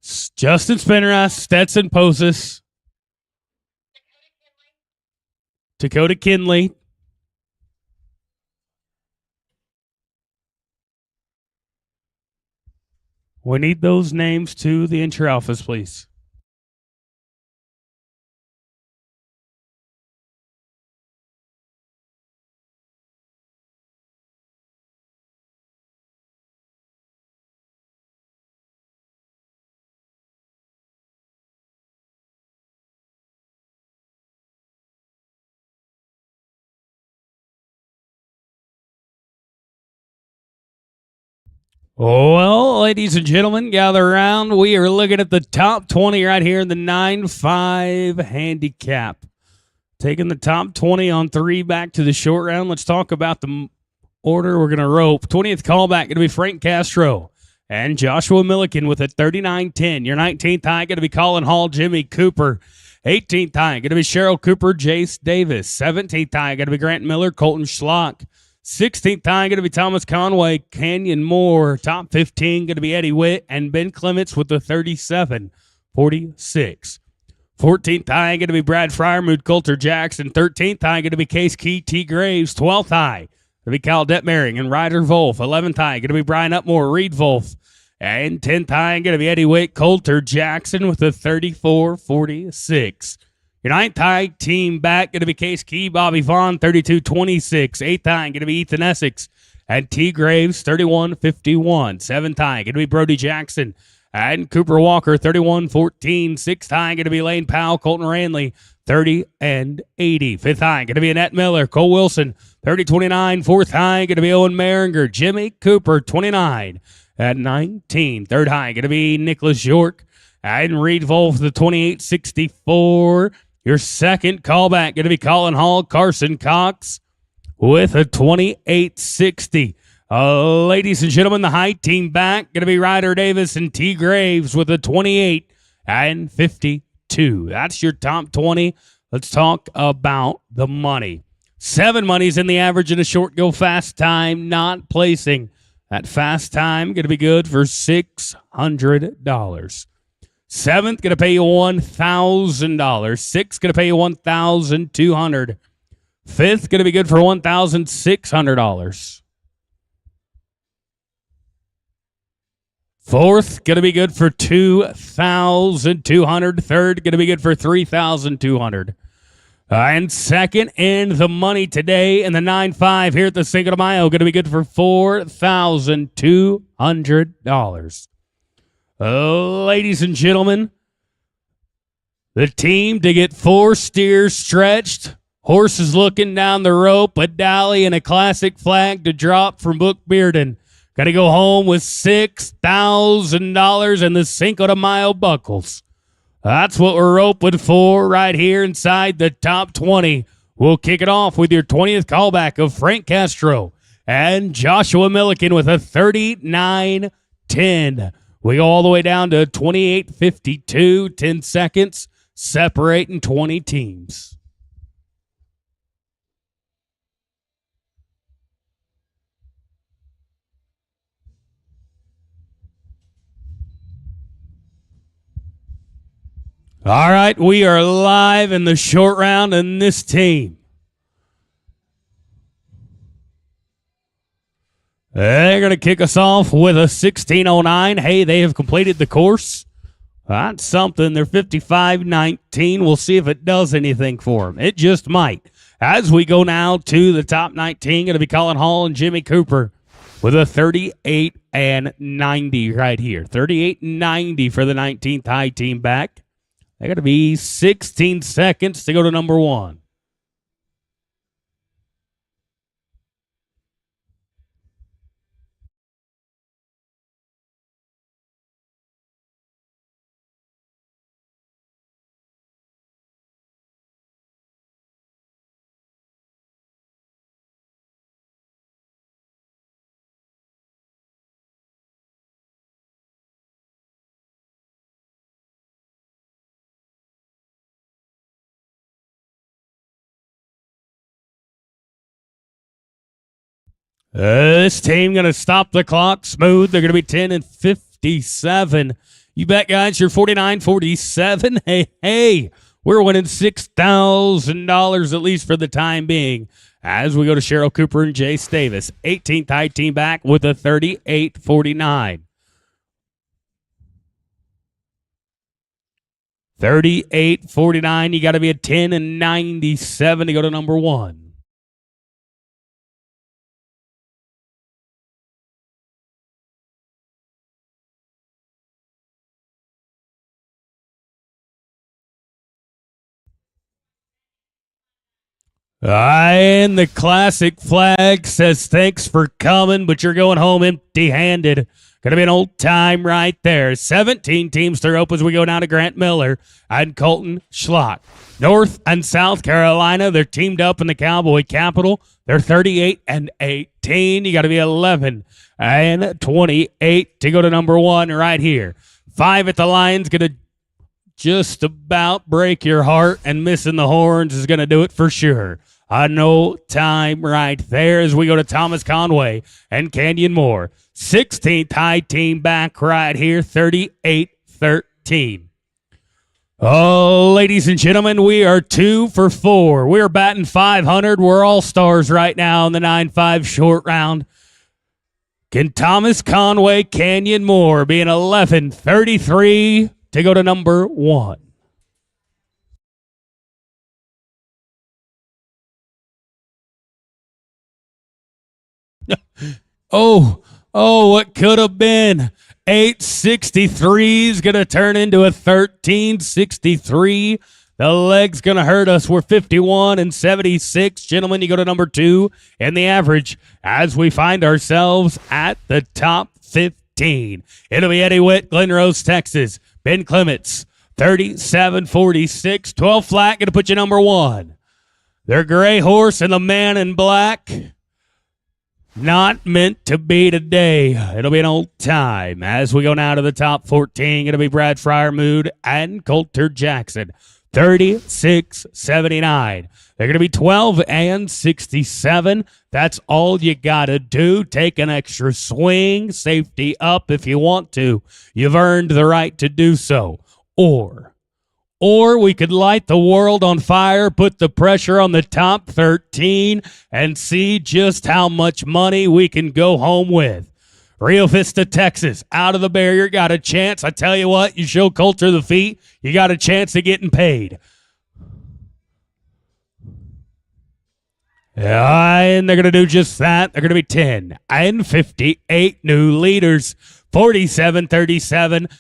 Spinneras, Stetson Posis, Dakota Kinley. We need those names to the entry office, please. Well, ladies and gentlemen, gather around. We are looking at the top 20 right here in the 9-5 handicap. Taking the top 20 on 3 back to the short round. Let's talk about the order we're going to rope. 20th callback going to be Frank Castro and Joshua Milliken with a 39-10. Your 19th high going to be Colin Hall, Jimmy Cooper. 18th high going to be Cheryl Cooper, Jace Davis. 17th high going to be Grant Miller, Colton Schlock. 16th high going to be Thomas Conway, Canyon Moore. Top 15 going to be Eddie Witt and Ben Clements with the 37-46. 14th high going to be Brad Fryermuth, Coulter Jackson. 13th high going to be Case Key, T. Graves. 12th high going to be Kyle Detmering and Ryder Wolf. 11th high going to be Brian Upmore, Reed Wolf. And 10th high going to be Eddie Witt, Coulter Jackson with the 34-46. Your 9th high team back going to be Case Key, Bobby Vaughn, 32-26. 8th high going to be Ethan Essex and T. Graves, 31-51. 7th high going to be Brody Jackson and Cooper Walker, 31-14. 6th high going to be Lane Powell, Colton Ranley, 30-80. 5th high going to be Annette Miller, Cole Wilson, 30-29. 4th high going to be Owen Maringer, Jimmy Cooper, 29-19. 3rd high going to be Nicholas York and Reed Wolf, the 28-64. Your second callback going to be Colin Hall, Carson Cox with a 28-60. Ladies and gentlemen, the high team back going to be Ryder Davis and T. Graves with a 28-52. That's your top 20. Let's talk about the money. 7 monies in the average in a short go fast time, not placing. That fast time going to be good for $600. 7th going to pay you $1,000. 6th going to pay you $1,200. 5th going to be good for $1,600. 4th going to be good for $2,200. 3rd going to be good for $3,200. And second in the money today in the 9-5 here at the Cinco de Mayo going to be good for $4,200. Ladies and gentlemen, the team to get 4 steers stretched, horses looking down the rope, a dally and a classic flag to drop from Book Bearden. Got to go home with $6,000 in the Cinco de Mayo buckles. That's what we're roping for right here inside the top 20. We'll kick it off with your 20th callback of Frank Castro and Joshua Milliken with a 39-10. We go all the way down to 28-52, 10 seconds, separating 20 teams. All right, we are live in the short round, and this team, they're going to kick us off with a 16:09. Hey, they have completed the course. That's something. They're 55:19. We'll see if it does anything for them. It just might. As we go now to the top 19, going to be Colin Hall and Jimmy Cooper with a 38:90 right here. 38:90 for the 19th high team back. They got to be 16 seconds to go to number one. This team going to stop the clock smooth. They're going to be 10:57. You bet, guys, you're 49:47. Hey, we're winning $6,000 at least for the time being. As we go to Cheryl Cooper and Jace Davis, 18th high team back with a 38:49. 38:49. You got to be at 10:97 to go to number one. And the classic flag says thanks for coming, but you're going home empty-handed. Going to be an old time right there. 17 teams to rope as we go down to Grant Miller and Colton Schlott. North and South Carolina, they're teamed up in the Cowboy Capital. They're 38-18. You got to be 11-28 to go to number one right here. 5 at the Lions, going to just about break your heart, and missing the horns is going to do it for sure. No time right there as we go to Thomas Conway and Canyon Moore. 16th high team back right here, 38-13. Oh, ladies and gentlemen, we are 2 for 4. We are batting 500. We're all stars right now in the 9-5 short round. Can Thomas Conway, Canyon Moore be an 11-33 to go to number one? Oh, what could have been. 863 is going to turn into a 1363. The leg's going to hurt us. We're 51-76. Gentlemen, you go to number two in the average as we find ourselves at the top 15. It'll be Eddie Witt, Glen Rose, Texas. Ben Clements, 37-46. 12 flat, going to put you number one. Their gray horse and the man in black, not meant to be today. It'll be an old time. As we go now to the top 14, going to be Brad Fryermood and Coulter Jackson. 36-79. They're going to be 12-67. That's all you got to do. Take an extra swing. Safety up if you want to. You've earned the right to do so. Or we could light the world on fire, put the pressure on the top 13, and see just how much money we can go home with. Rio Vista, Texas, out of the barrier, got a chance. I tell you what, you show Coulter the feet, you got a chance of getting paid. And they're going to do just that. They're going to be 10-58 new leaders, 47-37.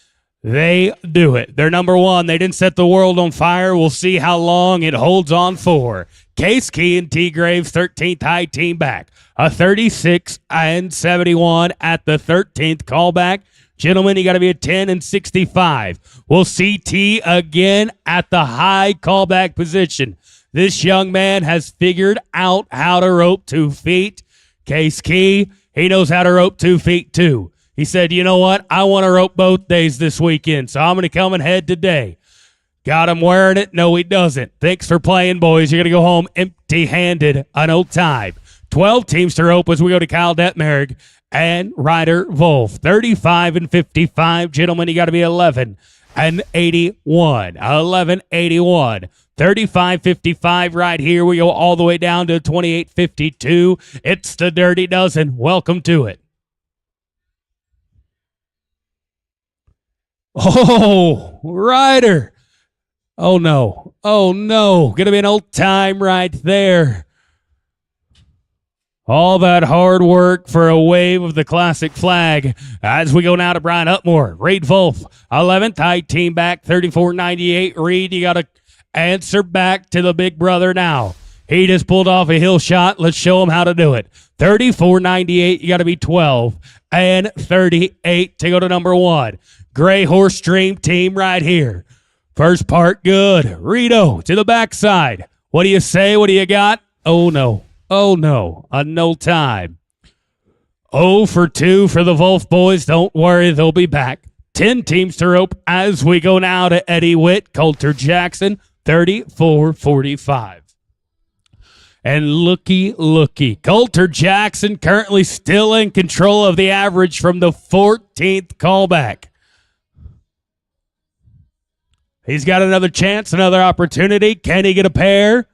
They do it. They're number one. They didn't set the world on fire. We'll see how long it holds on for. Case Key and T. Graves, 13th high team back. A 36-71 at the 13th callback. Gentlemen, you got to be at 10-65. We'll see T again at the high callback position. This young man has figured out how to rope 2 feet. Case Key, he knows how to rope 2 feet too. He said, you know what? I want to rope both days this weekend, so I'm going to come and head today. Got him wearing it? No, he doesn't. Thanks for playing, boys. You're going to go home empty-handed an old time. 12 teams to rope as we go to Kyle Detmerg and Ryder Wolf. 35-55. Gentlemen, you got to be 11 1181. 1181. 35.55 right here. We go all the way down to 28.52. It's the Dirty Dozen. Welcome to it. Oh, Ryder. Oh, no. Oh, no. Going to be an old time right there. All that hard work for a wave of the classic flag. As we go now to Brian Upmore. Reed Wolf, 11th. High team back, 34.98. Reed, you got to answer back to the big brother now. He just pulled off a hill shot. Let's show him how to do it. 34.98. You got to be 12. And 38 to go to number 1. Gray Horse Dream team right here. First part good. Rito to the backside. What do you say? What do you got? Oh, no. Oh, no. A no time. 0 for 2 for the Wolf boys. Don't worry. They'll be back. 10 teams to rope as we go now to Eddie Witt, Coulter Jackson, 34.45. And looky. Coulter Jackson currently still in control of the average from the 14th callback. He's got another chance, another opportunity. Can he get a pair?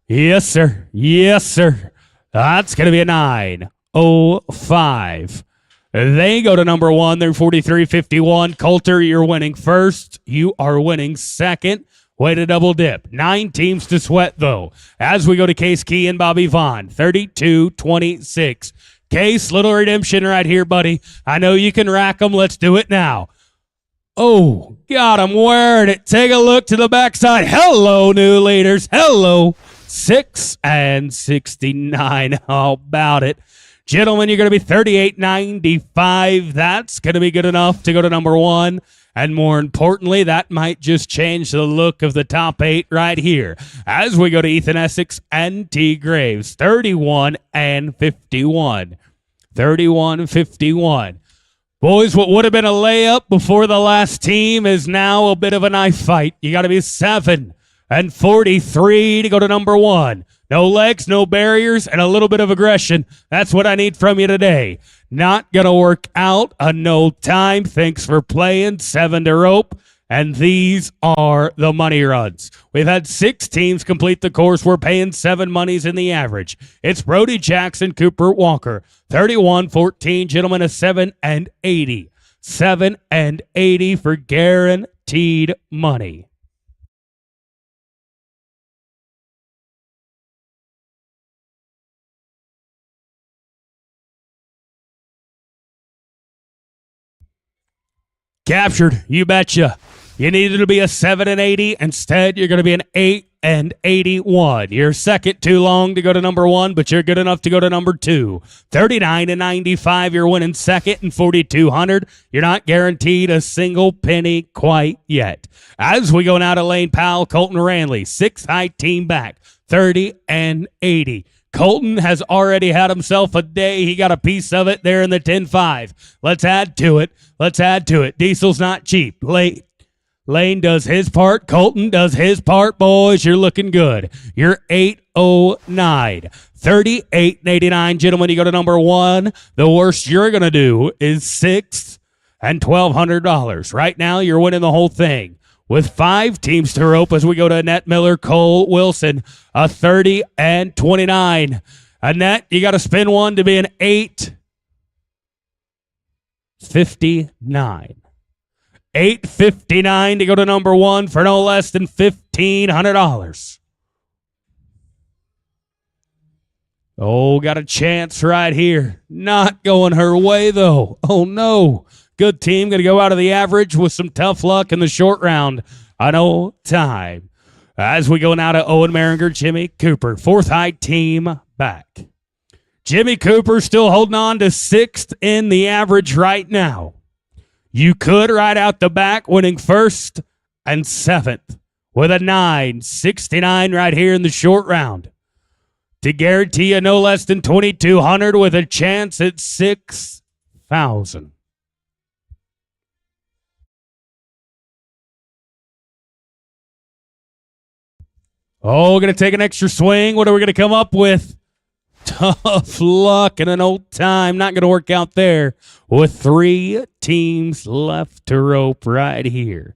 Yes, sir. Yes, sir. That's going to be a 9.05. They go to number 1. They're 43.51. Coulter, you're winning first. You are winning second. Way to double dip. 9 teams to sweat, though. As we go to Case Key and Bobby Vaughn, 32.26. Case, little redemption right here, buddy. I know you can rack them. Let's do it now. Oh, God, I'm wearing it. Take a look to the backside. Hello, new leaders. Hello. 6 and 69. How about it? Gentlemen, you're going to be 38.95. That's going to be good enough to go to number 1. And more importantly, that might just change the look of the top 8 right here. As we go to Ethan Essex and T. Graves, 31 and 51. 31-51. Boys, what would have been a layup before the last team is now a bit of a knife fight. You got to be 7 and 43 to go to number 1. No legs, no barriers, and a little bit of aggression. That's what I need from you today. Not going to work out. A no time. Thanks for playing. 7 to rope. And these are the money runs. We've had 6 teams complete the course. We're paying 7 monies in the average. It's Brody Jackson, Cooper Walker. 31-14. Gentlemen, a 7 and 80. 7 and 80 for guaranteed money. Captured, you betcha. You needed to be a 7 and 80. Instead, you're going to be an 8 and 81. You're second too long to go to number 1, but you're good enough to go to number 2. 39 and 95. You're winning second and 4,200. You're not guaranteed a single penny quite yet. As we go now to Lane Powell, Colton Ranley, 6th high team back, 30 and 80. Colton has already had himself a day. He got a piece of it there in the 10-5. Let's add to it. Let's add to it. Diesel's not cheap. Lane does his part. Colton does his part. Boys, you're looking good. You're 809. 38.89. Gentlemen, you go to number 1. The worst you're going to do is 6th and $1,200. Right now, you're winning the whole thing. With 5 teams to rope as we go to Annette Miller, Cole Wilson, a 30 and 29. Annette, you got to spin one to be an 859. 859 to go to number 1 for no less than $1,500. Oh, got a chance right here. Not going her way, though. Oh, no. Good team. Going to go out of the average with some tough luck in the short round. I know time. As we go now to Owen Maringer, Jimmy Cooper. 4th high team back. Jimmy Cooper still holding on to 6th in the average right now. You could right out the back winning 1st and 7th with a 9.69 right here in the short round. To guarantee you no less than 2,200 with a chance at 6,000. Oh, going to take an extra swing. What are we going to come up with? Tough luck and an old time. Not going to work out there with 3 teams left to rope right here.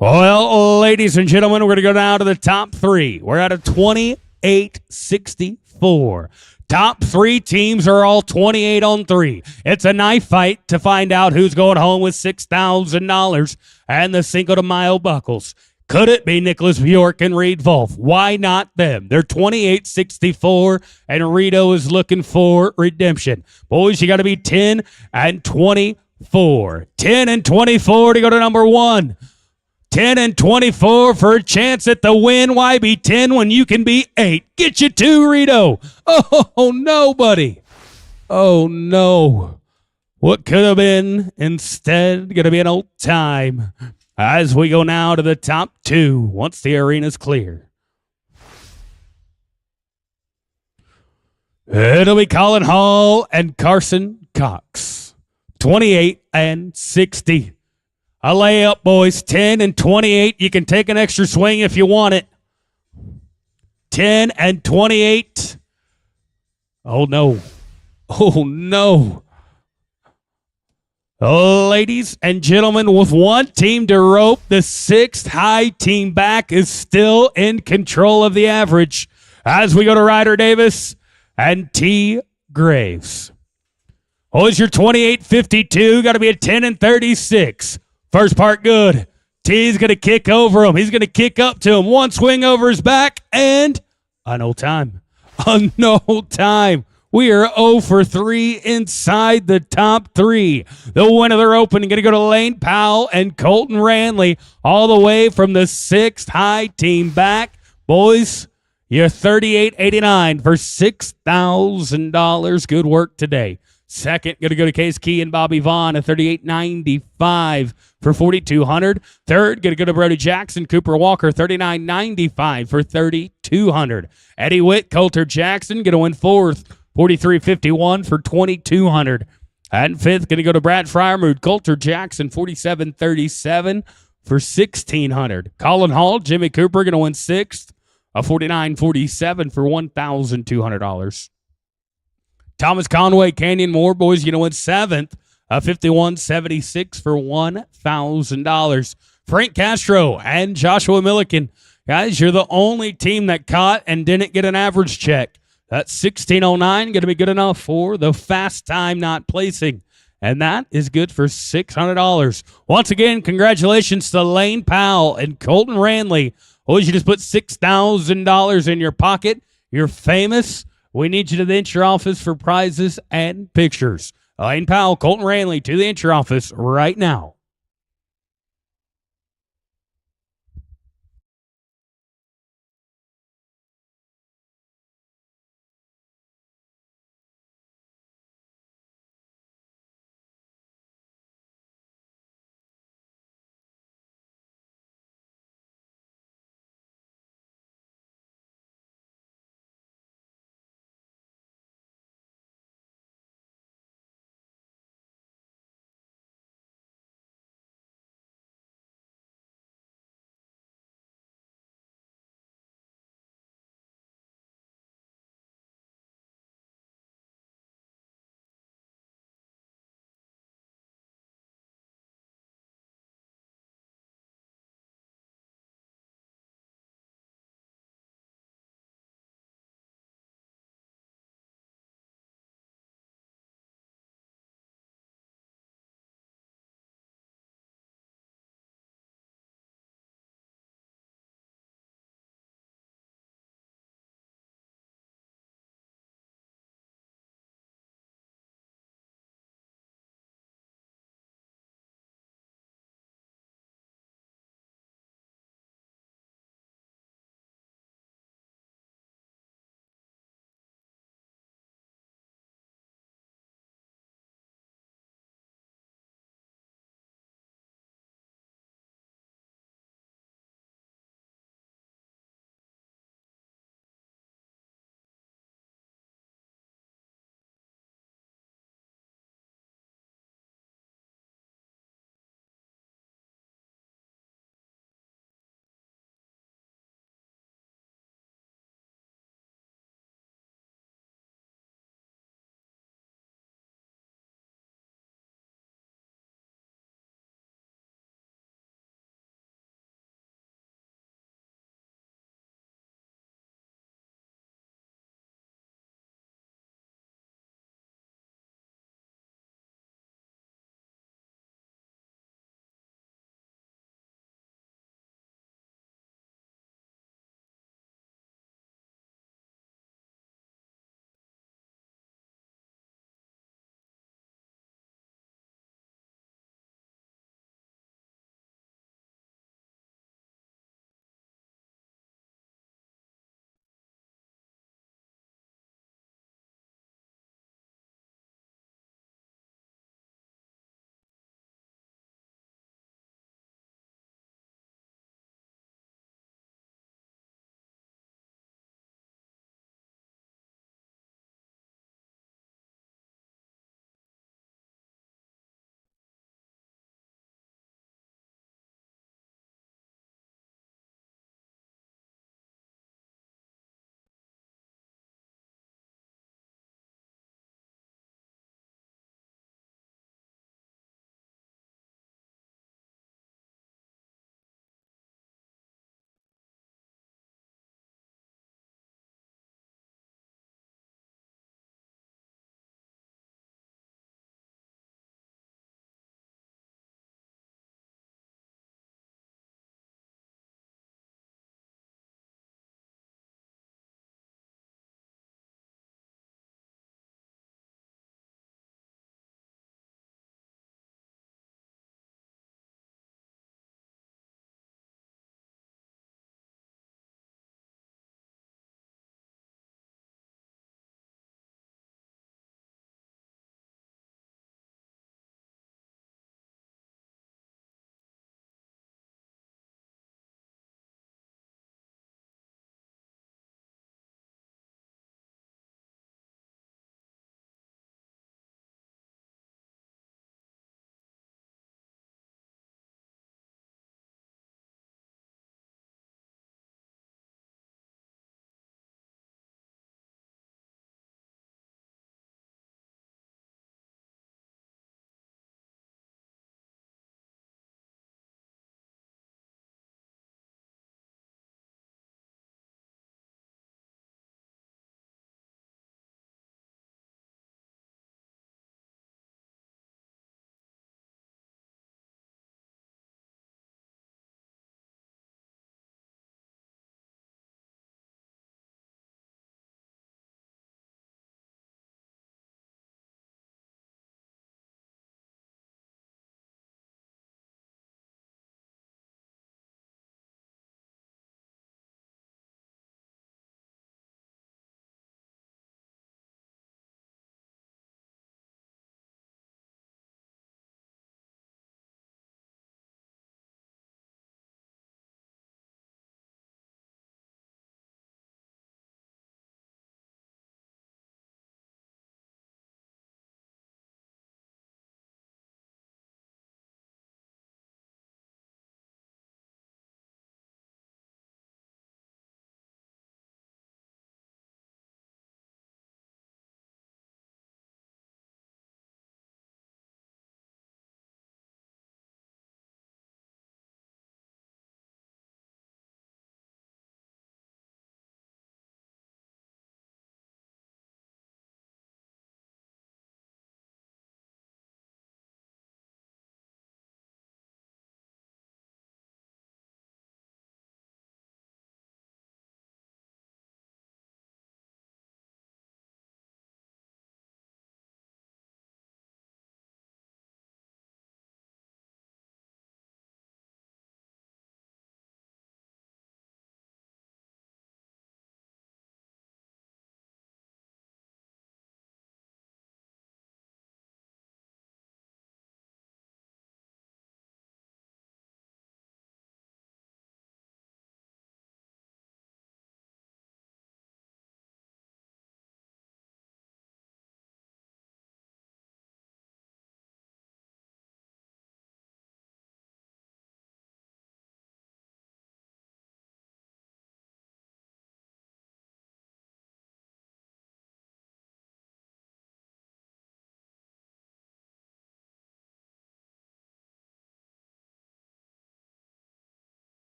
Well, ladies and gentlemen, we're going to go down to the top three. We're at a 28-64. Top three teams are all 28 on 3. It's a knife fight to find out who's going home with $6,000 and the Cinco de Mayo buckles. Could it be Nicholas Bjork and Reed Wolf? Why not them? They're 28-64, and Rito is looking for redemption. Boys, you got to be 10 and 24. 10 and 24 to go to number 1. 10 and 24 for a chance at the win. Why be 10 when you can be 8? Get you 2, Rito. Oh, no, buddy. Oh, no. What could have been instead going to be an old time as we go now to the top 2 once the arena's clear. It'll be Colin Hall and Carson Cox. 28 and 60. A layup, boys. 10 and 28. You can take an extra swing if you want it. 10 and 28. Oh, no. Oh, no. Ladies and gentlemen, with one team to rope, the 6th high team back is still in control of the average as we go to Ryder Davis and T. Graves. Oh, is your 28-52. Got to be a 10 and 36. First part good. T's going to kick over him. He's going to kick up to him. One swing over his back and a no time. A no time. We are 0 for 3 inside the top 3. The winner of their opening going to go to Lane Powell and Colton Ranley all the way from the 6th high team back. Boys, you're 38.89 for $6,000. Good work today. Second, going to go to Case Key and Bobby Vaughn at 38.95 for $4,200. Third, going to go to Brody Jackson, Cooper Walker, 39.95 for $3,200. Eddie Witt, Coulter Jackson, going to win fourth, 43.51 for $2,200. And fifth, going to go to Brad Fryermuth, Coulter Jackson, 47.37 for $1,600. Colin Hall, Jimmy Cooper, going to win sixth, a 49.47 for $1,200. Thomas Conway, Canyon Moore, boys, going to win seventh, a 51.76 for $1,000. Frank Castro and Joshua Milliken, guys, you're the only team that caught and didn't get an average check. That's 16.09, going to be good enough for the fast time not placing. And that is good for $600. Once again, congratulations to Lane Powell and Colton Ranley. Boys, you just put $6,000 in your pocket. You're famous. We need you to the entry office for prizes and pictures. Lane Powell, Colton Ranley to the entry office right now.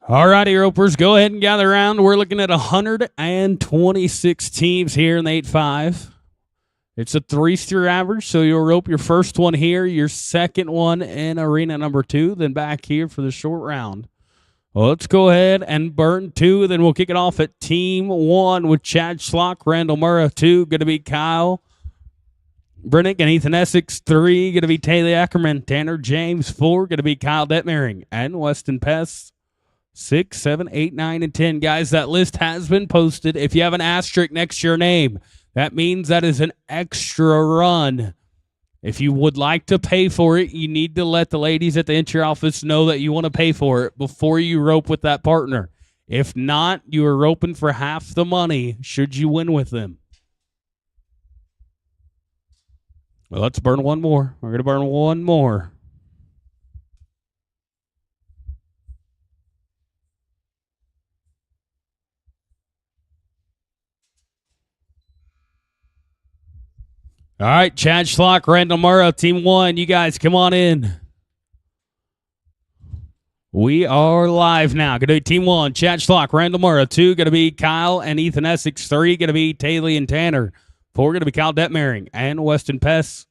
All righty, ropers, go ahead and gather around. We're looking at 126 teams here in the 8-5. It's a 3-steer average, so you'll rope your first one here, your second one in arena number 2, then back here for the short round. Well, let's go ahead and burn 2, then we'll kick it off at Team 1 with Chad Schlock, Randall Murrah. 2, going to be Kyle Brennick and Ethan Essex. 3, going to be Taylor Ackerman, Tanner James. 4, going to be Kyle Detmering and Weston Pest. 6, 7, 8, 9, and 10. Guys, that list has been posted. If you have an asterisk next to your name, that means that is an extra run. If you would like to pay for it, you need to let the ladies at the entry office know that you want to pay for it before you rope with that partner. If not, you are roping for half the money should you win with them. Well, let's burn one more. We're going to burn one more. All right, Chad Schlock, Randall Murrah, Team 1. You guys, come on in. We are live now. Going to be Team 1, Chad Schlock, Randall Murrah. 2, going to be Kyle and Ethan Essex. 3, going to be Taylor and Tanner. 4, going to be Kyle Detmering and Weston Pest.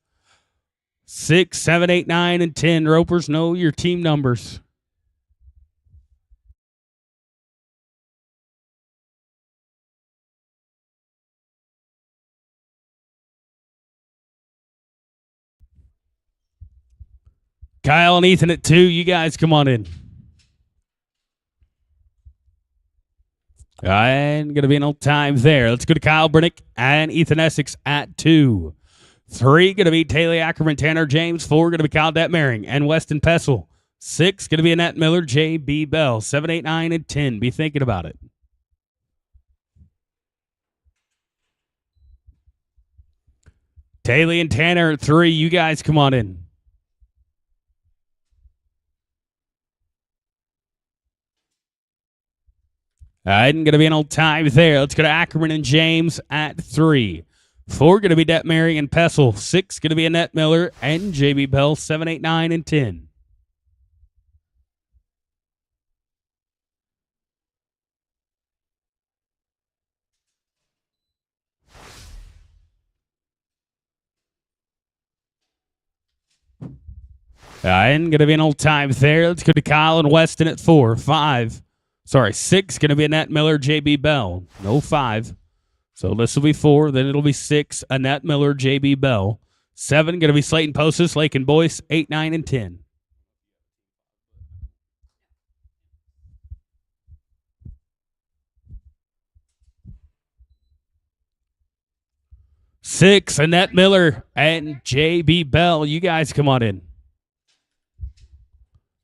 6, 7, 8, 9, and 10. Ropers, know your team numbers. Kyle and Ethan at 2. You guys, come on in. And going to be an old time there. Let's go to Kyle Brennick and Ethan Essex at 2. 3, going to be Taylor Ackerman, Tanner James. 4, going to be Kyle Detmering and Weston Pessel. 6, going to be Annette Miller, J.B. Bell. 7, 8, 9, and 10. Be thinking about it. Taylor and Tanner at 3. You guys, come on in. And going to be an old time there. Let's go to Ackerman and James at 3. 4, going to be Detmering and Pessel. 6, going to be Annette Miller and J.B. Bell. 7, 8, 9, and 10. And going to be an old time there. Let's go to Kyle and Weston at 4. 6, going to be Annette Miller, J.B. Bell. No 5. So this will be 4. Then it'll be 6, Annette Miller, J.B. Bell. 7, going to be Slayton Postis, Lake and Boyce. 8, 9, and 10. Six, Annette Miller and J.B. Bell. You guys come on in.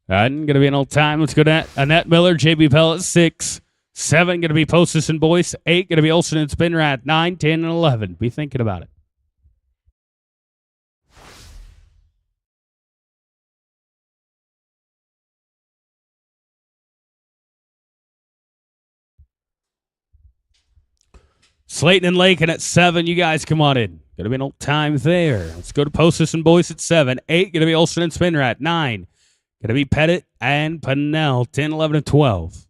And going to be an old time. Let's go to Annette Miller, J.B. Bell at 6. 7, going to be Postis and Boyce. 8, going to be Olsen and Spinrad. 9, 10, and 11. Be thinking about it. Slayton and Lakin at 7. You guys come on in. Going to be an old time there. Let's go to Postis and Boyce at 7. 8, going to be Olsen and Spinrad. 9, going to be Pettit and Pennell. 10, 11, and 12.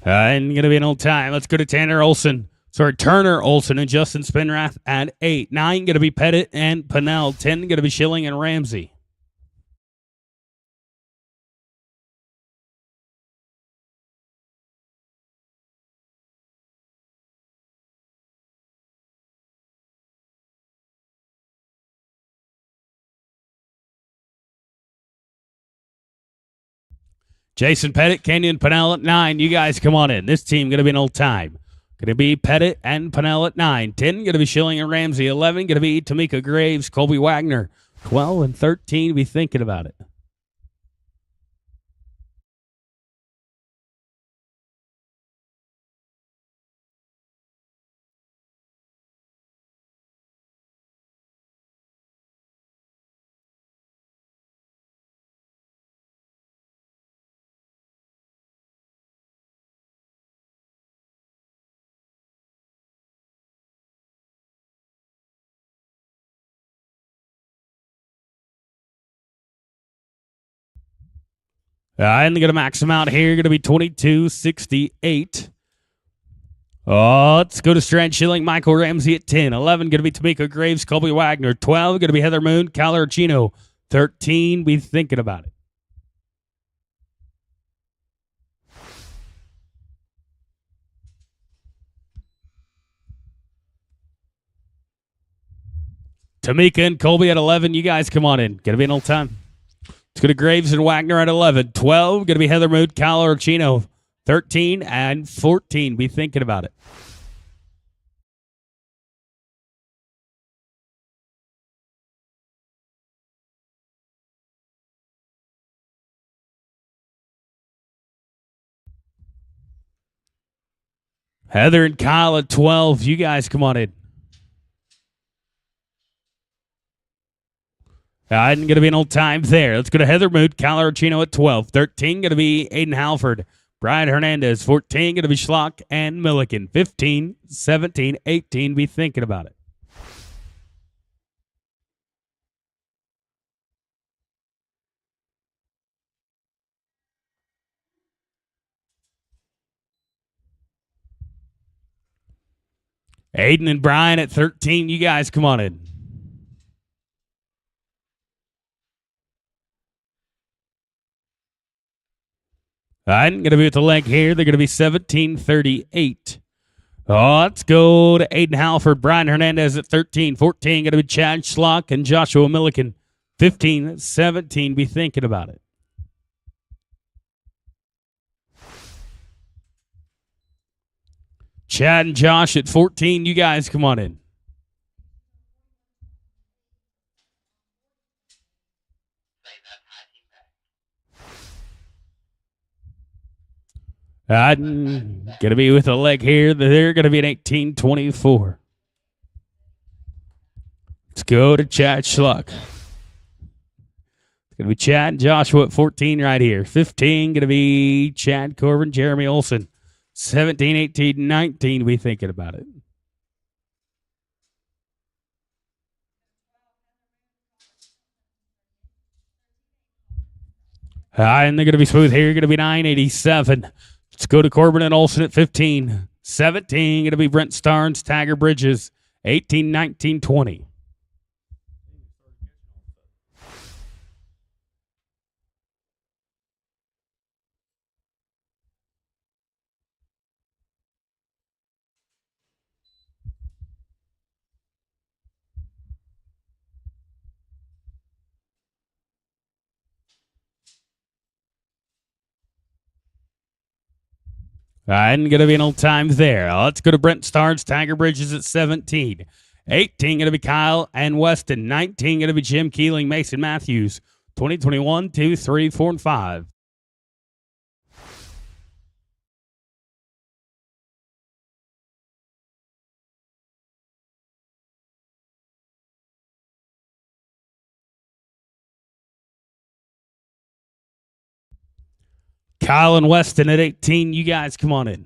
And going to be an old time. Let's go to Turner Olsen and Justin Spinrath at 8. 9 going to be Pettit and Pennell. 10 going to be Schilling and Ramsey. Jason Pettit, Kenyon Pennell at 9. You guys come on in. This team going to be an old time. Going to be Pettit and Pennell at 9. 10 going to be Schilling and Ramsey. 11 going to be Tamika Graves, Colby Wagner. 12 and 13 be thinking about it. And they're going to max them out here. Going to be 22.68. Oh, let's go to Strand Schilling, Michael Ramsey at 10. 11, going to be Tamika Graves, Colby Wagner. 12, going to be Heather Moon, Calarcino. 13, be thinking about it. Tamika and Colby at 11. You guys come on in. Going to be an old time. It's going to Graves and Wagner at 11. 12, going to be Heather Moon, Calarcino. 13 and 14. Be thinking about it. Heather and Kyle at 12. You guys come on in. Going to be an old time there. Let's go to Heather Mood, Calarcino at 12. 13, going to be Aiden Halford. Brian Hernandez, 14, going to be Schlock and Milliken. 15, 17, 18, be thinking about it. Aiden and Brian at 13, you guys come on in. I'm going to be with the leg here. They're going to be 17:38. Oh, let's go to Aiden Halford, Brian Hernandez at 13. 14, going to be Chad Schlock and Joshua Milliken. 15, 17, be thinking about it. Chad and Josh at 14, you guys come on in. I'm going to be with a leg here. They're going to be an 18-24. Let's go to Chad Schluck. It's going to be Chad and Joshua at 14 right here. 15 going to be Chad Corbin, Jeremy Olson. 17, 18, 19, we thinking about it. And they're going to be smooth here. Going to be 987. Let's go to Corbin and Olson at 15. 17, going to be Brent Starnes, Tiger Bridges. 18, 19, 20. And going to be an old time there. Let's go to Brent Starnes, Tiger Bridges at 17. 18 going to be Kyle and Weston. 19 going to be Jim Keeling, Mason Matthews. 20, 21, 2, 3, 4, and 5. Kyle and Weston at 18. You guys come on in.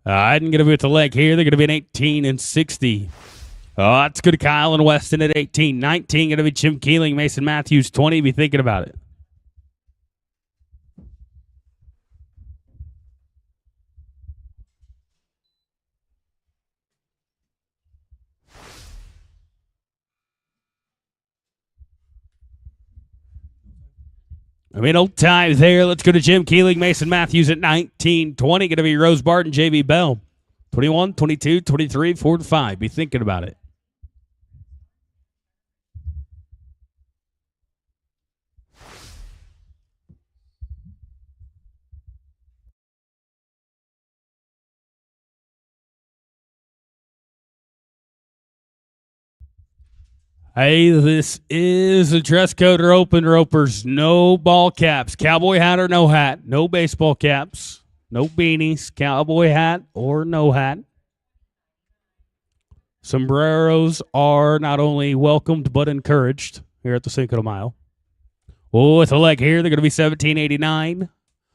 I'm going to be with the leg here. They're going to be an 18 and 60. Oh, that's good to Kyle and Weston at 18. 19 going to be Jim Keeling, Mason Matthews. 20, be thinking about it. I mean, old time there. Let's go to Jim Keeling, Mason Matthews at 19. 20 going to be Rose Barton, JB Bell. 21, 22, 23, 4, 5. Be thinking about it. Hey, this is a dress code or open ropers. No ball caps. Cowboy hat or no hat. No baseball caps. No beanies. Cowboy hat or no hat. Sombreros are not only welcomed but encouraged here at the Cinco de Mayo. Oh, with a leg here, they're going to be 1789.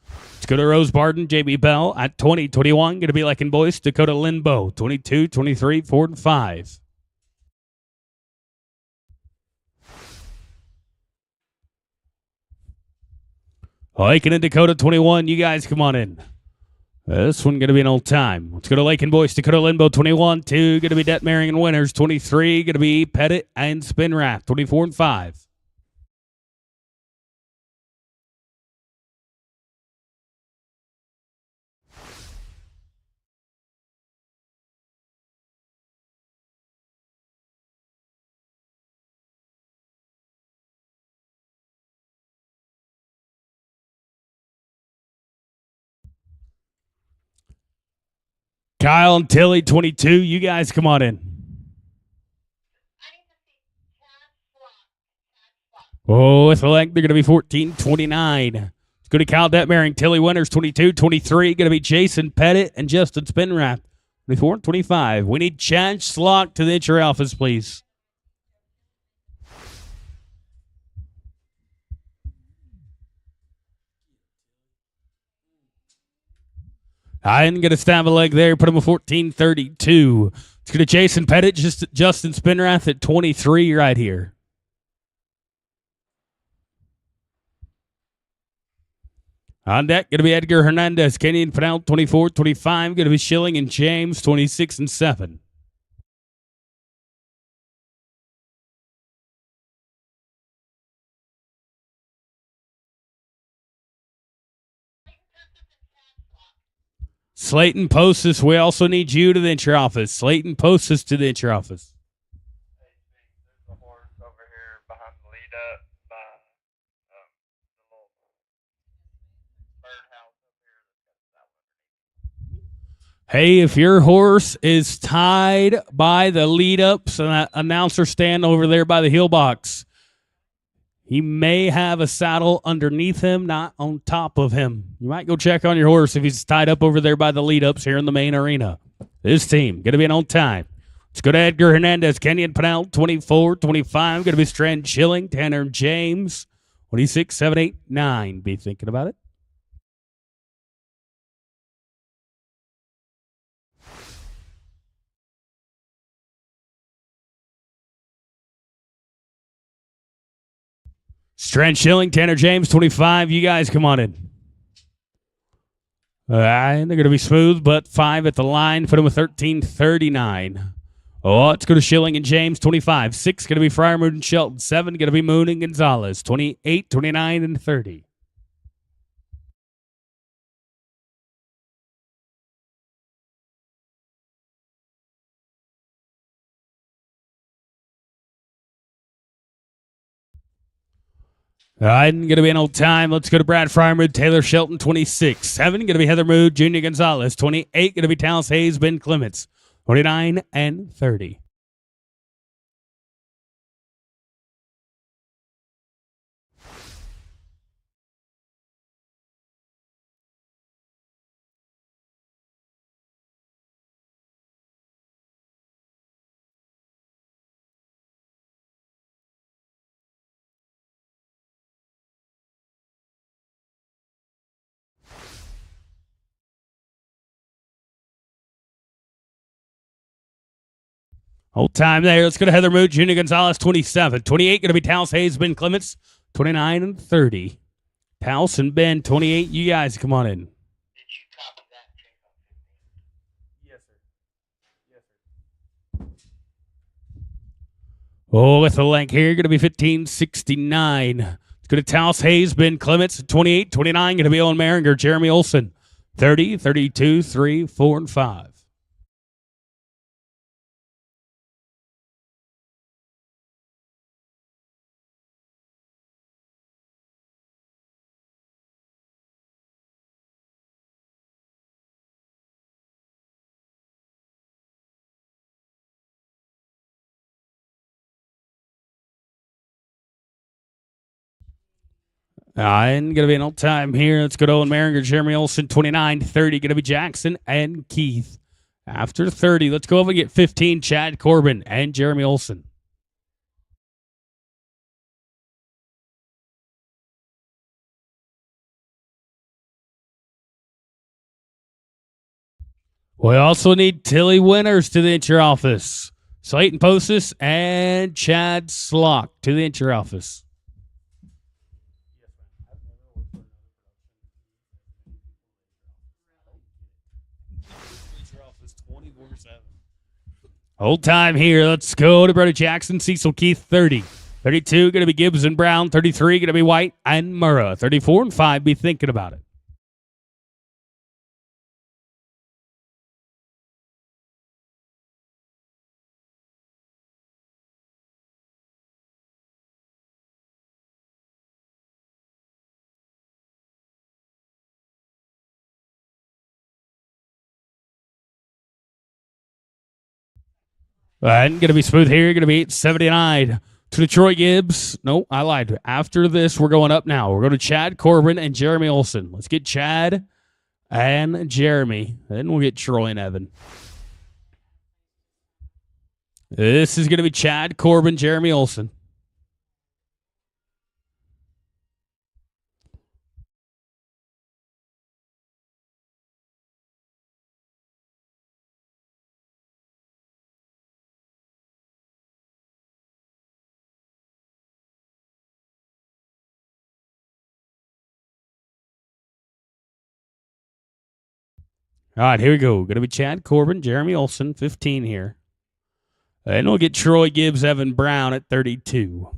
Let's go to Rose Barton, JB Bell at 20, 21. Going to be like in Boyce, Dakota Linbow, 22, 23, 4, and 5. Lakin and Dakota 21, you guys come on in. This one going to be an old time. Let's go to Lakin Boys, Dakota Limbo 21, 2 going to be Detmering and Winners, 23 going to be Pettit and Spinrath, 24 and 5. Kyle and Tilly 22, you guys come on in. Oh, with the length, they're going to be 14-29. Let's go to Kyle Detmering, Tilly Winners, 22-23. Going to be Jason Pettit and Justin Spinrath, 24-25. We need Chad Slock to the entry office, please. I didn't get a stab a leg there. Put him at 14-32. Let's go to Jason Pettit, Justin Spinrath at 23 right here. On deck, going to be Edgar Hernandez, Kenyon Fennell, 24-25. Going to be Schilling and James, 26 and 7. Slayton Postis, we also need you to the entry office. Slayton Postis to the entry office. There's a horse over here behind the lead up by the little birdhouse up here that's got a saddle underneath. Hey, if your horse is tied by the lead ups and that announcer stand over there by the heel box, he may have a saddle underneath him, not on top of him. You might go check on your horse if he's tied up over there by the lead-ups here in the main arena. This team, going to be an on time. Let's go to Edgar Hernandez, Kenyon Pennell, 24-25. Going to be Strand Schilling, Tanner James, 26, 7, 8, 9. Be thinking about it. Strand Schilling, Tanner James, 25. You guys come on in. They're going to be smooth, but 5 at the line. Put them with 13-39. Oh, let's go to Schilling and James, 25. 6 going to be Fryermood and Shelton. 7 going to be Moon and Gonzalez, 28, 29, and 30. Going to be an old time. Let's go to Brad Fryermood, Taylor Shelton, 26. 7 going to be Heather Mood, Junior Gonzalez. 28 going to be Talis Hayes, Ben Clements. 29 and 30. Old time there. Let's go to Heather Mood, Junior Gonzalez, 27. 28 going to be Talis Hayes, Ben Clements, 29 and 30. Talis and Ben, 28. You guys come on in. Did you copy that? Yes, sir. Yes, sir. Oh, with the length here, going to be 15-69. Let's go to Talis Hayes, Ben Clements, 28. 29 going to be Owen Maringer, Jeremy Olson, 30, 32, 3, 4, and 5. And going to be an old time here. Let's go to Owen Maringer, Jeremy Olson, 29, 30. Going to be Jackson and Keith. After 30, let's go over and get 15, Chad Corbin and Jeremy Olson. We also need Tilly Winners to the entry office. Slayton Postis and Chad Slock to the entry office. Hold time here. Let's go to Brother Jackson, Cecil Keith, 30. 32 going to be Gibbs and Brown. 33 going to be White and Murrah. 34 and 5, be thinking about it. And going to be smooth here. Going to be 879 to Detroit Gibbs. No, I lied. After this, we're going up now. We're going to Chad Corbin and Jeremy Olson. Let's get Chad and Jeremy. Then we'll get Troy and Evan. This is going to be Chad Corbin, Jeremy Olson. All right, here we go. Going to be Chad Corbin, Jeremy Olson, 15 here. And we'll get Troy Gibbs, Evan Brown at 32.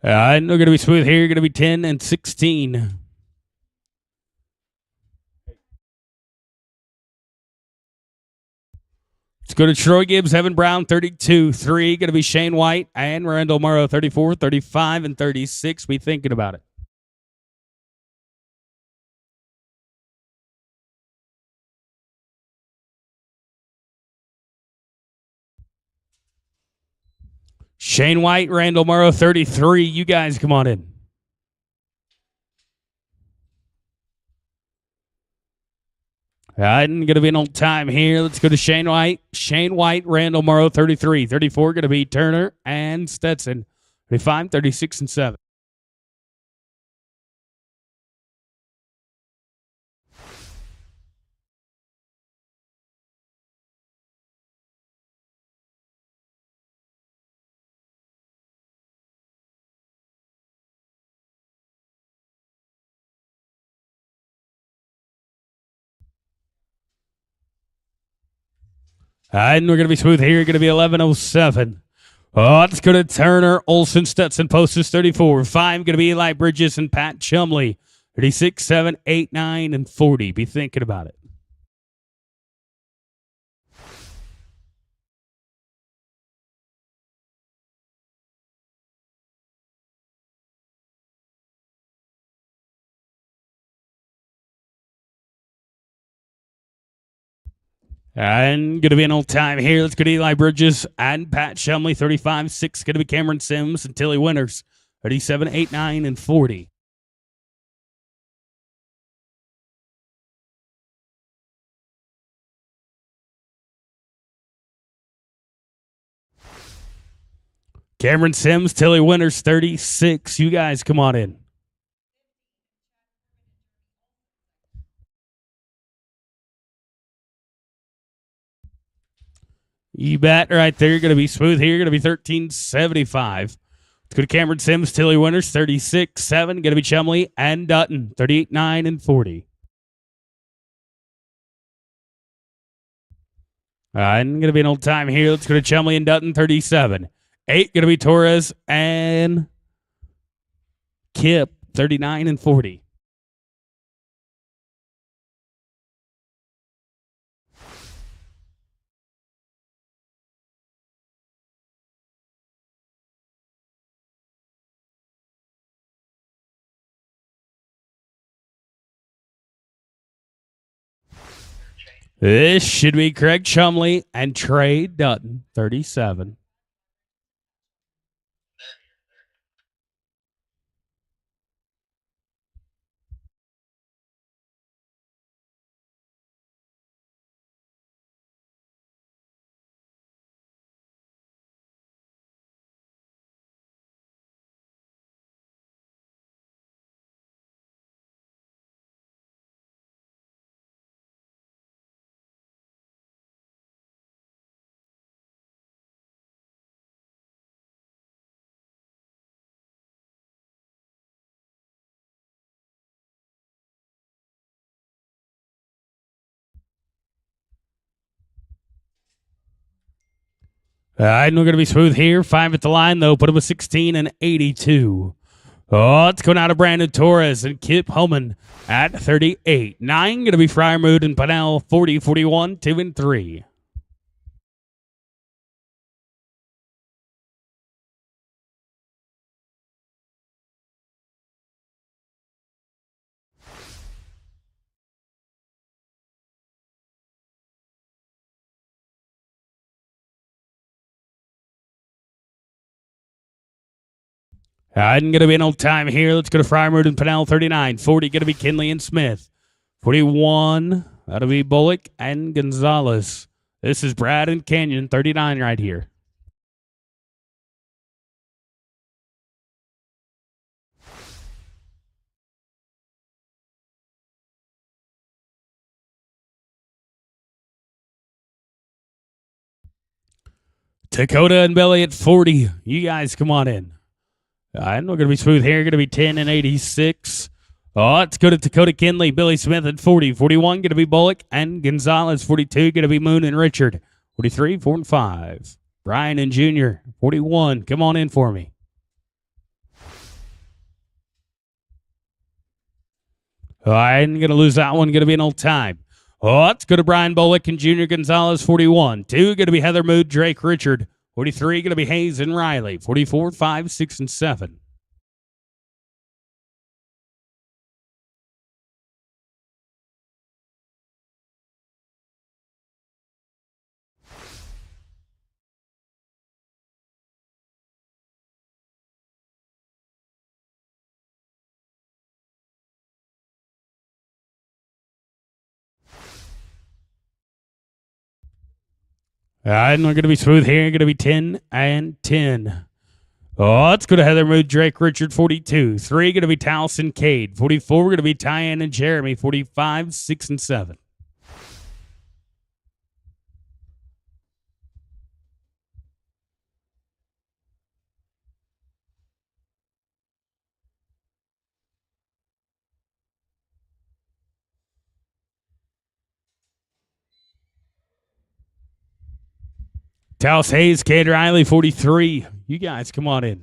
And we're going to be smooth here. Going to be 10 and 16. Let's go to Troy Gibbs, Evan Brown, 32. 3 going to be Shane White and Randall Murrow, 34, 35, and 36. Be thinking about it. Shane White, Randall Murrow, 33. You guys come on in. All right, and going to be an old time here. Let's go to Shane White. Shane White, Randall Murrow, 33. 34 going to be Turner and Stetson, 35, 36, and 7. All right, and we're going to be smooth here. Going to be 11:07. Oh, let's go to Turner, Olson, Stetson, Postus, 34. 5 going to be Eli Bridges and Pat Chumley, 36, 7, 8, 9, and 40. Be thinking about it. And going to be an old time here. Let's go to Eli Bridges and Pat Chumley, 35. 6 going to be Cameron Sims and Tilly Winters, 37, 8, 9, and 40. Cameron Sims, Tilly Winters, 36. You guys come on in. You bet right there. You're going to be smooth here. You're going to be 1375. Let's go to Cameron Sims, Tilly Winters, 36, 7. Going to be Chumley and Dutton, 38, 9, and 40. And going to be an old time here. Let's go to Chumley and Dutton, 37. 8 going to be Torres and Kip, 39 and 40. This should be Craig Chumley and Trey Dutton, 37. All right, we're going to be smooth here. 5 at the line, though. Put him with 16 and 82. Oh, it's going out to Brandon Torres and Kip Homan at 38. 9 going to be Fryermood and Pennell, 40, 41, 2 and 3. I'm going to be an old time here. Let's go to Fryermood and Pennell, 39. 40 going to be Kinley and Smith. 41, that'll be Bullock and Gonzalez. This is Brad and Canyon, 39 right here. Dakota and Billy at 40. You guys come on in. I'm not going to be smooth here. Going to be 10 and 86. Oh, let's go to Dakota Kinley, Billy Smith at 40. 41 going to be Bullock and Gonzalez. 42 going to be Moon and Richard. 43, 4 and 5. Brian and Junior, 41. Come on in for me. Oh, I'm going to lose that one. Going to be an old time. Oh, let's go to Brian Bullock and Junior Gonzalez, 41. 2 going to be Heather Mood, Drake Richard. 43 going to be Hayes and Riley. 44, 5, 6, and 7. I'm not going to be smooth here. Going to be 10 and 10. Oh, let's go to Heather Mood, Drake Richard, 42. 3 going to be Talis and Cade. 44 going to be Tyann and Jeremy. 45, 6, and 7. Talis Hayes, Cade Riley, 43. You guys, come on in.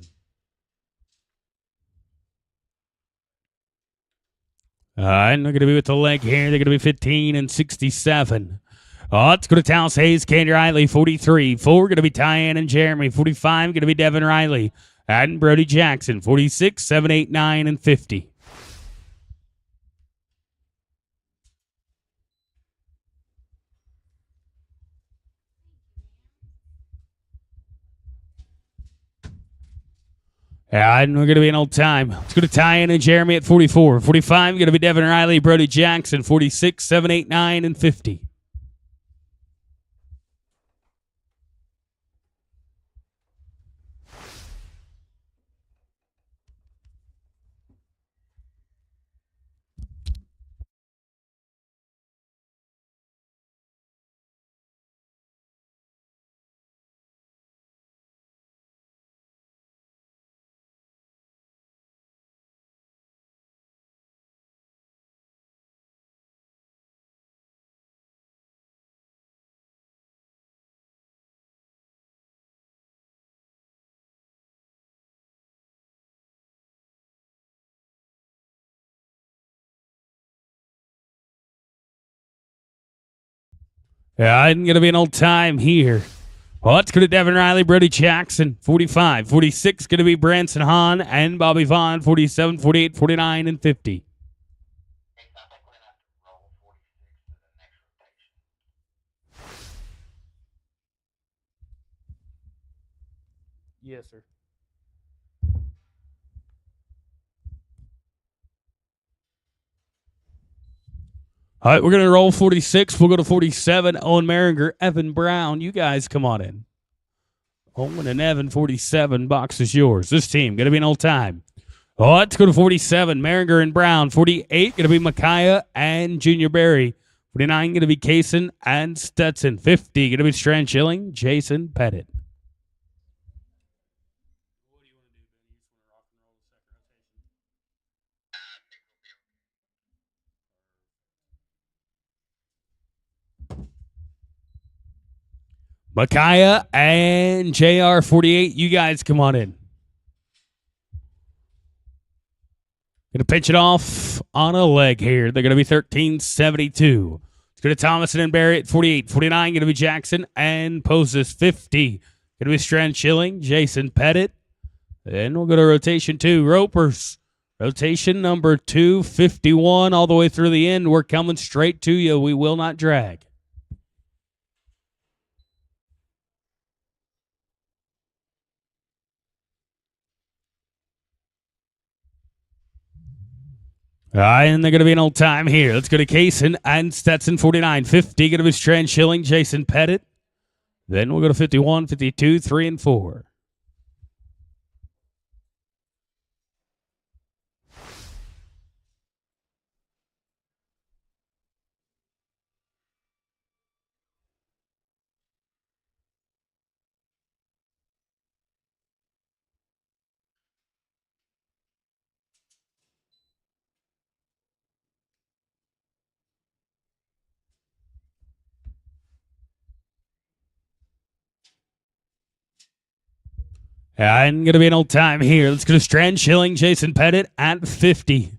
I'm not going to be with the leg here. They're going to be 15 and 67. Oh, let's go to Talis Hayes, Cade Riley, 43. 4 going to be Tyann and Jeremy. 45 going to be Devin Riley. And Brody Jackson, 46, 7, 8, 9, and 50. And we're going to be an old time. Let's go to Tyann and Jeremy at 44. 45 going to be Devin Riley, Brody Jackson, 46, 7, 8, 9, and 50. I'm going to be an old time here. Well, let's go to Devin Riley, Brody Jackson, 45. 46 going to be Branson Hahn and Bobby Vaughn, 47, 48, 49, and 50. Yes, sir. All right, we're going to roll 46. We'll go to 47. Owen Maringer, Evan Brown. You guys come on in. Owen and Evan, 47. Box is yours. This team going to be an old time. Oh, let's go to 47. Maringer and Brown. 48 going to be Micaiah and Junior Berry. 49 going to be Kaysen and Stetson. 50 going to be Strand Schilling, Jason Pettit. Micaiah and JR48, you guys come on in. Going to pitch it off on a leg here. They're going to be 13-72. It's going to Thomason and Barrett, 48. 49 going to be Jackson and Poses, 50. Going to be Strand Schilling, Jason Pettit. Then we'll go to rotation 2, Ropers. Rotation number 251 all the way through the end. We're coming straight to you. We will not drag. All right, and they're going to be an old time here. Let's go to Kaysen and Stetson, 49. 50 going to be Strand Schilling, Jason Pettit. Then we'll go to 51, 52, 3, and 4. And going to be an old time here. Let's go to Strand Schilling, Jason Pettit at 50.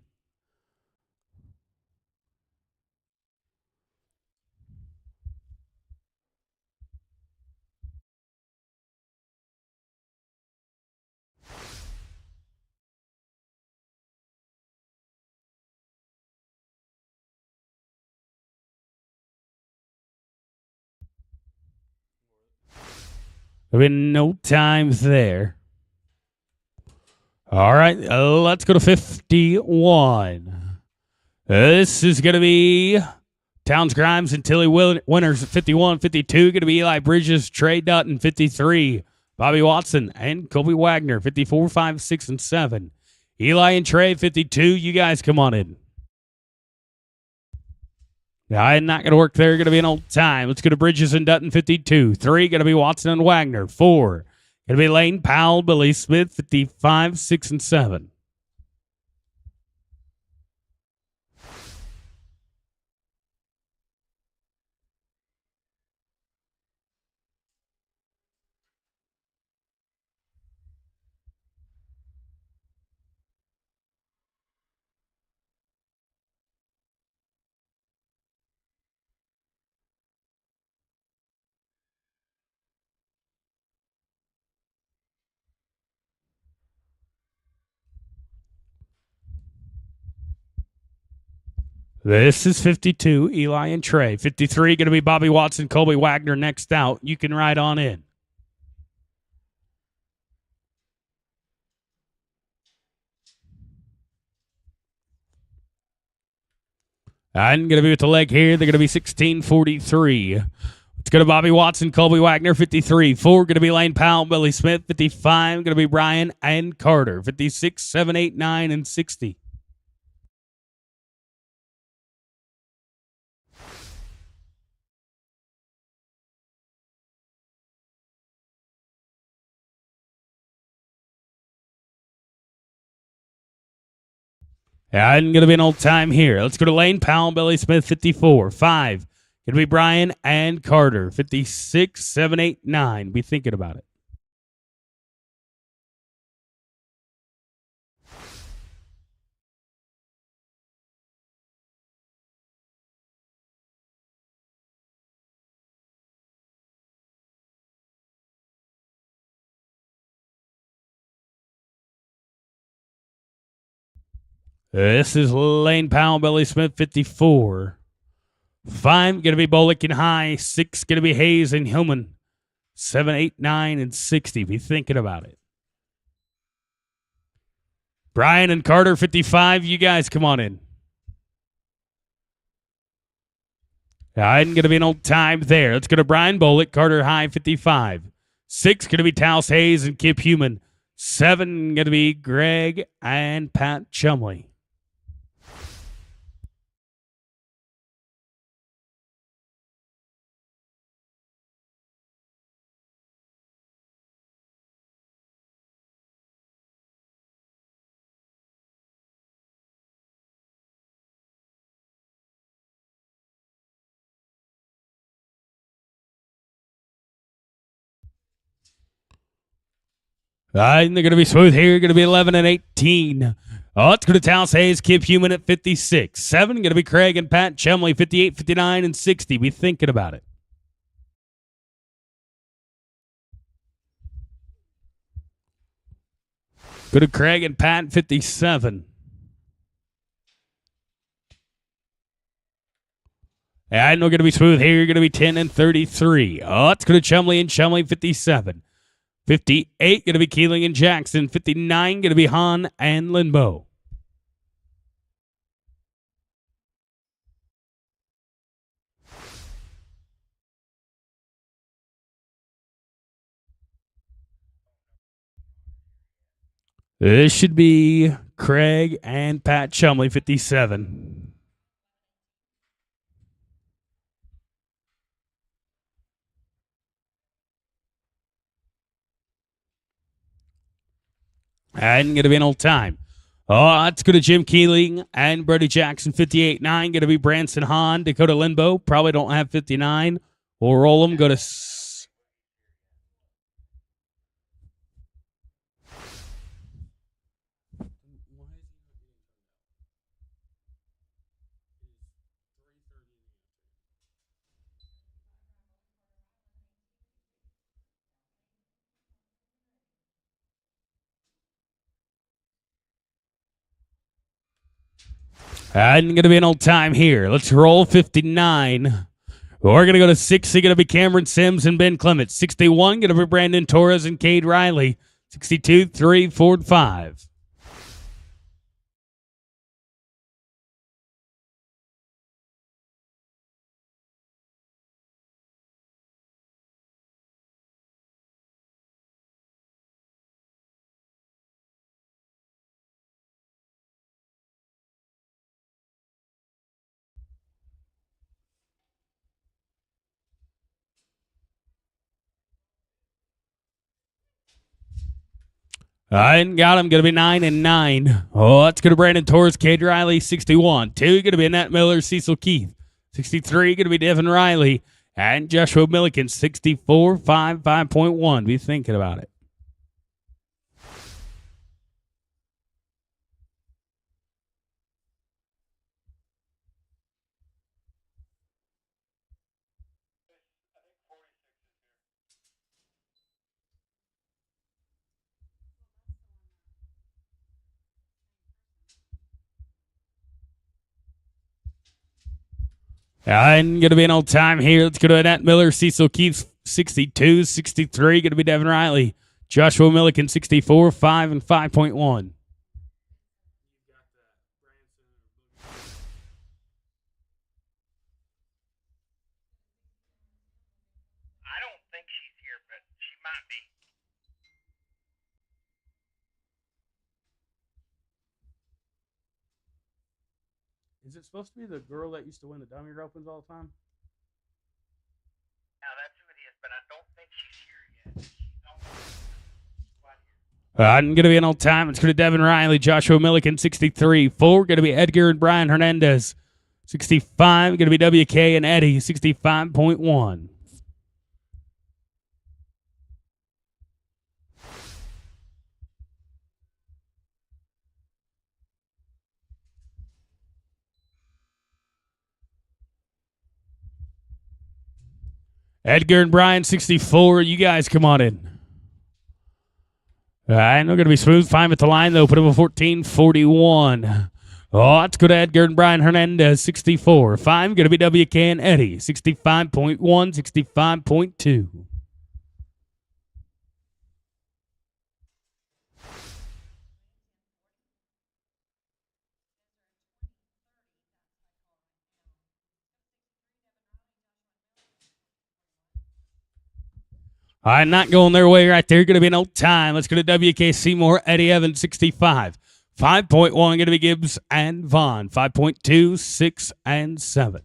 There'll be no times there. All right, let's go to 51. This is going to be Towns Grimes and Tilly Winters at 51. 52 going to be Eli Bridges, Trey Dutton, 53. Bobby Watson and Kobe Wagner, 54, 5, 6, and 7. Eli and Trey, 52. You guys come on in. I'm not going to work there. Going to be an old time. Let's go to Bridges and Dutton, 52. 3 going to be Watson and Wagner. 4 going to be Lane Powell, Billy Smith, 55, 6, and 7. This is 52, Eli and Trey. 53 going to be Bobby Watson, Colby Wagner next out. You can ride on in. And going to be with the leg here. They're going to be 16-43. Let's go to Bobby Watson, Colby Wagner, 53. 4 going to be Lane Powell, Billy Smith, 55 going to be Brian and Carter, 56, 7, 8, 9, and 60. And going to be an old time here. Let's go to Lane Powell, Billy Smith, 54. 5 going to be Brian and Carter, 56, 7, 8, 9. Be thinking about it. This is Lane Powell, Billy Smith, 54. 5 going to be Bolick and High. 6 going to be Hayes and Hillman. 7, 8, 9, and 60. Be thinking about it. Brian and Carter, 55. You guys come on in. I'm going to be an old time there. Let's go to Brian Bolick, Carter High, 55. 6 going to be Taos Hayes and Kip Human. 7 going to be Greg and Pat Chumley. And they're going to be smooth here. Going to be 11 and 18. Oh, it's going to Taos Hayes, Kip Human at 56. 7 going to be Craig and Pat Chumley, 58, 59, and 60. Be thinking about it. Go to Craig and Pat, 57. And we're going to be smooth here. You're going to be 10 and 33. Oh, it's going to Chumley and Chumley, 57. 58 going to be Keeling and Jackson. 59 going to be Hahn and Linbo. This should be Craig and Pat Chumley, 57. And going to be an old time. Oh, that's going to Jim Keeling and Brody Jackson, 58-9. Going to be Branson Hahn, Dakota Linbo. Probably don't have 59. We'll roll them. Go to... And going to be an old time here. Let's roll 59. We're going to go to 60. Going to be Cameron Sims and Ben Clements. 61. Going to be Brandon Torres and Cade Riley. 62, 3, 4, 5. And got him. Going to be 9 and 9. Oh, that's going to Brandon Torres, Cade Riley, 61. 2 going to be Annette Miller, Cecil Keith. 63 going to be Devin Riley and Joshua Milliken, 64, 5, 5.1. Be thinking about it. And going to be an old time here. Let's go to Annette Miller, Cecil Keith, 62, 63. Going to be Devin Riley, Joshua Milliken, 64, 5, and 5.1. I don't think she's here, but she might be. Is it supposed to be the girl that used to win the dummy ropings all the time? Now that's who it is, but I don't think she's here yet. She's quite I'm going to be an old time. It's going to Devin Riley, Joshua Milliken, 63. 4 going to be Edgar and Brian Hernandez. 65 going to be WK and Eddie, 65.1. Edgar and Brian, 64. You guys come on in. All right, we're going to be smooth. 5 at the line, though. Put up a 14-41. Oh, let's go to Edgar and Brian Hernandez, 64. 5 going to be WK and Eddie, 65.1, 65.2. All right, not going their way right there. Going to be an old time. Let's go to WK Seymour, Eddie Evans, 65. 5.1 going to be Gibbs and Vaughn. 5.2, 6, and 7.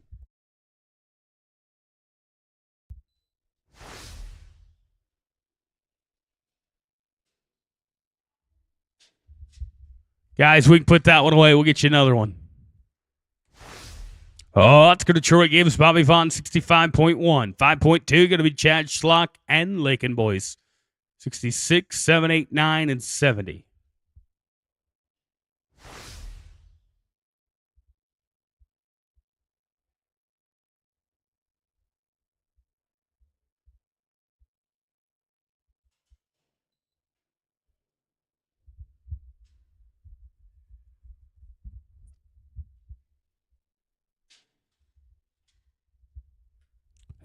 Guys, we can put that one away. We'll get you another one. Oh, let's go to Troy Gibbs, Bobby Vaughn, 65.1. 5.2 going to be Chad Schlock and Lakin Boys. 66, 7, 8, 9, and 70.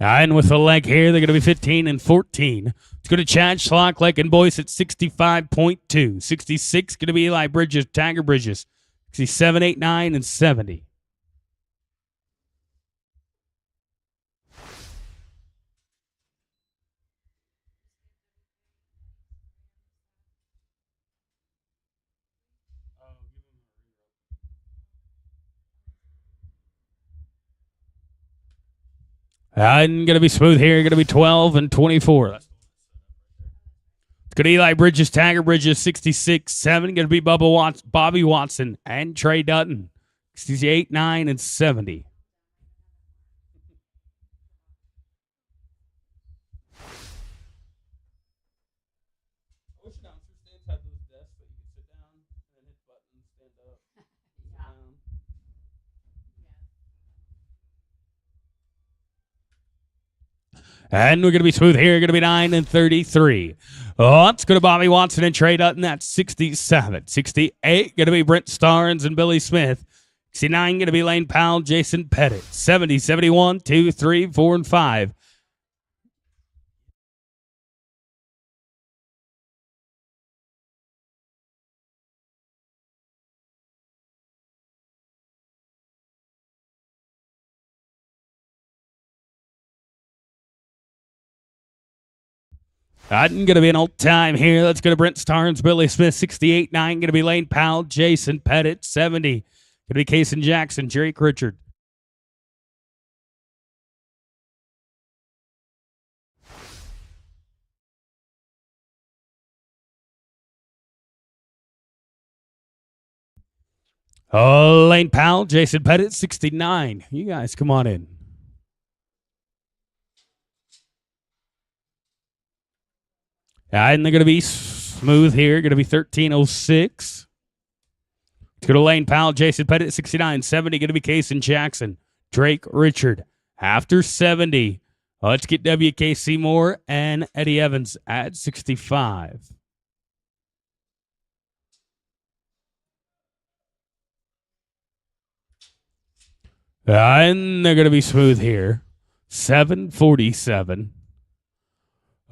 And with the leg here, they're going to be 15 and 14. Let's go to Chad Schlock, Lake and Boyce at 65.2. 66 going to be Eli Bridges, Tiger Bridges. 67, 8, 9, and 70. And going to be smooth here. Going to be 12 and 24. It's going to Eli Bridges, Tiger Bridges, 66, 7. Going to be Bobby Watson, and Trey Dutton, 68, 9, and 70. And we're going to be smooth here. Going to be 9 and 33. Oh, let's go to Bobby Watson and Trey Dutton. That's 67. 68 going to be Brent Starnes and Billy Smith. 69 going to be Lane Powell, Jason Pettit. 70, 71, 2, 3, 4, and 5. Going to be an old time here. Let's go to Brent Starnes, Billy Smith, 68, 9. Going to be Lane Powell, Jason Pettit, 70. Going to be Kason Jackson, Drake Richard. Oh, Lane Powell, Jason Pettit, 69. You guys, come on in. And they're going to be smooth here. Going to be 13:06. Let's go to Lane Powell, Jason Pettit, 69. 70. Going to be Kason Jackson, Drake Richard. After 70, let's get W.K. Seymour and Eddie Evans at 65. And they're going to be smooth here. 7:47.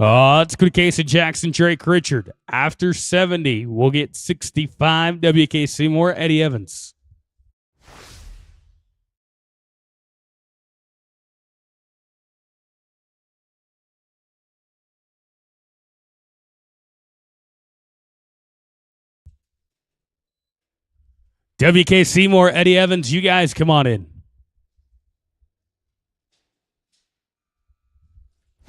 Let's go to Kason Jackson, Drake Richard. After 70, we'll get 65. W.K. Seymour, Eddie Evans. W.K. Seymour, Eddie Evans, you guys come on in.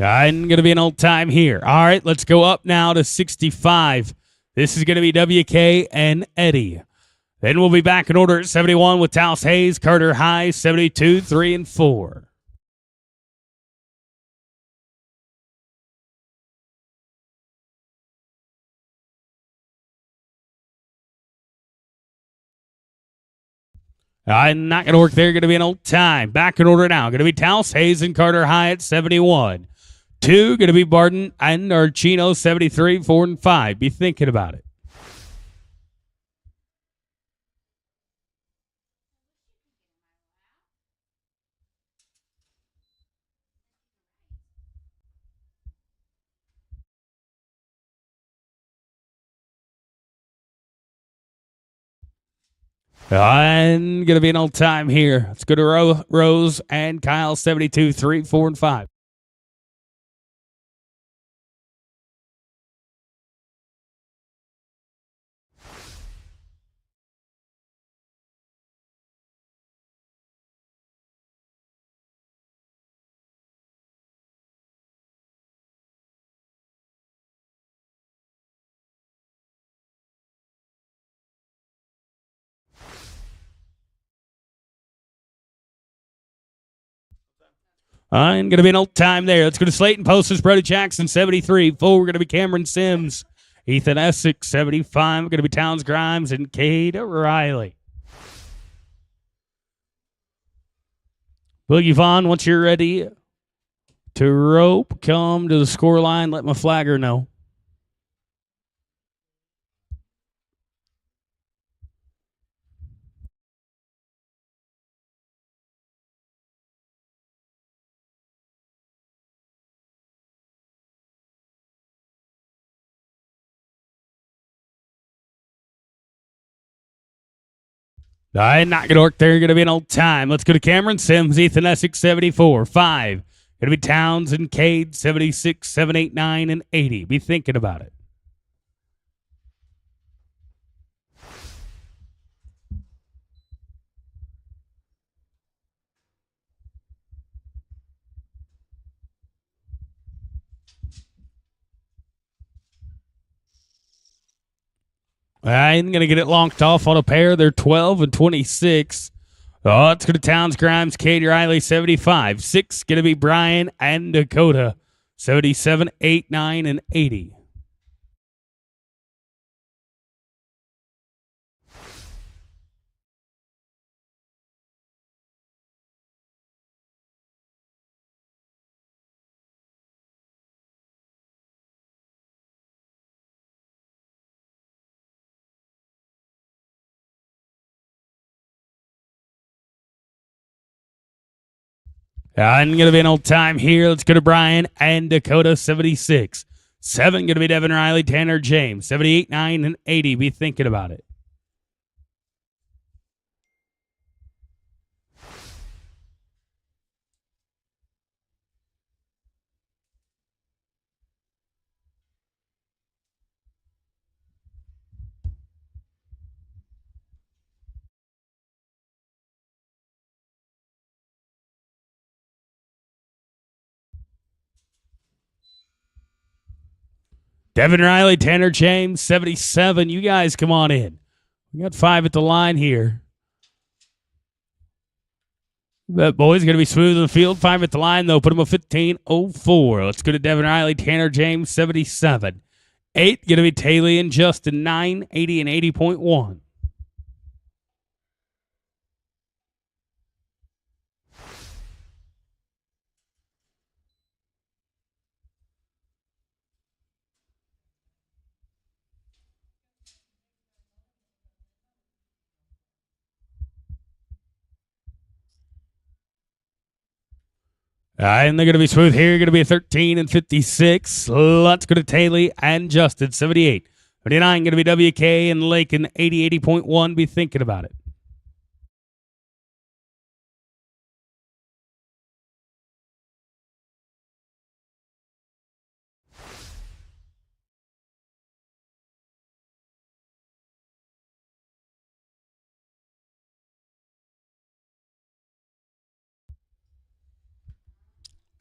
I'm going to be an old time here. All right, let's go up now to 65. This is going to be WK and Eddie. Then we'll be back in order at 71 with Taos Hayes, Carter High, 72, 3, and 4. Not going to work there. Going to be an old time. Back in order now. Going to be Taos Hayes and Carter High at 71. 2, going to be Barton and Archino, 73, 4, and 5. Be thinking about it. And going to be an old time here. Let's go to Rose and Kyle, 72, 3, 4, and 5. Going to be an old time there. Let's go to Slayton Posters, Brody Jackson, 73. 4, we're going to be Cameron Sims. Ethan Essex, 75. We're going to be Towns Grimes and Cade Riley. Boogie Vaughn, once you're ready to rope, come to the score line. Let my flagger know. Not going to work there. Going to be an old time. Let's go to Cameron Sims, Ethan Essex, 74. 5. Going to be Towns and Cade, 76, 7, 8, 9, and 80. Be thinking about it. I'm going to get it lonked off on a pair. They're 12 and 26. Oh, let's go to Towns Grimes, Katie Riley, 75. 6, going to be Brian and Dakota, 77, 8, 9, and 80. I'm going to be an old time here. Let's go to Brian and Dakota, 76. 7, going to be Devin Riley, Tanner James, 78, 9, and 80. Be thinking about it. Devin Riley, Tanner James, 77. You guys come on in. We got 5 at the line here. That boy's going to be smooth in the field. 5 at the line, though. Put him at 15.04. Let's go to Devin Riley, Tanner James, 77. 8, going to be Taylor and Justin, 9, 80, and 80.1. And they're going to be smooth here. Going to be a 13 and 56. Let's go to Taylor and Justin, 78. 39 going to be WK and Lakin, 80, 80.1. Be thinking about it.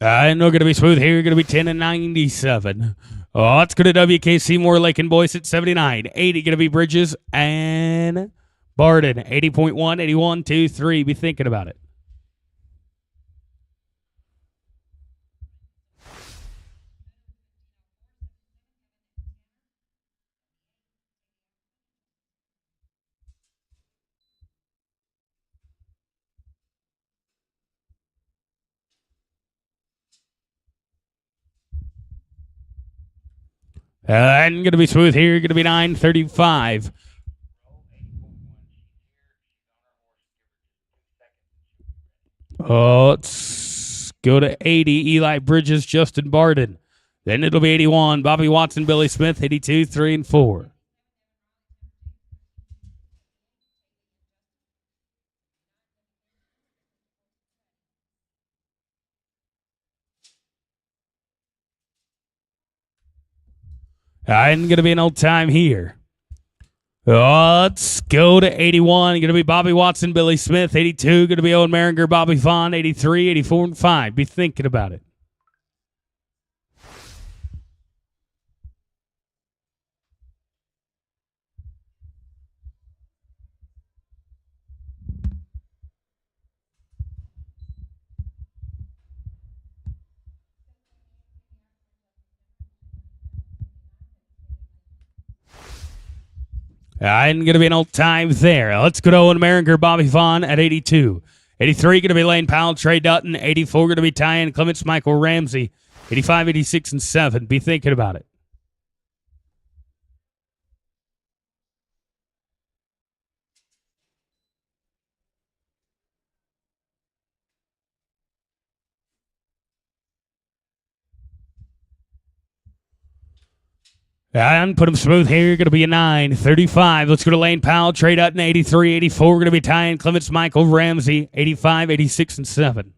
And they're going to be smooth here. Going to be 10 and 97. Oh, let's go to WK Seymour, Lake and Boyce at 79. 80 going to be Bridges and Barden, 80.1, 81, 2, 3. Be thinking about it. And going to be smooth here. Going to be 9:35. Oh, let's go to 80. Eli Bridges, Justin Barden. Then it'll be 81. Bobby Watson, Billy Smith, 82, 3, and 4. I'm going to be an old time here. Let's go to 81. Going to be Bobby Watson, Billy Smith, 82. Going to be Owen Maringer, Bobby Vaughn, 83, 84, and 5. Be thinking about it. And going to be an old time there. Let's go to Owen Merringer, Bobby Vaughn at 82. 83 going to be Lane Powell, Trey Dutton. 84 going to be Tyan Clements, Michael Ramsey. 85, 86, and 7. Be thinking about it. And put him smooth here. Going to be a 9. 35. Let's go to Lane Powell, Trey Dutton. 83, 84. Going to be Tyan Clements, Michael Ramsey. 85, 86, and 7.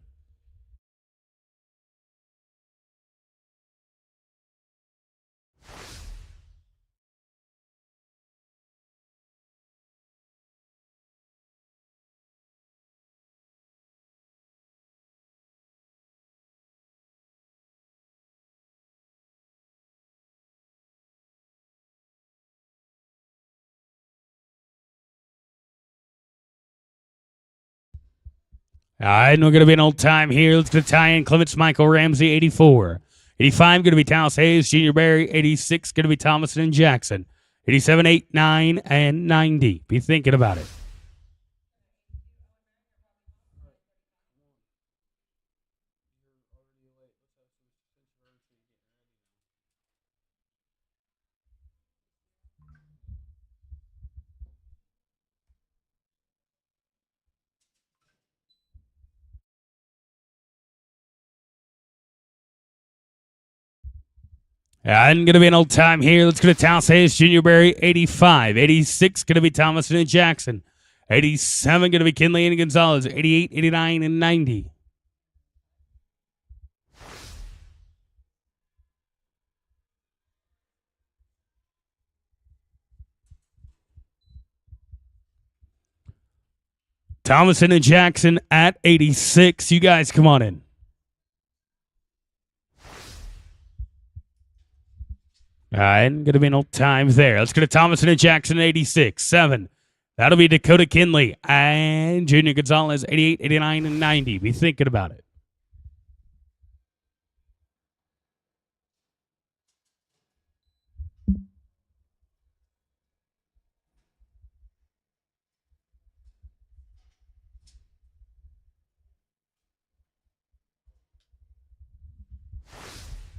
All right, and we're going to be an old time here. Let's go to Tyan Clements, Michael Ramsey, 84. 85 going to be Talis Hayes, Junior Barry. 86 going to be Thomason and Jackson. 87, 8, 9, and 90. Be thinking about it. And going to be an old time here. Let's go to Talis Hayes, Junior Barry, 85. 86 going to be Thomason and Jackson. 87 going to be Kinley and Gonzalez. 88, 89, and 90. Thomason and Jackson at 86. You guys come on in. All right, going to be an old time there. Let's go to Thomason and Jackson at 86. 7. That'll be Dakota Kinley and Junior Gonzalez, 88, 89, and 90. Be thinking about it.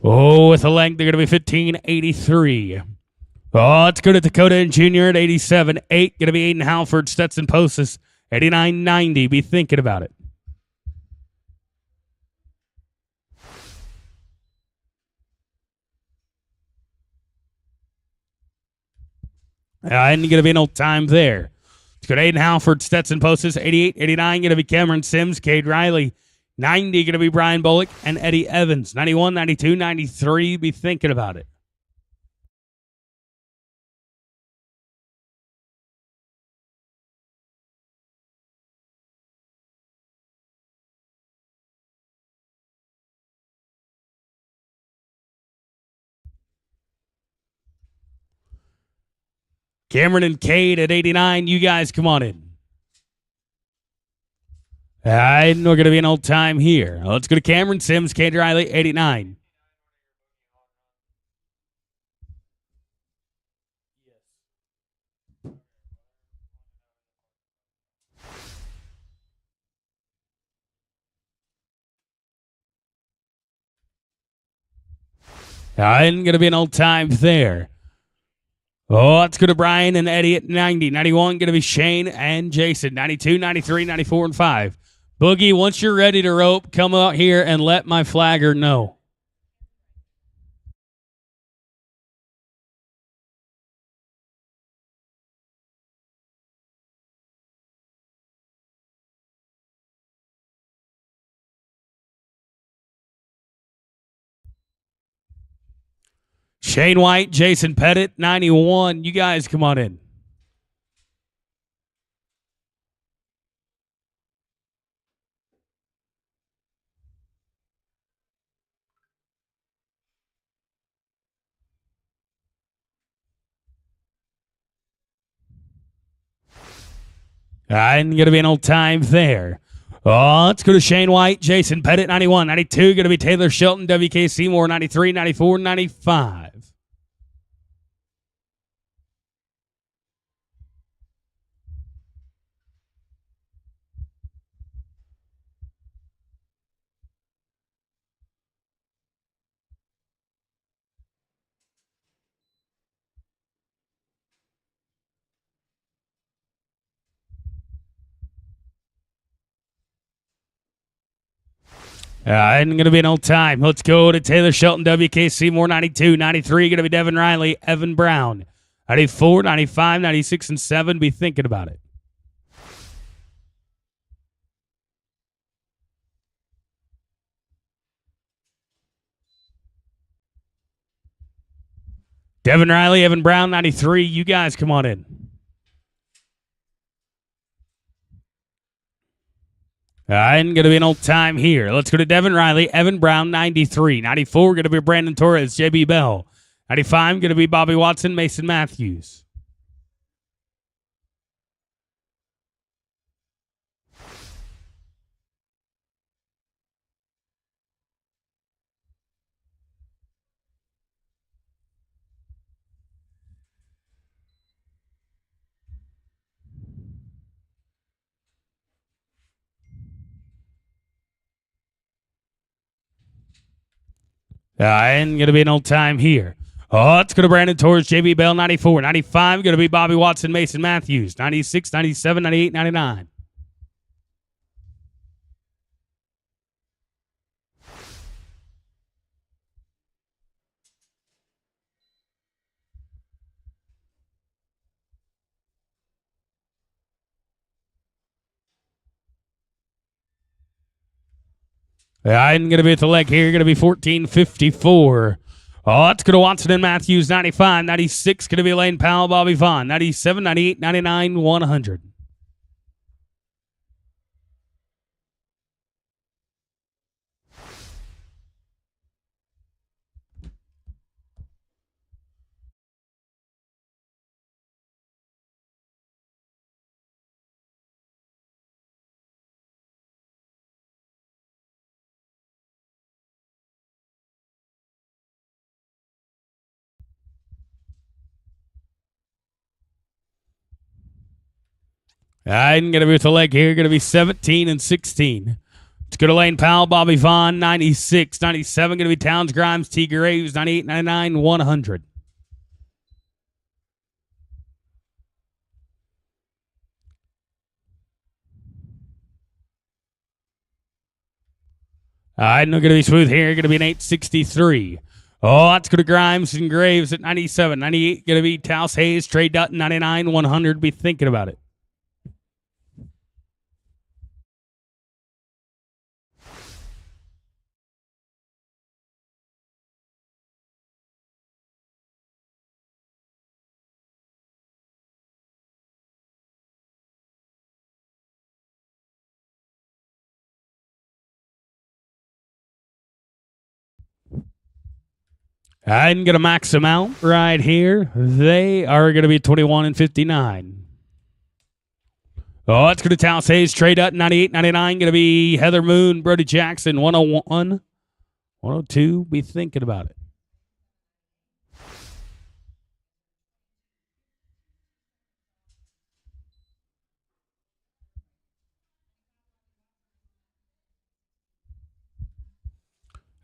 Oh, with a length, they're going to be 15, 83. Oh, let's go to Dakota and Junior at 87. 8, going to be Aiden Halford, Stetson Postis, 89, 90. Be thinking about it. And you're going to be an old time there. Let's go to Aiden Halford, Stetson Postis, 88, 89. Going to be Cameron Sims, Cade Riley. 90 going to be Brian Bullock and Eddie Evans. 91, 92, 93. Be thinking about it. Cameron and Cade at 89. You guys come on in. And we're going to be an old time here. Let's go to Cameron Sims, Cade Riley, 89. And going to be an old time there. Oh, let's go to Brian and Eddie at 90. 91 going to be Shane and Jason. 92, 93, 94, and 5. Boogie, once you're ready to rope, come out here and let my flagger know. Shane White, Jason Pettit, 91. You guys come on in. And going to be an old time there. Oh, let's go to Shane White, Jason Pettit, 91. 92 going to be Taylor Shelton, WK Seymour, 93, 94, 95. Ain't going to be no time. Let's go to Taylor Shelton, WKC Moore 92. 93 going to be Devin Riley, Evan Brown. 94, 95, 96, and 7. Be thinking about it. Devin Riley, Evan Brown, 93. You guys come on in. Ain't going to be an old time here. Let's go to Devin Riley, Evan Brown, 93. 94 going to be Brandon Torres, JB Bell. 95 going to be Bobby Watson, Mason Matthews. Ain't going to be an old time here. Oh, it's going to Brandon Torres, JB Bell, 94. 95 going to be Bobby Watson, Mason Matthews. 96, 97, 98, 99. I'm going to be at the leg here. Going to be 1454. Oh, it's going to Watson and Matthews, 95. 96 going to be Lane Powell, Bobby Vaughn. 97, 98, 99, 100. I'm going to be with the leg here. Going to be 17 and 16. Let's go to Lane Powell, Bobby Vaughn, 96. 97 going to be Towns Grimes, T. Graves, 98, 99, 100. I'm going to be smooth here. Going to be an 863. Oh, that's going to Grimes and Graves at 97. 98 going to be Taos Hayes, Trey Dutton, 99, 100. Be thinking about it. I'm going to max them out right here. They are going to be 21 and 59. Oh, it's going to Taos Hayes, Trey Dutton, 98, 99. Going to be Heather Moon, Brody Jackson, 101, 102. Be thinking about it.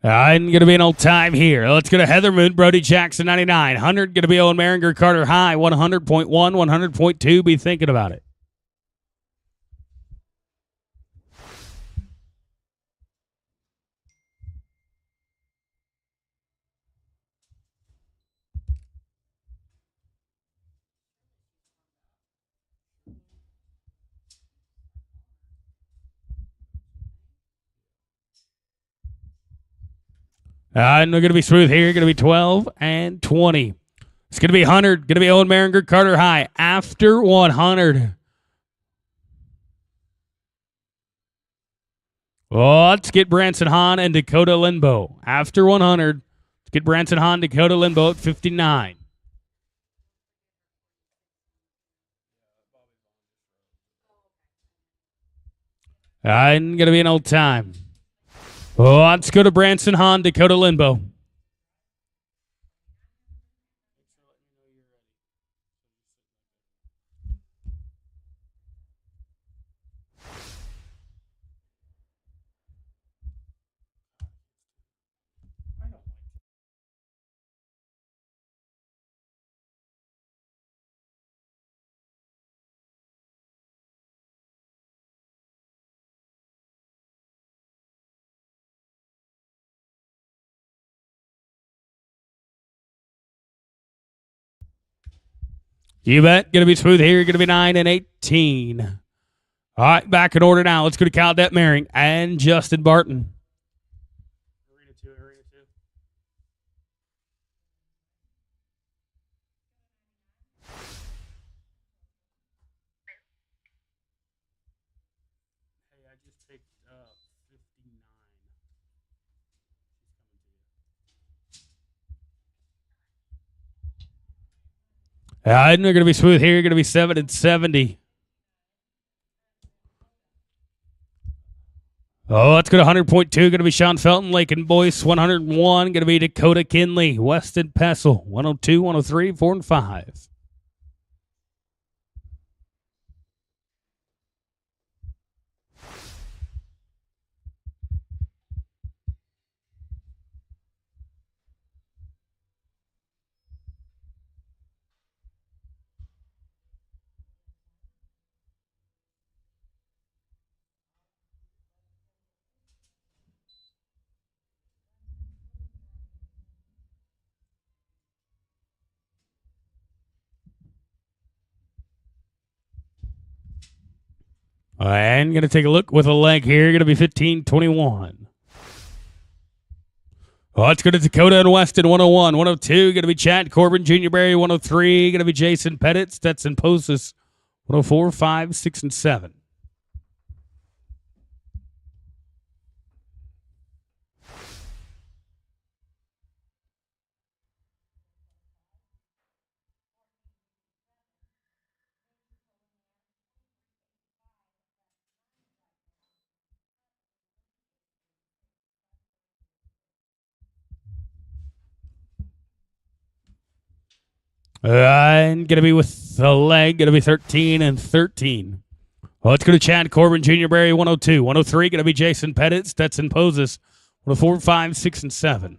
I'm going to be an old time here. Let's go to Heather Moon, Brody Jackson, 99. 100 going to be Owen Maringer, Carter High, 100.1, 100.2. Be thinking about it. And we're going to be smooth here. Going to be 12 and 20. It's going to be 100. Going to be Owen Maringer, Carter High. After 100. Let's get Branson Hahn and Dakota Linbo. After 100. Let's get Branson Hahn, Dakota Linbo at 59. And going to be an old time. Let's go to Branson Hahn, Dakota Linbo. You bet. Going to be smooth here. Going to be 9 and 18. All right, back in order now. Let's go to Cal Detmering and Justin Barton. Arena 2. Hey, I just picked up 59. And they're going to be smooth here. Going to be 7 and 70. Oh, let's go to 100.2. Going to be Sean Felton, Lake and Boyce. 101. Going to be Dakota Kinley, Weston Pessel. 102, 103, 4 and 5. And going to take a look with a leg here. Going to be 15-21. Oh, let's go to Dakota and Weston, 101. 102, going to be Chad Corbin, Junior Berry, 103. Going to be Jason Pettit, Stetson Postis, 104, 5, 6, and 7. And going to be with the leg, going to be 13 and 13. Well, let's go to Chad Corbin, Junior Berry, 102. 103, going to be Jason Pettit, Stetson Poses, 104, 5, 6, and 7.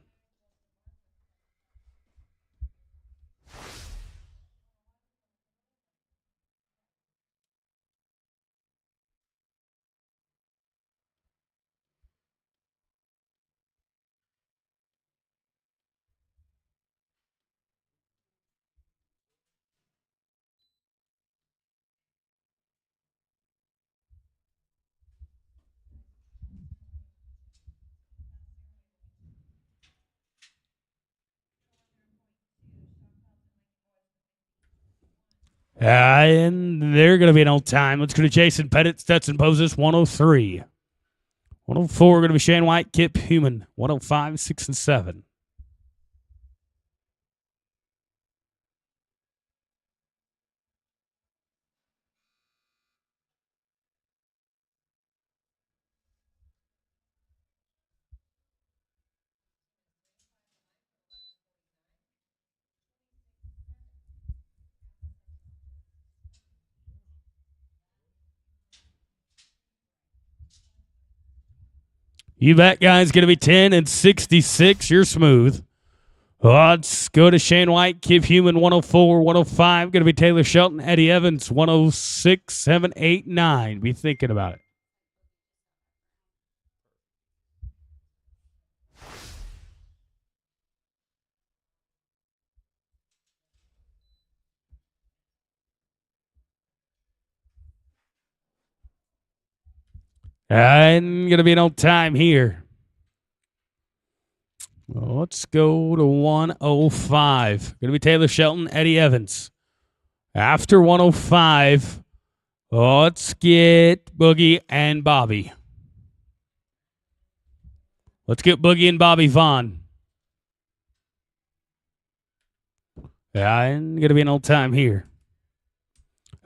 And they're going to be an old time. Let's go to Jason Pettit, Stetson Poses, 103. 104, going to be Shane White, Kip Human, 105, 6, and 7. You bet, guys. Going to be 10 and 66. You're smooth. Let's go to Shane White, Kip Human, 104, 105. Going to be Taylor Shelton, Eddie Evans, 106, 7, 8, 9. Be thinking about it. And going to be an old time here. Let's go to 105. Going to be Taylor Shelton, Eddie Evans. After 105, let's get Boogie and Bobby. Let's get Boogie and Bobby Vaughn. And going to be an old time here.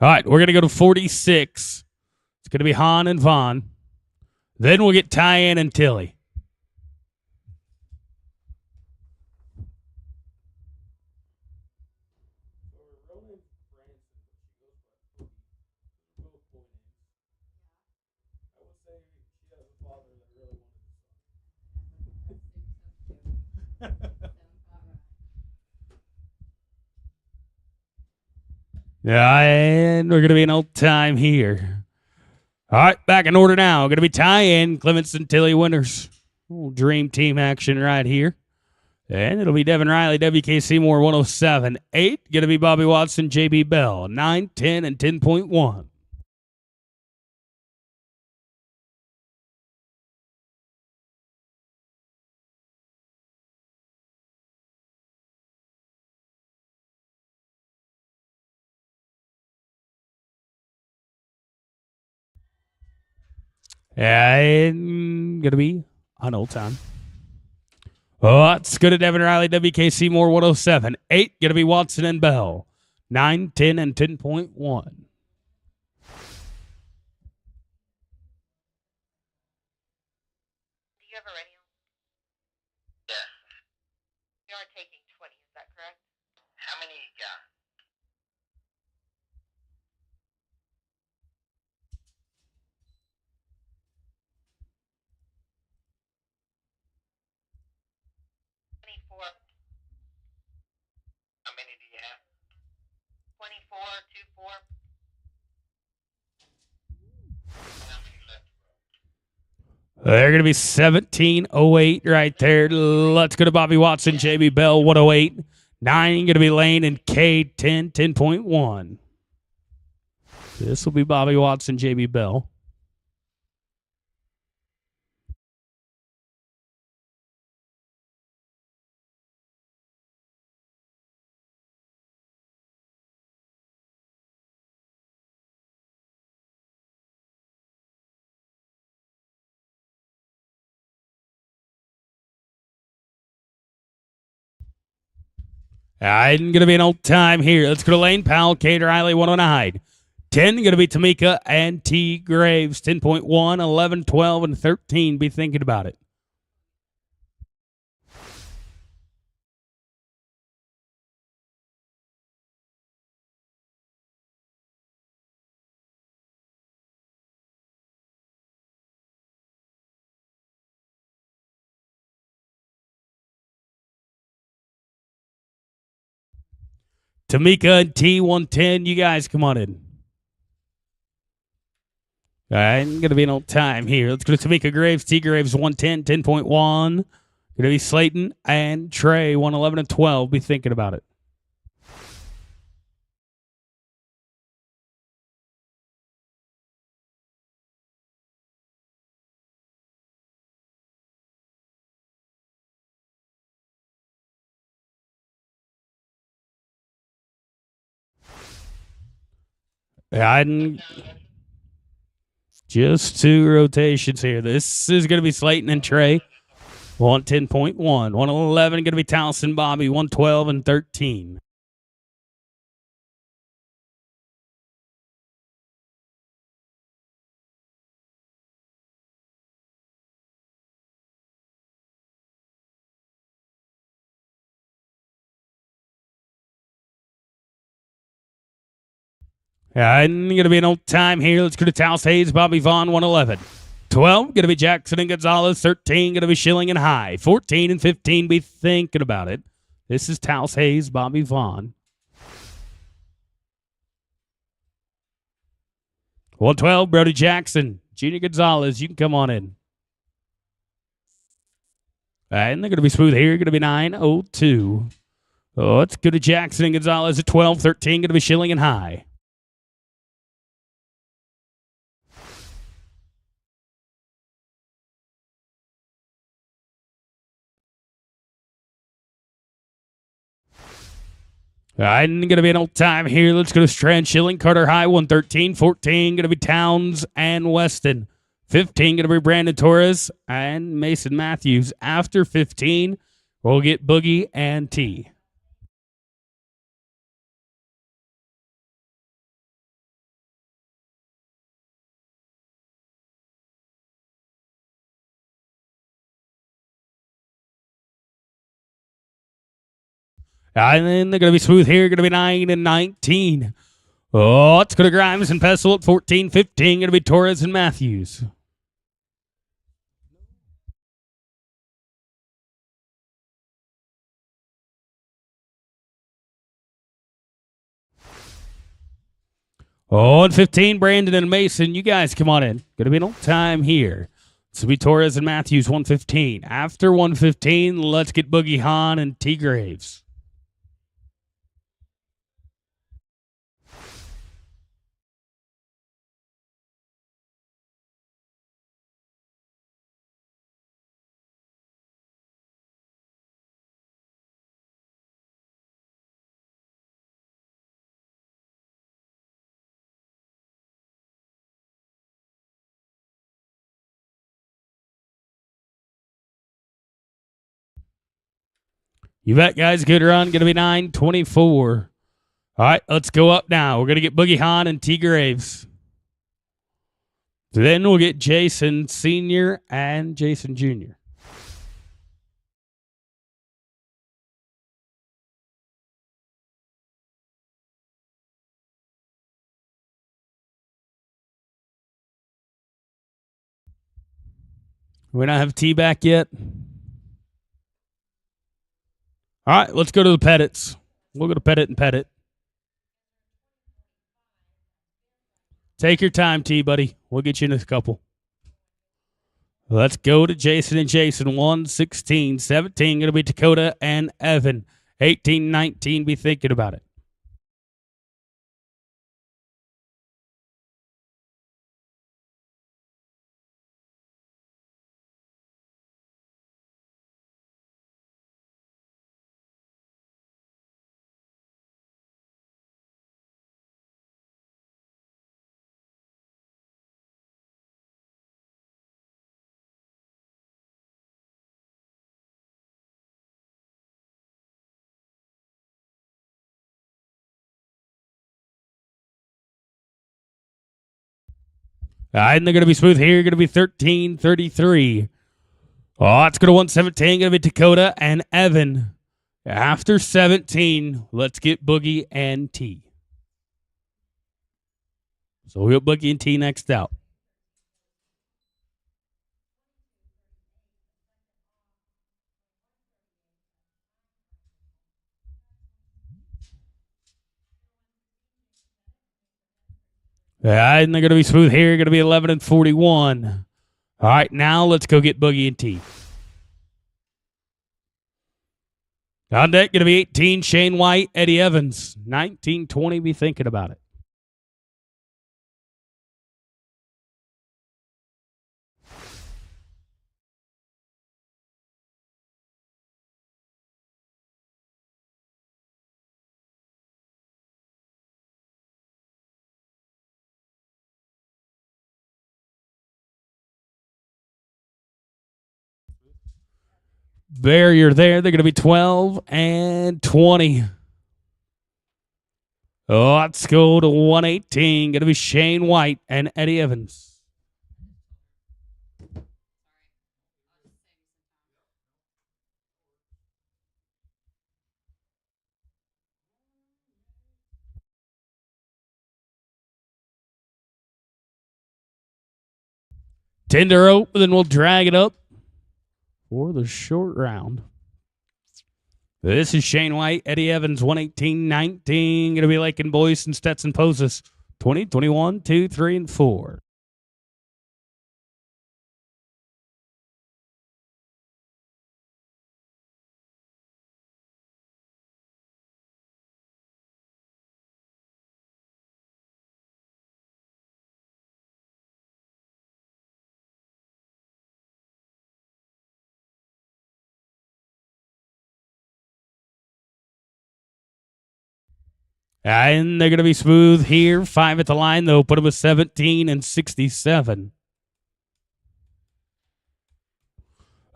All right, we're going to go to 46. It's going to be Hahn and Vaughn. Then we'll get Tyann and Tilly. Yeah, and we're going to be an old time here. All right, back in order now. Going to be Tyann, Clements, and Tilly winners. Little dream team action right here. And it'll be Devin Riley, WK Seymour 107. 8, going to be Bobby Watson, JB Bell 9, 10, and 10.1. And going to be on old time. Oh, it's good at Devin Riley, WK Seymour 107. 8, going to be Watson and Bell 9, 10, and 10.1. Do you have a radio? Yeah. You are taking 20, is that correct? How many you got? How many do you have? 24, 24. How many left? They're going to be 1708 right there. Let's go to Bobby Watson, JB Bell 108. 9 going to be Lane and K 10, 10.1. This will be Bobby Watson, JB Bell. I'm going to be an old time here. Let's go to Lane Powell, Kate Riley 109. 10 going to be Tamika and T Graves 10.1, 11, 12, and 13. Be thinking about it. Tamika and T 110. You guys come on in. All right, I'm going to be an old time here. Let's go to Tamika Graves, T Graves 110, 10.1. Going to be Slayton and Trey 111 and 12. Be thinking about it. I'm just 2 rotations here. This is going to be Slayton and Trey. 110.1. 111 going to be Towson Bobby. 112 and 13. I'm going to be an old time here. Let's go to Taos Hayes, Bobby Vaughn, 111. 12, going to be Jackson and Gonzalez. 13, going to be Schilling and High. 14 and 15, be thinking about it. This is Taos Hayes, Bobby Vaughn. 112, Brody Jackson. Junior Gonzalez, you can come on in. And they're going to be smooth here. Going to be 902. Oh, let's go to Jackson and Gonzalez at 12. 13, going to be Schilling and High. I'm going to be an old time here. Let's go to Strand, Schilling, Carter High, 113. 14, going to be Towns and Weston. 15, going to be Brandon Torres and Mason Matthews. After 15, we'll get Boogie and T. And then they're going to be smooth here. Going to be 9 and 19. Oh, let's go to Grimes and Pestle at 14. 15, going to be Torres and Matthews. Oh, and 15, Brandon and Mason. You guys come on in. Going to be an old time here. This will be Torres and Matthews, 115. After 115, let's get Boogie Hahn and T. Graves. You bet, guys. Good run. Going to be 9:24. All right, let's go up now. We're going to get Boogie Hahn and T. Graves. Then we'll get Jason Sr. and Jason Jr. We don't have T back yet. All right, let's go to the Pettits. We'll go to Pettit and Pettit. Take your time, T, buddy. We'll get you in a couple. Let's go to Jason and Jason. 116, 17, going to be Dakota and Evan. 18, 19, be thinking about it. All right, and they're going to be smooth here. Going to be 13, 33. Oh, it's going to 117. Going to be Dakota and Evan. After 17, let's get Boogie and T. So we'll get Boogie and T next out. All right, and they're going to be smooth here. Going to be 11 and 41. All right, now let's go get Boogie and T. On deck, going to be 18, Shane White, Eddie Evans. 19, 20, be thinking about it. Barrier there. They're going to be 12 and 20. Oh, let's go to 118. Going to be Shane White and Eddie Evans. Tender rope, then we'll drag it up for the short round. This is Shane White, Eddie Evans, 118, 19. Going to be Lakin Boyce and Stetson Poses, 20, 21, 2, 3, and 4. And they're going to be smooth here. 5 at the line, though. Put them with 17 and 67.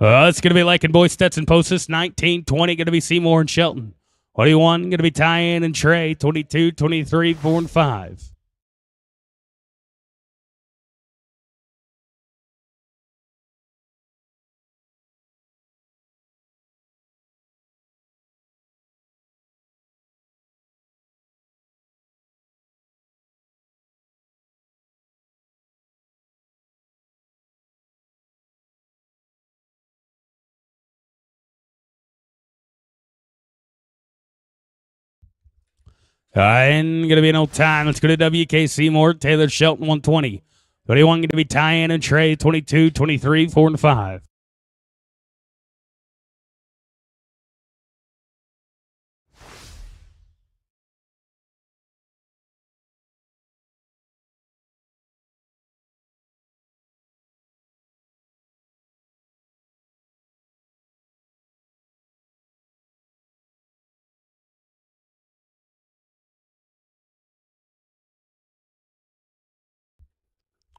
It's going to be Lakin Boyce, Stetson Poses, 19, 20. Going to be Seymour and Shelton. 21, going to be Tyann and Trey, 22, 23, 4, and 5. And going to be no time. Let's go to WK Seymour. Taylor Shelton, 120. 21 going to be Tyann and Trey. 22, 23, 4 and 5.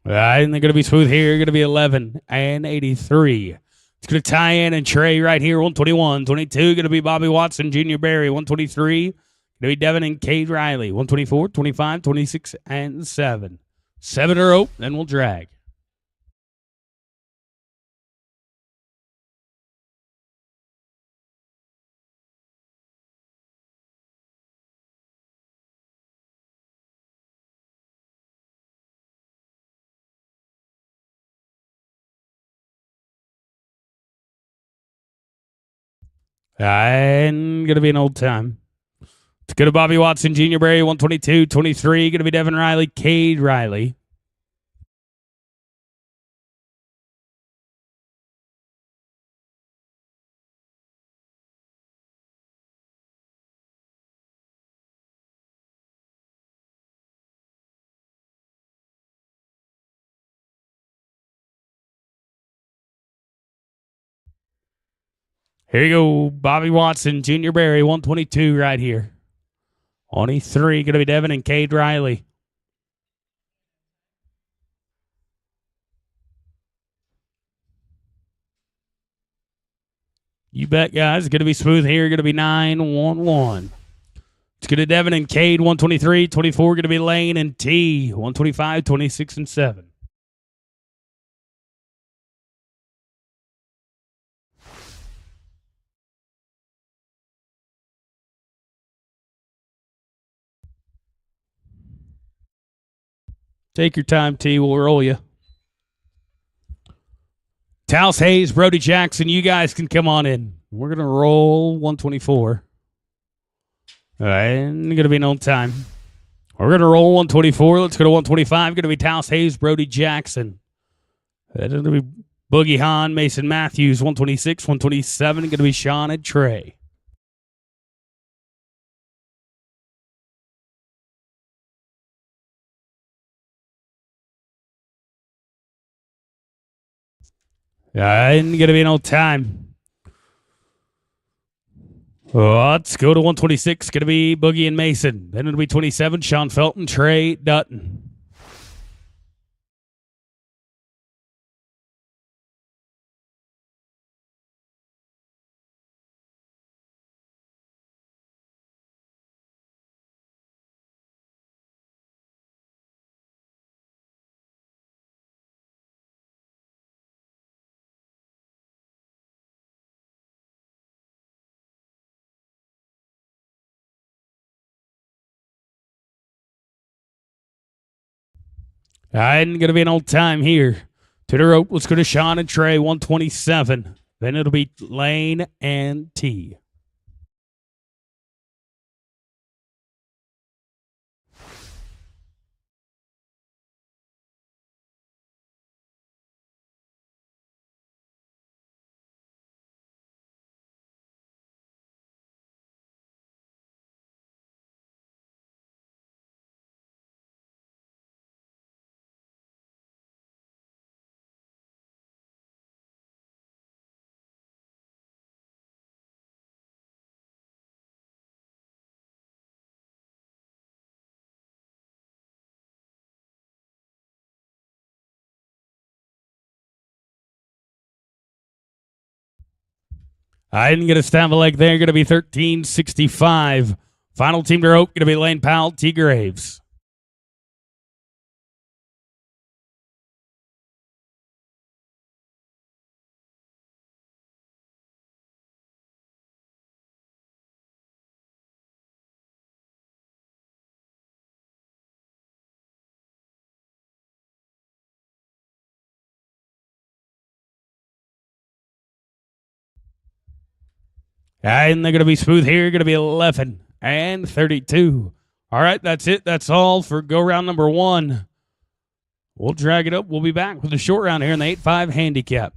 All right, and they're going to be smooth here. Going to be 11 and 83. It's going to Tyann and Trey right here. 121, 22. Going to be Bobby Watson, Junior Barry. 123. Going to be Devin and Cade Riley. 124, 25, 26, and 7. 7 are rope, then we'll drag. And going to be an old time. It's going to Bobby Watson, Junior Barry, 122, 23. Going to be Devin Riley, Cade Riley. Here you go, Bobby Watson, Junior Barry, 122 right here. 23, going to be Devin and Cade Riley. You bet, guys. Going to be smooth here. Going to be 9-1-1. It's going to Devin and Cade, 123. 24, going to be Lane and T, 125, 26, and 7. Take your time, T. We'll roll you. Taos Hayes, Brody Jackson, you guys can come on in. We're going to roll 124. All right, and going to be no time. We're going to roll 124. Let's go to 125. Going to be Taos Hayes, Brody Jackson. That's going to be Boogie Hahn, Mason Matthews, 126, 127. Going to be Sean and Trey. And going to be no time. Let's go to 126. Going to be Boogie and Mason. Then it'll be 27. Sean Felton, Trey Dutton. And going to be an old time here. To the rope, let's go to Sean and Trey, 127. Then it'll be Lane and T. I didn't get a stab a leg there. Going to be 1365. Final team to rope. Going to be Lane Powell, T. Graves. And they're going to be smooth here. Going to be 11 and 32. All right, that's it. That's all for go round number 1. We'll drag it up. We'll be back with a short round here in the 8-5 handicap.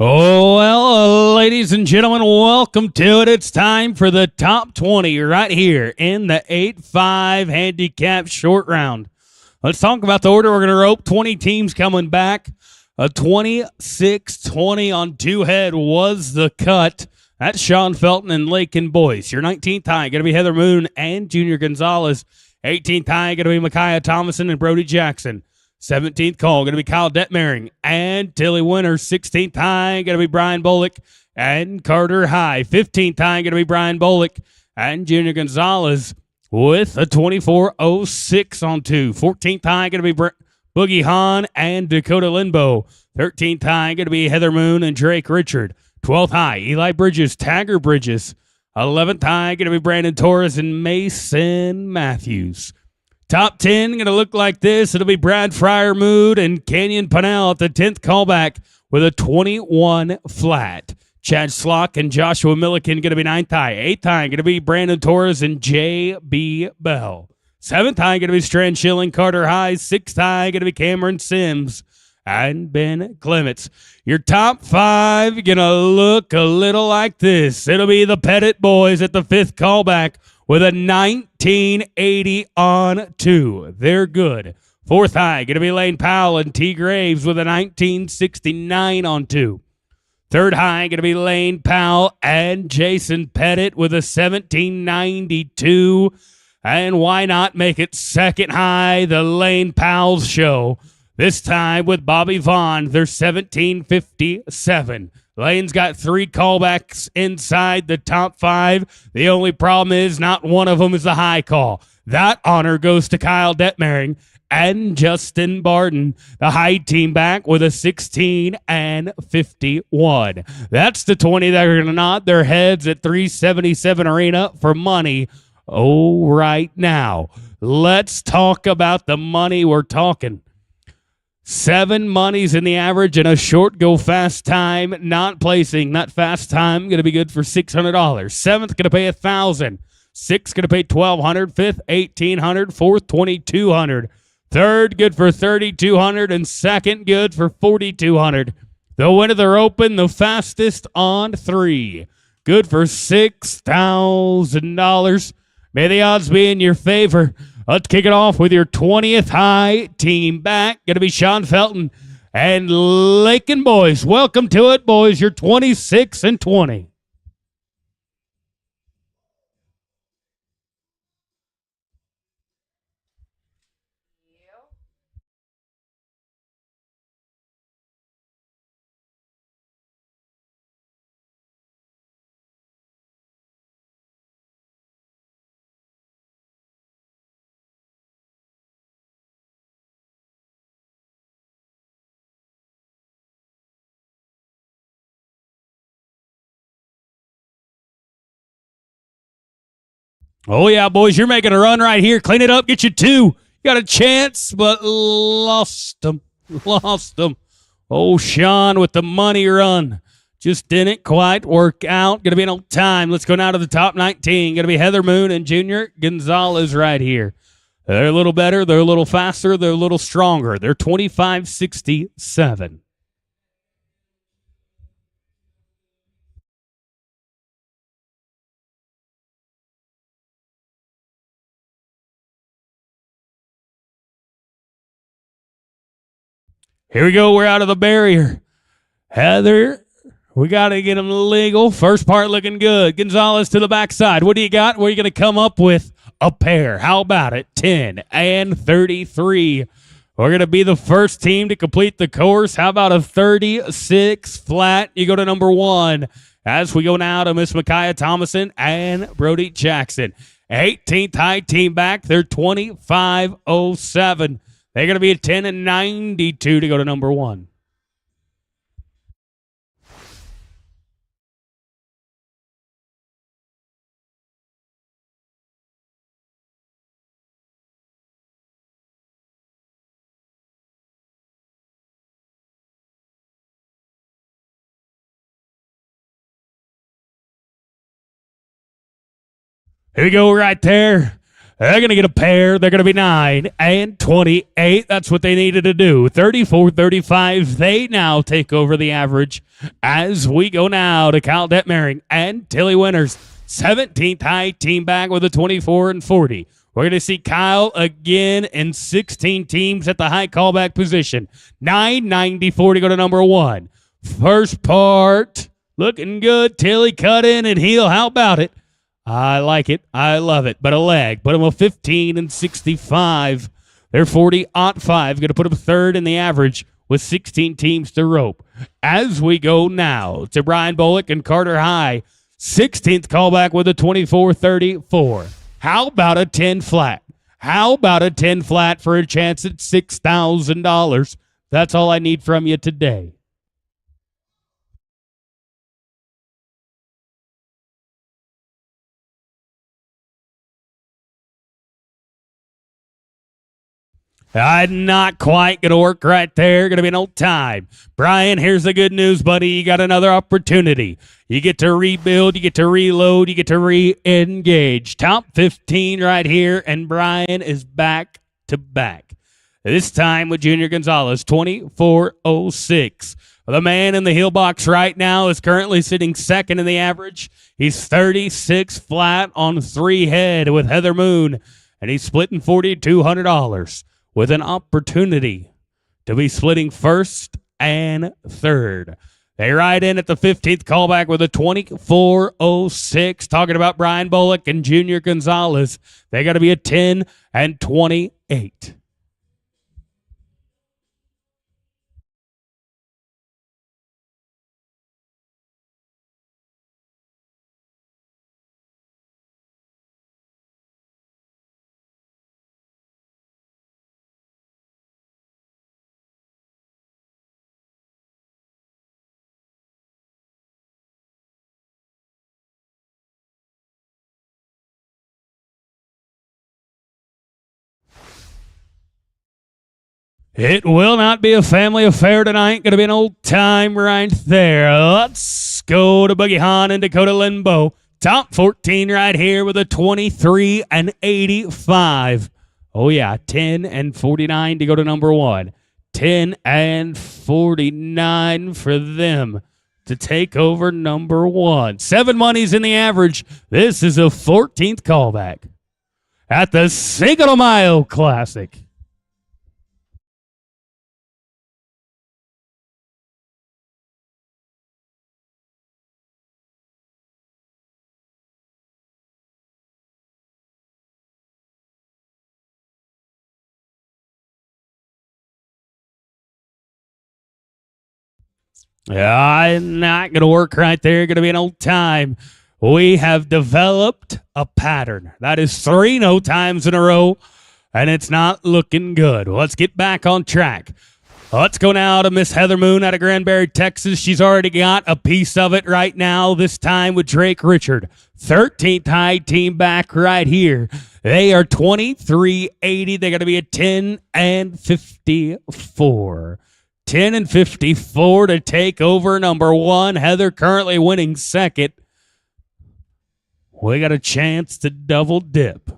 Oh, well, ladies and gentlemen, welcome to it. It's time for the top 20 right here in the 8-5 handicap short round. Let's talk about the order we're going to rope. 20 teams coming back. A 26-20 on two head was the cut. That's Sean Felton and Lakin Boyce. Your 19th high going to be Heather Moon and Junior Gonzalez. 18th high going to be Micaiah Thomason and Brody Jackson. 17th call going to be Kyle Detmering and Tilly Winter. 16th high going to be Brian Bullock and Carter High. 15th high going to be Brian Bullock and Junior Gonzalez with a 24.06 on two. 14th high going to be Boogie Hahn and Dakota Linbo. 13th high going to be Heather Moon and Drake Richard. 12th high, Eli Bridges, Tagger Bridges. 11th high going to be Brandon Torres and Mason Matthews. Top 10 going to look like this. It'll be Brad Fryermood and Canyon Pannell at the 10th callback with a 21 flat. Chad Slock and Joshua Milliken going to be 9th high. 8th high going to be Brandon Torres and J.B. Bell. 7th high going to be Strand Schilling, Carter High. 6th high going to be Cameron Sims and Ben Clements. Your top 5 going to look a little like this. It'll be the Pettit boys at the 5th callback with a 1980 on 2. They're good. 4th high going to be Lane Powell and T. Graves with a 1969 on 2. 3rd high going to be Lane Powell and Jason Pettit with a 1792. And why not make it 2nd high, the Lane Powell's show. This time with Bobby Vaughn, they're 1757. Lane's got 3 callbacks inside the top 5. The only problem is not one of them is the high call. That honor goes to Kyle Detmering and Justin Barton, the high team back with a 16 and 51. That's the 20 that are going to nod their heads at 377 Arena for money. Oh, right now. Let's talk about the money we're talking. 7 monies in the average and a short go fast time. Not placing, not fast time. Going to be good for $600. 7th going to pay $1,000. 6th going to pay $1,200. 5th $1,800. 4th $2,200. 3rd good for $3,200 and 2nd good for $4,200. The winner of their open, the fastest on 3, good for $6,000. May the odds be in your favor. Let's kick it off with your 20th high team back. Going to be Sean Felton and Lakin Boys. Welcome to it, boys. You're 26 and 20. Oh, yeah, boys, you're making a run right here. Clean it up, get you 2. You got a chance, but lost them. Lost them. Oh, Sean with the money run. Just didn't quite work out. Going to be no time. Let's go now to the top 19. Going to be Heather Moon and Junior Gonzalez right here. They're a little better. They're a little faster. They're a little stronger. They're 25.67. Here we go. We're out of the barrier. Heather, we got to get them legal. First part looking good. Gonzalez to the backside. What do you got? What are you going to come up with? A pair. How about it? 10 and 33. We're going to be the first team to complete the course. How about a 36 flat? You go to number 1. As we go now to Miss Micaiah Thomason and Brody Jackson. 18th high team back. They're 25.07. They're going to be a 10 and 92 to go to number 1. Here we go right there. They're going to get a pair. They're going to be 9 and 28. That's what they needed to do. 34-35. They now take over the average as we go now to Kyle Detmering and Tilly Winters. 17th high team back with a 24 and 40. We're going to see Kyle again in 16 teams at the high callback position. 994 to go to number 1. First part, looking good. Tilly cut in and heel. How about it? I like it. I love it. But a leg. Put him a 15 and 65. They're 40-5. Going to put him third in the average with 16 teams to rope. As we go now to Brian Bullock and Carter High. 16th callback with a 24-34. How about a 10 flat? How about a 10 flat for a chance at $6,000? That's all I need from you today. Not quite going to work right there. Going to be an old time. Brian, here's the good news, buddy. You got another opportunity. You get to rebuild, you get to reload, you get to re-engage. Top 15 right here, and Brian is back to back. This time with Junior Gonzalez, 24.06. The man in the heel box right now is currently sitting second in the average. He's 36 flat on 3 head with Heather Moon, and he's splitting $4,200. With an opportunity to be splitting first and third. They ride in at the 15th callback with a 24.06. Talking about Brian Bullock and Junior Gonzalez. They got to be a 10 and 28. It will not be a family affair tonight. Going to be an old time right there. Let's go to Boogie Han and Dakota Limbo. Top 14 right here with a 23 and 85. Oh, yeah, 10 and 49 to go to number 1. 10 and 49 for them to take over number 1. 7 monies in the average. This is a 14th callback at the Cinco De Mayo Classic. Yeah, not going to work right there. Going to be an old time. We have developed a pattern. That is 3 no times in a row, and it's not looking good. Let's get back on track. Let's go now to Miss Heather Moon out of Granbury, Texas. She's already got a piece of it right now, this time with Drake Richard. 13th high team back right here. They are 23.80. They're going to be a 10 and 54. 10 and 54 to take over number 1. Heather currently winning second. We got a chance to double dip.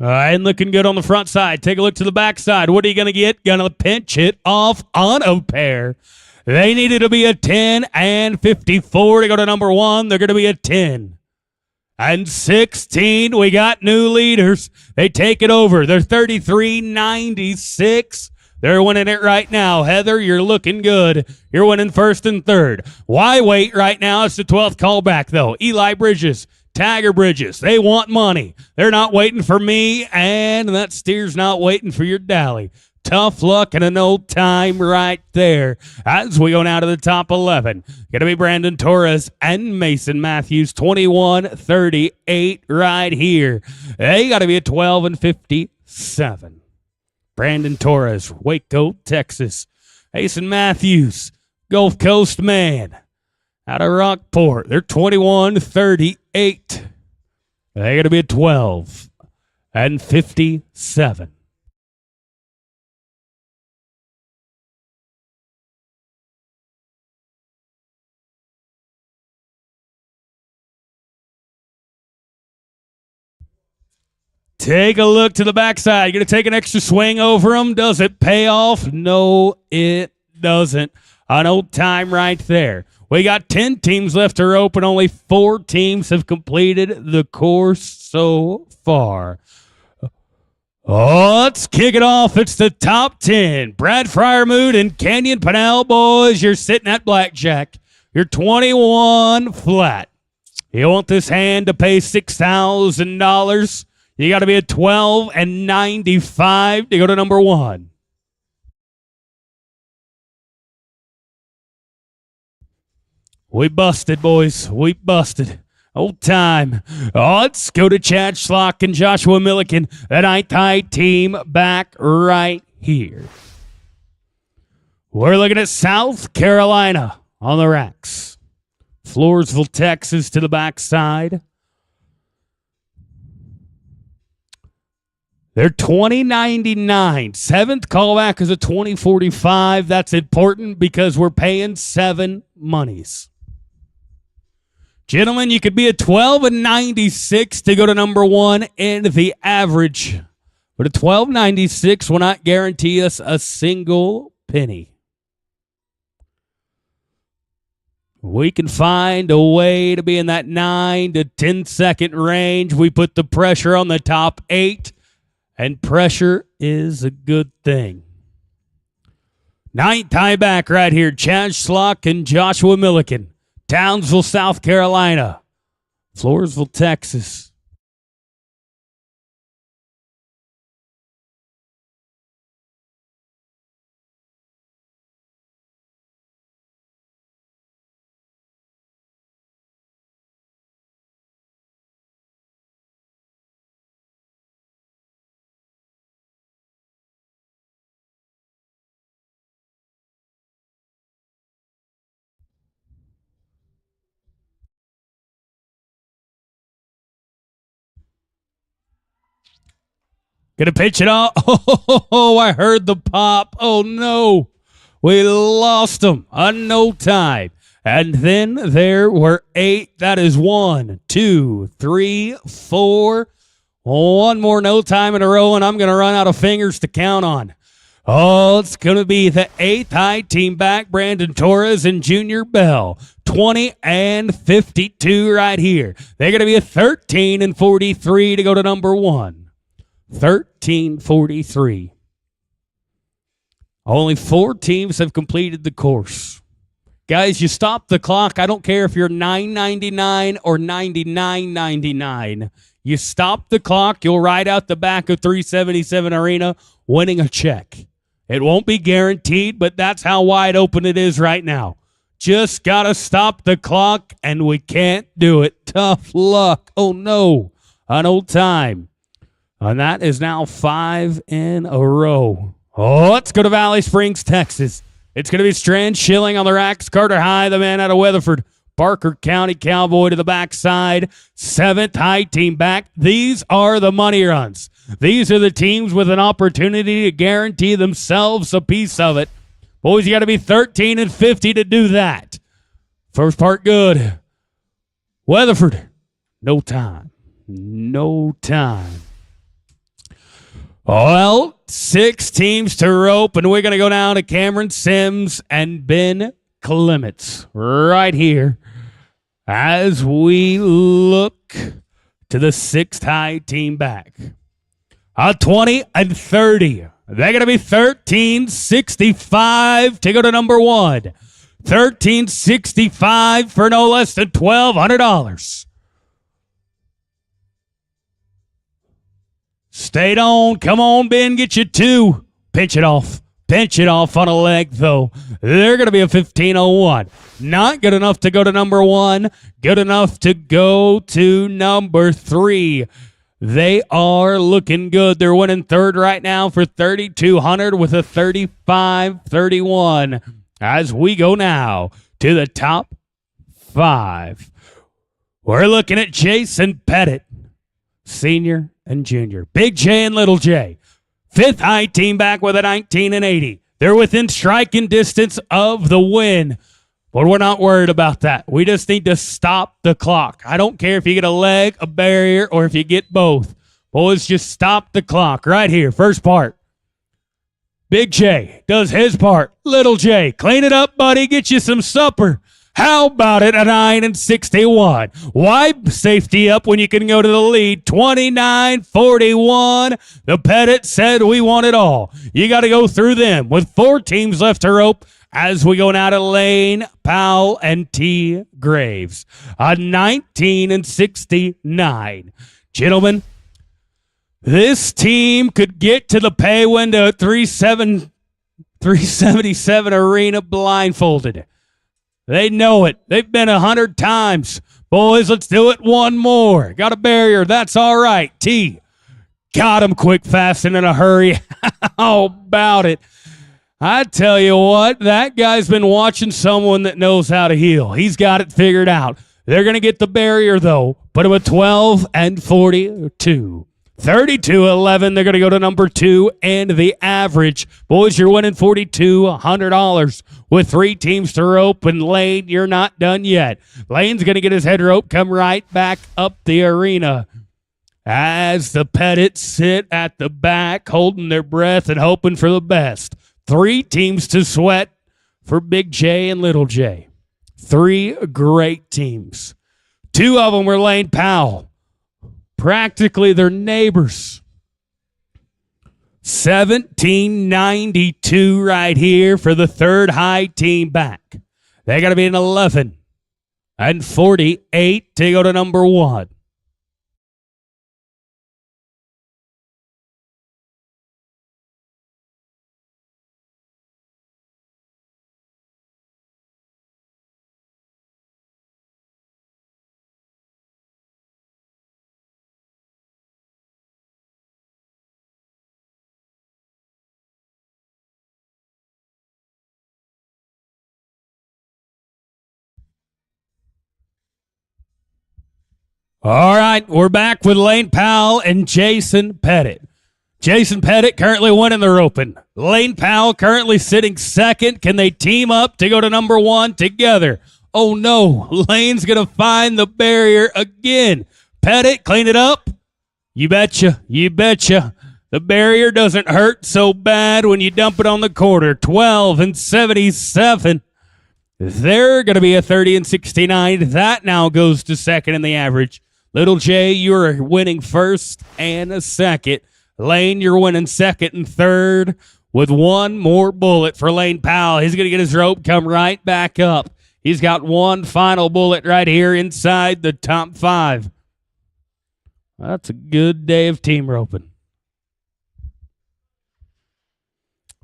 All right, looking good on the front side. Take a look to the back side. What are you going to get? Going to pinch it off on a pair. They needed to be a 10 and 54 to go to number 1. They're going to be a 10 and 16. We got new leaders. They take it over. They're 33.96. They're winning it right now. Heather, you're looking good. You're winning first and third. Why wait right now? It's the 12th callback, though. Eli Bridges. Tiger Bridges, they want money. They're not waiting for me, and that steer's not waiting for your dally. Tough luck and an old time right there. As we go now to the top 11. Going to be Brandon Torres and Mason Matthews, 21-38 right here. They got to be a 12 and 57. Brandon Torres, Waco, Texas. Mason Matthews, Gulf Coast man, out of Rockport. They're 21-38. They're going to be at 12-57. Take a look to the backside. You're going to take an extra swing over them. Does it pay off? No, it doesn't. An old time right there. We got 10 teams left to open. Only 4 teams have completed the course so far. Oh, let's kick it off. It's the top 10. Brad Fryermood and Canyon Pinell, boys. You're sitting at blackjack. You're 21 flat. You want this hand to pay $6,000. You got to be at 12-95 to go to number 1. We busted, boys. We busted. Old time. Oh, let's go to Chad Schlock and Joshua Milliken, the 9th high team back right here. We're looking at South Carolina on the racks. Floresville, Texas to the backside. They're 20.99. 7th callback is a 20.45. That's important because we're paying 7 monies. Gentlemen, you could be a 12-96 to go to number 1 in the average. But a 12.96 will not guarantee us a single penny. We can find a way to be in that 9 to 10 second range. We put the pressure on the top 8. And pressure is a good thing. 9th tie back right here. Chad Schlock and Joshua Milliken. Townsville, South Carolina. Floresville, Texas. Gonna pitch it off. Oh, I heard the pop. Oh, no. We lost them on no time. And then there were 8. That is 1, 2, 3, 4. One more no time in a row, and I'm going to run out of fingers to count on. Oh, it's going to be the 8th high team back, Brandon Torres and Junior Bell. 20-52 right here. They're going to be a 13-43 to go to number 1. 13-43. Only 4 teams have completed the course. Guys, you stop the clock. I don't care if you're $9.99 or $99.99. You stop the clock, you'll ride out the back of 377 Arena winning a check. It won't be guaranteed, but that's how wide open it is right now. Just got to stop the clock, and we can't do it. Tough luck. Oh, no. An old time. And that is now 5 in a row. Oh, let's go to Valley Springs, Texas. It's going to be Strand Schilling on the racks. Carter High, the man out of Weatherford. Barker County Cowboy to the backside. 7th high team back. These are the money runs. These are the teams with an opportunity to guarantee themselves a piece of it. Boys, you got to be 13-50 to do that. First part good. Weatherford, no time. No time. Well, 6 teams to rope, and we're going to go down to Cameron Sims and Ben Clements right here as we look to the 6th high team back. 20-30. They're going to be 13-65 to go to number 1. 13-65 for no less than $1,200. Stayed on. Come on, Ben. Get you 2. Pinch it off. Pinch it off on a leg, though. They're going to be a 15-01. Not good enough to go to number 1. Good enough to go to number 3. They are looking good. They're winning third right now for 3,200 with a 35-31 as we go now to the top 5. We're looking at Jason Pettit, senior and junior. Big J and Little J. 5th high team back with a 19-80. They're within striking distance of the win, but we're not worried about that. We just need to stop the clock. I don't care if you get a leg, a barrier, or if you get both. Boys, just stop the clock right here. First part. Big J does his part. Little J, clean it up, buddy. Get you some supper. How about it, a 9-61? Why safety up when you can go to the lead? 29-41. The Pettit said we want it all. You got to go through them with 4 teams left to rope as we go now to Lane, Powell, and T. Graves. A 19-69. Gentlemen, this team could get to the pay window at 377 Arena blindfolded. They know it. They've been 100 times. Boys, let's do it one more. Got a barrier. That's all right. T. Got him quick, fast, and in a hurry. How about it? I tell you what, that guy's been watching someone that knows how to heal. He's got it figured out. They're going to get the barrier, though. Put him at 12-42. 32-11. They're going to go to number 2 and the average. Boys, you're winning $4,200 with 3 teams to rope. And Lane, you're not done yet. Lane's going to get his head rope, come right back up the arena as the Pettits sit at the back, holding their breath and hoping for the best. 3 teams to sweat for Big J and Little J. 3 great teams. 2 of them were Lane Powell. Practically their neighbors. 1792 right here for the 3rd high team back. They got to be an 11-48 to go to number 1. All right, we're back with Lane Powell and Jason Pettit. Jason Pettit currently winning the roping. Lane Powell currently sitting 2nd. Can they team up to go to number 1 together? Oh, no. Lane's going to find the barrier again. Pettit, clean it up. You betcha. You betcha. The barrier doesn't hurt so bad when you dump it on the quarter. 12-77. They're going to be a 30-69. That now goes to 2nd in the average. Little J, you're winning 1st and 2nd. Lane, you're winning 2nd and 3rd with 1 more bullet for Lane Powell. He's going to get his rope, come right back up. He's got 1 final bullet right here inside the top 5. That's a good day of team roping.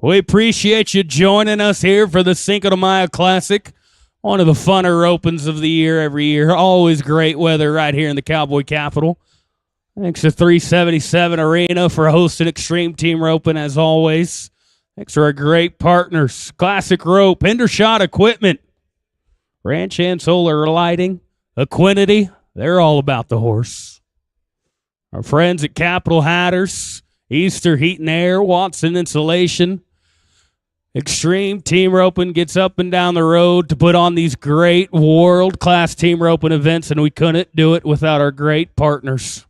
We appreciate you joining us here for the Cinco de Mayo Classic. One of the funner opens of the year every year. Always great weather right here in the Cowboy Capital. Thanks to 377 Arena for hosting Xtreme Team Roping as always. Thanks to our great partners, Classic Rope, Hendershot Equipment, Ranch and Solar Lighting, Equinity. They're all about the horse. Our friends at Capital Hatters, Easter Heat and Air, Watson Insulation. Xtreme Team Roping gets up and down the road to put on these great world-class team roping events, and we couldn't do it without our great partners.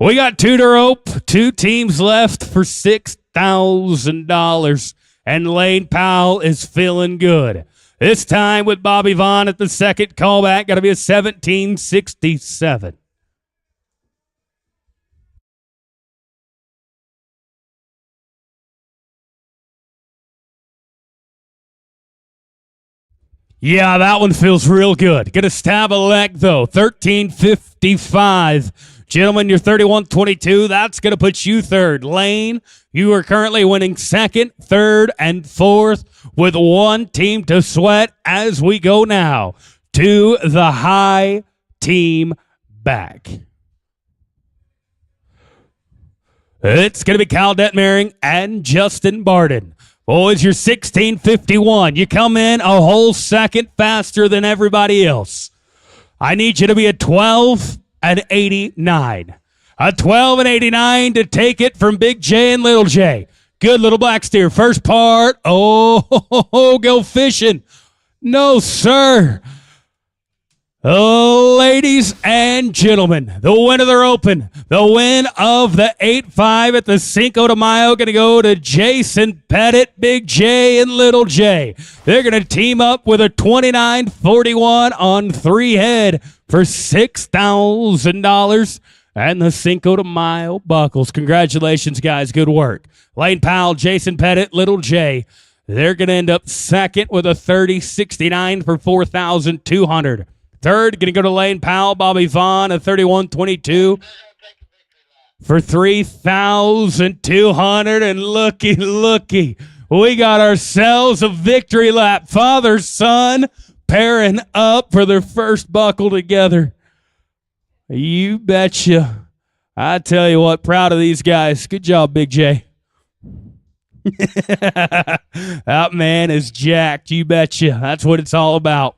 We got 2 to rope, 2 teams left for $6,000, and Lane Powell is feeling good. This time with Bobby Vaughn at the 2nd callback, got to be a 17-67. Yeah, that one feels real good. Get a stab a leg, though. 13:55. Gentlemen, you're 31-22. That's going to put you 3rd. Lane, you are currently winning 2nd, 3rd, and 4th with 1 team to sweat as we go now to the high team back. It's going to be Cal Detmering and Justin Barden. Boys, you're 16:51. You come in a whole second faster than everybody else. I need you to be a 12 and 89. A 12 and 89 to take it from Big J and Little J. Good little black steer. First part. Oh, go fishing. No, sir. Ladies and gentlemen, the win of their open, the win of the 8-5 at the Cinco de Mayo, going to go to Jason Pettit, Big J, and Little J. They're going to team up with a 29-41 on 3 head for $6,000 and the Cinco de Mayo buckles. Congratulations, guys. Good work. Lane Powell, Jason Pettit, Little J. They're going to end up second with a 30-69 for $4,200. Third, going to go to Lane Powell, Bobby Vaughn, a 31-22 for $3,200. And looky, we got ourselves a victory lap. Father, son, pairing up for their first buckle together. You betcha. I tell you what, proud of these guys. Good job, Big J. That man is jacked. You betcha. That's what it's all about.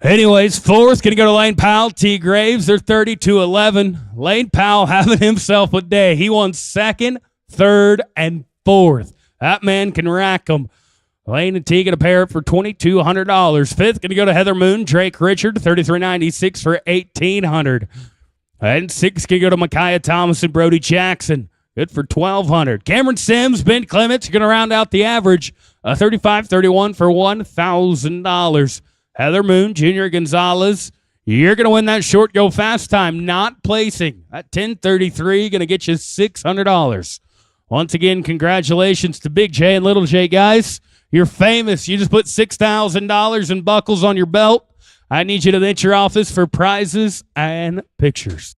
Anyways, fourth, going to go to Lane Powell, T. Graves. They're 30-11. Lane Powell having himself a day. He won second, third, and fourth. That man can rack them. Lane and T going to pair it for $2,200. Fifth, going to go to Heather Moon, Drake Richard, 33.96 for $1,800. And sixth, going to go to Micaiah Thomas and Brody Jackson. Good for $1,200. Cameron Sims, Ben Clements, going to round out the average. 35-31 for $1,000. Heather Moon, Junior Gonzalez, you're going to win that short go fast time, not placing. At 10:33, going to get you $600. Once again, congratulations to Big J and Little J, guys. You're famous. You just put $6,000 in buckles on your belt. I need you to enter your office for prizes and pictures.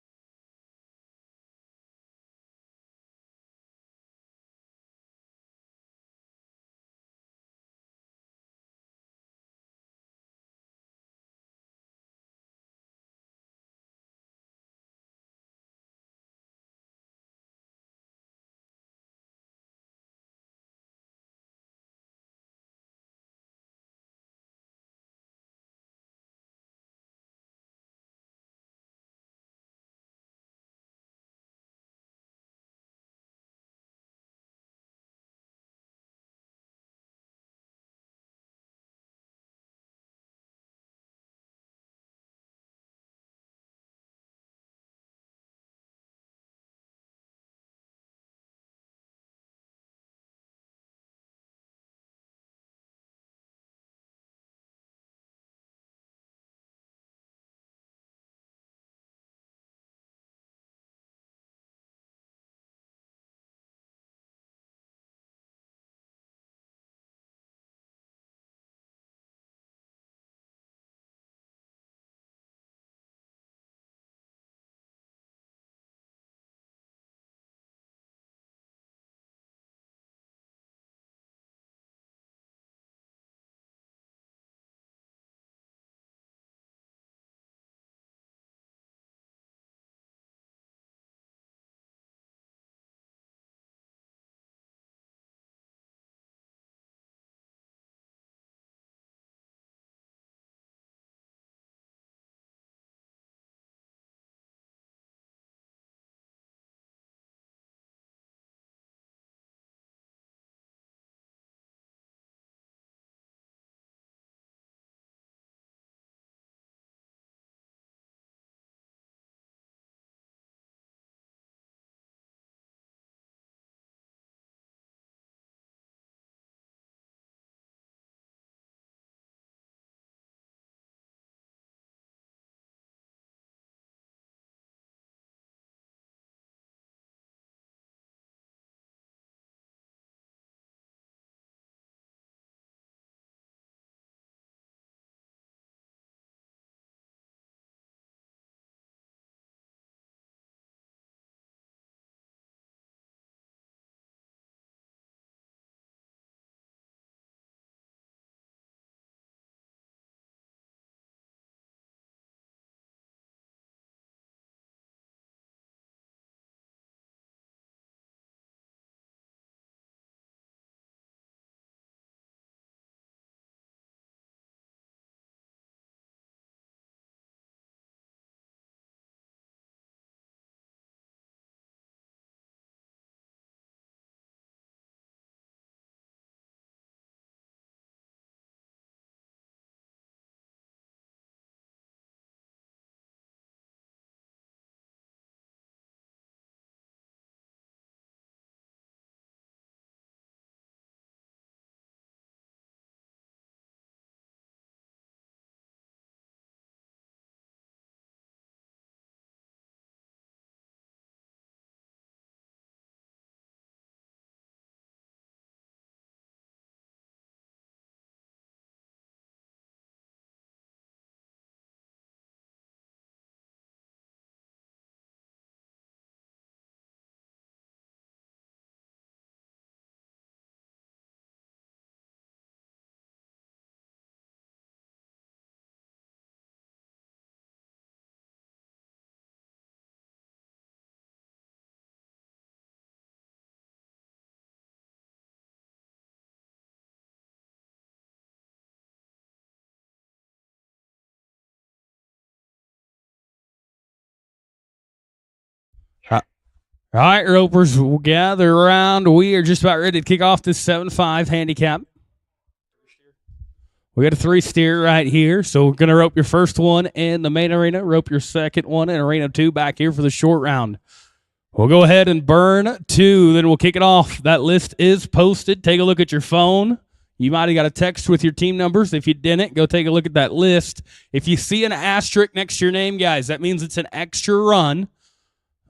All right, ropers, we'll gather around. We are just about ready to kick off this 7-5 handicap. We got a 3 steer right here, so we're going to rope your first one in the main arena, rope your second one in arena 2 back here for the short round. We'll go ahead and burn 2, then we'll kick it off. That list is posted. Take a look at your phone. You might have got a text with your team numbers. If you didn't, go take a look at that list. If you see an asterisk next to your name, guys, that means it's an extra run.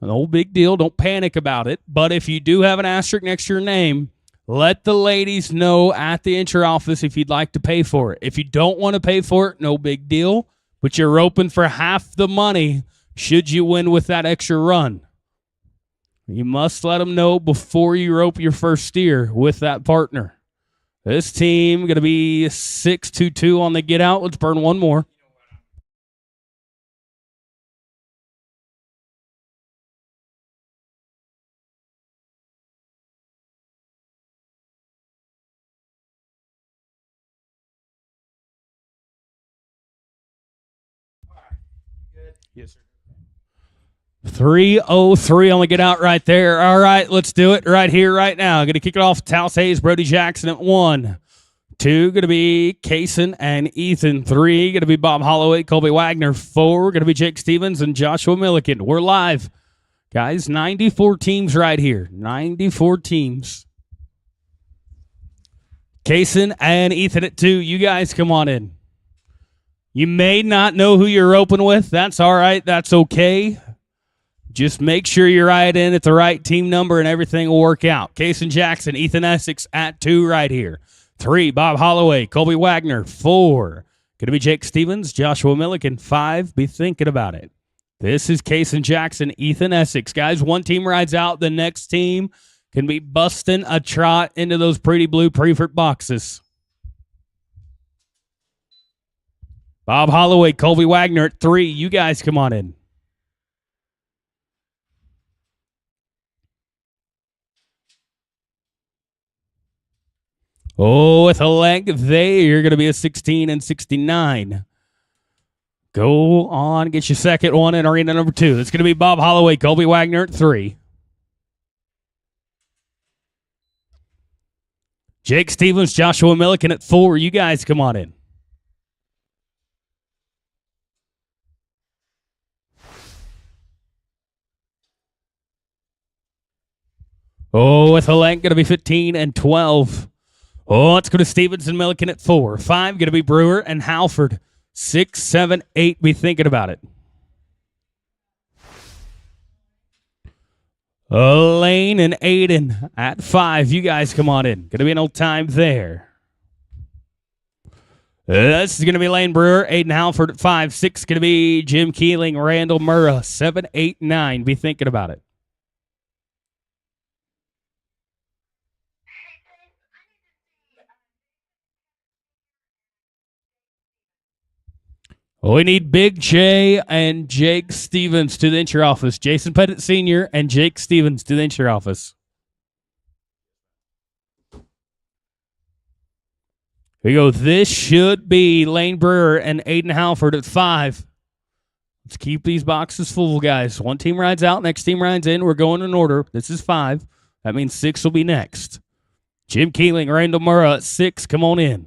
No big deal. Don't panic about it. But if you do have an asterisk next to your name, let the ladies know at the entry office if you'd like to pay for it. If you don't want to pay for it, no big deal. But you're roping for half the money should you win with that extra run. You must let them know before you rope your first steer with that partner. This team going to be 6-2-2 on the get out. Let's burn one more. Yes, sir. 3:03 on the get out right there. All right, let's do it right here, right now. Going to kick it off. Taos Hayes, Brody Jackson at 1. 2 going to be Kaysen and Ethan. 3 going to be Bob Holloway, Colby Wagner. 4 going to be Jake Stevens and Joshua Milliken. We're live, guys. 94 teams right here. 94 teams. Kaysen and Ethan at 2. You guys come on in. You may not know who you're roping with. That's all right. That's okay. Just make sure you're right in at the right team number and everything will work out. Kaysen Jackson, Ethan Essex at 2 right here. 3, Bob Holloway, Colby Wagner. 4, going to be Jake Stevens, Joshua Milliken. 5, be thinking about it. This is Kaysen Jackson, Ethan Essex. Guys, one team rides out. The next team can be busting a trot into those pretty blue prefert boxes. Bob Holloway, Colby Wagner at 3. You guys come on in. Oh, with a leg there, you're going to be a 16 and 69. Go on, get your second one in arena number 2. It's going to be Bob Holloway, Colby Wagner at 3. Jake Stevens, Joshua Milliken at 4. You guys come on in. Oh, with a leg, going to be 15 and 12. Oh, let's go to Stevens and Milliken at 4. 5, going to be Brewer and Halford. 6, 7, 8, be thinking about it. Lane and Aiden at 5. You guys come on in. Going to be an old time there. This is going to be Lane Brewer, Aiden Halford at 5. 6, going to be Jim Keeling, Randall Murrah. 7, 8, 9, be thinking about it. We need Big J and Jake Stevens to the entry office. Jason Pettit Sr. and Jake Stevens to the entry office. Here we go. This should be Lane Brewer and Aiden Halford at 5. Let's keep these boxes full, guys. One team rides out, next team rides in. We're going in order. This is 5. That means 6 will be next. Jim Keeling, Randall Murrah at 6. Come on in.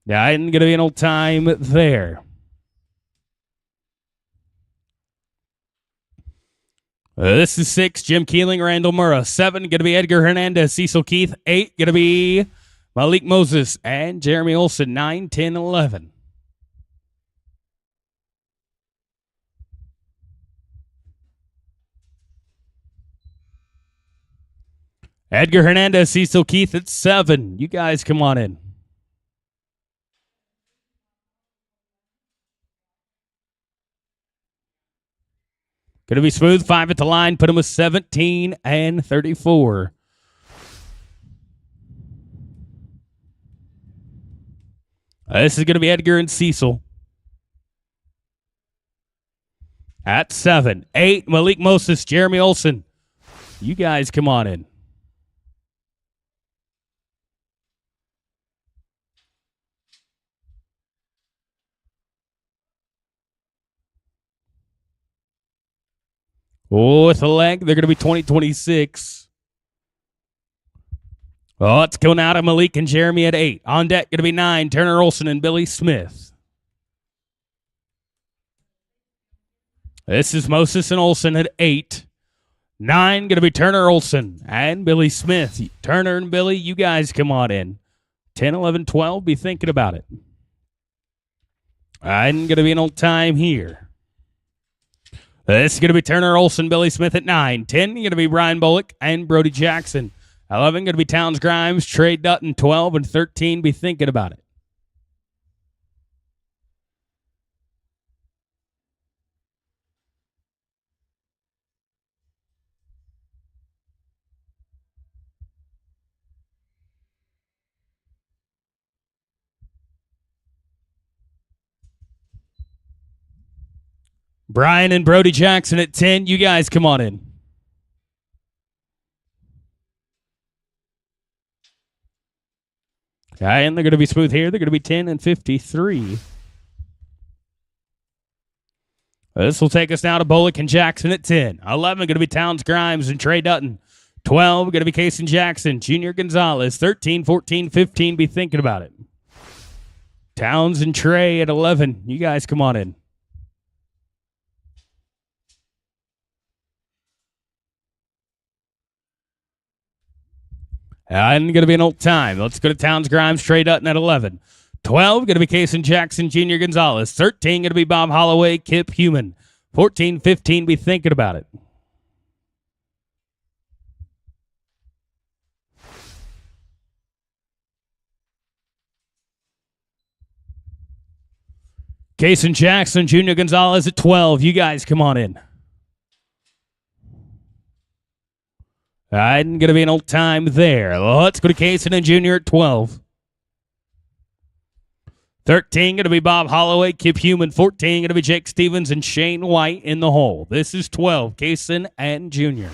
Yeah, ain't going to be an old time there. This is 6, Jim Keeling, Randall Murrah. 7, going to be Edgar Hernandez, Cecil Keith. 8, going to be Malik Moses and Jeremy Olson. 9, 10, 11. Edgar Hernandez, Cecil Keith at 7. You guys come on in. Going to be smooth. 5 at the line. Put him with 17 and 34. This is going to be Edgar and Cecil. At 7. 8, Malik Moses, Jeremy Olson. You guys come on in. With a leg, they're going to be 20-26. Oh, it's going out of Malik and Jeremy at 8. On deck, going to be 9, Turner Olson and Billy Smith. This is Moses and Olson at 8. 9, going to be Turner Olson and Billy Smith. Turner and Billy, you guys come on in. 10, 11, 12, be thinking about it. I'm going to be an old time here. This is going to be Turner Olson, Billy Smith at 9. 10, going to be Brian Bullock and Brody Jackson. 11, going to be Towns Grimes, Trey Dutton. 12 and 13, be thinking about it. Brian and Brody Jackson at 10. You guys come on in. And they're going to be smooth here. They're going to be 10 and 53. This will take us now to Bullock and Jackson at 10. 11 going to be Towns Grimes and Trey Dutton. 12 going to be Casey Jackson, Junior Gonzalez. 13, 14, 15, be thinking about it. Towns and Trey at 11. You guys come on in. And going to be an old time. Let's go to Towns Grimes, Trey Dutton at 11. 12 going to be Casey Jackson, Junior Gonzalez. 13 going to be Bob Holloway, Kip Human. 14, 15, be thinking about it. Casey Jackson, Junior Gonzalez at 12. You guys come on in. I'm going to be an old time there. Let's go to Casey and Junior at 12. 13 going to be Bob Holloway, Kip Human. 14 going to be Jake Stevens and Shane White in the hole. This is 12, Casey and Junior.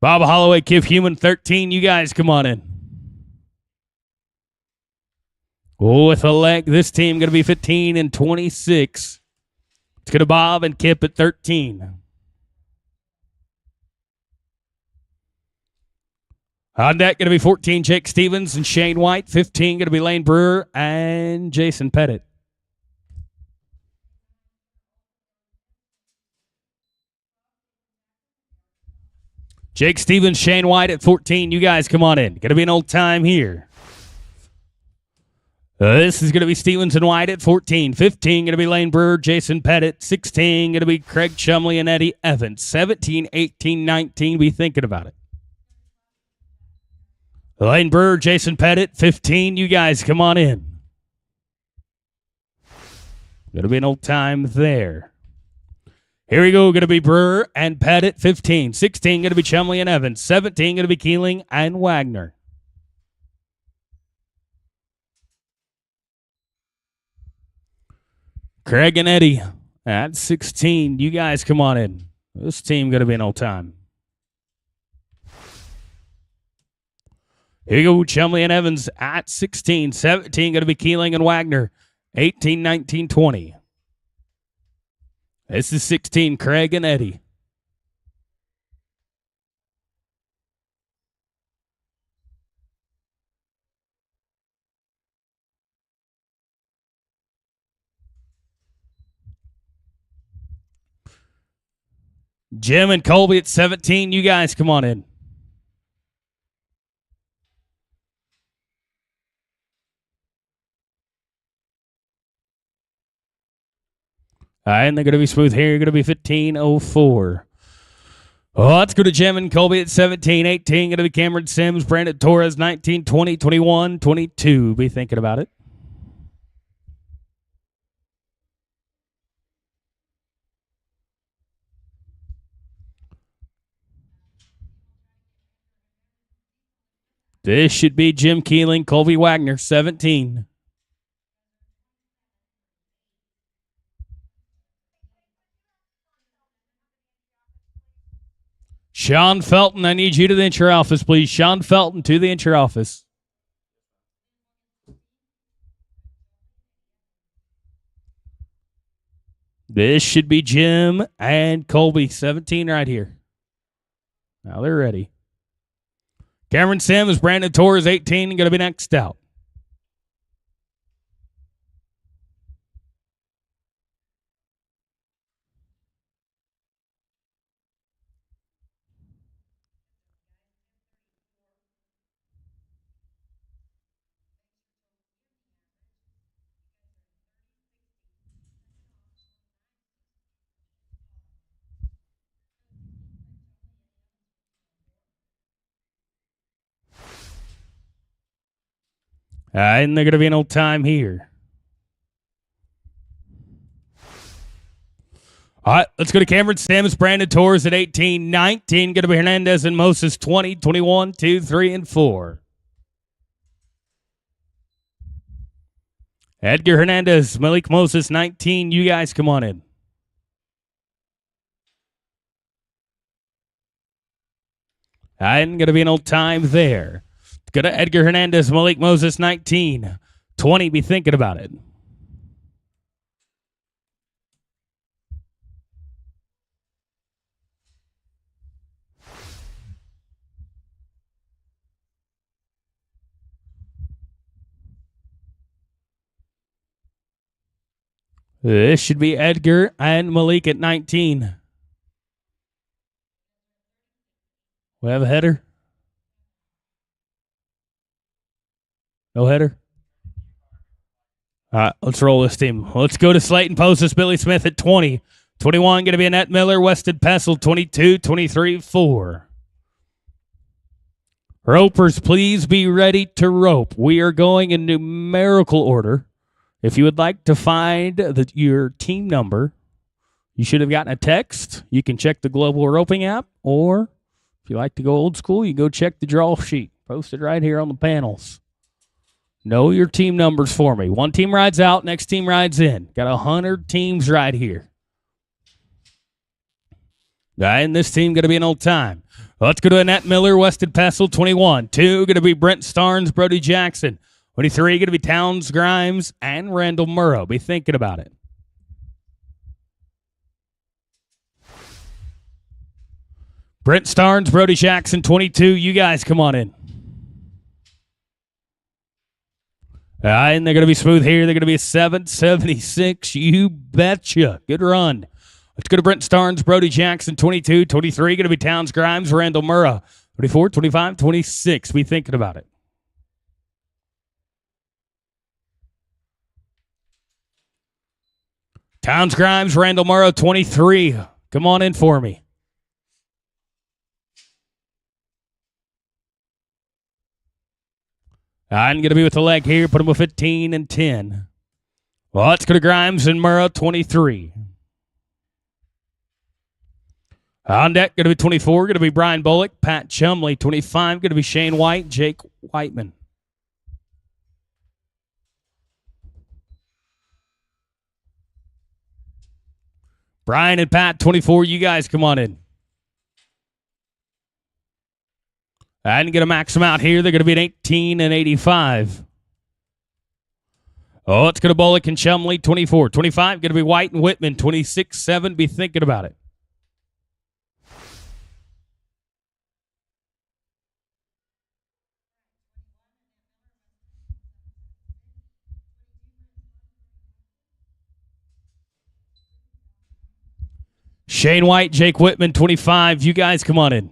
Bob Holloway, Kip Human, 13. You guys come on in. With a leg, this team going to be 15 and 26. It's going to Bob and Kip at 13. On deck, going to be 14, Jake Stevens and Shane White. 15, going to be Lane Brewer and Jason Pettit. Jake Stevens, Shane White at 14. You guys come on in. Going to be an old time here. This is going to be Stevens and White at 14. 15 going to be Lane Brewer, Jason Pettit. 16 going to be Craig Chumley and Eddie Evans. 17, 18, 19, be thinking about it. Lane Brewer, Jason Pettit. 15, you guys come on in. Going to be an old time there. Here we go. Going to be Brewer and Pettit. 15. 16 going to be Chumley and Evans. 17 going to be Keeling and Wagner. Craig and Eddie at 16. You guys come on in. This team going to be an old time. Here you go, Chumley and Evans at 16. 17 going to be Keeling and Wagner. 18, 19, 20. This is 16, Craig and Eddie. Jim and Colby at 17. You guys come on in. All right, and they're going to be smooth here. Going to be 15:04. Oh, let's go to Jim and Colby at 17. 18 going to be Cameron Sims, Brandon Torres, 19, 20, 21, 22. Be thinking about it. This should be Jim Keeling, Colby Wagner, 17. Sean Felton, I need you to the entry office, please. Sean Felton to the entry office. This should be Jim and Colby, 17 right here. Now they're ready. Cameron Sims, Brandon Torres, 18, going to be next out. And they're going to be an old time here. All right, let's go to Cameron Sims, Brandon Torres at 18, 19. Going to be Hernandez and Moses, 20, 21, 2, 3, and 4. Edgar Hernandez, Malik Moses, 19. You guys come on in. And going to be an old time there. Go to Edgar Hernandez, Malik Moses, 19. 20, be thinking about it. This should be Edgar and Malik at 19. We have a header? No header? All right, let's roll this team. Let's go to Slayton Postus, Billy Smith at 20. 21, going to be Annette Miller, Weston Pessel, 22, 23, 4. Ropers, please be ready to rope. We are going in numerical order. If you would like to find your team number, you should have gotten a text. You can check the Global Roping app, or if you like to go old school, you go check the draw sheet. Posted right here on the panels. Know your team numbers for me. One team rides out, next team rides in. Got 100 teams right here. And this team going to be an old time. Let's go to Annette Miller, Weston Pessel, 21. 2 going to be Brent Starnes, Brody Jackson. 23 going to be Towns Grimes and Randall Murrow. Be thinking about it. Brent Starnes, Brody Jackson, 22. You guys come on in. And they're going to be smooth here. They're going to be a 776. You betcha. Good run. Let's go to Brent Starnes, Brody Jackson, 22. 23 going to be Towns Grimes, Randall Murrow. 24, 25, 26. Be thinking about it. Towns Grimes, Randall Murrow, 23. Come on in for me. I'm going to be with the leg here. Put him with 15 and 10. Well, let's go to Grimes and Murrow, 23. On deck, going to be 24. Going to be Brian Bullock, Pat Chumley. 25, going to be Shane White, Jake Whiteman. Brian and Pat, 24. You guys come on in. I didn't get to max them out here. They're going to be at 18 and 85. Oh, it's going to Bullock and Chumley, 24. 25, going to be White and Whitman, 26, 7. Be thinking about it. Shane White, Jake Whitman, 25. You guys come on in.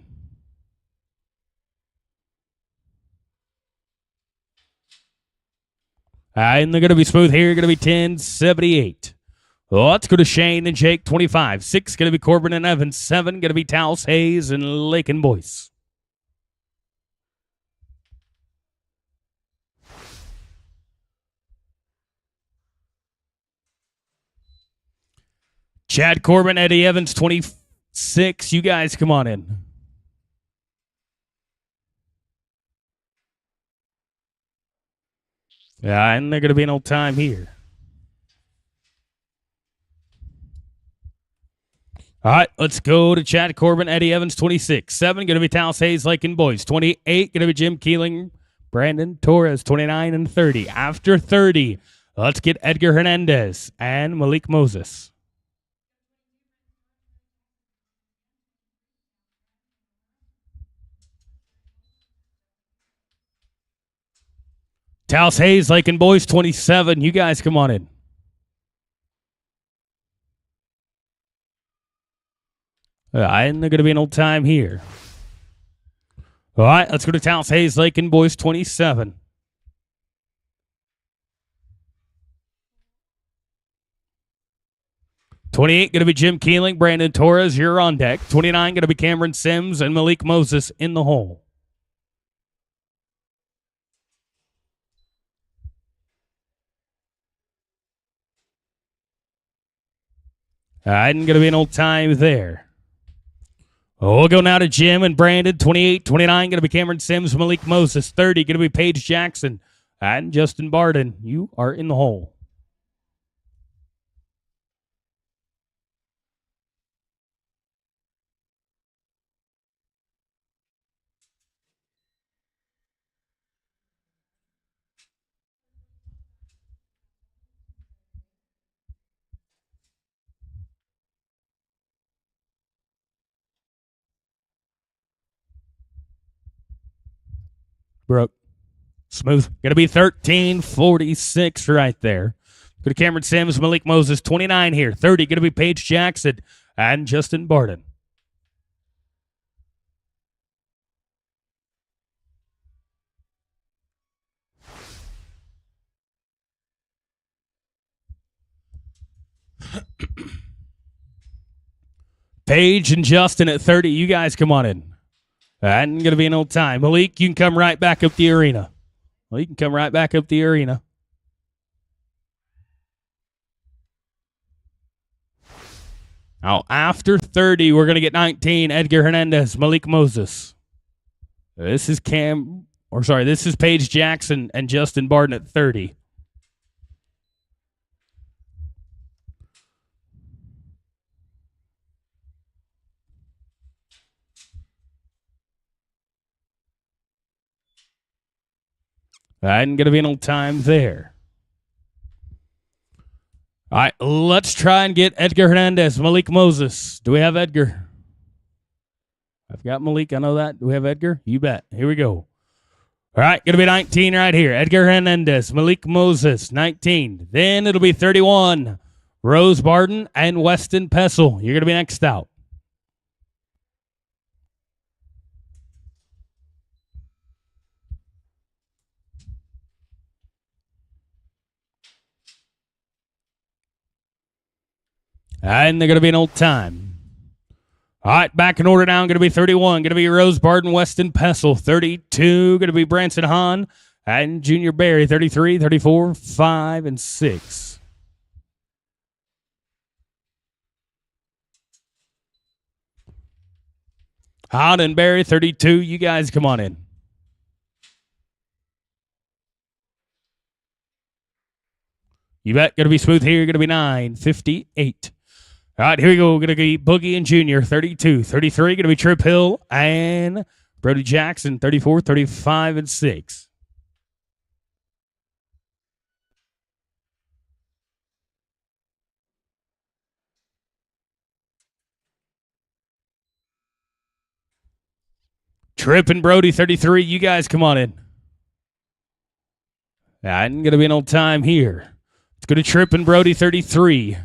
And they're going to be smooth here. Going to be 10-78. Let's go to Shane and Jake, 25. 6 going to be Corbin and Evans. 7 going to be Taos, Hayes, and Lake and Boyce. Chad Corbin, Eddie Evans, 26. You guys come on in. Yeah, and they're going to be an old time here. All right, let's go to Chad Corbin, Eddie Evans, 26. 7, going to be Talis Hayes, Lake and Boys. 28, going to be Jim Keeling, Brandon Torres, 29 and 30. After 30, let's get Edgar Hernandez and Malik Moses. Talis Hayes, Lake and Boys, 27. You guys come on in. And they're going to be an old time here. All right, let's go to Talis Hayes, Lake and Boys, 27. $28 going to be Jim Keeling, Brandon Torres, you're on deck. $29 going to be Cameron Sims and Malik Moses in the hole. And going to be an old time there. We'll go now to Jim and Brandon. 28, 29 going to be Cameron Sims, Malik Moses. 30 going to be Paige Jackson and Justin Barden. You are in the hole. Brooke. Smooth. Going to be 13:46 right there. Go to Cameron Sims, Malik Moses, 29 here. 30 going to be Paige Jackson and Justin Barden. Paige and Justin at 30. You guys come on in. And going to be an old time. Malik, you can come right back up the arena. Well, you can come right back up the arena. Now, after 30, we're going to get 19. Edgar Hernandez, Malik Moses. This is this is Paige Jackson and Justin Barden at 30. And going to be an old time there. All right, let's try and get Edgar Hernandez, Malik Moses. Do we have Edgar? I've got Malik. I know that. Do we have Edgar? You bet. Here we go. All right, going to be 19 right here. Edgar Hernandez, Malik Moses, 19. Then it'll be 31. Rose Barden and Weston Pessel. You're going to be next out. And they're going to be an old time. All right, back in order now. Going to be 31. Going to be Rose Barden, Weston Pessel. 32. Going to be Branson Hahn and Junior Barry. 33, 34, 5, and 6. Hahn and Barry, 32. You guys come on in. You bet. Going to be smooth here. Going to be 9:58. All right, here we go. Going to be Boogie and Junior, 32. 33, going to be Trip Hill and Brody Jackson, 34, 35, and 6. Trip and Brody, 33. You guys come on in. I'm going to be an old time here. It's going to Trip and Brody, 33.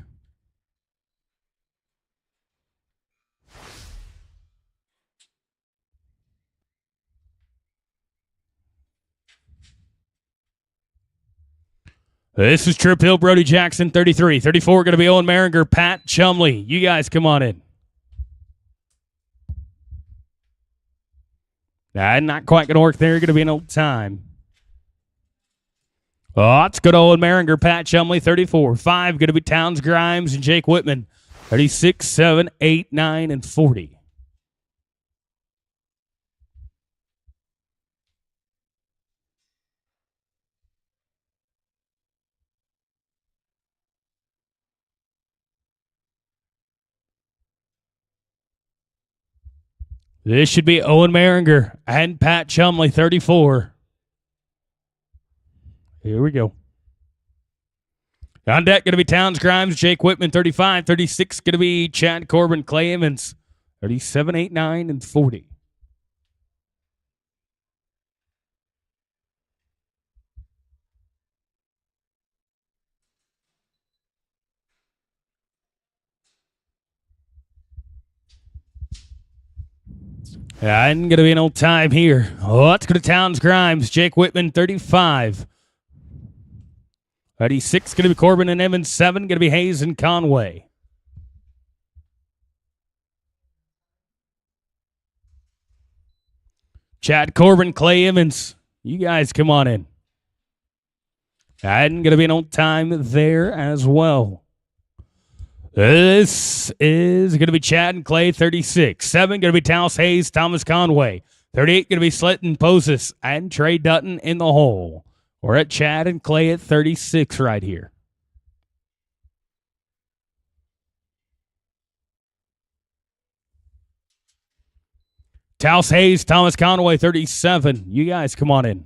This is Trip Hill, Brody Jackson, 33. 34, going to be Owen Maringer, Pat Chumley. You guys come on in. Not quite going to work there. Going to be an old time. Oh, it's good old Maringer, Pat Chumley, 34. 5, going to be Towns Grimes and Jake Whitman, 36, 7, 8, 9, and 40. This should be Owen Maringer and Pat Chumley, 34. Here we go. On deck, going to be Towns Grimes, Jake Whitman, 35. 36, going to be Chad Corbin, Clay Emmons, 37, 8, 9, and 40. And going to be an old time here. Let's go to Towns Grimes, Jake Whitman, 35. 36, going to be Corbin and Emmons, 7, going to be Hayes and Conway. Chad Corbin, Clay Emmons, you guys come on in. And going to be an old time there as well. This is going to be Chad and Clay, 36. 7, going to be Taos Hayes, Thomas Conway. 38, going to be Sletton Poses and Trey Dutton in the hole. We're at Chad and Clay at 36 right here. Taos Hayes, Thomas Conway, 37. You guys come on in.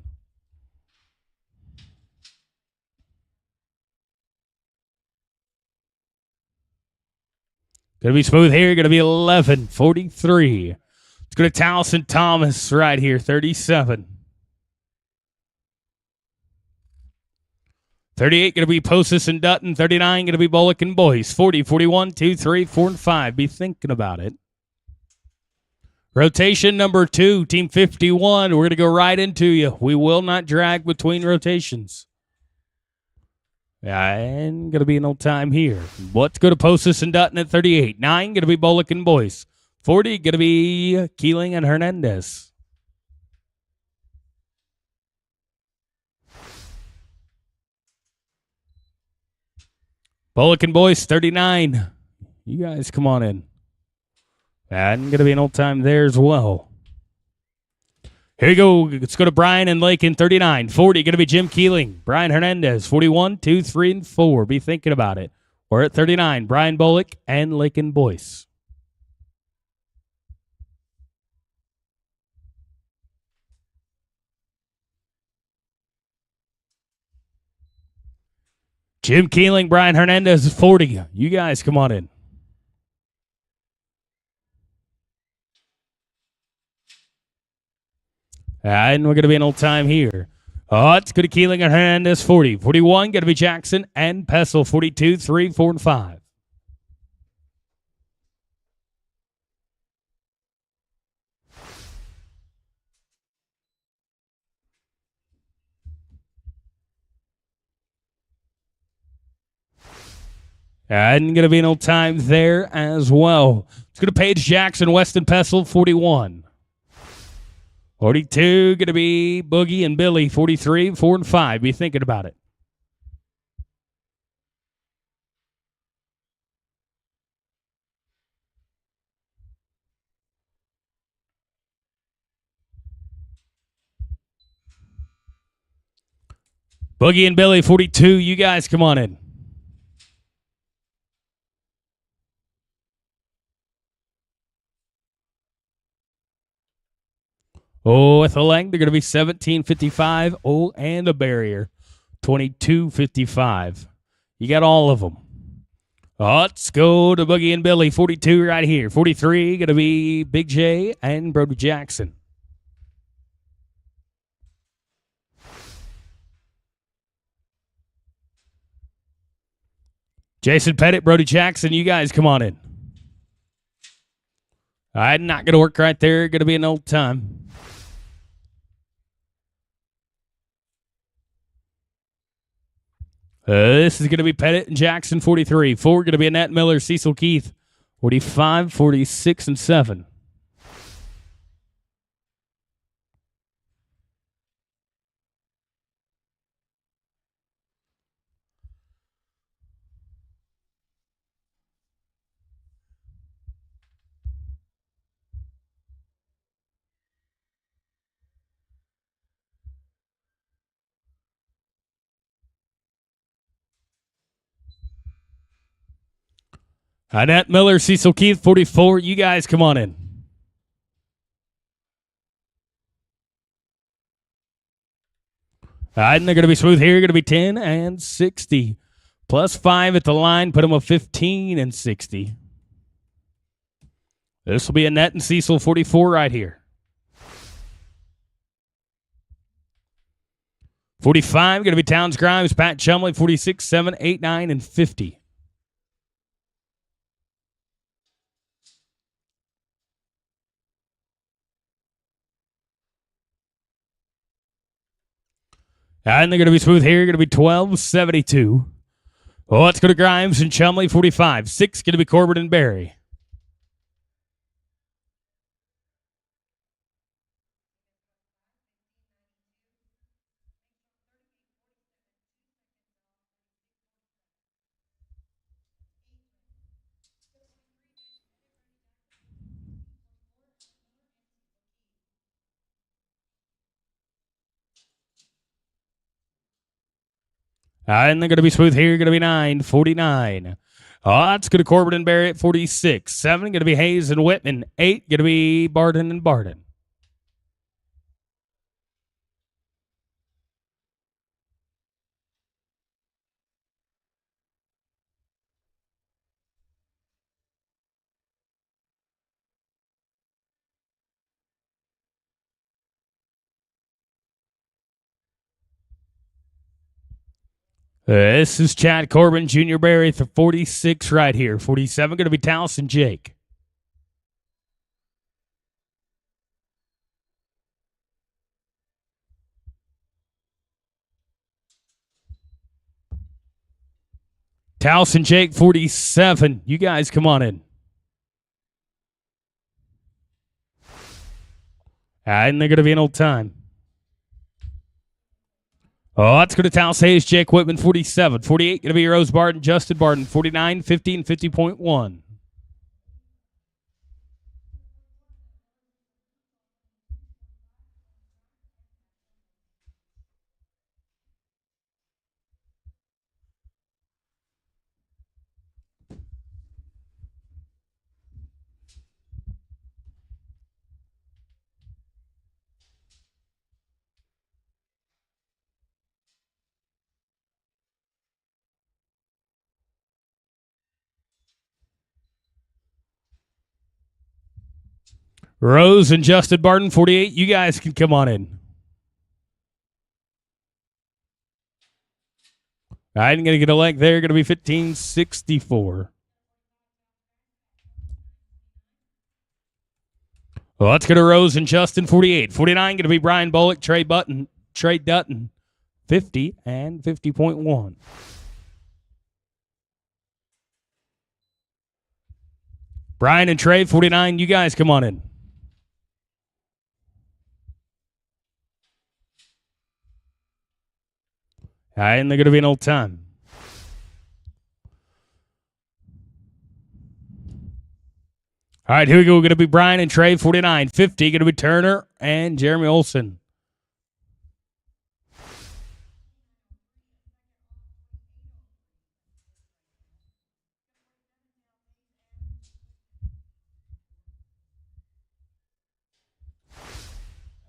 Going to be smooth here. Going to be 11, 43. Let's go to Taos and Thomas right here, 37. 38 going to be Postis and Dutton. 39 going to be Bullock and Boyce. 40, 41, 2, 3, 4, and 5. Be thinking about it. Rotation number 2, team 51. We're going to go right into you. We will not drag between rotations. And going to be an old time here. Let's go to Postis and Dutton at 38. 9 going to be Bullock and Boyce. 40 going to be Keeling and Hernandez. Bullock and Boyce, 39. You guys come on in. And going to be an old time there as well. Here you go. Let's go to Brian and Lakin, 39. 40, going to be Jim Keeling. Brian Hernandez, 41, 2, 3, and 4. Be thinking about it. We're at 39. Brian Bullock and Lakin Boyce. Jim Keeling, Brian Hernandez, 40. You guys come on in. And we're going to be an old time here. It's going to Keeling and Hernandez, 40. 41, going to be Jackson and Pessel, 42, 3, 4, and 5. And going to be an old time there as well. It's going to Paige Jackson, Weston Pessel, 41. 42, going to be Boogie and Billy, 43, 4, and 5. Be thinking about it. Boogie and Billy, 42. You guys come on in. Oh, with a length, they're going to be 17.55. Oh, and a barrier, 22.55. You got all of them. Let's go to Boogie and Billy, 42 right here. 43, going to be Big J and Brody Jackson. Jason Pettit, Brody Jackson, you guys come on in. All right, not going to work right there. Going to be an old time. This is going to be Pettit and Jackson, 43. 4 going to be Annette Miller, Cecil Keith, 45, 46, and 7. Annette Miller, Cecil Keith, 44. You guys come on in. All right, and they're going to be smooth here. Going to be 10 and 60. Plus 5 at the line. Put them with 15 and 60. This will be a net and Cecil 44 right here. 45, going to be Towns Grimes, Pat Chumley, 46, 7, 8, 9, and 50. And they're going to be smooth here. Going to be 12, 72. Oh, let's go to Grimes and Chumley, 45. 6, going to be Corbin and Barry. And they're going to be smooth here. Going to be 9, 49. Oh, that's going to Corbin and Barry at 46. 7, going to be Hayes and Whitman. 8, going to be Barden and Barden. This is Chad Corbin, Junior Barry for 46 right here. 47 going to be Talis and Jake. Talis and Jake, 47. You guys come on in. And they're going to be an old time. Oh, that's going to Talis Hayes, Jake Whitman, 47. 48 going to be Rose Barden, Justin Barden, 49, 50, and 50.1. Rose and Justin Barden, 48. You guys can come on in. I'm going to get a leg there. Going to be 1564. Well, let's go to Rose and Justin, 48. 49 going to be Brian Bullock, Trey Dutton, 50 and 50.1. Brian and Trey, 49. You guys come on in. And they're going to be an old time. All right, here we go. We're going to be Brian and Trey, 49. 50, going to be Turner and Jeremy Olson.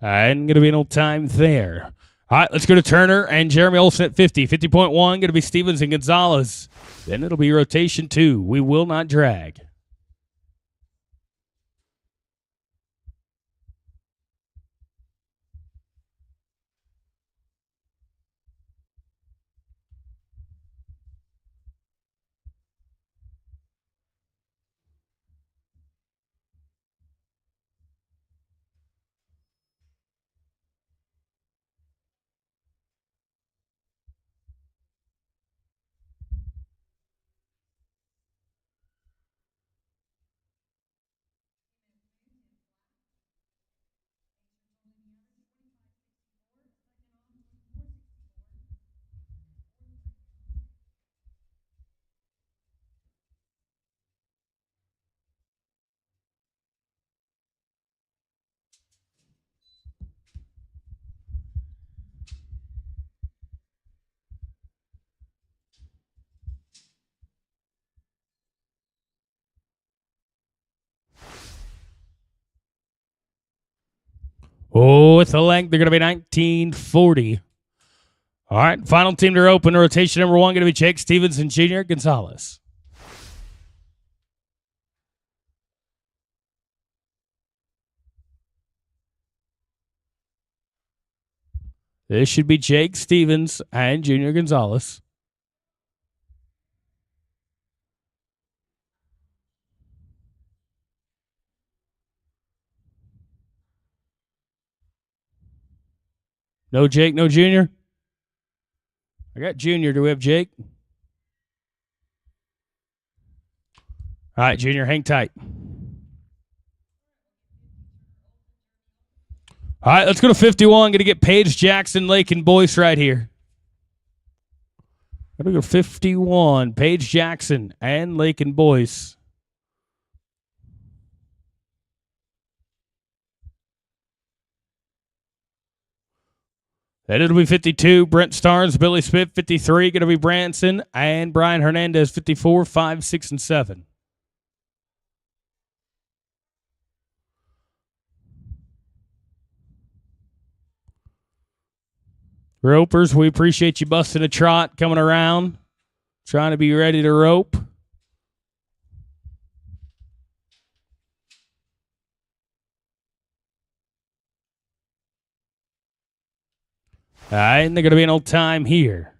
And going to be an old time there. All right, let's go to Turner and Jeremy Olson at 50. 50.1, going to be Stevens and Gonzalez. Then it'll be rotation 2. We will not drag. Oh, it's a length. They're going to be 1940. All right, final team to open. Rotation number 1 going to be Jake Stevens and Junior Gonzalez. This should be Jake Stevens and Junior Gonzalez. No Jake, no Junior? I got Junior. Do we have Jake? All right, Junior, hang tight. All right, let's go to 51. Going to get Paige, Jackson, Lake, and Boyce right here. Going to go 51. Paige, Jackson, and Lake and Boyce. Then it'll be 52. Brent Starnes, Billy Smith, 53. Going to be Branson and Brian Hernandez, 54, 5, 6, and 7. Ropers, we appreciate you busting a trot, coming around, trying to be ready to rope. All right, and they're going to be an old time here.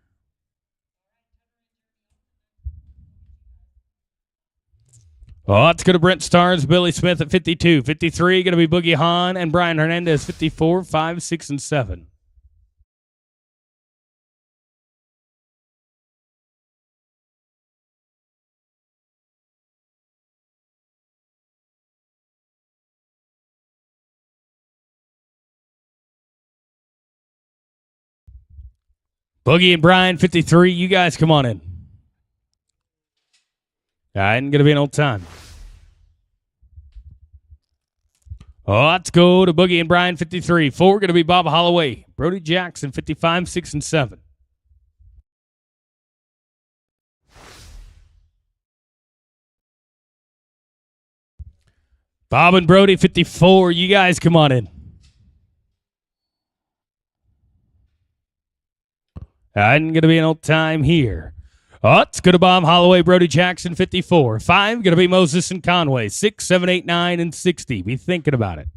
Oh, it's going to Brent Starnes, Billy Smith at 52. 53, going to be Boogie Hahn and Brian Hernandez, 54, 5, 6, and 7. Boogie and Brian, 53. You guys come on in. All right, and going to be an old time. Oh, let's go to Boogie and Brian, 53. 4 going to be Bob Holloway. Brody Jackson, 55, 6, and 7. Bob and Brody, 54. You guys come on in. And going to be an old time here. Oh, it's going to Bob Holloway, Brody Jackson, 54. 5, going to be Moses and Conway, 6, 7, 8, 9, and 60. Be thinking about it.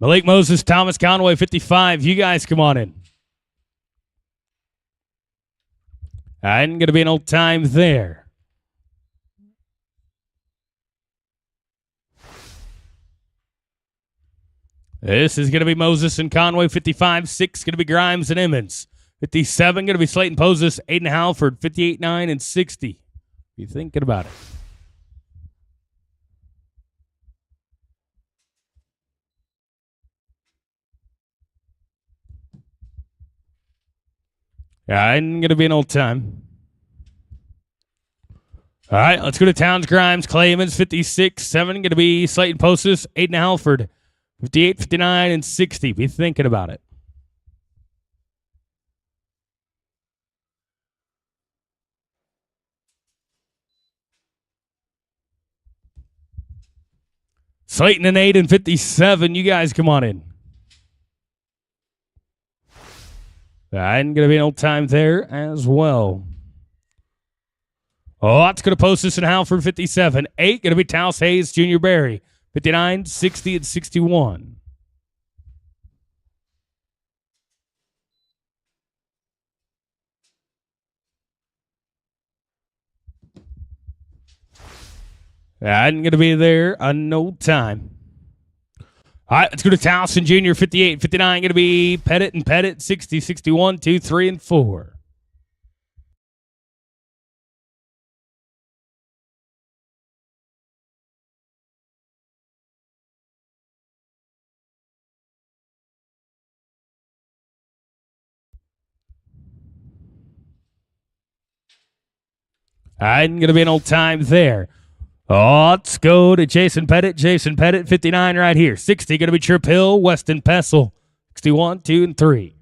Malik Moses, Thomas Conway, 55. You guys come on in. And going to be an old time there. This is going to be Moses and Conway, 55. 6 going to be Grimes and Emmons. 57 going to be Slayton Poses, Aiden Halford, 58, 9, and 60. Be thinking about it. And going to be an old time. All right, let's go to Towns Grimes. Claymans, 56. 7 going to be Slayton Postus, Aiden Halford, 58, 59, and 60. Be thinking about it. Slayton and Aiden, 57. You guys come on in. And going to be an old time there as well. Oh, that's going to post this in Halford, 57. 8 going to be Taos Hayes, Junior Barry, 59, 60, and 61. And going to be there in no time. All right, let's go to Towson Jr., 58, 59, going to be Pettit and Pettit, 60, 61, 2, 3, and 4. And going to be an old time there. Oh, let's go to Jason Pettit. Jason Pettit, 59 right here. 60 going to be Trip Hill, Weston Pessel, 61, 2, and 3.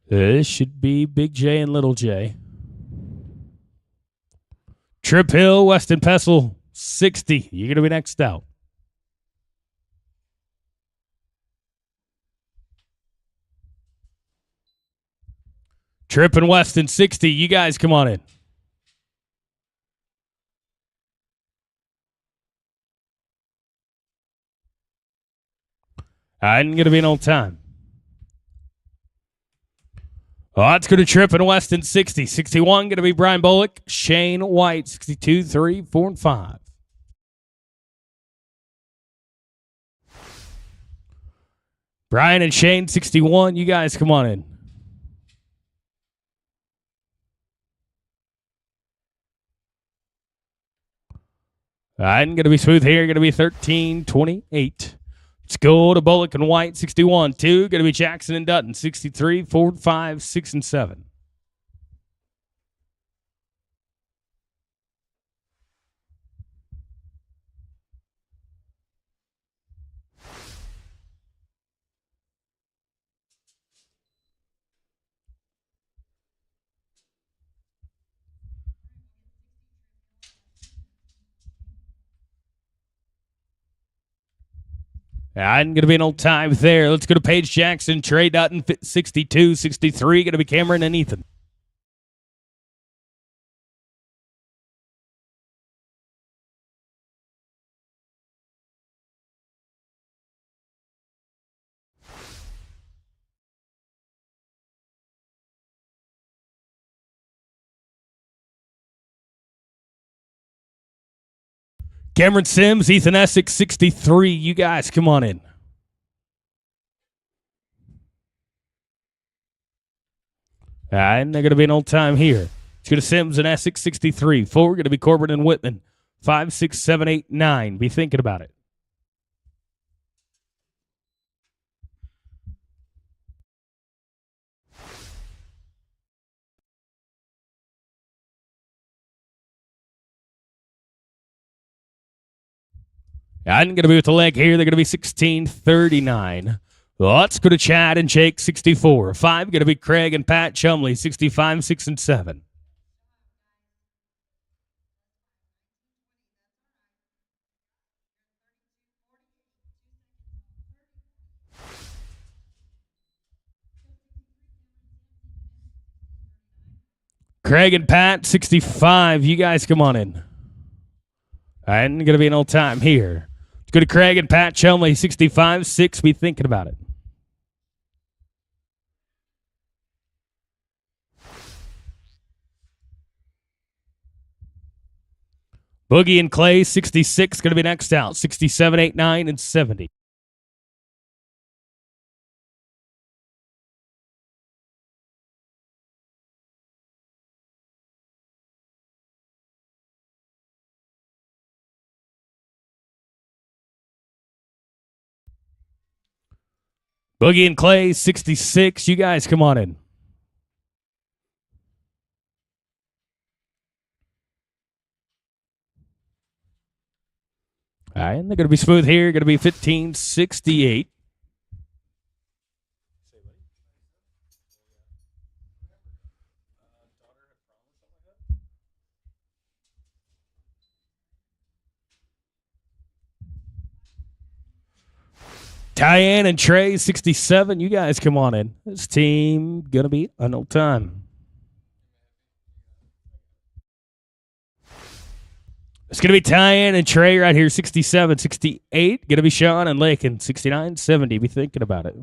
This should be Big J and Little J. Trip Hill, Weston Pessel, 60. You're going to be next out. Trip and Weston, 60. You guys come on in. I'm going to be an old time. Oh, it's going to Trip and Weston, 60. 61 going to be Brian Bullock, Shane White, 62, 3, 4, and 5. Brian and Shane, 61. You guys come on in. I'm going to be smooth here. Going to be 13, 28. Let's go to Bullock and White, 61. 2, going to be Jackson and Dutton, 63, 4, 5, 6, and 7. I'm going to be an old time there. Let's go to Paige Jackson, Trey Dutton, 62, 63. Going to be Cameron and Ethan. Cameron Sims, Ethan Essex, 63. You guys, come on in. And they're going to be an old time here. Let's go to Sims and Essex, 63. 4, going to be Corbin and Whitman, 5, 6, 7, 8, 9. Be thinking about it. I'm going to be with the leg here. They're going to be 16, 39. Let's go to Chad and Jake, 64. 5, going to be Craig and Pat Chumley, 65, 6, and 7. Craig and Pat, 65. You guys come on in. And going to be an old time here. Let's go to Craig and Pat Chumley, 65, 6. Be thinking about it. Boogie and Clay, 66. Going to be next out. 67, 8, 9, and 70. Boogie and Clay, 66. You guys come on in. All right, and they're going to be smooth here. Going to be 15, 68. Tyann and Trey, 67. You guys come on in. This team going to be an old time. It's going to be Tyann and Trey right here, 67, 68. Going to be Sean and Lakin, 69, 70. Be thinking about it.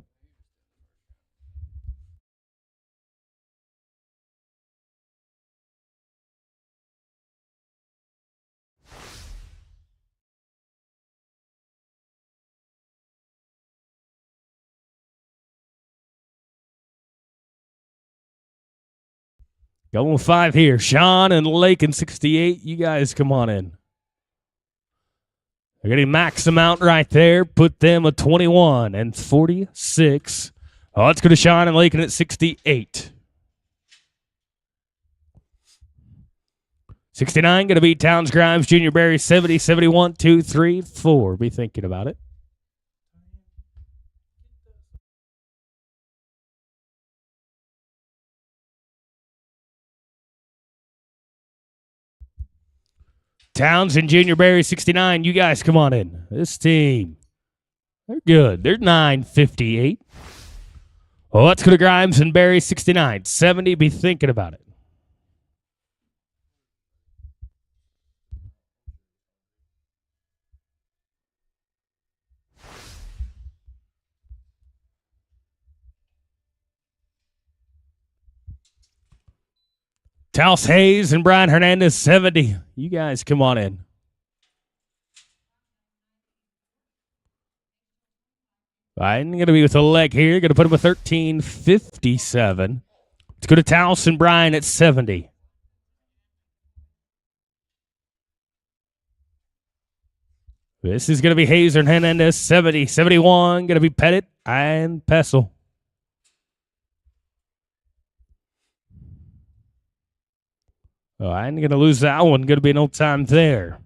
Going with 5 here. Sean and Lakin, 68. You guys come on in. They're going to max them out right there. Put them at 21 and 46. Oh, let's go to Sean and Lakin at 68. 69 going to be Towns Grimes, Junior Berry, 70, 71, 2, 3, 4. Be thinking about it. Townsend Junior Barry 69. You guys come on in. This team, they're good. They're 958. Well, let's go to Grimes and Barry 69. 70. Be thinking about it. Taos Hayes and Brian Hernandez 70. You guys come on in. I'm going to be with a leg here. Going to put him at 1357. Let's go to Taos and Brian at 70. This is going to be Hayes and Hernandez 70. 71. Going to be Pettit and Pessel. Oh, I ain't going to lose that one. Going to be no time there.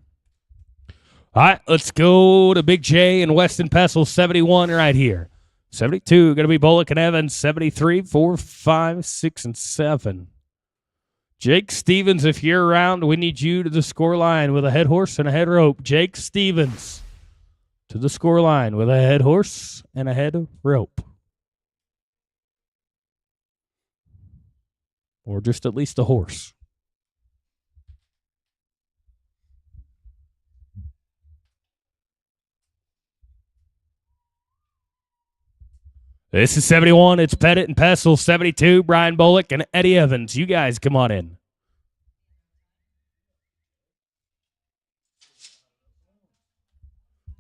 All right, let's go to Big J and Weston Pessel, 71 right here. 72, going to be Bullock and Evans, 73, 4, 5, 6, and 7. Jake Stevens, if you're around, we need you to the score line with a head horse and a head rope. Jake Stevens to the score line with a head horse and a head rope. Or just at least a horse. This is 71. It's Pettit and Pessel. 72, Brian Bullock and Eddie Evans. You guys come on in.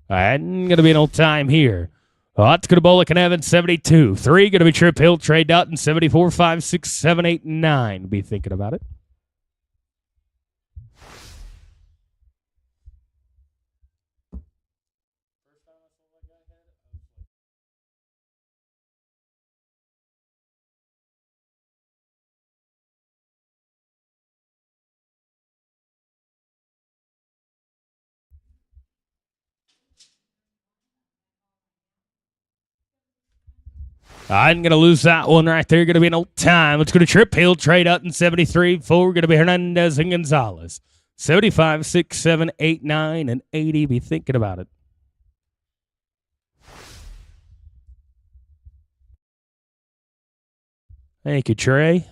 All right, going to be an old time here. Let's go to Bullock and Evans, 72. 3, going to be Trip Hill, Trey Dutton, 74, 5, 6, 7, 8, 9. Be thinking about it. I'm going to lose that one right there. Going to be an old time. Let's go to Trip Hill, Trey Dutton, 73. 4, going to be Hernandez and Gonzalez. 75, 6, 7, 8, 9, and 80. Be thinking about it. Thank you, Trey.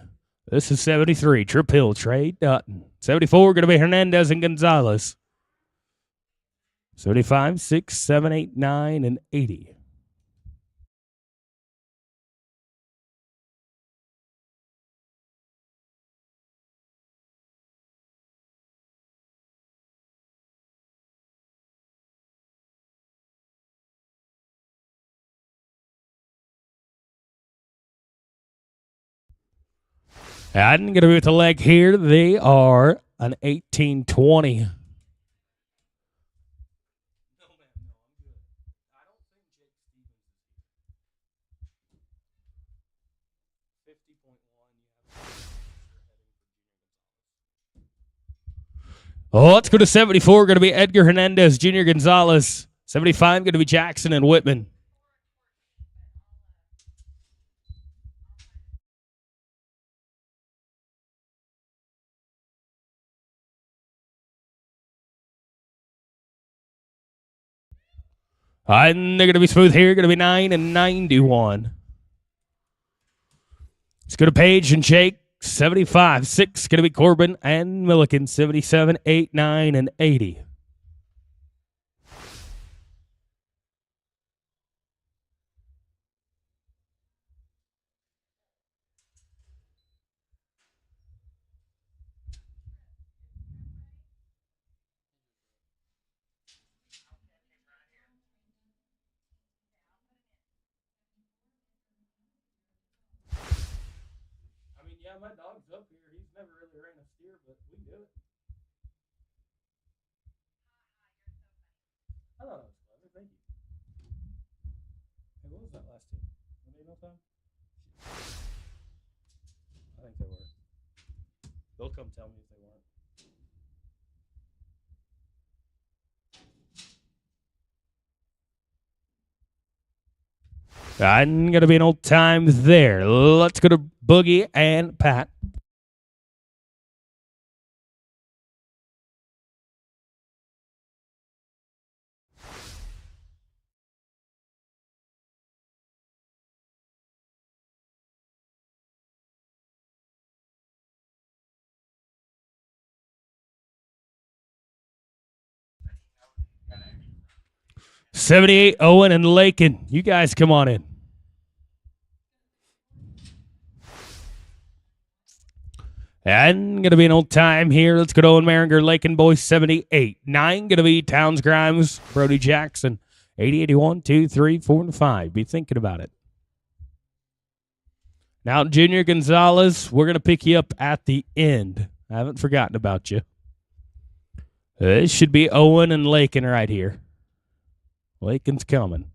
This is 73. Trip Hill, Trey Dutton. 74, going to be Hernandez and Gonzalez. 75, 6, 7, 8, 9, and 80. I'm going to be with the leg here. They are an 1820. Oh, let's go to 74. Going to be Edgar Hernandez, Junior Gonzalez. 75 going to be Jackson and Whitman. And they're going to be smooth here. Going to be 9 and 91. Let's go to Page and Jake. 75. 6 going to be Corbin and Milliken. 77, 8, 9, and 80. Yeah, my dog's up here. He's never really ran a steer, but we can do it. I thought it was clever. Thank you. Hey, what was that last team? Were they no time? I think they were. They'll come tell me if they weren't. I'm going to be an old time there. Let's go to Boogie and Pat. 78, Owen and Lakin. You guys come on in. And going to be an old time here. Let's go to Owen Maringer, Lakin boys, 78. 9 going to be Towns Grimes, Brody Jackson, 80, 81, 2, 3, 4, and 5. Be thinking about it. Now, Junior Gonzalez, we're going to pick you up at the end. I haven't forgotten about you. This should be Owen and Lakin right here. Lakin's coming.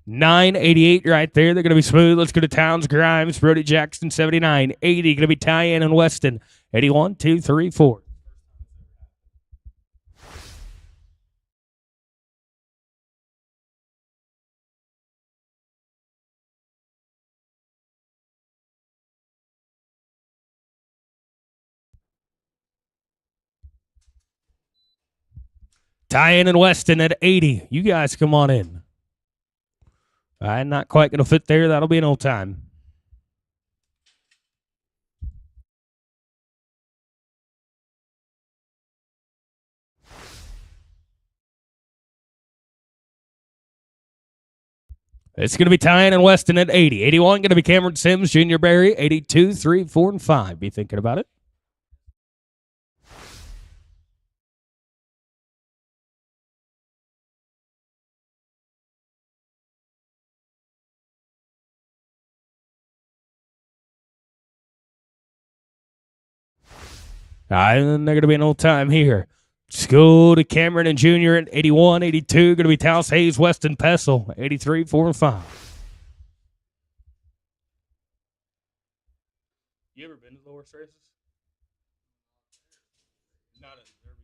$9.88 right there. They're going to be smooth. Let's go to Towns Grimes, Brody Jackson, 79. 80 going to be Tyann and Weston, 81, 2, 3, 4. Tyann and Weston at 80. You guys come on in. I'm not quite going to fit there. That'll be an old time. It's going to be Tyann and Weston at 80. 81 going to be Cameron Sims, Junior Berry, 82, 3, 4, and 5. Be thinking about it. And they're going to be an old time here. Let's go to Cameron and Junior at 81, 82. Going to be Taos Hayes, Weston Pessel, 83, 4, and 5. You ever been to the horse races? Not at Derby,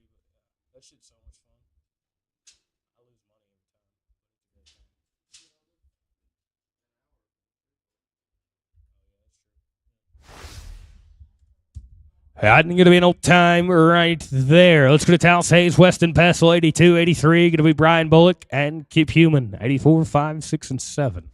but that shit's so much fun. I lose money every time, but it's a great time. I'm going to be an old time right there. Let's go to Taos Hayes, Weston Pessel, 82, 83. Going to be Brian Bullock and Kip Human, 84, 5, 6, and 7.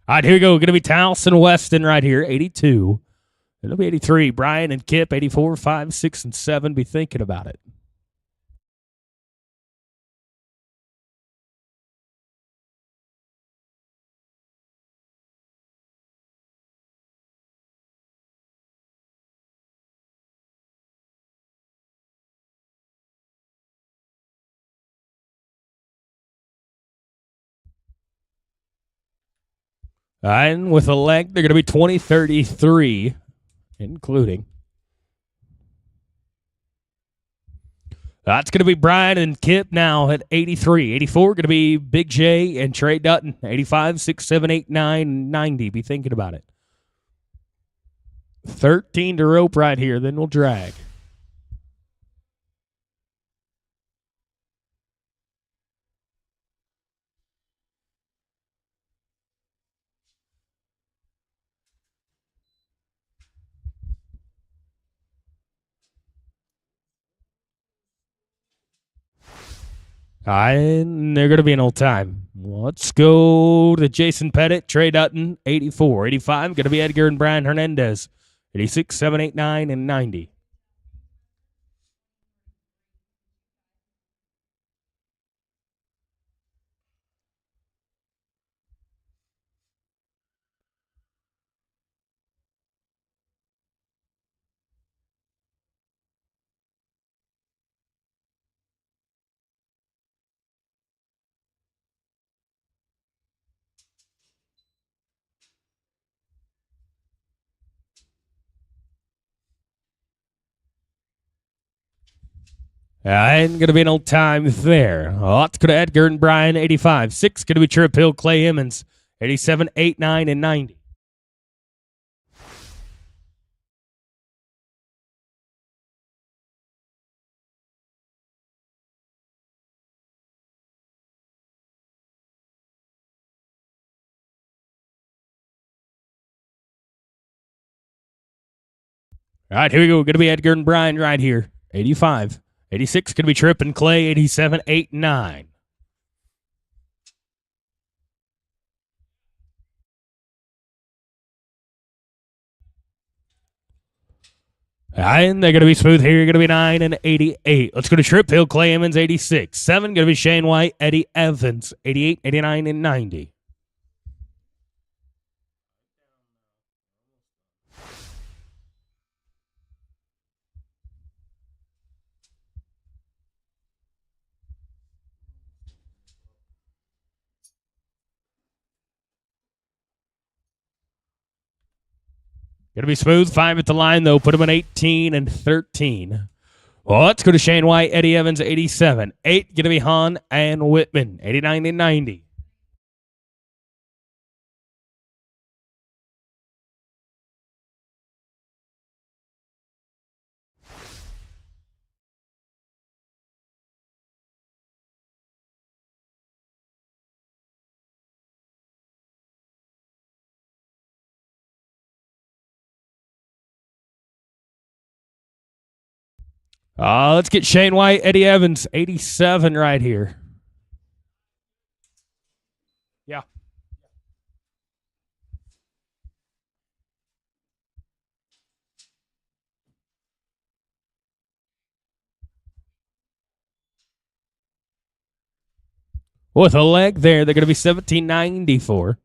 All right, here we go. Going to be Taos and Weston right here, 82. It'll be 83. Brian and Kip, 84, 5, 6, and 7. Be thinking about it. And with a leg, they're going to be 20, 33, including. That's going to be Brian and Kip now at 83. 84 going to be Big J and Trey Dutton. 85, 6, 7, 8, 9, 90. Be thinking about it. 13 to rope right here. Then we'll drag. And they're going to be an old time. Let's go to Jason Pettit, Trey Dutton, 84. 85, going to be Edgar and Brian Hernandez, 86, 7, 8, 9, and 90. Ain't going to be no time there. Oh, it's going to Edgar and Brian, 85. 6 going to be Trip Hill, Clay Emmons, 87, 8, 9, and 90. All right, here we go. Going to be Edgar and Brian right here. 85. 86 going to be Trip and Clay. 87, 8, 9. And they're going to be smooth here. Going to be 9 and 88. Let's go to Trip Hill, Clay Emmons, 86. 7 going to be Shane White, Eddie Evans, 88, 89, and 90. Going to be smooth. 5 at the line, though. Put them in 18 and 13. Well, let's go to Shane White, Eddie Evans, 87. 8 going to be Hahn and Whitman, 89 and 90. Let's get Shane White, Eddie Evans, 87 right here. Yeah. With a leg there, they're going to be 1794.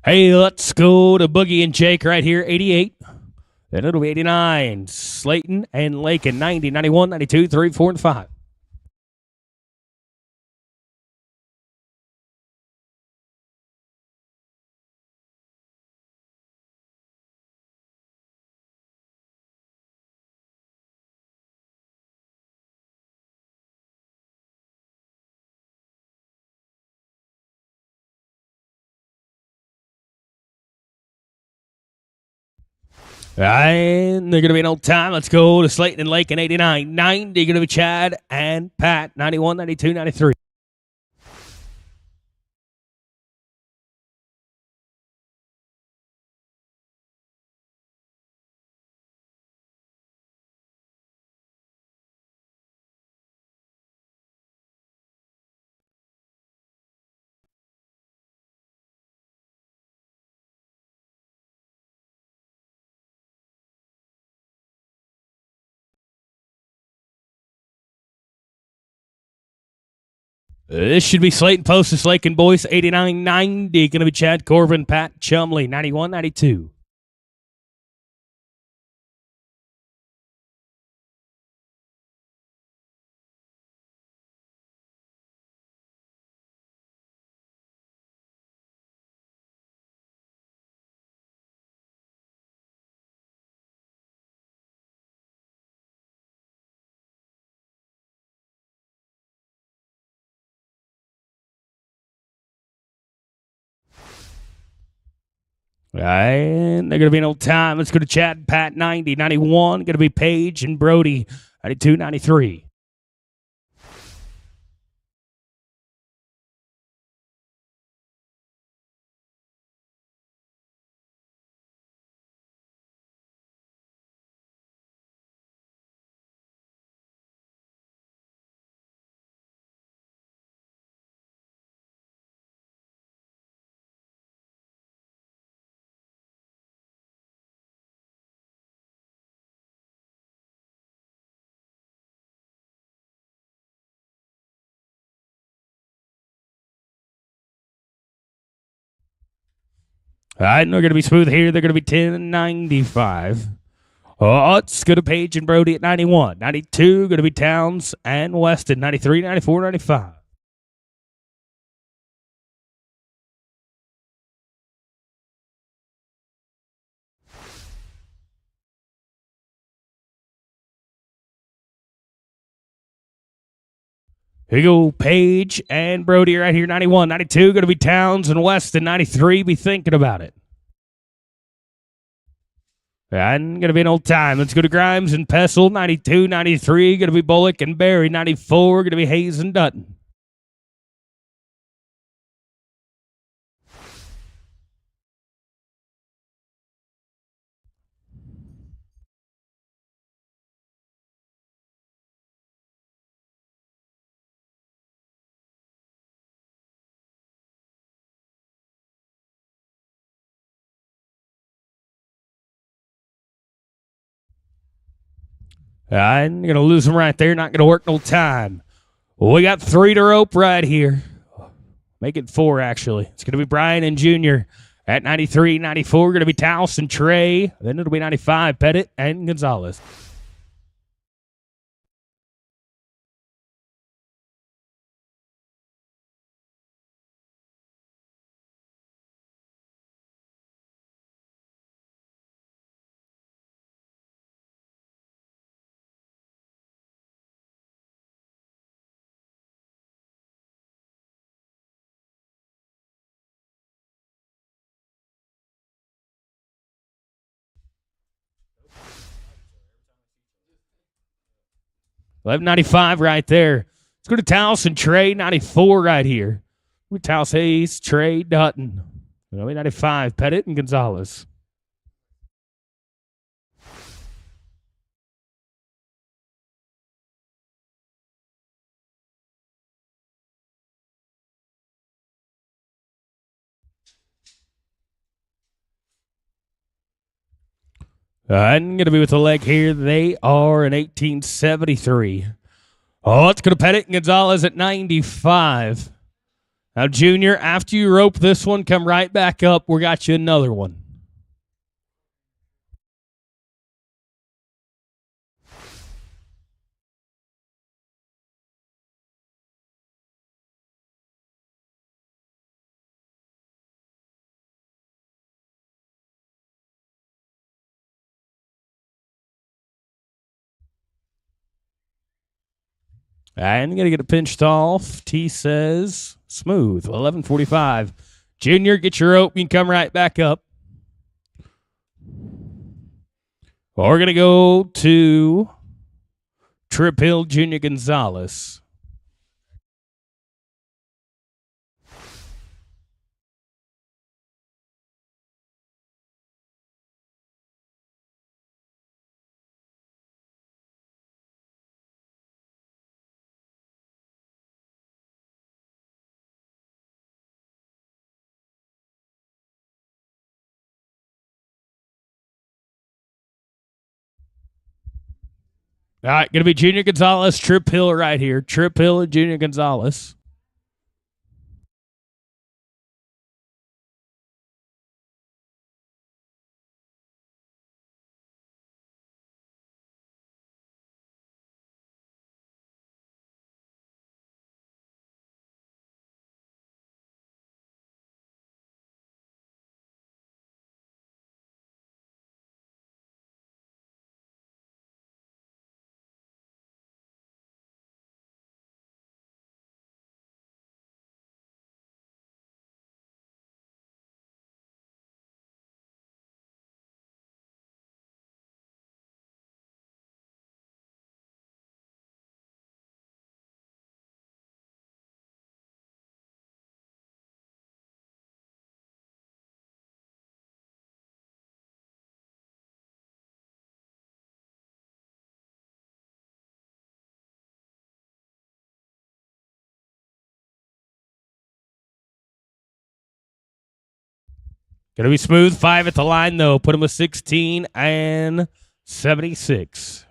Hey, let's go to Boogie and Jake right here, 88. Then it'll be 89. Slayton and Lakin, 90, 91, 92, 3, 4, and 5. And they're going to be in old time. Let's go to Slayton and Lakin, 89. 90 going to be Chad and Pat, 91, 92, 93. This should be Slayton Post, Lakin Boyce, 89, 90. Going to be Chad Corbin, Pat Chumley, 91, 92. And they're going to be in old time. Let's go to Chad and Pat, 90, 91. Going to be Paige and Brody, 92, 93. All right, and they're going to be smooth here. They're going to be 10 and 95. Oh, it's going to Paige and Brody at 91. 92, going to be Towns and Weston, 93, 94, 95. Here you go, Page and Brody right here, 91. 92, going to be Towns and Weston. 93, be thinking about it. And going to be an old time. Let's go to Grimes and Pessel. 92, 93, going to be Bullock and Barry. 94, going to be Hayes and Dutton. I'm going to lose them right there. Not going to work no time. We got 3 to rope right here. Make it 4, actually. It's going to be Brian and Junior at 93, 94. Going to be Taos and Trey. Then it'll be 95, Pettit and Gonzalez. $11.95 right there. Let's go to Taos and Trey, 94 right here. With Taos, Hayes, Trey, Dutton. 95, Pettit and Gonzalez. I'm going to be with the leg here. They are an 1873. Oh, it's going to Pettit and Gonzalez at 95. Now, Junior, after you rope this one, come right back up. We got you another one. I'm going to get it pinched off. T says smooth. 11:45. Junior, get your rope. You can come right back up. We're going to go to Trip Hill, Junior Gonzalez. All right, going to be Junior Gonzalez, Trip Hill right here. Trip Hill and Junior Gonzalez. Going to be smooth. 5 at the line, though. Put him with 16 and 76.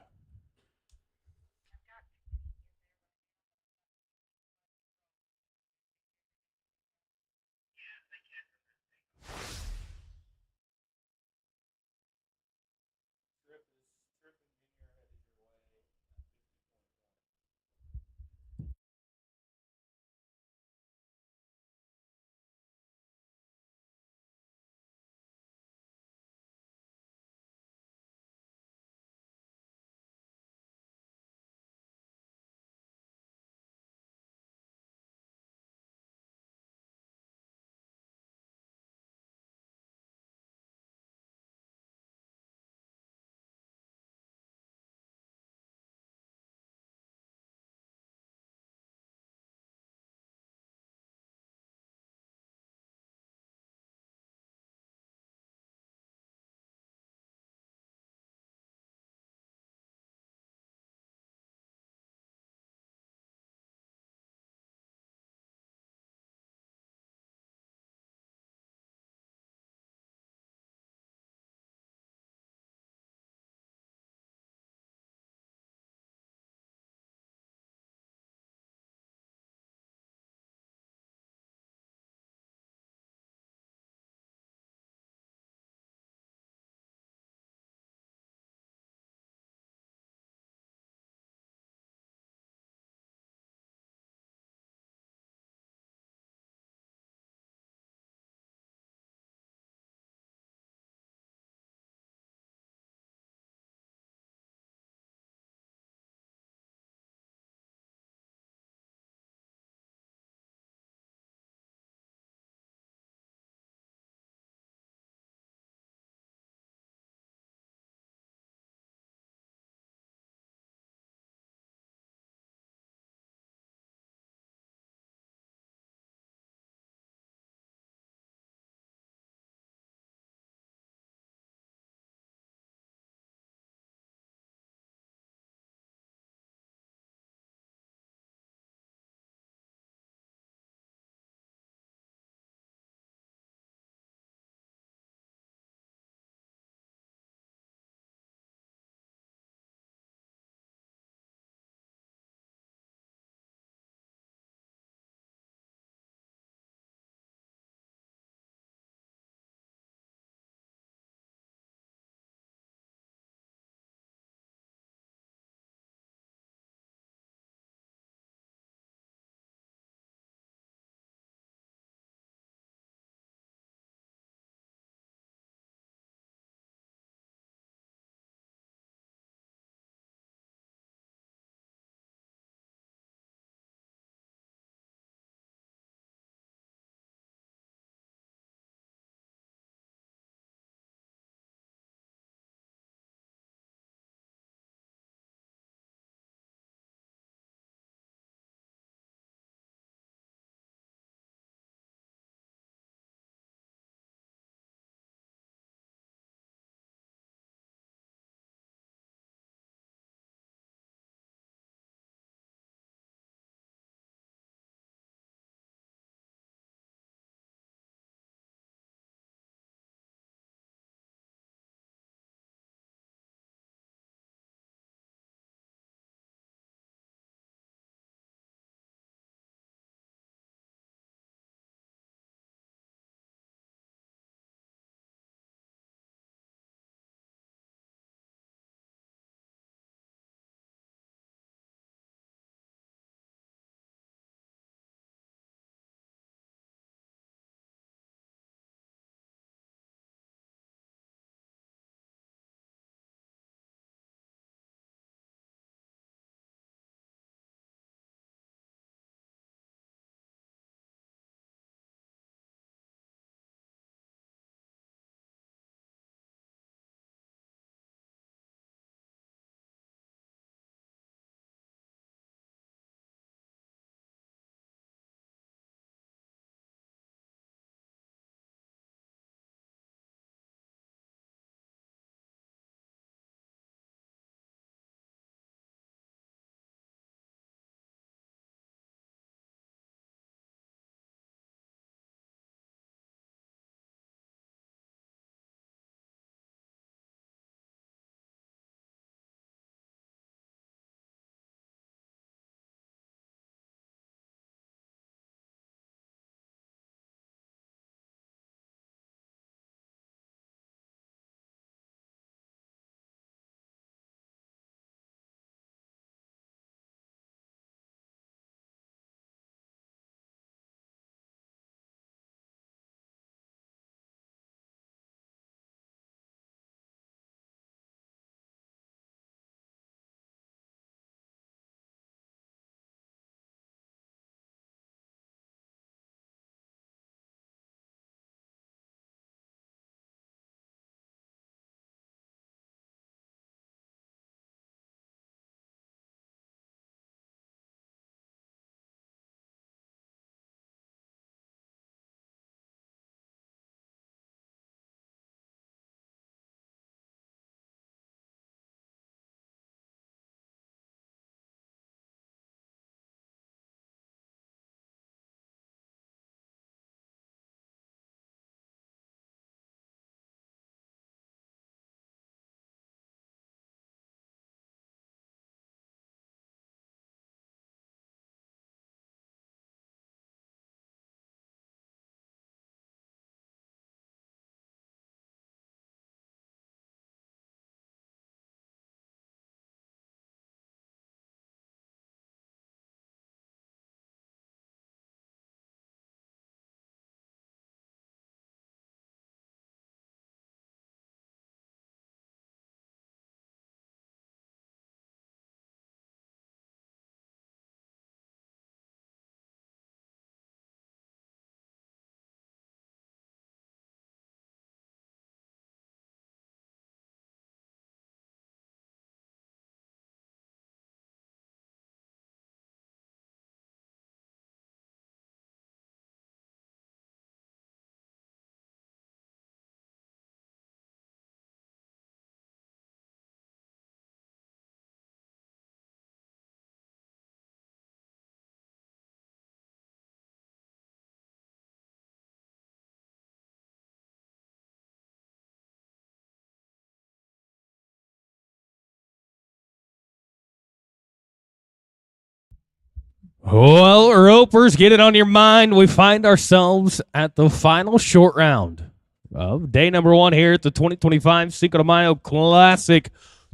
Well, ropers, get it on your mind. We find ourselves at the final short round of day number 1 here at the 2025 Cinco de Mayo Classic.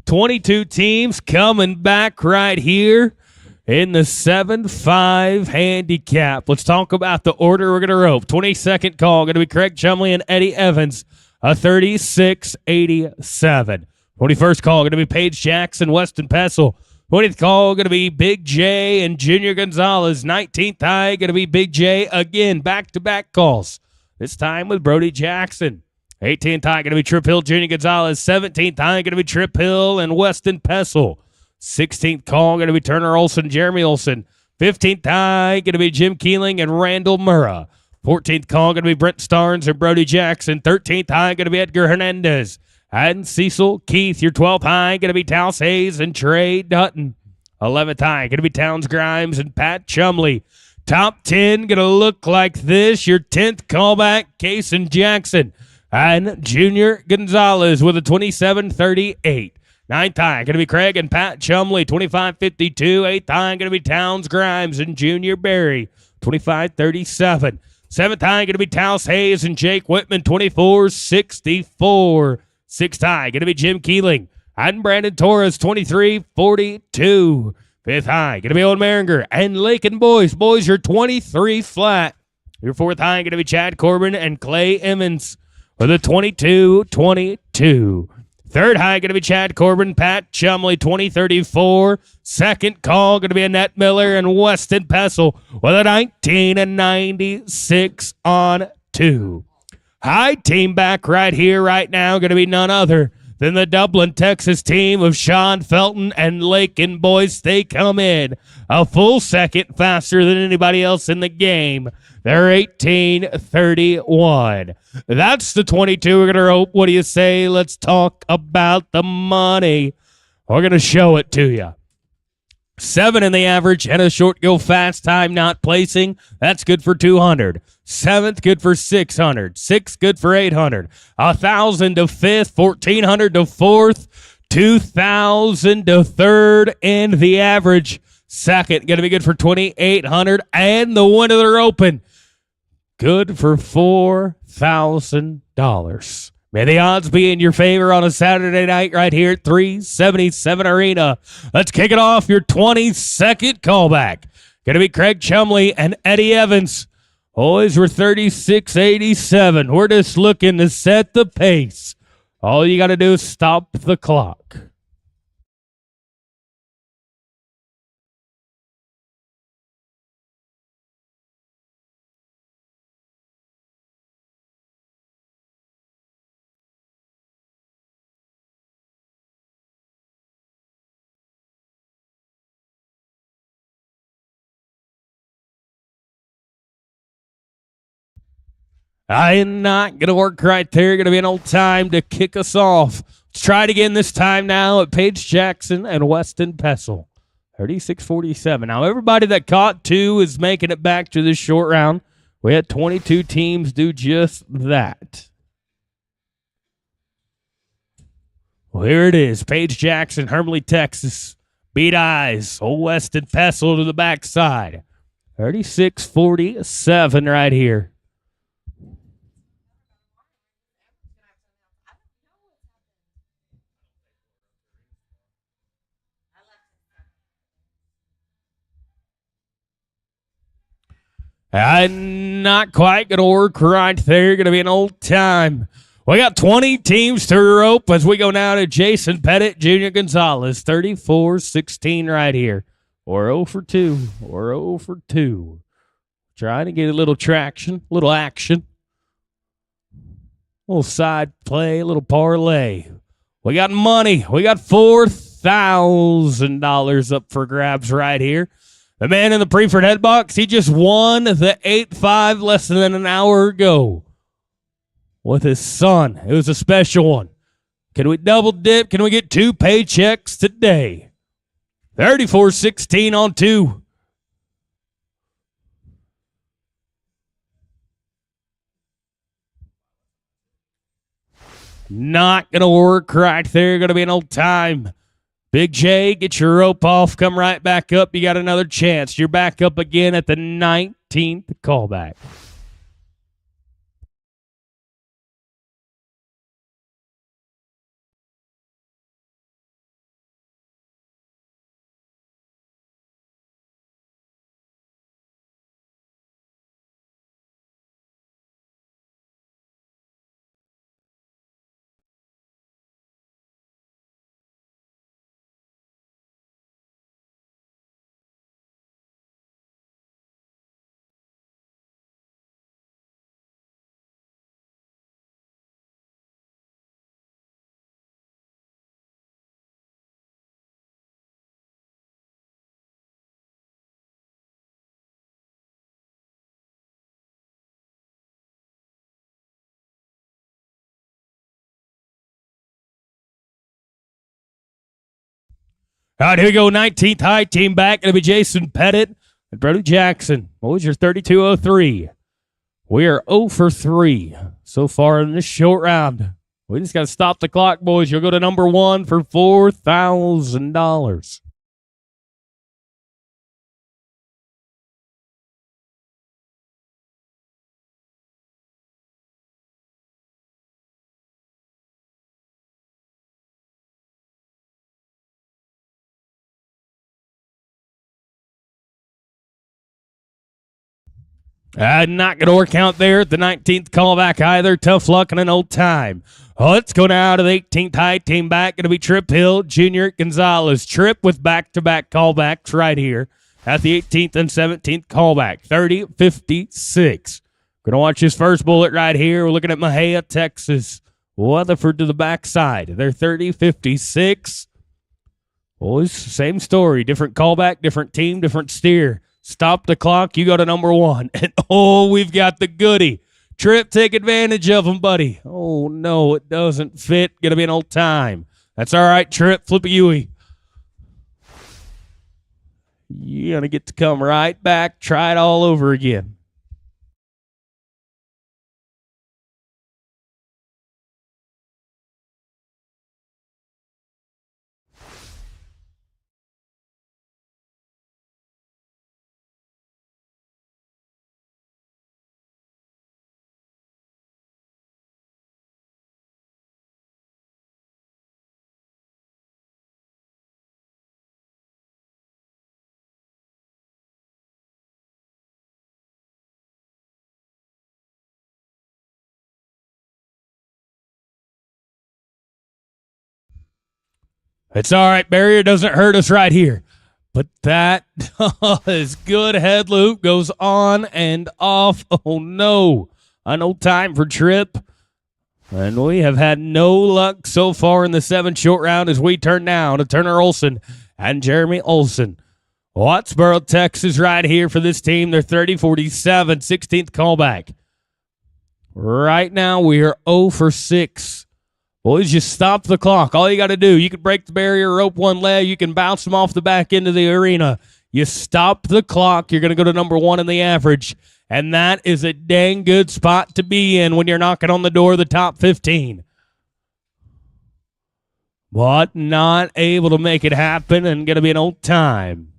22 teams coming back right here in the 7-5 handicap. Let's talk about the order we're going to rope. 22nd call going to be Craig Chumley and Eddie Evans, a 36.87. 21st call going to be Paige Jackson, Weston Pessel. 20th call going to be Big J and Junior Gonzalez. 19th high going to be Big J again. Back-to-back calls. This time with Brody Jackson. 18th high going to be Trip Hill, Junior Gonzalez. 17th high going to be Trip Hill and Weston Pessel. 16th call going to be Turner Olson, Jeremy Olson. 15th high going to be Jim Keeling and Randall Murrah. 14th call going to be Brent Starnes and Brody Jackson. 13th high going to be Edgar Hernandez and Cecil Keith. Your 12th high going to be Taos Hayes and Trey Dutton. 11th high going to be Towns Grimes and Pat Chumley. Top 10 going to look like this. Your 10th callback, Cason Jackson and Junior Gonzalez with a 27.38. 9th high going to be Craig and Pat Chumley, 25.52. 8th high going to be Towns Grimes and Junior Berry, 25.37. 7th high going to be Taos Hayes and Jake Whitman, 24.64. 6th high going to be Jim Keeling and Brandon Torres, 23.42. 5th high going to be Owen Maringer and Lakin Boys. Boys, you're 23 flat. Your 4th high going to be Chad Corbin and Clay Emmons with a 22.22. 3rd high going to be Chad Corbin, Pat Chumley, 20.34. 2nd call going to be Annette Miller and Weston Pessel with a 19.96 on 2. High team back right here, right now, going to be none other than the Dublin, Texas team of Sean Felton and Lakin Boys. They come in a full second faster than anybody else in the game. They're 18.31. That's the 22 we're going to rope. What do you say? Let's talk about the money. We're going to show it to you. 7 in the average and a short go fast time not placing. That's good for 200. 7th, good for 600. 6th, good for 800. 1,000 to 5th, 1,400 to 4th, 2,000 to 3rd, and the average. 2nd, going to be good for 2,800, and the winner of the open, good for $4,000. May the odds be in your favor on a Saturday night right here at 377 Arena. Let's kick it off. Your 22nd callback. Going to be Craig Chumley and Eddie Evans. Boys, we're 36.87. We're just looking to set the pace. All you got to do is stop the clock. I am not going to work right there. Going to be an old time to kick us off. Let's try it again this time now at Paige Jackson and Weston Pessel. 36.47. Now, everybody that caught 2 is making it back to this short round. We had 22 teams do just that. Well, here it is. Paige Jackson, Hermley, Texas. Beat eyes. Old Weston Pessel to the backside. 36.47 right here. Not quite going to work right there. Going to be an old time. We got 20 teams to rope as we go now to Jason Pettit, Junior Gonzalez. 34-16 right here. Or 0 for 2. Or 0 for 2. Trying to get a little traction, a little action. A little side play, a little parlay. We got money. We got $4,000 up for grabs right here. The man in the Preferred head box, he just won the 8-5 less than an hour ago with his son. It was a special one. Can we double dip? Can we get 2 paychecks today? 34-16 on 2. Not going to work right there. Going to be an old time. Big J, get your rope off. Come right back up. You got another chance. You're back up again at the 19th callback. All right, here we go. 19th high team back. It'll be Jason Pettit and Brody Jackson. What was your 32.03? We are 0 for 3 so far in this short round. We just got to stop the clock, boys. You'll go to number 1 for $4,000. Not going to work out there at the 19th callback either. Tough luck and an old time. Oh, let's go now to the 18th high team back. Going to be Trip Hill, Junior Gonzalez. Trip with back-to-back callbacks right here at the 18th and 17th callback. 30-56. Going to watch his first bullet right here. We're looking at Mahia, Texas. Weatherford to the backside. They're 30-56. Boys, same story. Different callback, different team, different steer. Stop the clock. You go to number 1. And, oh, we've got the goodie. Trip, take advantage of him, buddy. Oh, no, it doesn't fit. Going to be an old time. That's all right, Trip. Flip a Yui. You're going to get to come right back. Try it all over again. It's all right. Barrier doesn't hurt us right here. But that is good. Head loop goes on and off. Oh, no. An old time for Trip. And we have had no luck so far in the 7 short round as we turn now to Turner Olson and Jeremy Olson. Wattsboro, Texas right here for this team. They're 30-47, 16th callback. Right now we are 0 for 6. Boys, just stop the clock. All you got to do, you can break the barrier, rope one leg, you can bounce them off the back end of the arena. You stop the clock, you're going to go to number 1 in the average, and that is a dang good spot to be in when you're knocking on the door of the top 15. But not able to make it happen and going to be an old time.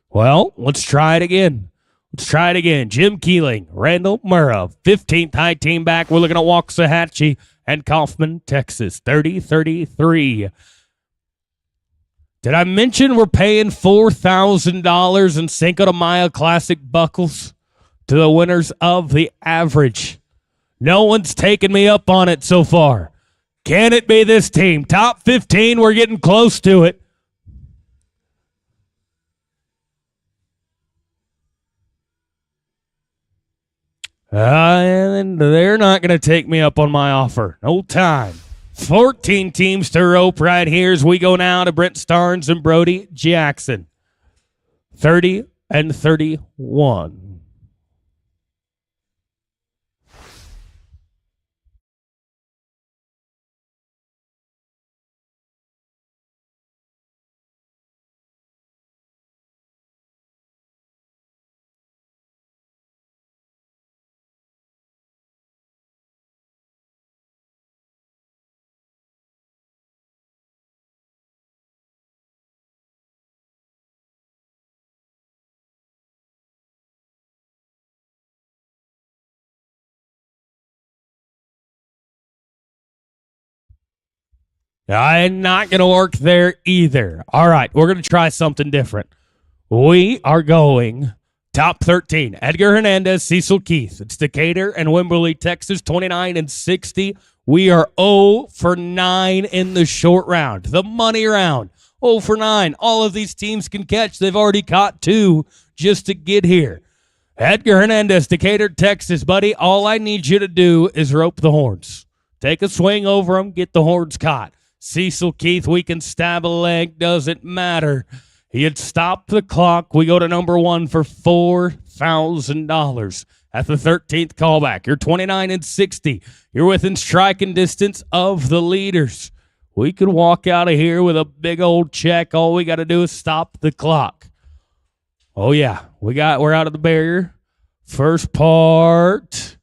Well, let's try it again. Jim Keeling, Randall Murrah, 15th high team back. We're looking at Waxahachie and Kaufman, Texas, 30-33. Did I mention we're paying $4,000 in Cinco de Mayo Classic buckles to the winners of the average? No one's taken me up on it so far. Can it be this team? Top 15, we're getting close to it. And they're not going to take me up on my offer. No time. 14 teams to rope right here as we go now to Brent Starnes and Brody Jackson. 30-31. I'm not going to work there either. All right, we're going to try something different. We are going top 13. Edgar Hernandez, Cecil Keith. It's Decatur and Wimberley, Texas, 29 and 60. We are 0 for 9 in the short round. The money round, 0 for 9. All of these teams can catch. They've already caught 2 just to get here. Edgar Hernandez, Decatur, Texas, buddy. All I need you to do is rope the horns. Take a swing over them, get the horns caught. Cecil Keith, we can stab a leg, doesn't matter. He had stopped the clock. We go to number 1 for $4,000 at the 13th callback. You're 29 and 60. You're within striking distance of the leaders. We could walk out of here with a big old check. All we got to do is stop the clock. Oh yeah, we're out of the barrier. First part.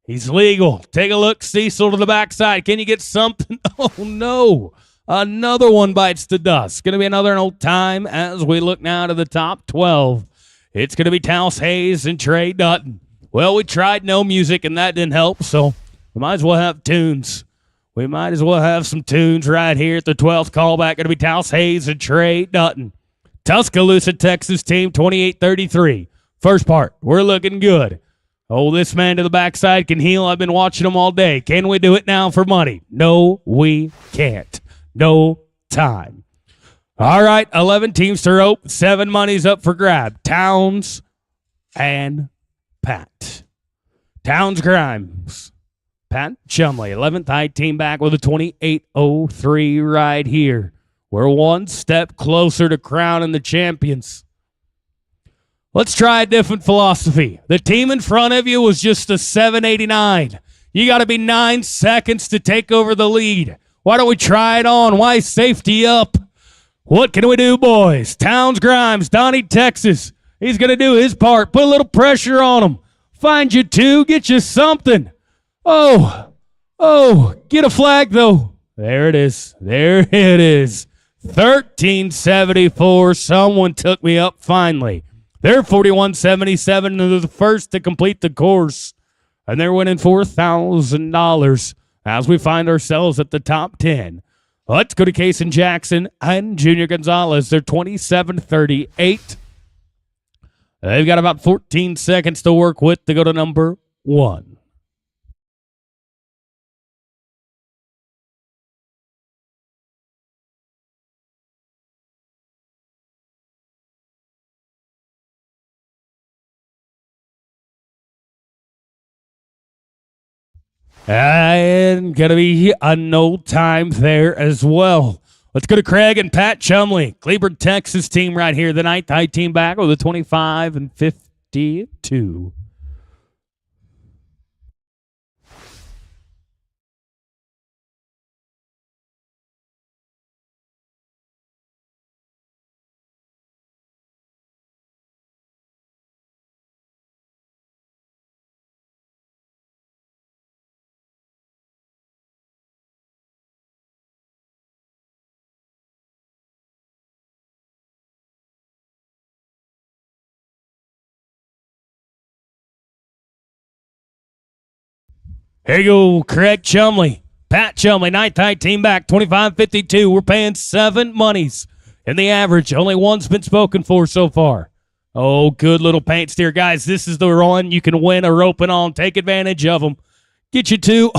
He's legal. Take a look, Cecil, to the backside. Can you get something? Oh, no. Another one bites the dust. Going to be another old time as we look now to the top 12. It's going to be Taos Hayes and Trey Dutton. Well, we tried no music, and that didn't help, so we might as well have tunes. We might as well have some tunes right here at the 12th callback. Going to be Taos Hayes and Trey Dutton. Tuscaloosa, Texas team, 28-33. First part, we're looking good. Oh, this man to the backside can heal. I've been watching him all day. Can we do it now for money? No, we can't. No time. All right, 11 teams to rope. 7 monies up for grab. Towns and Pat. Towns Grimes. Pat Chumley, 11th high team back with a 28-03 right here. We're one step closer to crowning the champions. Let's try a different philosophy. The team in front of you was just a 789. You got to be 9 seconds to take over the lead. Why don't we try it on? Why safety up? What can we do, boys? Towns Grimes, Donnie, Texas. He's going to do his part. Put a little pressure on him. Find you 2. Get you something. Oh, get a flag, though. There it is. There it is. 1374. Someone took me up finally. They're 41-77 and they're the first to complete the course. And they're winning $4,000 as we find ourselves at the top 10. Let's go to Kason Jackson and Junior Gonzalez. They're 27-38. They've got about 14 seconds to work with to go to number 1. And going to be a no time there as well. Let's go to Craig and Pat Chumley. Cleburne, Texas team right here. The 9th high team back with a 25-52. Here you go, Craig Chumley. Pat Chumley, 9th high team back, 25-52. We're paying 7 monies in the average. Only one's been spoken for so far. Oh, good little paint steer. Guys, this is the run. You can win a roping on. Take advantage of them. Get you 2.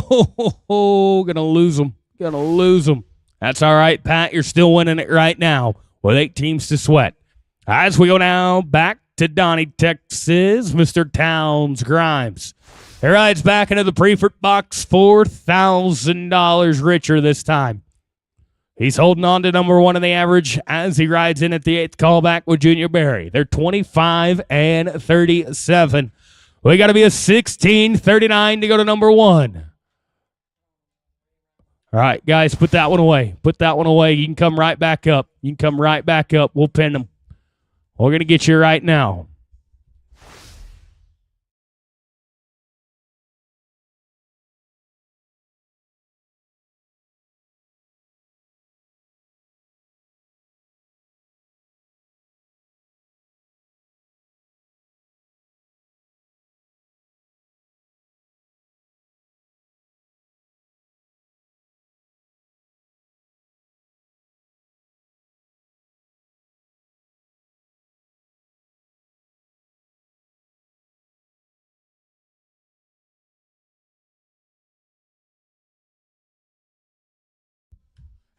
Gonna lose them. Gonna lose them. That's all right, Pat. You're still winning it right now with 8 teams to sweat. As we go now back to Donnie, Texas, Mr. Towns Grimes. He rides back into the Prefert box, $4,000 richer this time. He's holding on to number 1 in the average as he rides in at the 8th callback with Junior Berry. They're 25-37. We got to be a 16-39 to go to number 1. All right, guys, put that one away. Put that one away. You can come right back up. You can come right back up. We'll pin them. We're going to get you right now.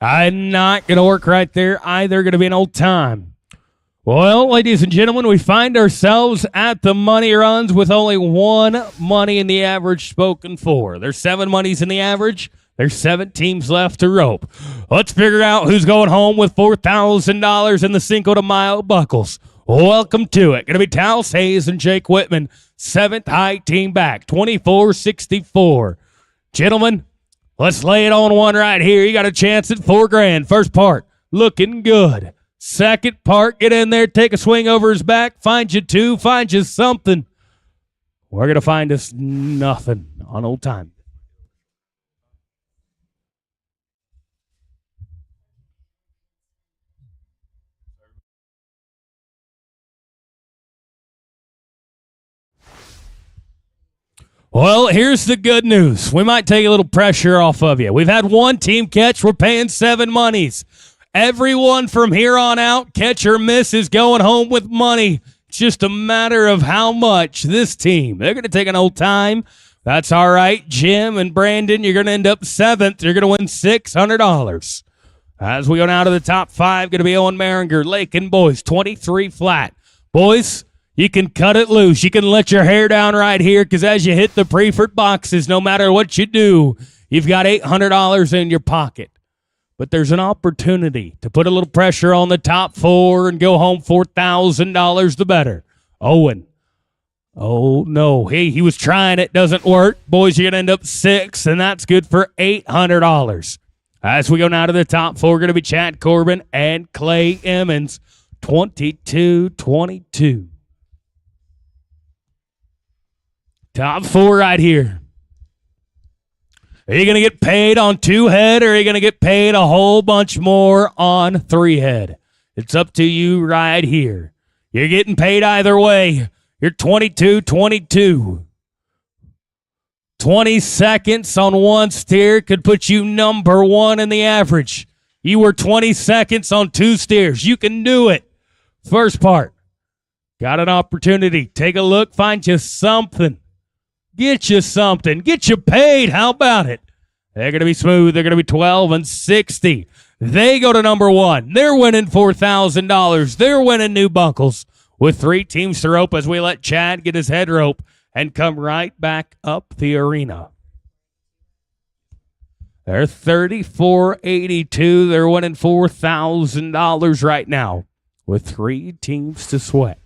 I'm not going to work right there either. Going to be an old time. Well, ladies and gentlemen, we find ourselves at the money runs with only one money in the average spoken for. There's 7 monies in the average. There's 7 teams left to rope. Let's figure out who's going home with $4,000 in the Cinco de Mayo buckles. Welcome to it. Going to be Taos Hayes and Jake Whitman. 7th high team back, 24-64. Gentlemen, let's lay it on one right here. You got a chance at $4,000. First part, looking good. Second part, get in there, take a swing over his back, find you 2, find you something. We're going to find us nothing on old time. Well, here's the good news. We might take a little pressure off of you. We've had one team catch. We're paying 7 monies. Everyone from here on out, catch or miss, is going home with money. It's just a matter of how much this team. They're going to take an old time. That's all right. Jim and Brandon, you're going to end up 7th. You're going to win $600. As we go down to the top 5, going to be Owen Maringer, Lake and Boys, 23 flat. Boys, you can cut it loose. You can let your hair down right here because as you hit the preferred boxes, no matter what you do, you've got $800 in your pocket. But there's an opportunity to put a little pressure on the top 4 and go home $4,000 the better. Owen. Oh, no. Hey, he was trying. It doesn't work. Boys, you're going to end up 6, and that's good for $800. As we go now to the top 4, going to be Chad Corbin and Clay Emmons, 22-22. Top 4 right here. Are you going to get paid on 2 head or are you going to get paid a whole bunch more on 3 head? It's up to you right here. You're getting paid either way. You're 22-22. 20 seconds on 1 steer could put you number 1 in the average. You were 20 seconds on 2 steers. You can do it. First part. Got an opportunity. Take a look. Find you something. Get you something. Get you paid. How about it? They're going to be smooth. They're going to be 12-60. They go to number 1. They're winning $4,000. They're winning new buckles with 3 teams to rope as we let Chad get his head rope and come right back up the arena. They're 34-82. They're winning $4,000 right now with 3 teams to sweat.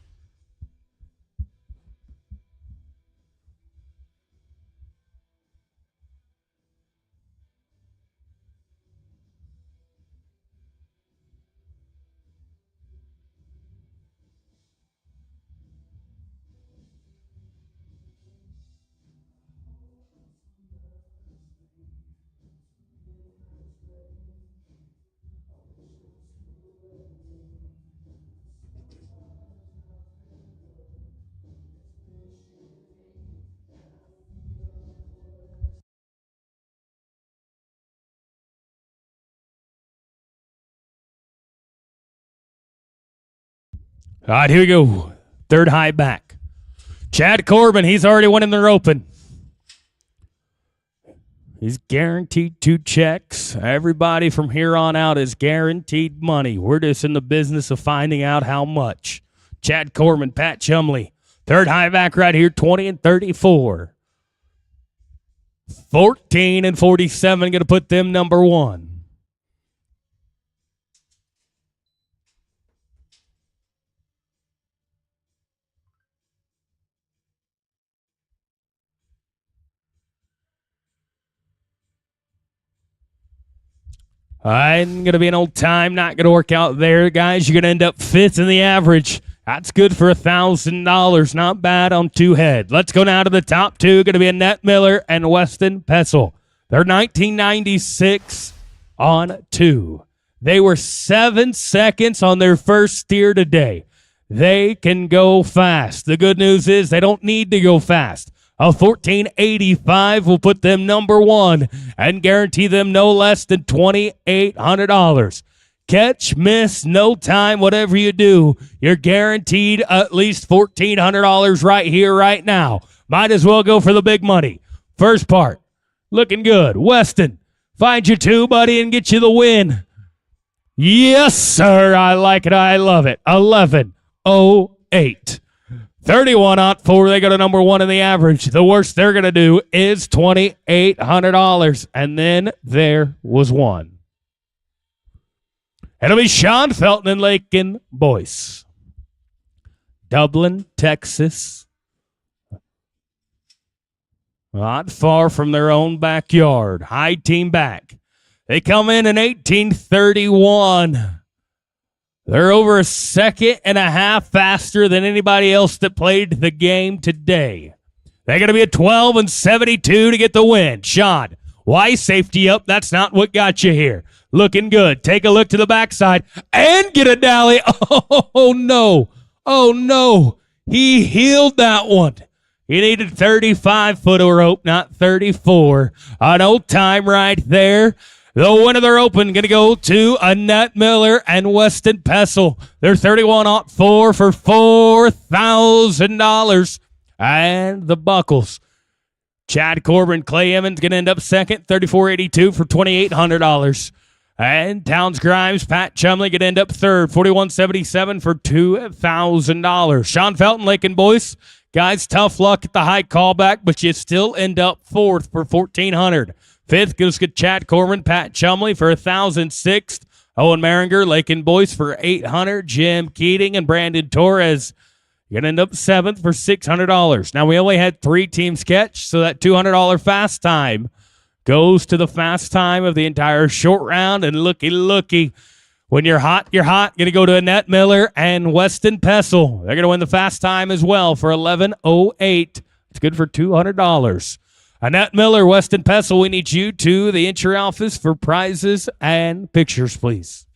All right, here we go. 3rd high back. Chad Corbin, he's already winning the roping. He's guaranteed 2 checks. Everybody from here on out is guaranteed money. We're just in the business of finding out how much. Chad Corbin, Pat Chumley. 3rd high back right here, 20-34. 14-47, going to put them number 1. I'm going to be an old time. Not going to work out there, guys. You're going to end up 5th in the average. That's good for $1,000. Not bad on 2 head. Let's go now to the top 2. Going to be Annette Miller and Weston Pessel. They're 1996 on 2. They were 7 seconds on their first steer today. They can go fast. The good news is they don't need to go fast. A 14.85 will put them number 1 and guarantee them no less than $2,800. Catch, miss, no time, whatever you do, you're guaranteed at least $1,400 right here, right now. Might as well go for the big money. First part, looking good. Weston, Find you two, buddy, and get you the win. Yes, sir. I like it. I love it. 11:08. 31-4. They go to number one in the average. The worst they're going to do is $2,800. And then there was one. It'll be Sean Felton and Lakin Boyce. Dublin, Texas. Not far from their own backyard. High team back. They come in 1831. They're over a second and a half faster than anybody else that played the game today. They're going to be a 12-72 to get the win. Sean, why safety up? That's not what got you here. Looking good. Take a look to the backside and get a dally. Oh, no. Oh, no. He healed that one. He needed 35-foot of rope, not 34. An old time right there. The winner of their open going to go to Annette Miller and Weston Pessel. They're 31-4 for $4,000. And the Buckles. Chad Corbin, Clay Emmons going to end up second, 34.82 for $2,800. And Towns Grimes, Pat Chumley going to end up third, 41.77 for $2,000. Sean Felton, Lakin Boyce. Guys, tough luck at the high callback, but you still end up fourth for $1,400. Fifth goes to Chad Corbin, Pat Chumley for $1,000. Sixth, Owen Maringer, Lakin Boyce for $800. Jim Keating and Brandon Torres you're going to end up seventh for $600. Now, we only had 3 teams catch, so that $200 fast time goes to the fast time of the entire short round. And looky. When you're hot, you're hot. Going to go to Annette Miller and Weston Pessel. They're going to win the fast time as well for 11:08. It's good for $200. Annette Miller, Weston Pessel, we need you to the entry office for prizes and pictures, please.